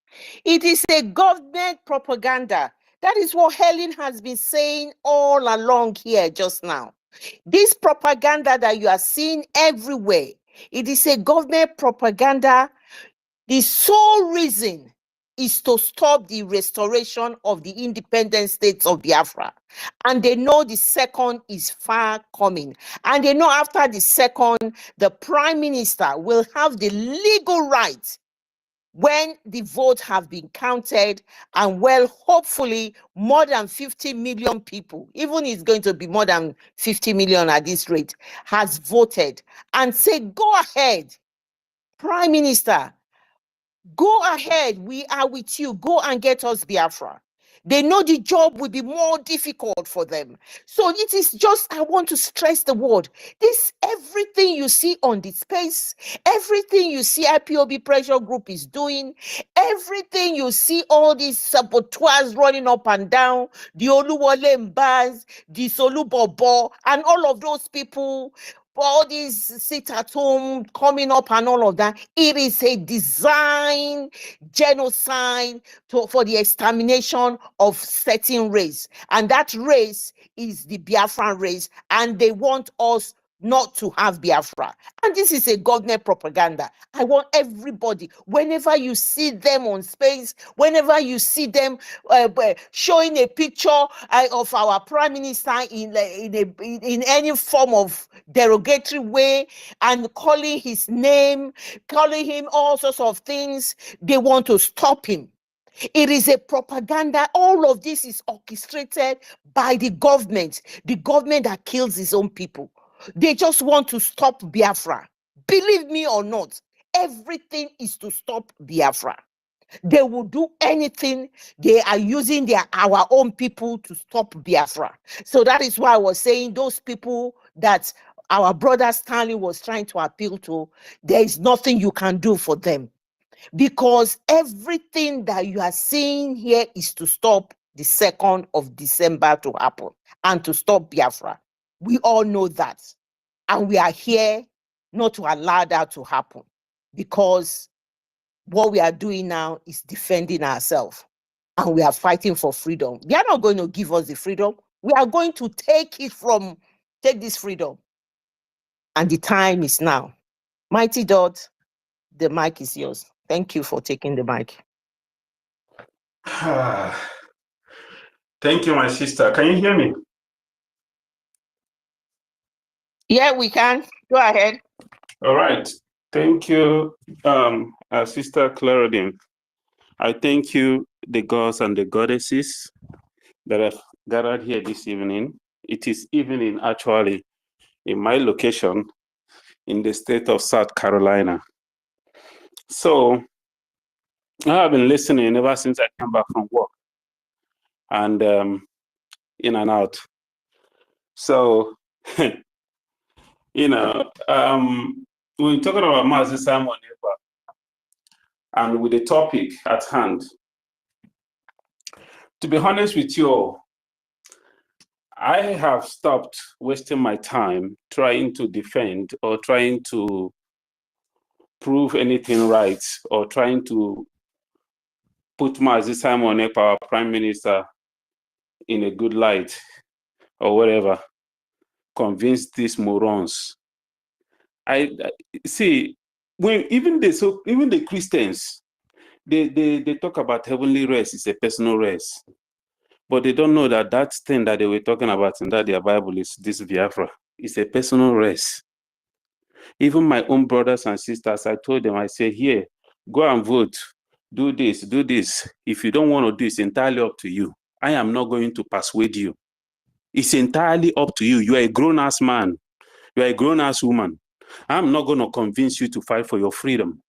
[SPEAKER 18] It is a government propaganda. That is what Helen has been saying all along here just now. This propaganda that you are seeing everywhere, it is a government propaganda. The sole reason is to stop the restoration of the independent states of Biafra. And they know the second is far coming. And they know after the second, the prime minister will have the legal right when the votes have been counted and hopefully more than 50 million people, even it's going to be more than 50 million at this rate, has voted and say, go ahead, Prime Minister, go ahead, we are with you, go and get us Biafra. They know the job will be more difficult for them. So it is just, I want to stress the word. Everything you see on the space, everything you see IPOB pressure group is doing, everything you see all these saboteurs running up and down, the Oluwole Mbaz, the Solu Bobo, and all of those people, all these sit at home coming up and all of that, it is a design genocide for the extermination of certain race. And that race is the Biafran race, and they want us not to have Biafra. And this is a government propaganda. I want everybody, whenever you see them on space, whenever you see them showing a picture of our prime minister in any form of derogatory way and calling his name, calling him all sorts of things, they want to stop him. It is a propaganda. All of this is orchestrated by the government that kills his own people. They just want to stop Biafra. Believe me or not, everything is to stop Biafra. They will do anything. They are using our own people to stop Biafra. So that is why I was saying those people that our brother Stanley was trying to appeal to, there is nothing you can do for them. Because everything that you are seeing here is to stop the 2nd of December to happen and to stop Biafra. We all know that. And we are here not to allow that to happen, because what we are doing now is defending ourselves, and we are fighting for freedom. They are not going to give us the freedom. We are going to take this freedom. And the time is now. Mighty Dot, the mic is yours. Thank you for taking the mic.
[SPEAKER 19] Thank you, my sister. Can you hear me?
[SPEAKER 18] Yeah, we can. Go ahead.
[SPEAKER 19] All right. Thank you, Sister Claudine. I thank you, the gods and the goddesses that have gathered here this evening. It is evening, actually, in my location in the state of South Carolina. So I have been listening ever since I came back from work, and in and out. So, you know, we're talking about Mazi Simon Ekpa, and with the topic at hand. To be honest with you all, I have stopped wasting my time trying to defend or trying to prove anything right or trying to put Mazi Simon Ekpa, our Prime Minister, in a good light or whatever, convince these morons. I see, when even the Christians, they talk about heavenly rest is a personal rest, but they don't know that that thing that they were talking about in that their Bible is this Biafra. It's a personal rest. Even my own brothers and sisters, I told them, I said, here, go and vote, do this, do this. If you don't want to do, it's entirely up to you. I am not going to persuade you. It's entirely up to you. You are a grown-ass man. You are a grown-ass woman. I'm not going to convince you to fight for your freedom.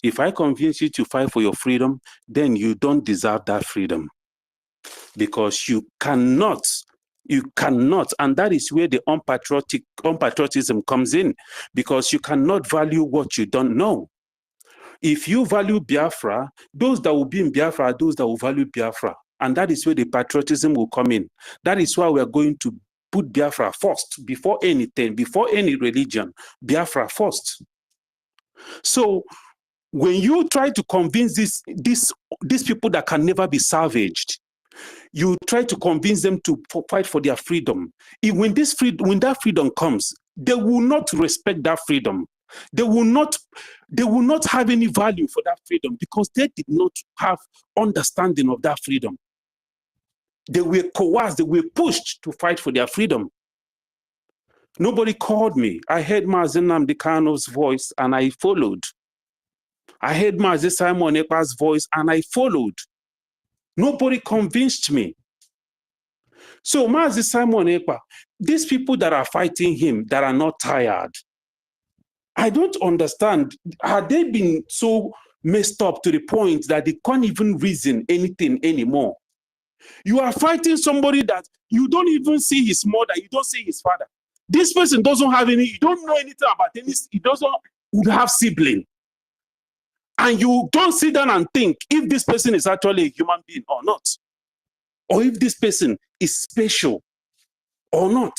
[SPEAKER 19] If I convince you to fight for your freedom, then you don't deserve that freedom. Because you cannot, and that is where the unpatriotism comes in, because you cannot value what you don't know. If you value Biafra, those that will be in Biafra are those that will value Biafra. And that is where the patriotism will come in. That is why we are going to put Biafra first, before anything, before any religion, Biafra first. So when you try to convince these people that can never be salvaged, you try to convince them to fight for their freedom. When that freedom comes, they will not respect that freedom. They will not have any value for that freedom, because they did not have understanding of that freedom. They were coerced, they were pushed to fight for their freedom. Nobody called me. I heard Mazi Nnamdi Kanu's voice and I followed. I heard Mazi Simon Ekpa's voice and I followed. Nobody convinced me. So Mazi Simon Ekpa, these people that are fighting him, that are not tired, I don't understand. Have they been so messed up to the point that they can't even reason anything anymore? You are fighting somebody that you don't even see his mother, you don't see his father. This person doesn't have any, you don't know anything about any, he doesn't have sibling. And you don't sit down and think if this person is actually a human being or not. Or if this person is special or not.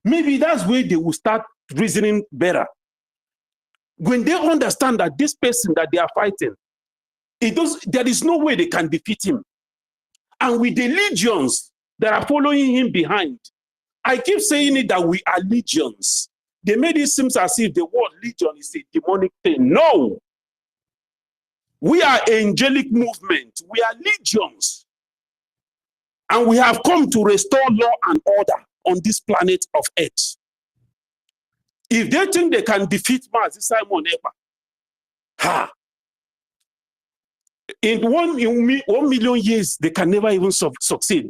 [SPEAKER 19] Maybe that's where they will start reasoning better. When they understand that this person that they are fighting, there is no way they can defeat him. And with the legions that are following him behind, I keep saying it that we are legions. They made it seem as if the word legion is a demonic thing. No. We are angelic movement. We are legions. And we have come to restore law and order on this planet of Earth. If they think they can defeat Mazi Simon Ekpa, in 1 million years, they can never even succeed.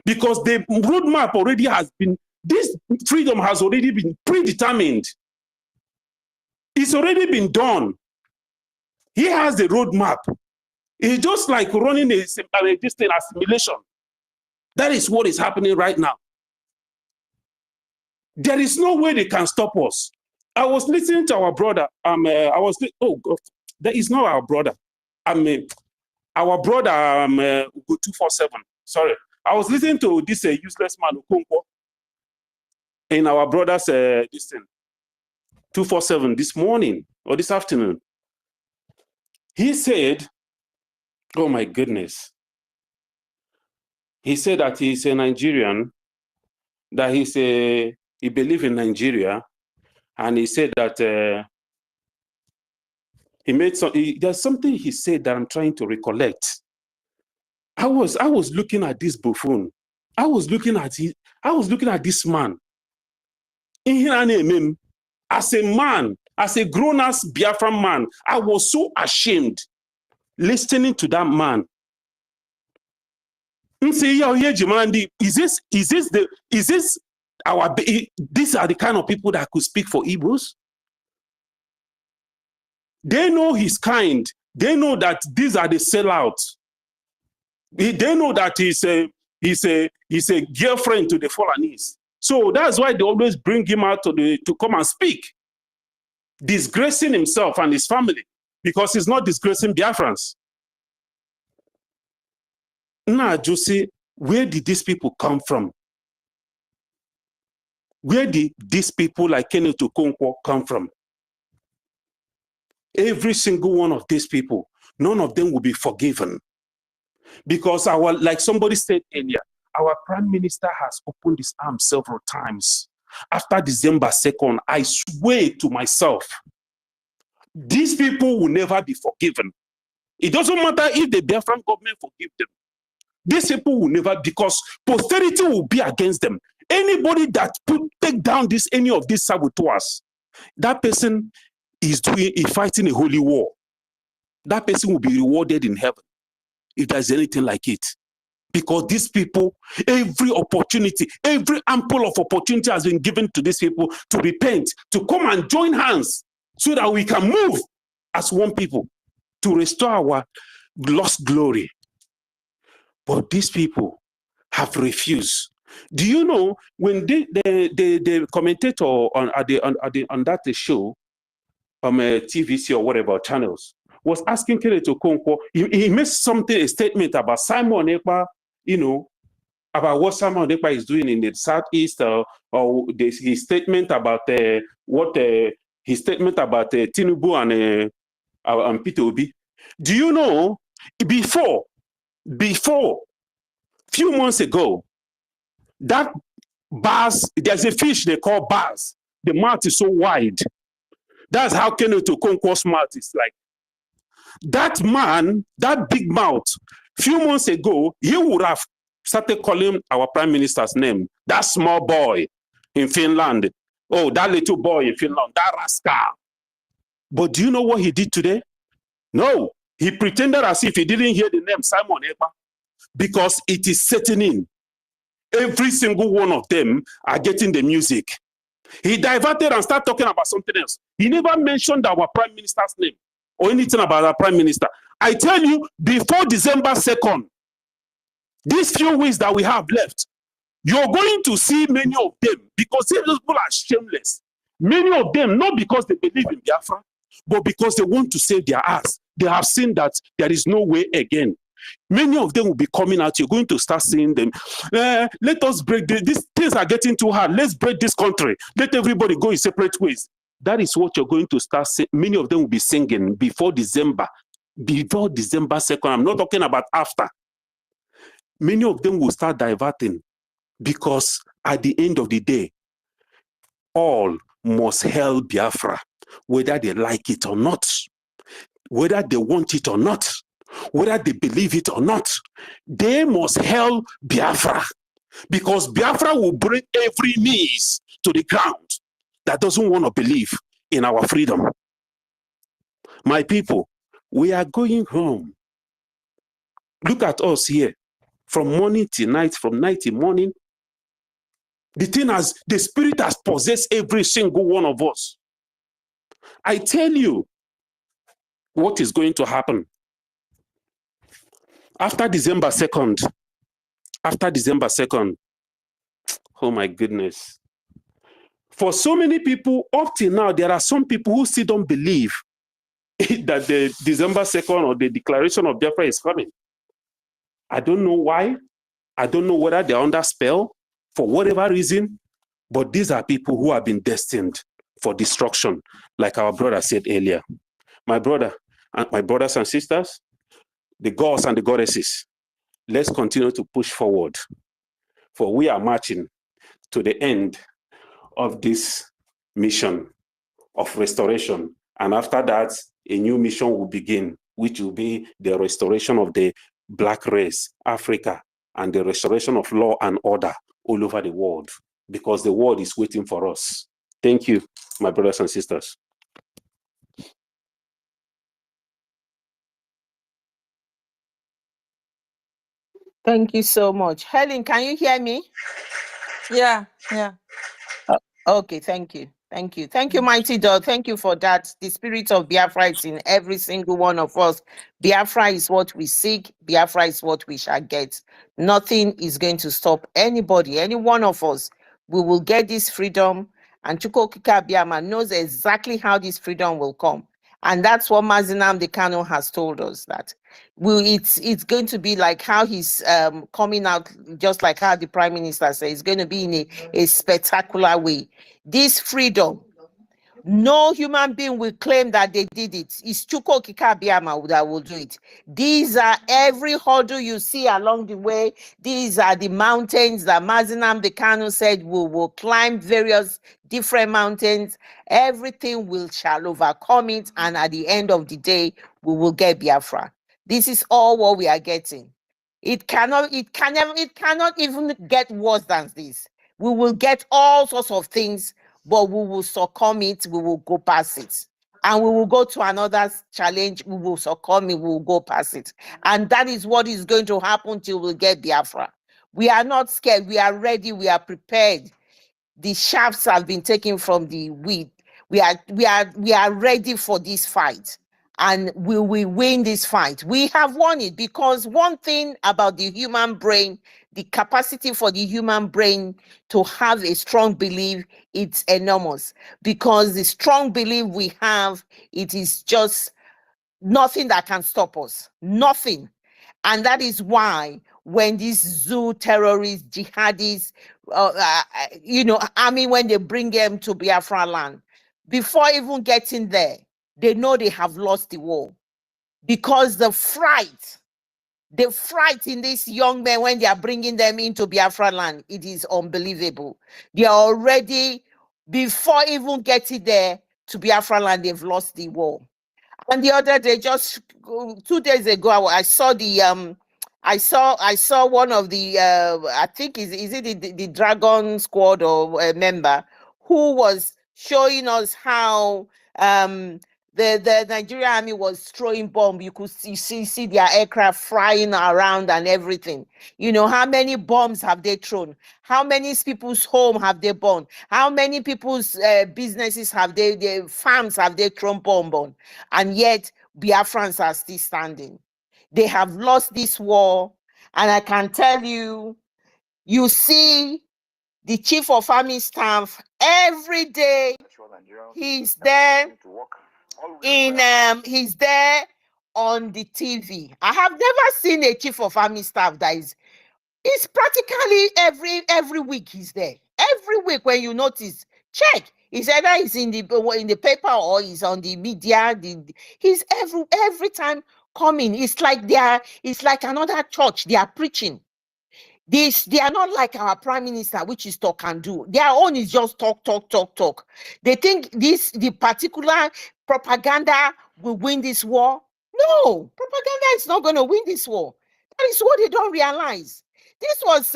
[SPEAKER 19] Because the roadmap already has been, this freedom has already been predetermined. It's already been done. He has the roadmap. It's just like running a distant assimilation. That is what is happening right now. There is no way they can stop us. I was listening to our brother. Oh God, that is not our brother. Our brother, 247. Sorry. I was listening to this useless man, Okonkwo, in our brother's this thing, 247 this morning or this afternoon. He said, oh my goodness. He said that he's a Nigerian, that he believes in Nigeria, and he said that there's something he said that I'm trying to recollect. I was looking at this buffoon. I was looking at this man. As a man, as a grown-ass Biafran man, I was so ashamed listening to that man. These are the kind of people that could speak for Igbos? They know he's kind. They know that these are the sellouts. They know that he's a girlfriend to the Fulanese. So that's why they always bring him out to come and speak, disgracing himself and his family, because he's not disgracing Biafrans. Now, Josie, where did these people come from? Where did these people like Kenneth Okonkwo come from? Every single one of these people, none of them will be forgiven. Because like somebody said earlier, our prime minister has opened his arms several times. After December 2nd, I swear to myself, these people will never be forgiven. It doesn't matter if the Biafran government forgive them. These people will never, because posterity will be against them. Anybody that take down any of these saboteurs, that person is fighting a holy war. That person will be rewarded in heaven if there's anything like it. Because these people, every opportunity, every ample of opportunity has been given to these people to repent, to come and join hands so that we can move as one people to restore our lost glory. But these people have refused. Do you know when the commentator on that show, TVC or whatever channels, was asking Kenneth Okonkwo, he made a statement about Simon Ekpa, about what Simon Ekpa is doing in the Southeast, or his statement about Tinubu and Peter Obi. Do you know, before, few months ago, that bass, there's a fish they call bass. The mouth is so wide. That's how Kenneth Okonkwo's mouth is like. That man, that big mouth, few months ago, he would have started calling our prime minister's name. That small boy in Finland. Oh, that little boy in Finland, that rascal. But do you know what he did today? No, he pretended as if he didn't hear the name Simon Ekpa, because it is setting in. Every single one of them are getting the music. He diverted and started talking about something else. He never mentioned our prime minister's name or anything about our prime minister. I tell you, before December 2nd, these few weeks that we have left, you're going to see many of them, because these people are shameless. Many of them, not because they believe in Biafra, but because they want to save their ass. They have seen that there is no way again. Many of them will be coming out. You're going to start seeing them. Let us break these things are getting too hard. Let's break this country. Let everybody go in separate ways. That is what you're going to start seeing. Many of them will be singing before December 2nd. I'm not talking about after. Many of them will start diverting, because at the end of the day, all must hail Biafra, whether they like it or not, whether they want it or not, whether they believe it or not. They must hail Biafra, because Biafra will bring every knees to the ground that doesn't want to believe in our freedom. My people, we are going home. Look at us here, from morning till night, from night till morning. The spirit has possessed every single one of us. I tell you what is going to happen. After December 2nd, oh my goodness. For so many people, up till now, there are some people who still don't believe that the December 2nd or the declaration of Biafra is coming. I don't know why. I don't know whether they're under spell for whatever reason, but these are people who have been destined for destruction, like our brother said earlier. My brother and my brothers and sisters, the gods and the goddesses, let's continue to push forward, for we are marching to the end of this mission of restoration. And after that, a new mission will begin, which will be the restoration of the Black race, Africa, and the restoration of law and order all over the world, because the world is waiting for us. Thank you, my brothers and sisters.
[SPEAKER 18] Thank you so much. Helen, can you hear me?
[SPEAKER 4] Yeah.
[SPEAKER 18] Okay, thank you. Thank you. Thank you, Mighty God. Thank you for that. The spirit of Biafra is in every single one of us. Biafra is what we seek. Biafra is what we shall get. Nothing is going to stop anybody, any one of us. We will get this freedom. And Chukwukika Biama knows exactly how this freedom will come. And that's what Mazinam Dekano has told us, that it's going to be like how he's coming out, just like how the Prime Minister says, it's going to be in a spectacular way. This freedom, no human being will claim that they did it. It's Chukwukika Biama that will do it. These are every hurdle you see along the way. These are the mountains that Mazinam Dekano said we will climb various different mountains. Everything shall overcome it. And at the end of the day, we will get Biafra. This is all what we are getting. It cannot even get worse than this. We will get all sorts of things, but we will succumb it, we will go past it. And we will go to another challenge, we will succumb it, we will go past it. And that is what is going to happen till we get Biafra. We are not scared, we are ready, we are prepared. The shafts have been taken from the wheat. We are ready for this fight. And we will win this fight. We have won it, because one thing about the human brain, the capacity for the human brain to have a strong belief, it's enormous. Because the strong belief we have, it is just nothing that can stop us. Nothing. And that is why when these zoo terrorists, jihadis, army, when they bring them to Biafra land, before even getting there, they know they have lost the war. Because the fright in these young men when they are bringing them into Biafra land, it is unbelievable. They are already, before even getting there to Biafra land, they've lost the war. And the other day, just 2 days ago, I saw the I saw one of the I think is it the Dragon Squad or a member who was showing us how the Nigerian army was throwing bomb. You could see their aircraft flying around and everything. You know, how many bombs have they thrown? How many people's home have they burned? How many people's businesses have their farms have they thrown bomb on? And yet Biafrans are still standing. They have lost this war. And I can tell you, you see the chief of army staff every day. He's there he's there on the TV. I have never seen a chief of army staff that is practically every week he's there. Every week when you notice, check. It's either he's in the paper or he's on the media. He's every time coming. It's like another church. They are preaching. They are not like our prime minister, which is talk and do. Their own is just talk. They think the particular propaganda will win this war. No, propaganda is not going to win this war. That is what they don't realize. This was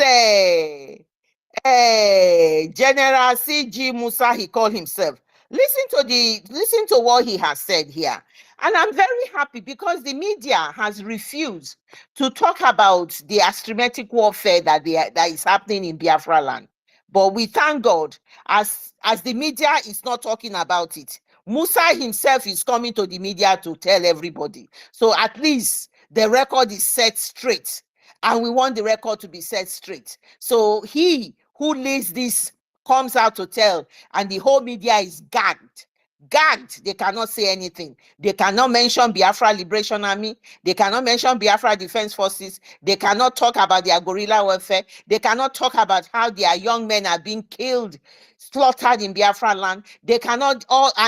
[SPEAKER 18] General C.G. Musa, he called himself. Listen to what he has said here. And I'm very happy because the media has refused to talk about the asymmetric warfare that is happening in Biafra land. But we thank God, as the media is not talking about it, Musa himself is coming to the media to tell everybody. So at least the record is set straight. And we want the record to be set straight. So he who leads this comes out to tell, and the whole media is gagged. Gagged. They cannot say anything. They cannot mention Biafra Liberation Army. They cannot mention Biafra Defense Forces. They cannot talk about their guerrilla warfare. They cannot talk about how their young men are being killed, slaughtered in Biafra land. They cannot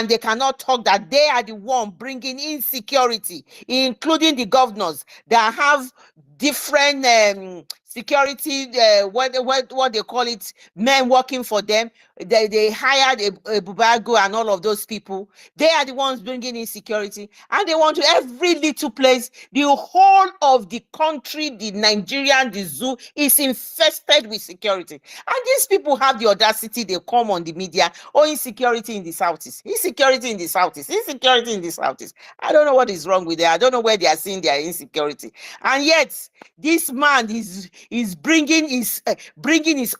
[SPEAKER 18] they cannot talk that they are the one bringing insecurity, including the governors that have different security, what they call it, men working for them. They hired a Bubago and all of those people. They are the ones bringing insecurity, and they want to every little place. The whole of the country, the Nigerian, the zoo is infested with security. And these people have the audacity. They come on the media, oh, insecurity in the southeast, insecurity in the southeast, insecurity in the southeast. I don't know what is wrong with them. I don't know where they are seeing their insecurity. And yet, this man is bringing his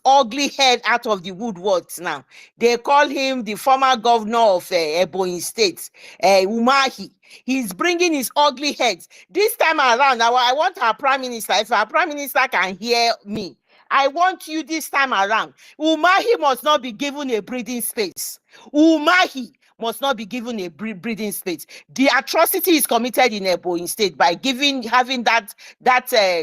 [SPEAKER 18] ugly head out of the woodworks now. They call him the former governor of Ebonyi State, Umahi. He's bringing his ugly head. This time around, I want our prime minister, if our prime minister can hear me, I want you this time around. Umahi must not be given a breathing space. Umahi must not be given a breathing space. The atrocity is committed in Ebonyi State by having that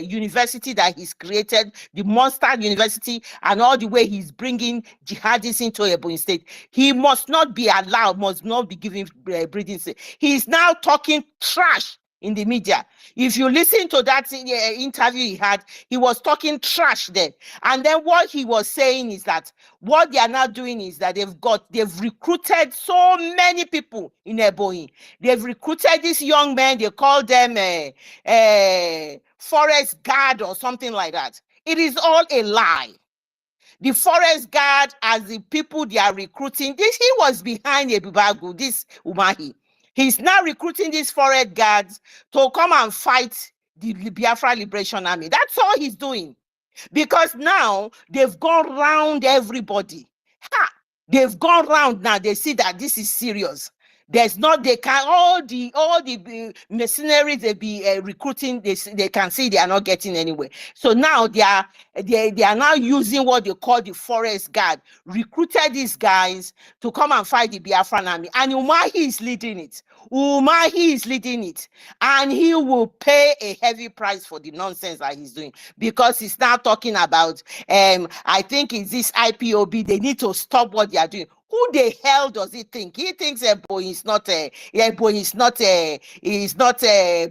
[SPEAKER 18] university that he's created, the monster university, and all the way he's bringing jihadists into Ebonyi State. He must not be allowed, must not be given breathing space. He's now talking trash in the media. If you listen to that interview he had, he was talking trash there. And then what he was saying is that what they are now doing is that they've recruited so many people in Ebonyi. They've recruited these young men. They call them forest guard or something like that. It is all a lie. The forest guard, as the people they are recruiting, he was behind Ebubagu, this Umahi. He's now recruiting these forest guards to come and fight the Biafra Liberation Army. That's all he's doing. Because now they've gone round everybody. They've gone round now. They see that this is serious. There's not, they can, all the mercenaries they be recruiting, they can see they are not getting anywhere. So now they are now using what they call the forest guard, recruited these guys to come and fight the Biafran army. And Umahi is leading it. Umahi is leading it. And he will pay a heavy price for the nonsense that he's doing, because he's now talking about, I think it's this IPOB, they need to stop what they are doing. Who the hell does he think? He thinks Ebonyi is not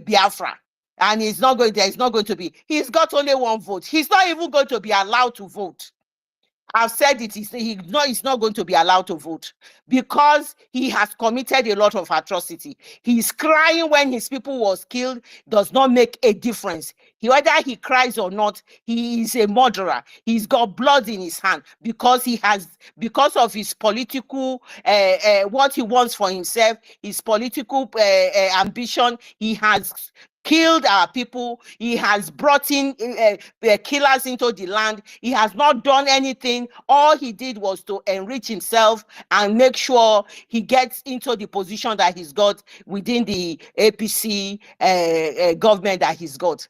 [SPEAKER 18] Biafra, and he's not going. There is not going to be. He's got only one vote. He's not even going to be allowed to vote. I've said it. He's not going to be allowed to vote because he has committed a lot of atrocity. He's crying when his people was killed. Does not make a difference. Whether he cries or not, he is a murderer. He's got blood in his hand because of his political what he wants for himself, his political ambition. He has killed our people. He has brought in killers into the land. He has not done anything. All he did was to enrich himself and make sure he gets into the position that he's got within the APC government that he's got.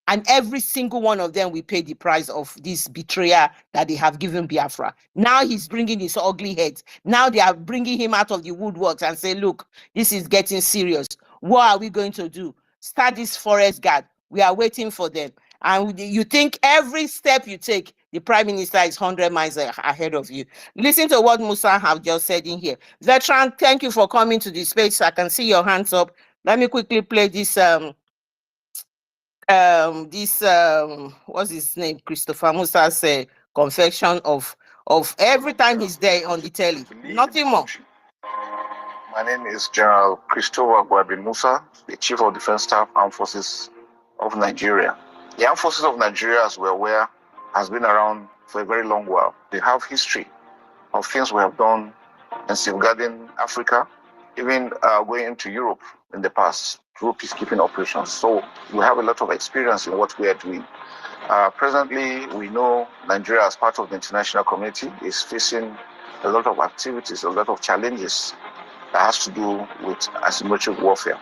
[SPEAKER 18] And every single one of them will pay the price of this betrayal that they have given Biafra. Now he's bringing his ugly head. Now they are bringing him out of the woodworks and say, look, this is getting serious. What are we going to do? Start this forest guard. We are waiting for them. And you think every step you take, the prime minister is 100 miles ahead of you. Listen to what Musa have just said in here. Veteran, thank you for coming to the space. I can see your hands up. Let me quickly play this what's his name? Christopher Musa's confession of every time he's there on the telly. Nothing more.
[SPEAKER 20] My name is General Christopher Gwabin Musa, the Chief of Defense Staff, Armed Forces of Nigeria. The Armed Forces of Nigeria, as we're aware, has been around for a very long while. They have history of things we have done in safeguarding Africa, even going into Europe in the past through peacekeeping operations. So we have a lot of experience in what we are doing. Presently, we know Nigeria, as part of the international community, is facing a lot of activities, a lot of challenges that has to do with asymmetric warfare.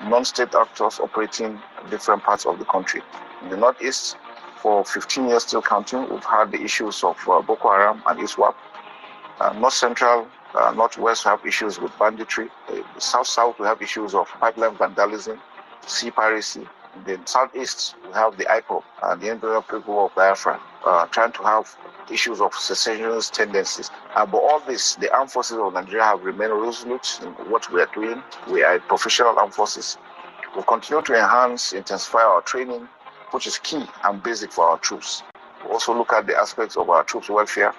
[SPEAKER 20] Non-state actors operating in different parts of the country. In the Northeast, for 15 years still counting, we've had the issues of Boko Haram and ISWAP. North Central, Northwest, we have issues with banditry. South, we have issues of pipeline vandalism, sea piracy. In the Southeast, we have the IKOM, the Imperial People of Biafra, trying to have issues of secessionist tendencies. But all this, the armed forces of Nigeria have remained resolute in what we are doing. We are professional armed forces. We'll continue to enhance, intensify our training, which is key and basic for our troops. We'll also look at the aspects of our troops' welfare.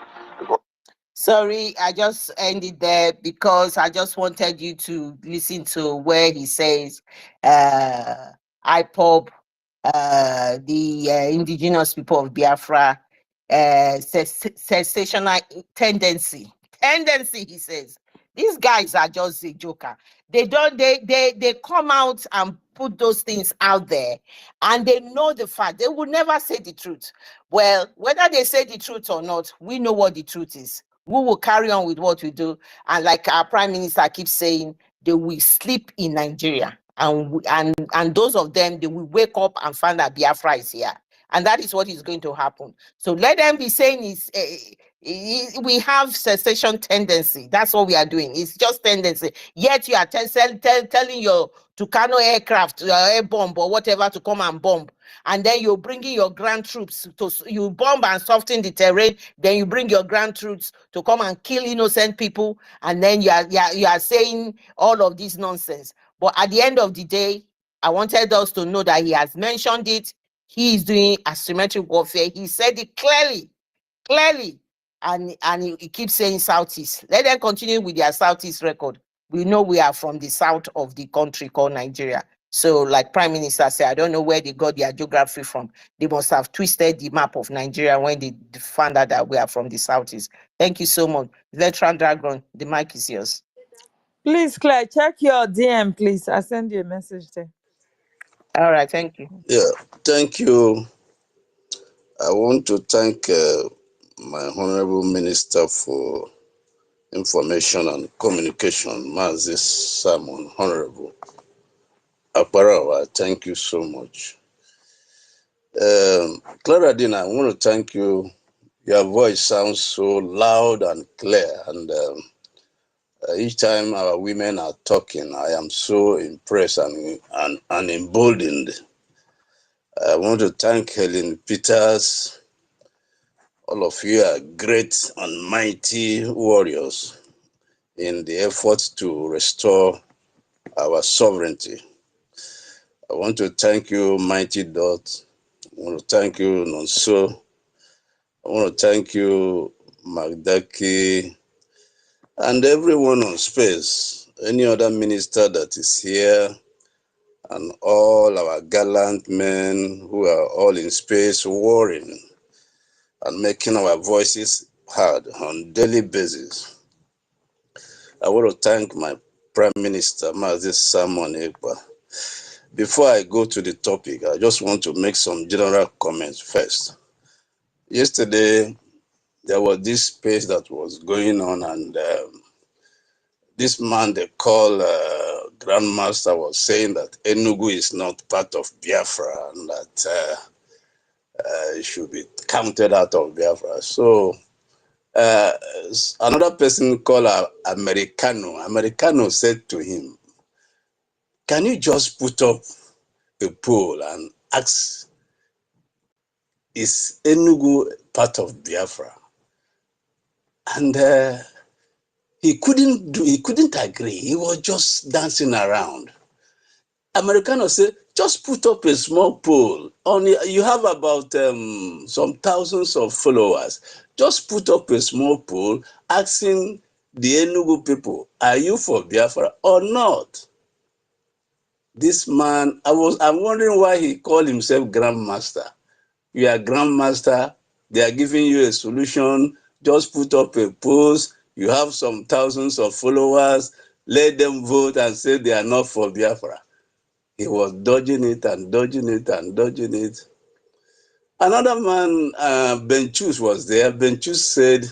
[SPEAKER 18] Sorry, I just ended there because I just wanted you to listen to where he says IPOB, the indigenous people of Biafra, sensational tendency, he says. These guys are just a joker. They come out and put those things out there, and they know the fact. They will never say the truth. Well, whether they say the truth or not, we know what the truth is. We will carry on with what we do, and like our prime minister keeps saying, they will sleep in Nigeria, and those of them, they will wake up and find that Biafra is here, and that is what is going to happen. So let them be saying we have secession tendency. That's what we are doing. It's just tendency. Yet you are telling your Tucano aircraft, air bomb or whatever to come and bomb. And then you're bringing your ground troops you bomb and soften the terrain. Then you bring your ground troops to come and kill innocent people. And then you are saying all of this nonsense. But at the end of the day, I wanted us to know that he has mentioned it. He is doing asymmetric warfare. He said it clearly. And he keeps saying Southeast. Let them continue with their Southeast record. We know we are from the south of the country called Nigeria. So like Prime Minister said, I don't know where they got their geography from. They must have twisted the map of Nigeria when they found out that we are from the Southeast. Thank you so much. Veteran Dragon, the mic is yours.
[SPEAKER 4] Please, Claire, check your DM, please. I'll send you a message there.
[SPEAKER 18] All right, thank you.
[SPEAKER 21] Yeah, thank you. I want to thank my Honorable Minister for Information and Communication, Mazi Simon, Honorable Aparawa. Thank you so much. Clara Dina, I want to thank you. Your voice sounds so loud and clear, and each time our women are talking, I am so impressed and emboldened. I want to thank Helen Peters. All of you are great and mighty warriors in the effort to restore our sovereignty. I want to thank you, Mighty Dot. I want to thank you, Nonso. I want to thank you, Magdaki, and everyone on space, any other minister that is here, and all our gallant men who are all in space warring and making our voices heard on daily basis. I want to thank my Prime Minister, Mazi Simon Ekpa. Before I go to the topic, I just want to make some general comments first. Yesterday, there was this space that was going on, and this man they call Grandmaster was saying that Enugu is not part of Biafra and that it should be counted out of Biafra. So another person called Americano said to him, can you just put up a poll and ask, is Enugu part of Biafra? And he couldn't agree. He was just dancing around. Americano said, just put up a small poll. You have about some thousands of followers. Just put up a small poll asking the Enugu people, are you for Biafra or not? This man, I'm wondering why he called himself Grandmaster. You are Grandmaster, they are giving you a solution, just put up a post, you have some thousands of followers, let them vote and say they are not for Biafra. He was dodging it and dodging it and dodging it. Another man, Benchus, was there. Benchus said,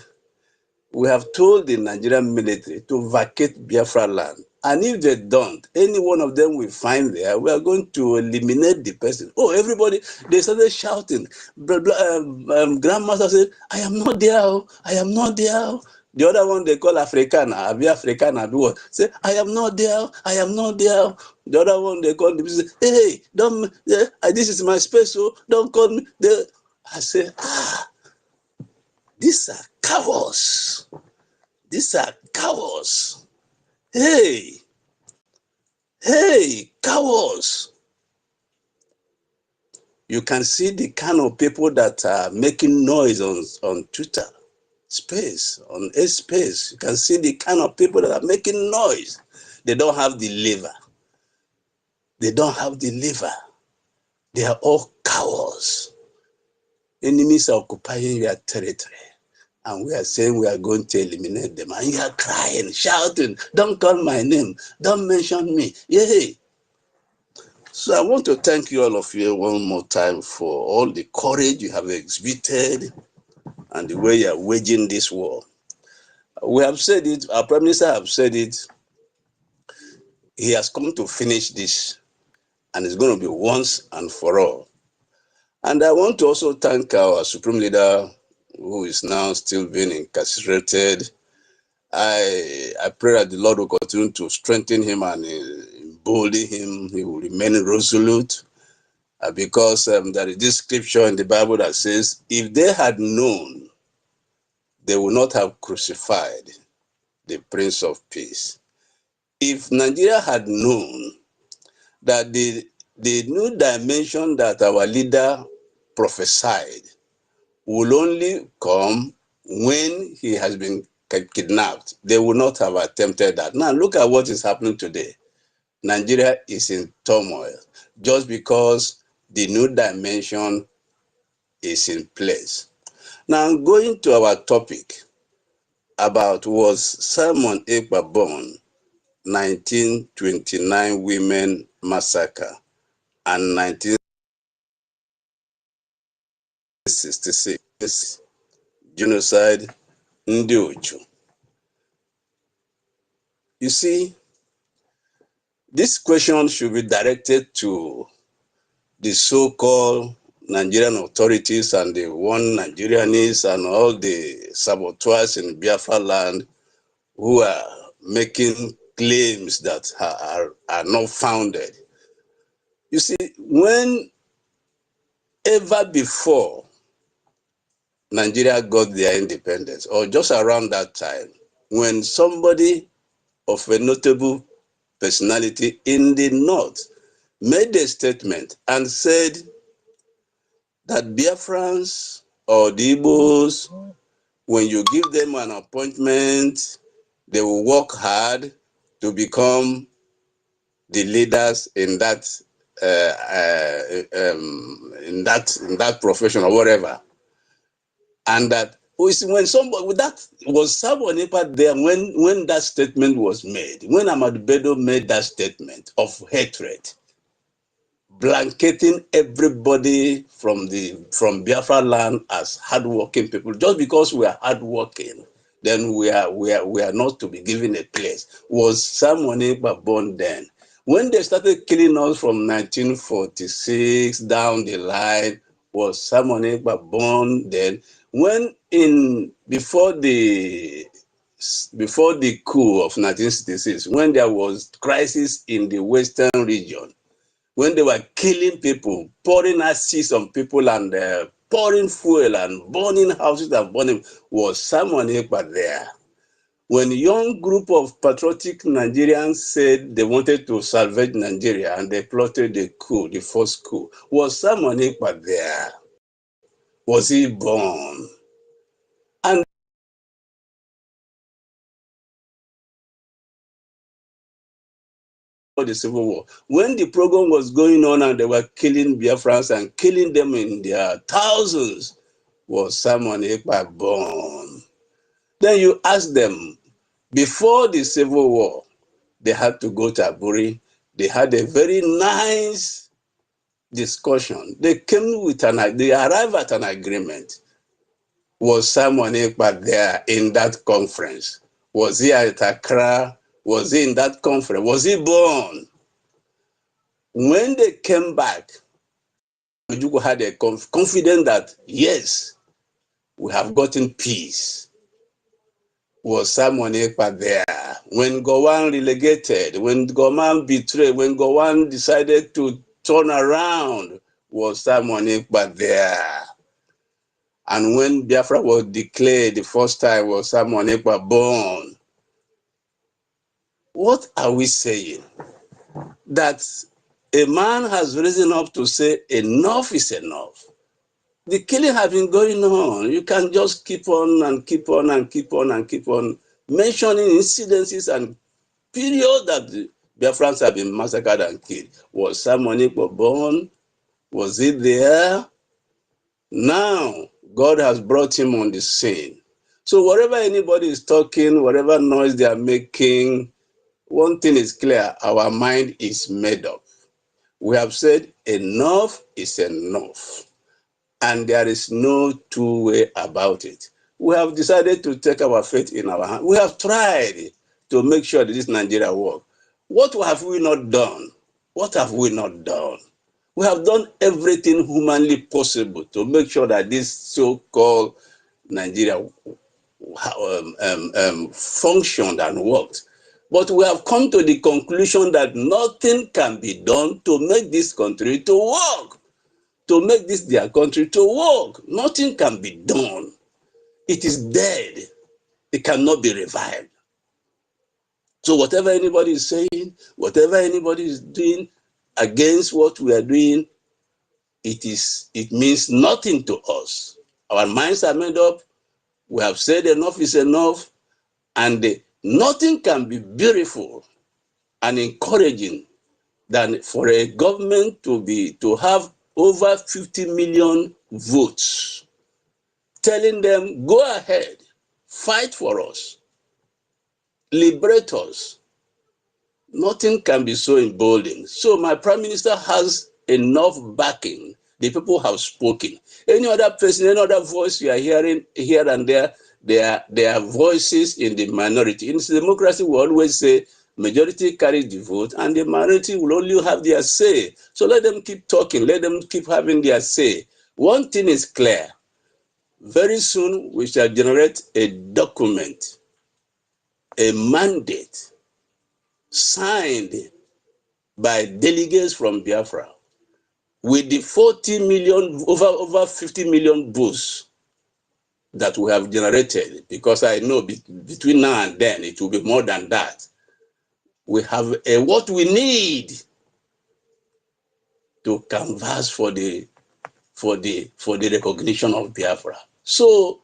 [SPEAKER 21] we have told the Nigerian military to vacate Biafra land. And if they don't, any one of them we find there, we are going to eliminate the person. Oh, everybody, they started shouting. Grandmaster said, I am not there. I am not there. The other one they call Africana, Abi Africana, Abi what? Say, I am not there, I am not there. The other one they call me, say, hey, don't, this is my space, so don't call me. I say, these are cowards. These are cowards. Hey, cowards. You can see the kind of people that are making noise on Twitter space, on a space. You can see the kind of people that are making noise. They don't have the liver. They don't have the liver. They are all cowards. Enemies are occupying your territory. And we are saying we are going to eliminate them. And you are crying, shouting, don't call my name, don't mention me. Yay. So I want to thank you all of you one more time for all the courage you have exhibited and the way you are waging this war. We have said it, our Prime Minister have said it, he has come to finish this and it's going to be once and for all. And I want to also thank our Supreme Leader who is now still being incarcerated. I pray that the Lord will continue to strengthen him and embolden him. He will remain resolute because there is this scripture in the Bible that says, if they had known, they would not have crucified the Prince of Peace. If Nigeria had known that the new dimension that our leader prophesied will only come when he has been kidnapped, they would not have attempted that. Now look at what is happening today. Nigeria is in turmoil just because the new dimension is in place. Now going to our topic about was Simon Ekpa born 1929 women massacre and 1966 genocide Ndị Uchu. You see, this question should be directed to the so-called Nigerian authorities and the one Nigerianists and all the saboteurs in Biafra land who are making claims that are not founded. You see, when ever before Nigeria got their independence, or just around that time, when somebody of a notable personality in the north made a statement and said that Biafrans or the Igbos, when you give them an appointment, they will work hard to become the leaders in that in that profession or whatever, and that when somebody that was someone there when that statement was made, when Ahmadu Bello made that statement of hatred, blanketing everybody from Biafra land as hardworking people, just because we are hardworking, then we are not to be given a place. Was someone born then? When they started killing us from 1946 down the line, was someone born then? When before the coup of 1966, when there was crisis in the Western region, when they were killing people, pouring acid on people and pouring fuel and burning houses and burning, was someone there? When a young group of patriotic Nigerians said they wanted to salvage Nigeria and they plotted the coup, the first coup, was someone there? Was he born? And the Civil War, when the program was going on and they were killing Biafrans and killing them in their thousands, was Simon Ekpa born? Then you ask them, before the Civil War, they had to go to Aburi. They had a very nice discussion. They arrived at an agreement. Was Simon Ekpa there in that conference? Was he at Accra? Was he in that conference? Was he born? When they came back, Ojukwu had a confidence that, yes, we have gotten peace. Was Simon Ekpa there? When Gowon relegated, when Gowon betrayed, when Gowon decided to turn around, was Simon Ekpa there? And when Biafra was declared the first time, was Simon Ekpa born? What are we saying? That a man has risen up to say enough is enough. The killing has been going on. You can just keep on and keep on and keep on and keep on mentioning incidences and period that the Biafrans have been massacred and killed. Was Simon Ekpa born? Was he there? Now, God has brought him on the scene. So whatever anybody is talking, whatever noise they are making, one thing is clear, our mind is made up. We have said enough is enough. And there is no two way about it. We have decided to take our fate in our hands. We have tried to make sure that this Nigeria works. What have we not done? What have we not done? We have done everything humanly possible to make sure that this so-called Nigeria functioned and worked. But we have come to the conclusion that nothing can be done to make this country to work. To make this their country to work. Nothing can be done. It is dead. It cannot be revived. So whatever anybody is saying, whatever anybody is doing against what we are doing, it means nothing to us. Our minds are made up. We have said enough is enough, and nothing can be beautiful and encouraging than for a government to have over 50 million votes, telling them, go ahead, fight for us, liberate us. Nothing can be so emboldened. So my prime minister has enough backing. The people have spoken. Any other person, any other voice you are hearing here and there, they are voices in the minority. In democracy, we always say majority carries the vote and the minority will only have their say. So let them keep talking. Let them keep having their say. One thing is clear. Very soon we shall generate a document, a mandate signed by delegates from Biafra with the 40 million, over 50 million votes that we have generated, because I know between now and then it will be more than that. We have what we need to canvass for the recognition of Biafra. So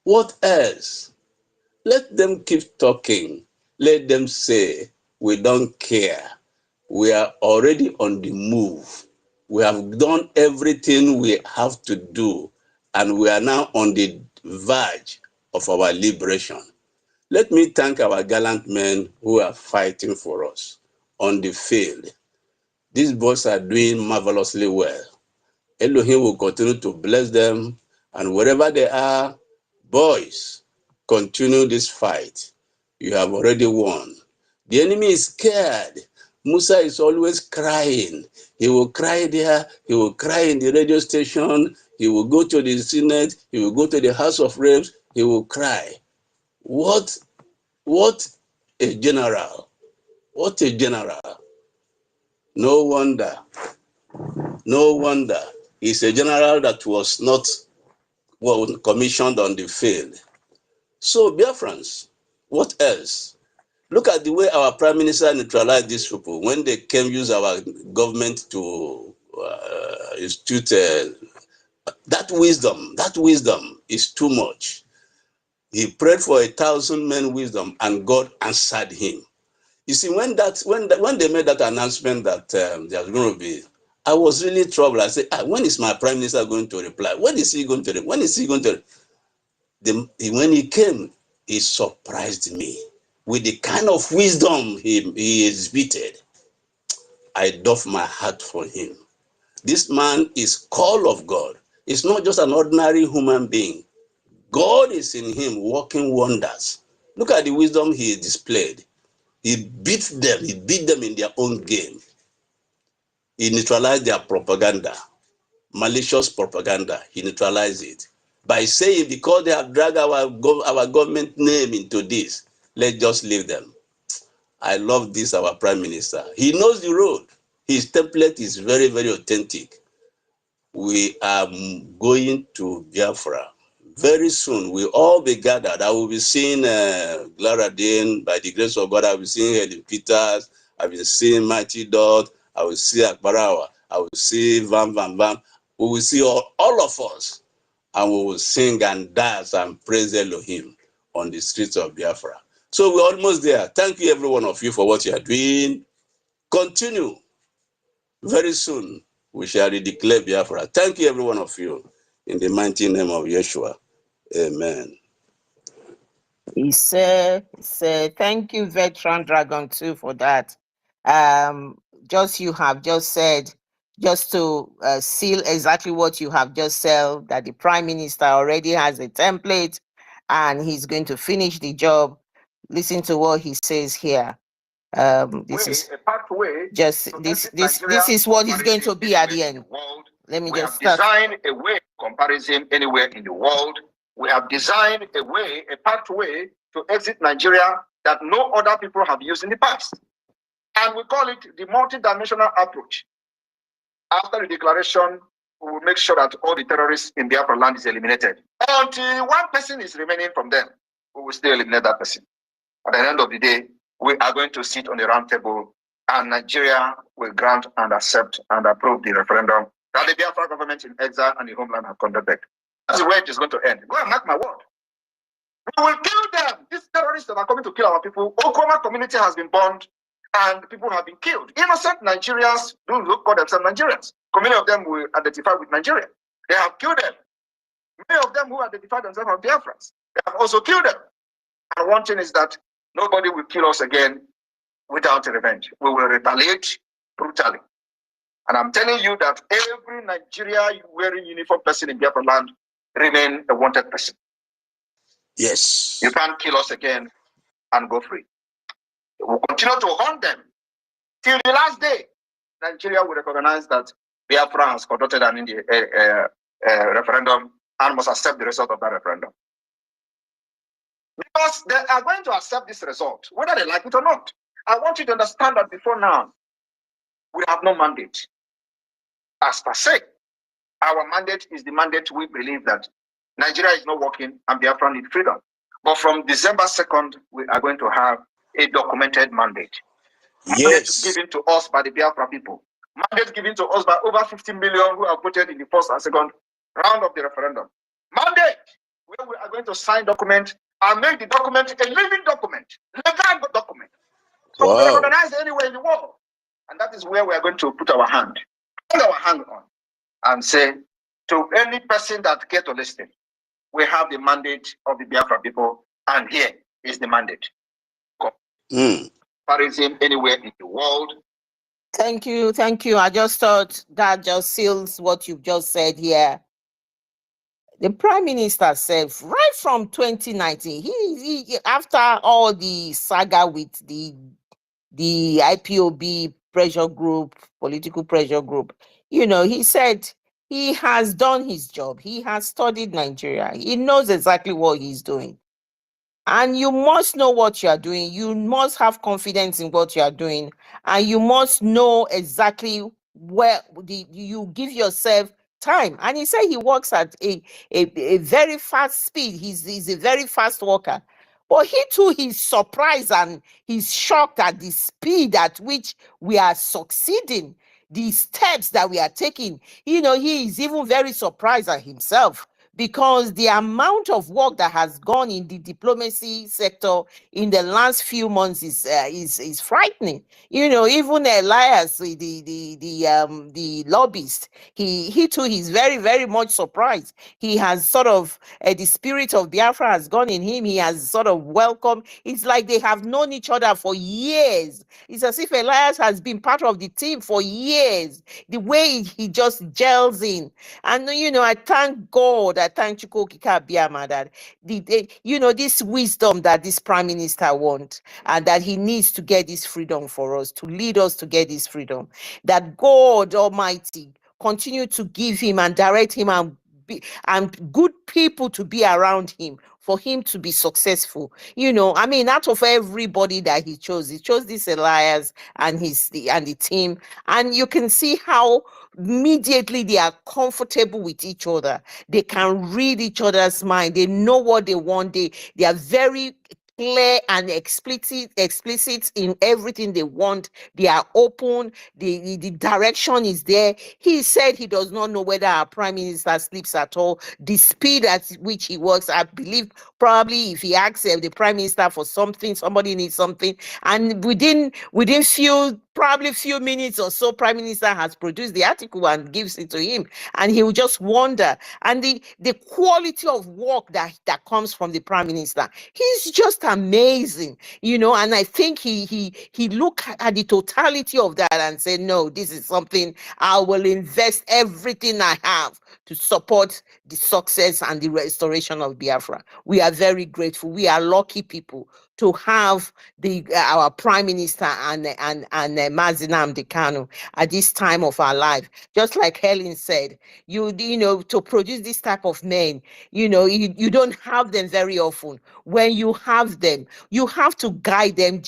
[SPEAKER 21] what else? Let them keep talking. Let them say, we don't care. We are already on the move. We have done everything we have to do, and we are now on the verge of our liberation. Let me thank our gallant men who are fighting for us on the field. These boys are doing marvelously well. Elohim will continue to bless them, and wherever they are, boys, continue this fight. You have already won. The enemy is scared. Musa is always crying. He will cry there, he will cry in the radio station, he will go to the Senate, he will go to the House of Reps, he will cry. What a general. What a general. No wonder. No wonder. He's a general that was not commissioned on the field. So, Biafrans, what else? Look at the way our prime minister neutralized these people when they came use our government to institute that wisdom is too much. He prayed for 1,000 men wisdom and God answered him. You see, when they made that announcement that there's going to be, I was really troubled. I said, when is my prime minister going to reply? When is he going to? When is he going to? When he came, he surprised me with the kind of wisdom he exhibited. I doff my hat for him. This man is called of God. He's not just an ordinary human being. God is in him working wonders. Look at the wisdom he displayed. He beat them in their own game. He neutralized their propaganda, malicious propaganda. He neutralized it. by saying because they have dragged our government name into this, let's just leave them. I love this, our Prime Minister. He knows the road. His template is very, very authentic. We are going to Biafra. Very soon, we all be gathered. I will be seeing Clara Dane. By the grace of God, I will be seeing Helen Peters. I will be seeing Mighty Dot. I will see Akbarawa. I will see Van Van Van. We will see all of us. And we will sing and dance and praise Elohim on the streets of Biafra. So we're almost there. Thank you, every one of you, for what you are doing. Continue. Very soon, we shall redeclare Biafra. Thank you, every one of you, in the mighty name of Yeshua. Amen.
[SPEAKER 18] He said, thank you, Veteran Dragon, too, for that. Just you have just said, just to seal exactly what you have just said, that the Prime Minister already has a template and he's going to finish the job. Listen to what he says here. This is just this is what is going to be at the end. Let me just start.
[SPEAKER 20] Design a way of comparison anywhere in the world. We have designed a way, a pathway to exit Nigeria that no other people have used in the past. And we call it the multidimensional approach. After the declaration, we will make sure that all the terrorists in Biafra land is eliminated. Until one person is remaining from them, we will still eliminate that person. At the end of the day, we are going to sit on the round table and Nigeria will grant and accept and approve the referendum that the Biafra government in exile and the homeland have conducted. That's the way it is going to end. Go and mark my word. We will kill them. These terrorists that are coming to kill our people. Okoma community has been burned and people have been killed. Innocent Nigerians don't call themselves Nigerians. Many of them will identify with Nigeria. They have killed them. Many of them who identify themselves as Biafrans, they have also killed them. And one thing is that nobody will kill us again without revenge. We will retaliate brutally. And I'm telling you that every Nigeria wearing uniform person in Biafra land remain a wanted person.
[SPEAKER 21] Yes.
[SPEAKER 20] You can't kill us again and go free. We'll continue to hunt them till the last day. Nigeria will recognize that Biafrans conducted an referendum and must accept the result of that referendum. Because they are going to accept this result, whether they like it or not. I want you to understand that before now, we have no mandate. As per se, our mandate is the mandate we believe that Nigeria is not working and Biafra need freedom. But from December 2nd, we are going to have a documented mandate.
[SPEAKER 21] Yes.
[SPEAKER 20] Mandate given to us by the Biafra people. Mandate given to us by over 50 million who have voted in the first and second round of the referendum. Mandate where we are going to sign document and make the document a living document, legal document. So we can organize anywhere in the world. And that is where we are going to put our hand on and say to any person that get to listen, we have the mandate of the Biafra people, and here is the mandate. Comparison anywhere in the world.
[SPEAKER 18] Thank you. I just thought that just seals what you've just said here. The Prime Minister said right from 2019, he after all the saga with the IPOB pressure group, political pressure group, he said he has done his job. He has studied Nigeria. He knows exactly what he's doing. And you must know what you are doing. You must have confidence in what you are doing. And you must know exactly where you give yourself time. And he said he works at a very fast speed. He's a very fast worker. But he too, he's surprised and he's shocked at the speed at which we are succeeding, the steps that we are taking. He is even very surprised at himself, because the amount of work that has gone in the diplomacy sector in the last few months is frightening. Even Elias, the lobbyist, he too is very, very much surprised. He has sort of the spirit of Biafra has gone in him. He has sort of welcomed. It's like they have known each other for years. It's as if Elias has been part of the team for years. The way he just gels in. And I thank God, I thank Chukwuokike Abiyama that this wisdom that this Prime Minister wants, and that he needs to get this freedom for us, to lead us to get this freedom. That God Almighty continue to give him and direct him and and good people to be around him for him to be successful. You know, I mean, out of everybody that he chose this Elias and the team, and you can see how immediately they are comfortable with each other. They can read each other's mind. They know what they want. They are very clear and explicit in everything they want. They are open. The direction is there. He said he does not know whether our prime minister sleeps at all. The speed at which he works, I believe probably if he asks the prime minister for something, somebody needs something, and within few minutes or so, prime minister has produced the article and gives it to him, and he will just wonder. And the quality of work that comes from the prime minister, he's just amazing, you know. And I think he looked at the totality of that and said, no, this is something I will invest everything I have to support the success and the restoration of Biafra. We are very grateful. We are lucky people to have our prime minister and Mazi Nnamdi Kanu at this time of our life. Just like Helen said, you know, to produce this type of men, you know, you don't have them very often. When you have them, you have to guide them,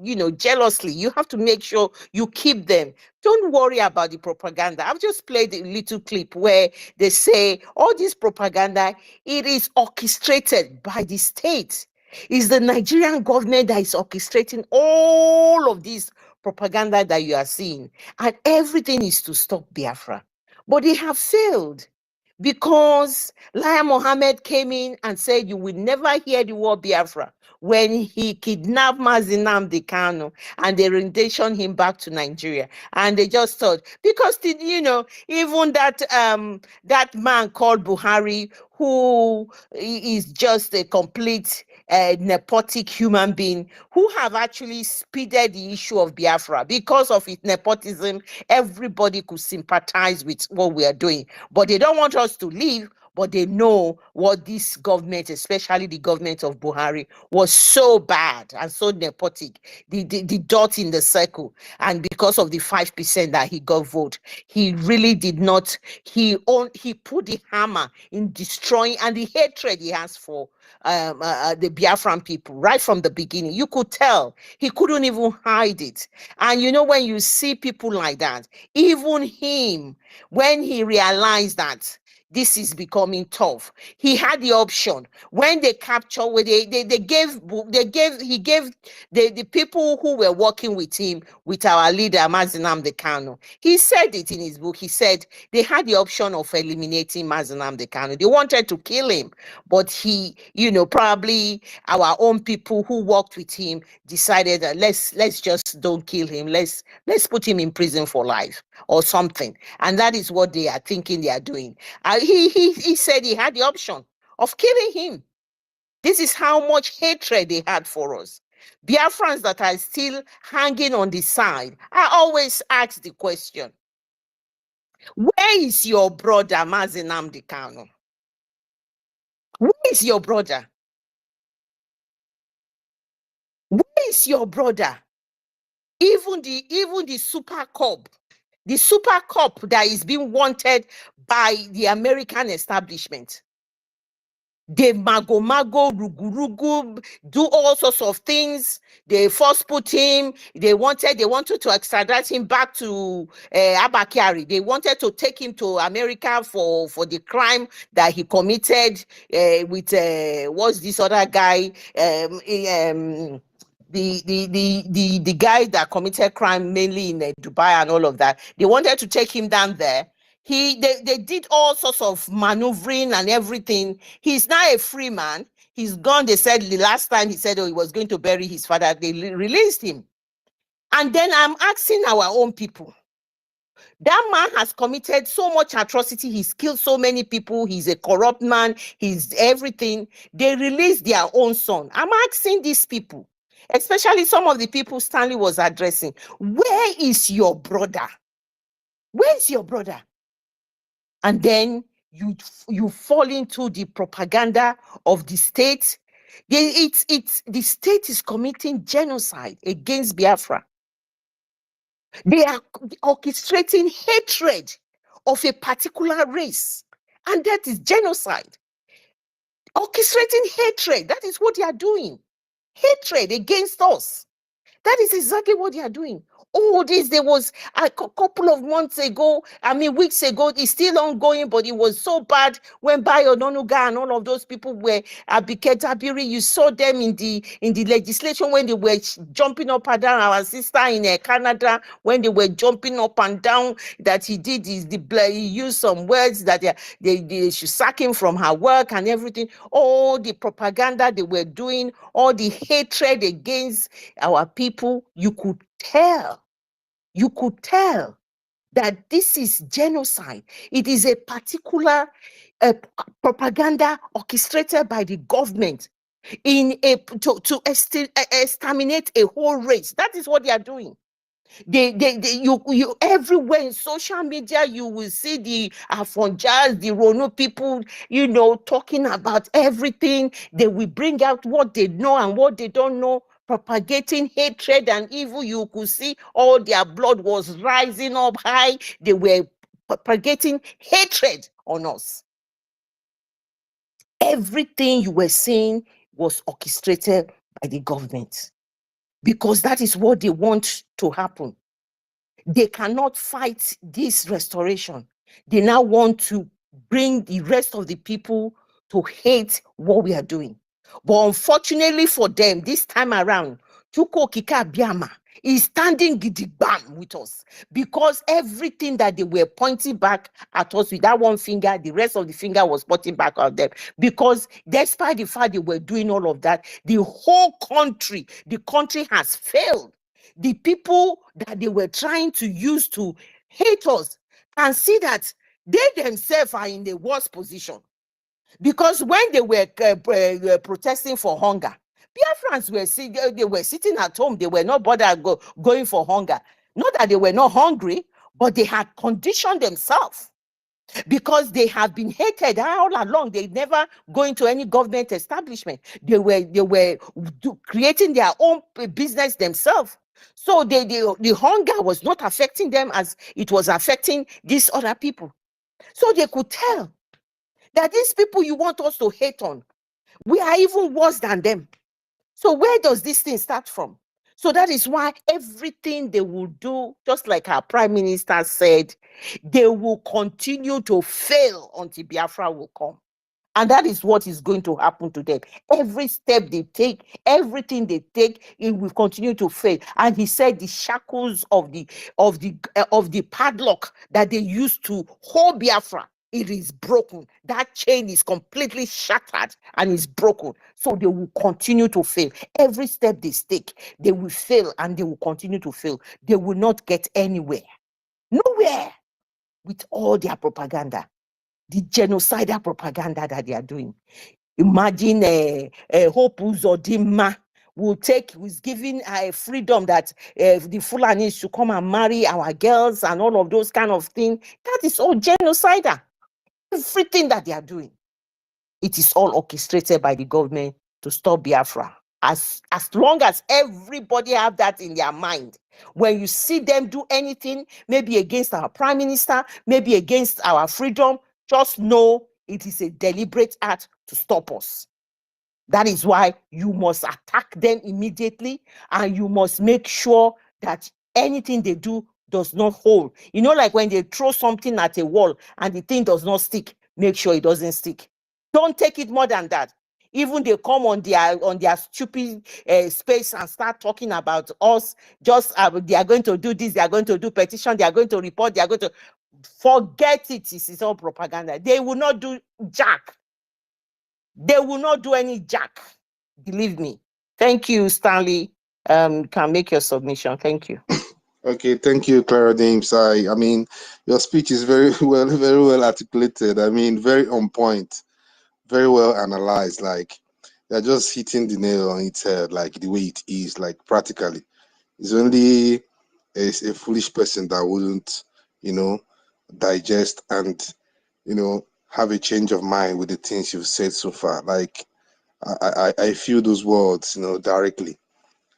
[SPEAKER 18] you know, jealously. You have to make sure you keep them. Don't worry about the propaganda. I've just played a little clip where they say all this propaganda, it is orchestrated by the state. It's the Nigerian government that is orchestrating all of this propaganda that you are seeing. And everything is to stop Biafra. But they have failed because Lai Mohammed came in and said, you will never hear the word Biafra when he kidnapped Mazi Nnamdi Kanu and they renditioned him back to Nigeria. And they just thought, because, you know, even that man called Buhari, who is just a complete nepotic human being, who have actually speeded the issue of Biafra. Because of its nepotism, everybody could sympathize with what we are doing. But they don't want us to leave, but they know what this government, especially the government of Buhari, was so bad and so nepotic, the dot in the circle. And because of the 5% that he got vote, he really did not, he put the hammer in destroying, and the hatred he has for the Biafran people right from the beginning. You could tell he couldn't even hide it. And you know, when you see people like that, even him, when he realized that this is becoming tough, he had the option. When they captured, where he gave the people who were working with him, with our leader Mazi Nnamdi Kanu, he said it in his book. He said they had the option of eliminating Mazi Nnamdi Kanu. They wanted to kill him, but he, you know, probably our own people who worked with him decided that let's just don't kill him. Let's put him in prison for life or something. And that is what they are thinking they are doing. He said he had the option of killing him. This is how much hatred they had for us. Biafrans that are still hanging on the side. I always ask the question, where is your brother Mazi Nnamdi Kanu? Where is your brother? Where is your brother? Even the super cop, that is being wanted by the American establishment. They mago, rugu, do all sorts of things. They first put him, they wanted to extradite him back to Abakari. They wanted to take him to America for the crime that he committed with what's this other guy? The guy that committed crime mainly in Dubai and all of that. They wanted to take him down there. They did all sorts of maneuvering and everything. He's now a free man. He's gone. They said the last time he said he was going to bury his father, they released him. And then I'm asking our own people. That man has committed so much atrocity. He's killed so many people. He's a corrupt man. He's everything. They released their own son. I'm asking these people, especially some of the people Stanley was addressing, where is your brother? Where is your brother? And then you fall into the propaganda of the state. The state is committing genocide against Biafra. They are orchestrating hatred of a particular race And that is genocide. Orchestrating hatred. That is what they are doing. Hatred against us. That is exactly what they are doing. All this, there was a couple of months ago, weeks ago, it's still ongoing, but it was so bad when Bayo Nonuga and all of those people were Abike Tabiri. You saw them in the legislation when they were jumping up and down. Our sister in Canada, when they were jumping up and down, that he did is he used some words that they should sack him from her work and everything. All the propaganda they were doing, all the hatred against our people, you could tell that this is genocide. It is a particular propaganda orchestrated by the government to exterminate a whole race. That is what they are doing. You everywhere in social media, you will see the Afonjas, the Rono people, talking about everything. They will bring out what they know and what they don't know, propagating hatred and evil. You could see all their blood was rising up high. They were propagating hatred on us. Everything you were seeing was orchestrated by the government, because that is what they want to happen. They cannot fight this restoration. They now want to bring the rest of the people to hate what we are doing. But unfortunately for them, this time around, Chuko Kika Biama is standing gidigbam with us, because everything that they were pointing back at us with that one finger, the rest of the finger was pointing back at them. Because despite the fact they were doing all of that, the whole country, the country has failed. The people that they were trying to use to hate us can see that they themselves are in the worst position. Because when they were protesting for hunger, Biafrans were sitting at home. They were not bothered going for hunger. Not that they were not hungry, but they had conditioned themselves, because they have been hated all along. They never go into any government establishment. They were creating their own business themselves. So the hunger was not affecting them as it was affecting these other people. So they could tell that these people you want us to hate on, we are even worse than them. So where does this thing start from? So that is why everything they will do, just like our Prime Minister said, they will continue to fail until Biafra will come. And that is what is going to happen to them. Every step they take, everything they take, it will continue to fail. And he said the shackles of the padlock that they used to hold Biafra, it is broken. That chain is completely shattered and is broken. So they will continue to fail. Every step they take, they will fail and they will continue to fail. They will not get anywhere. Nowhere, with all their propaganda. The genocidal propaganda that they are doing. Imagine Hope Uzodinma was giving freedom that the Fulanis should come and marry our girls and all of those kind of things. That is all genocidal. Everything that they are doing, it is all orchestrated by the government to stop Biafra. As long as everybody have that in their mind, when you see them do anything, maybe against our Prime Minister, maybe against our freedom, just know it is a deliberate act to stop us. That is why you must attack them immediately, and you must make sure that anything they do does not hold. Like when they throw something at a wall and the thing does not stick, make sure it doesn't stick. Don't take it more than that. Even they come on their stupid space and start talking about us, just they are going to do this, they are going to do petition, they are going to report, they are going to forget it. It's all propaganda. They will not do jack. They will not do any jack. Believe me. Thank you, Stanley. Can make your submission. Thank you.
[SPEAKER 17] Okay, thank you, Clara James. I mean, your speech is very well articulated. I mean, very on point, very well analyzed. Like, you're just hitting the nail on its head, like the way it is, like practically. It's only a foolish person that wouldn't, digest and, have a change of mind with the things you've said so far. Like, I feel those words, directly.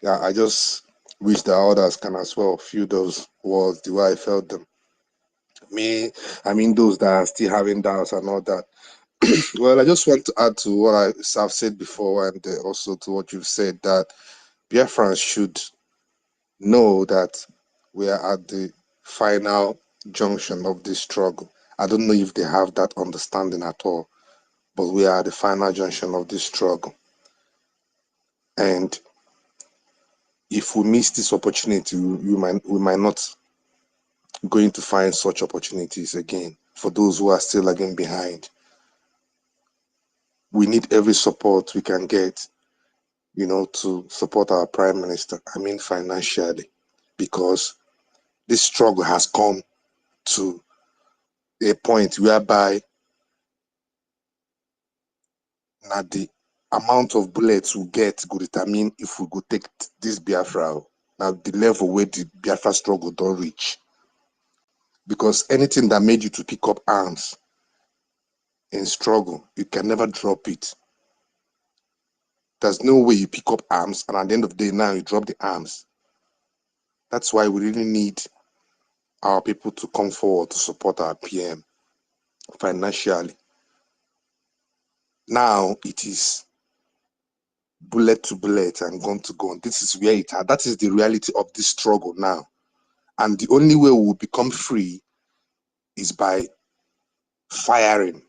[SPEAKER 17] Yeah, I just wish the others can as well feel those words the way I felt them. I mean those that are still having doubts and all that. Well, I just want to add to what I've said before, and also to what you've said, that Biafrans should know that we are at the final junction of this struggle. I don't know if they have that understanding at all, but we are at the final junction of this struggle. And if we miss this opportunity, we might not going to find such opportunities again. For those who are still lagging behind, we need every support we can get, to support our prime minister. I mean financially, because this struggle has come to a point whereby now the amount of bullets we get could determine if we go take this Biafra. Now the level where the Biafra struggle don't reach. Because anything that made you to pick up arms in struggle, you can never drop it. There's no way you pick up arms and at the end of the day now you drop the arms. That's why we really need our people to come forward to support our PM financially. Now it is bullet to bullet and gun to gun. This is where it is. That is the reality of this struggle now. And the only way we will become free is by firing,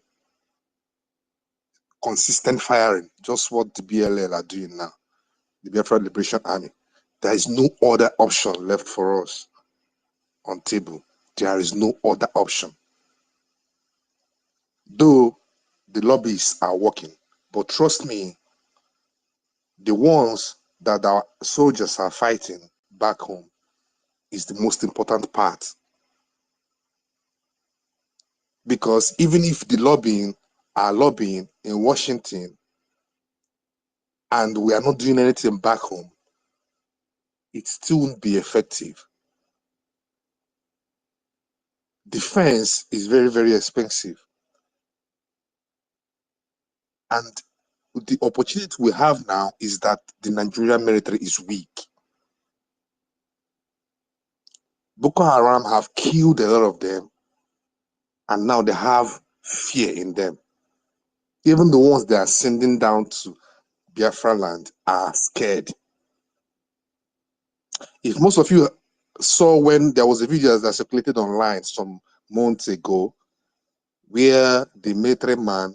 [SPEAKER 17] consistent firing, just what the BLL are doing now, the Biafra Liberation Army. There is no other option left for us on table. There is no other option. Though the lobbyists are working, but trust me, the ones that our soldiers are fighting back home is the most important part. Because even if the lobbying are lobbying in Washington and we are not doing anything back home, it still won't be effective. Defense is very, very expensive. And the opportunity we have now is that the Nigerian military is weak. Boko Haram have killed a lot of them, and now they have fear in them. Even the ones they are sending down to Biafra land are scared. If most of you saw when there was a video that circulated online some months ago, where the military man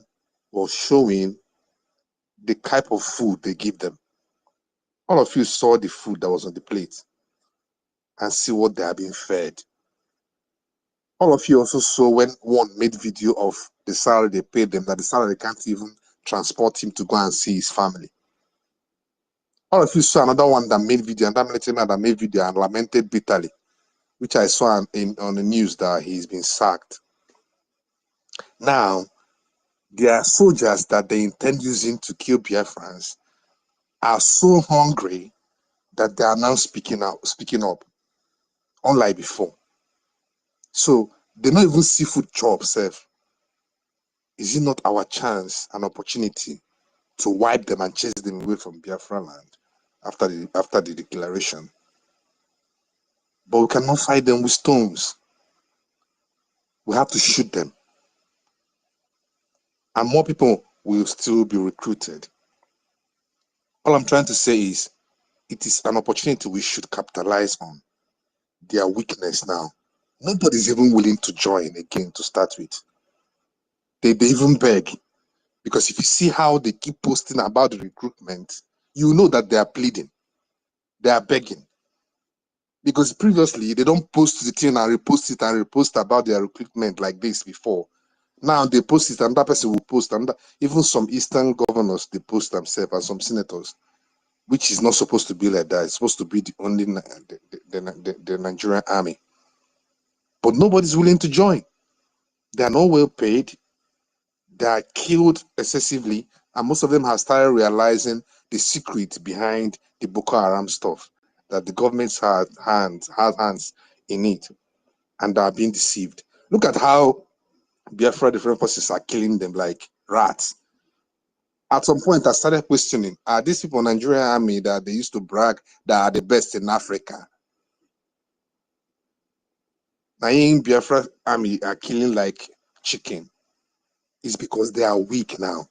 [SPEAKER 17] was showing the type of food they give them. All of you saw the food that was on the plate and see what they are being fed. All of you also saw when one made video of the salary they paid them, that the salary can't even transport him to go and see his family. All of you saw another one that made video, another military man that made video and lamented bitterly, which I saw on the news that he's been sacked. Now, their soldiers that they intend using to kill Biafrans are so hungry that they are now speaking up, unlike before. So they don't even see food chop self. Is it not our chance and opportunity to wipe them and chase them away from Biafra land after the declaration? But we cannot fight them with stones. We have to shoot them. And more people will still be recruited. All I'm trying to say is it is an opportunity we should capitalize on. Their weakness now. Nobody's even willing to join again to start with. They even beg. Because if you see how they keep posting about the recruitment, you know that they are pleading. They are begging. Because previously, they don't post the thing and repost about their recruitment like this before. Now they post it, another person will post. Even some Eastern governors, they post themselves, and some senators, which is not supposed to be like that. It's supposed to be the only the Nigerian army. But nobody's willing to join. They are not well paid. They are killed excessively, and most of them have started realizing the secret behind the Boko Haram stuff, that the governments had hands in it, and they are being deceived. Look at how Biafra different forces are killing them like rats. At some point, I started questioning, are these people in Nigerian army that they used to brag that are the best in Africa? Biafra army are killing like chicken. It's because they are weak now.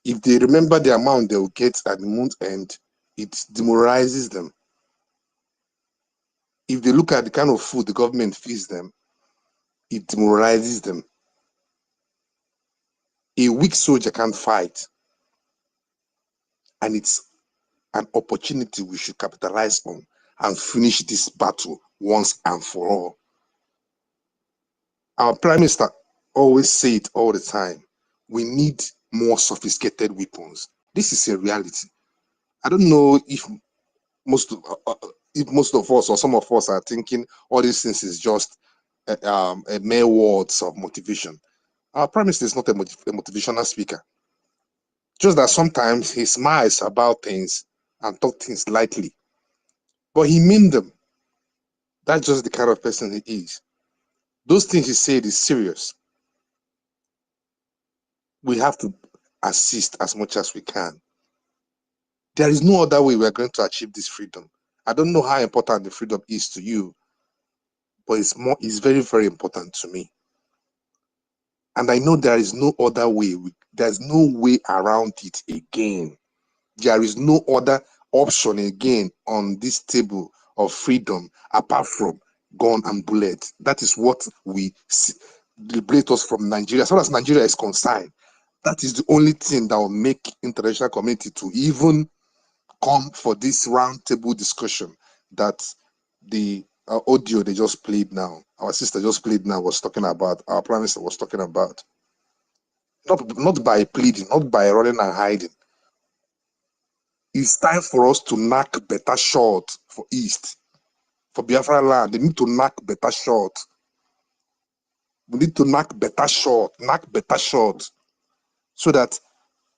[SPEAKER 17] If they remember the amount they will get at the month end, it demoralizes them. If they look at the kind of food the government feeds them, it demoralizes them. A weak soldier can't fight. And it's an opportunity we should capitalize on and finish this battle once and for all. Our Prime Minister always say it all the time. We need more sophisticated weapons. This is a reality. I don't know if most of us or some of us are thinking all these things is just a mere words of motivation. Our Prime Minister is not a motivational speaker. Just that sometimes he smiles about things and talk things lightly. But he means them. That's just the kind of person he is. Those things he said is serious. We have to assist as much as we can. There is no other way we are going to achieve this freedom. I don't know how important the freedom is to you, but it's very, very important to me. And I know there is no other way. There's no way around it again. There is no other option again on this table of freedom apart from gun and bullet. That is what we liberate us from Nigeria. As far as Nigeria is concerned, that is the only thing that will make international community to even come for this round table discussion that the audio they just played now, our sister just played now, was talking about, our Prime Minister was talking about. Not by pleading, not by running and hiding. It's time for us to knock better shot for East, for Biafra land. They need to knock better shot. We need to knock better shot, so that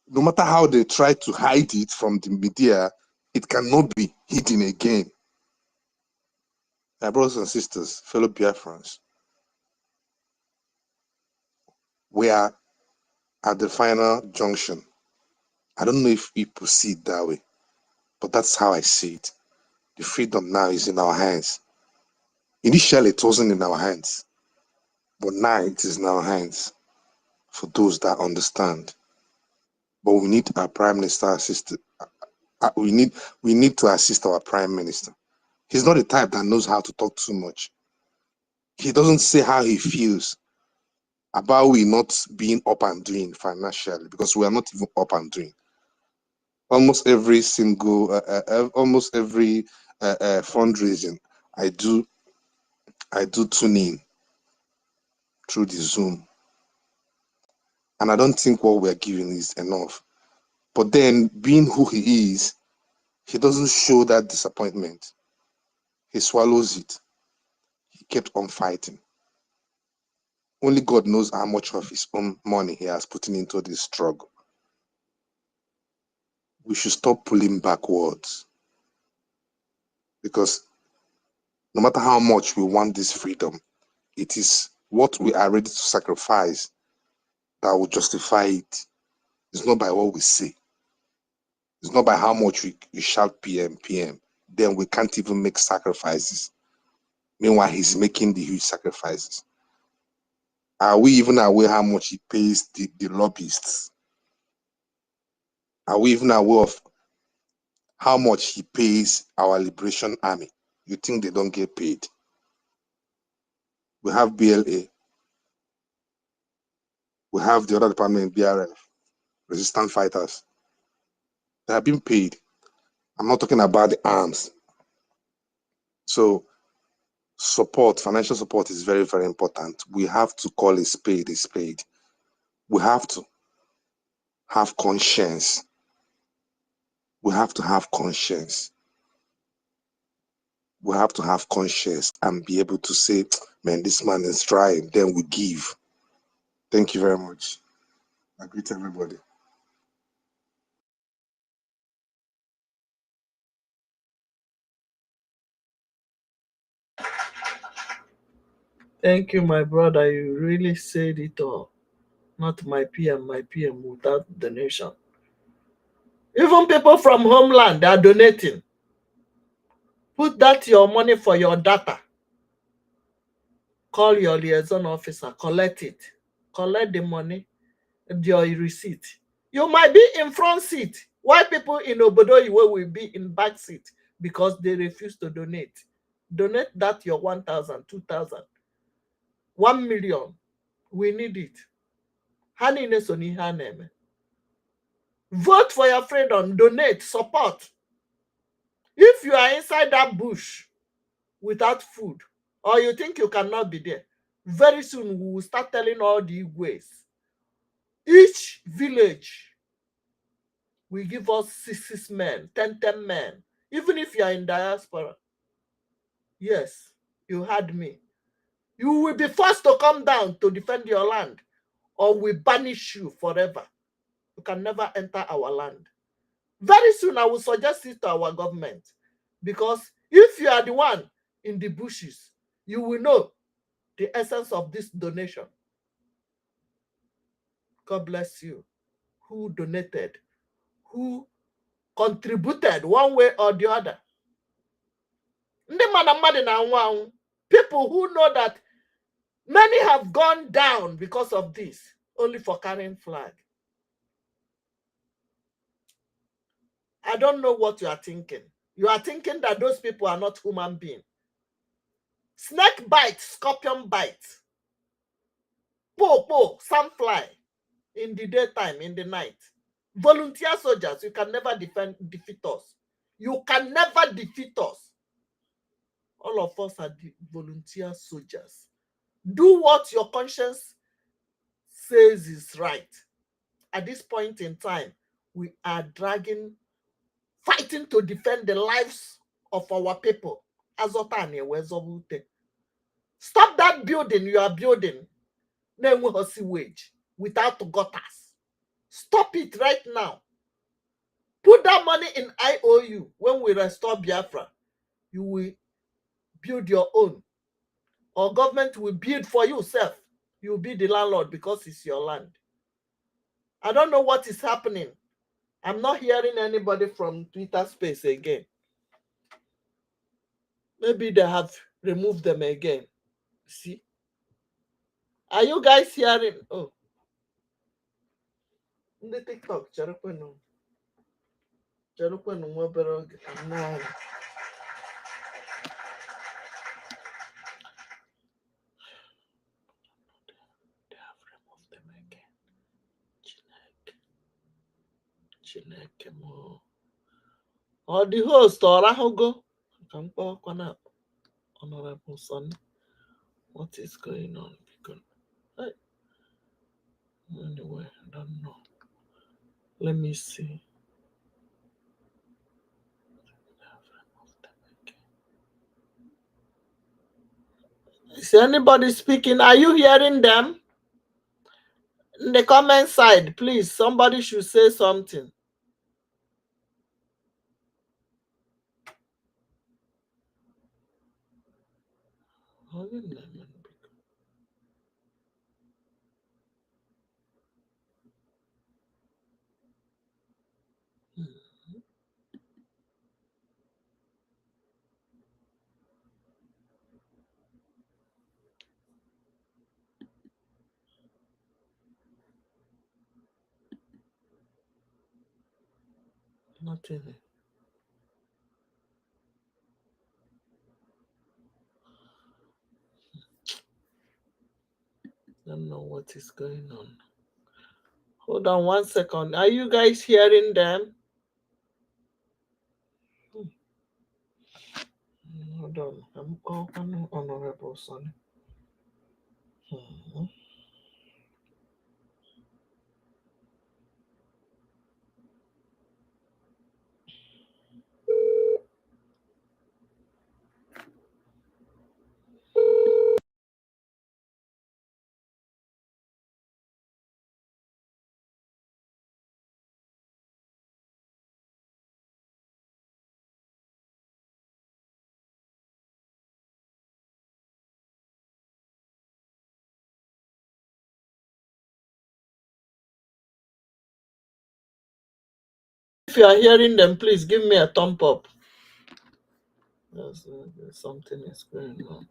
[SPEAKER 17] no matter how they try to hide it from the media, it cannot be hidden again. My brothers and sisters, fellow Biafrans, we are at the final junction. I don't know if people see it that way, but that's how I see it. The freedom now is in our hands. Initially, it wasn't in our hands, but now it is in our hands for those that understand. But we need our Prime Minister assist. We need to assist our Prime Minister. He's not the type that knows how to talk too much. He doesn't say how he feels about we not being up and doing financially, because we are not even up and doing. Almost every single, almost every fundraising I do tune in through the Zoom, and I don't think what we're giving is enough. But then, being who he is, he doesn't show that disappointment. He swallows it. He kept on fighting. Only God knows how much of his own money he has put into this struggle. We should stop pulling backwards, because no matter how much we want this freedom, it is what we are ready to sacrifice that will justify it. It's not by what we say. It's not by how much we shout PM, PM. Then we can't even make sacrifices. Meanwhile, he's making the huge sacrifices. Are we even aware how much he pays the lobbyists? Are we even aware of how much he pays our Liberation Army? You think they don't get paid? We have BLA. We have the other department, BRF, resistant fighters. They have been paid. I'm not talking about the arms. So support, financial support is very, very important. We have to call a spade a spade. We have to have conscience. We have to have conscience. We have to have conscience and be able to say, man, this man is trying, then we give. Thank you very much. I greet everybody.
[SPEAKER 2] Thank you, my brother. You really said it all. Not my PM without donation. Even people from homeland, they are donating. Put that your money for your data. Call your liaison officer, collect it. Collect the money, your receipt. You might be in front seat, while people in Obodoyiwe will be in back seat because they refuse to donate. Donate that your 1,000, 2,000, 1 million. We need it. Vote for your freedom, donate, support. If you are inside that bush without food, or you think you cannot be there, very soon we will start telling all the Igwes. Each village will give us 6 men, 10 men. Even if you are in diaspora. Yes, you heard me. You will be forced to come down to defend your land, or we banish you forever. You can never enter our land. Very soon, I will suggest it to our government, because if you are the one in the bushes, you will know the essence of this donation. God bless you. Who donated? Who contributed one way or the other? People who know that many have gone down because of this, only for carrying flag. I don't know what you are thinking. You are thinking that those people are not human beings. Snake bite, scorpion bite. Sandfly in the daytime, in the night. Volunteer soldiers, you can never defeat us. You can never defeat us. All of us are the volunteer soldiers. Do what your conscience says is right. At this point in time, we are fighting to defend the lives of our people. Stop that building you are building wage without gutters. Stop it right now. Put that money in IOU. When we restore Biafra, you will build your own. Or government will build for yourself. You'll be the landlord because it's your land. I don't know what is happening. I'm not hearing anybody from Twitter space again. Maybe they have removed them again. See? Are you guys hearing? Oh. In the TikTok, or the host or Rahogo. Honorable son, what is going on? Anyway, I don't know. Let me see. Is anybody speaking? Are you hearing them? In the comment side, please, somebody should say something. Nothing. Don't know what is going on. Hold on 1 second. Are you guys hearing them? Hold on. I'm honorable son. If you are hearing them, please give me a thumb up. Something is going on.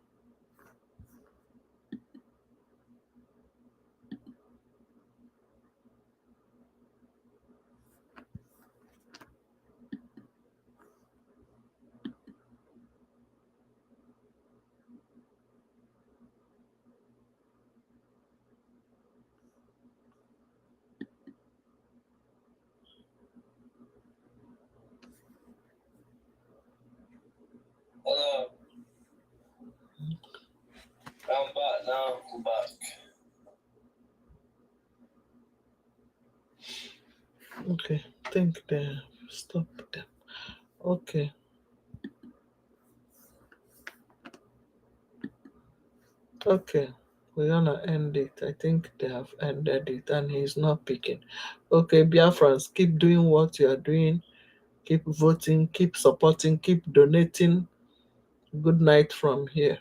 [SPEAKER 6] I'm back now. I'm back.
[SPEAKER 2] Okay, I think they stop them. Okay. Okay, we're gonna end it. I think they have ended it and he's not picking. Okay, Biafrans, keep doing what you are doing. Keep voting, keep supporting, keep donating. Good night from here.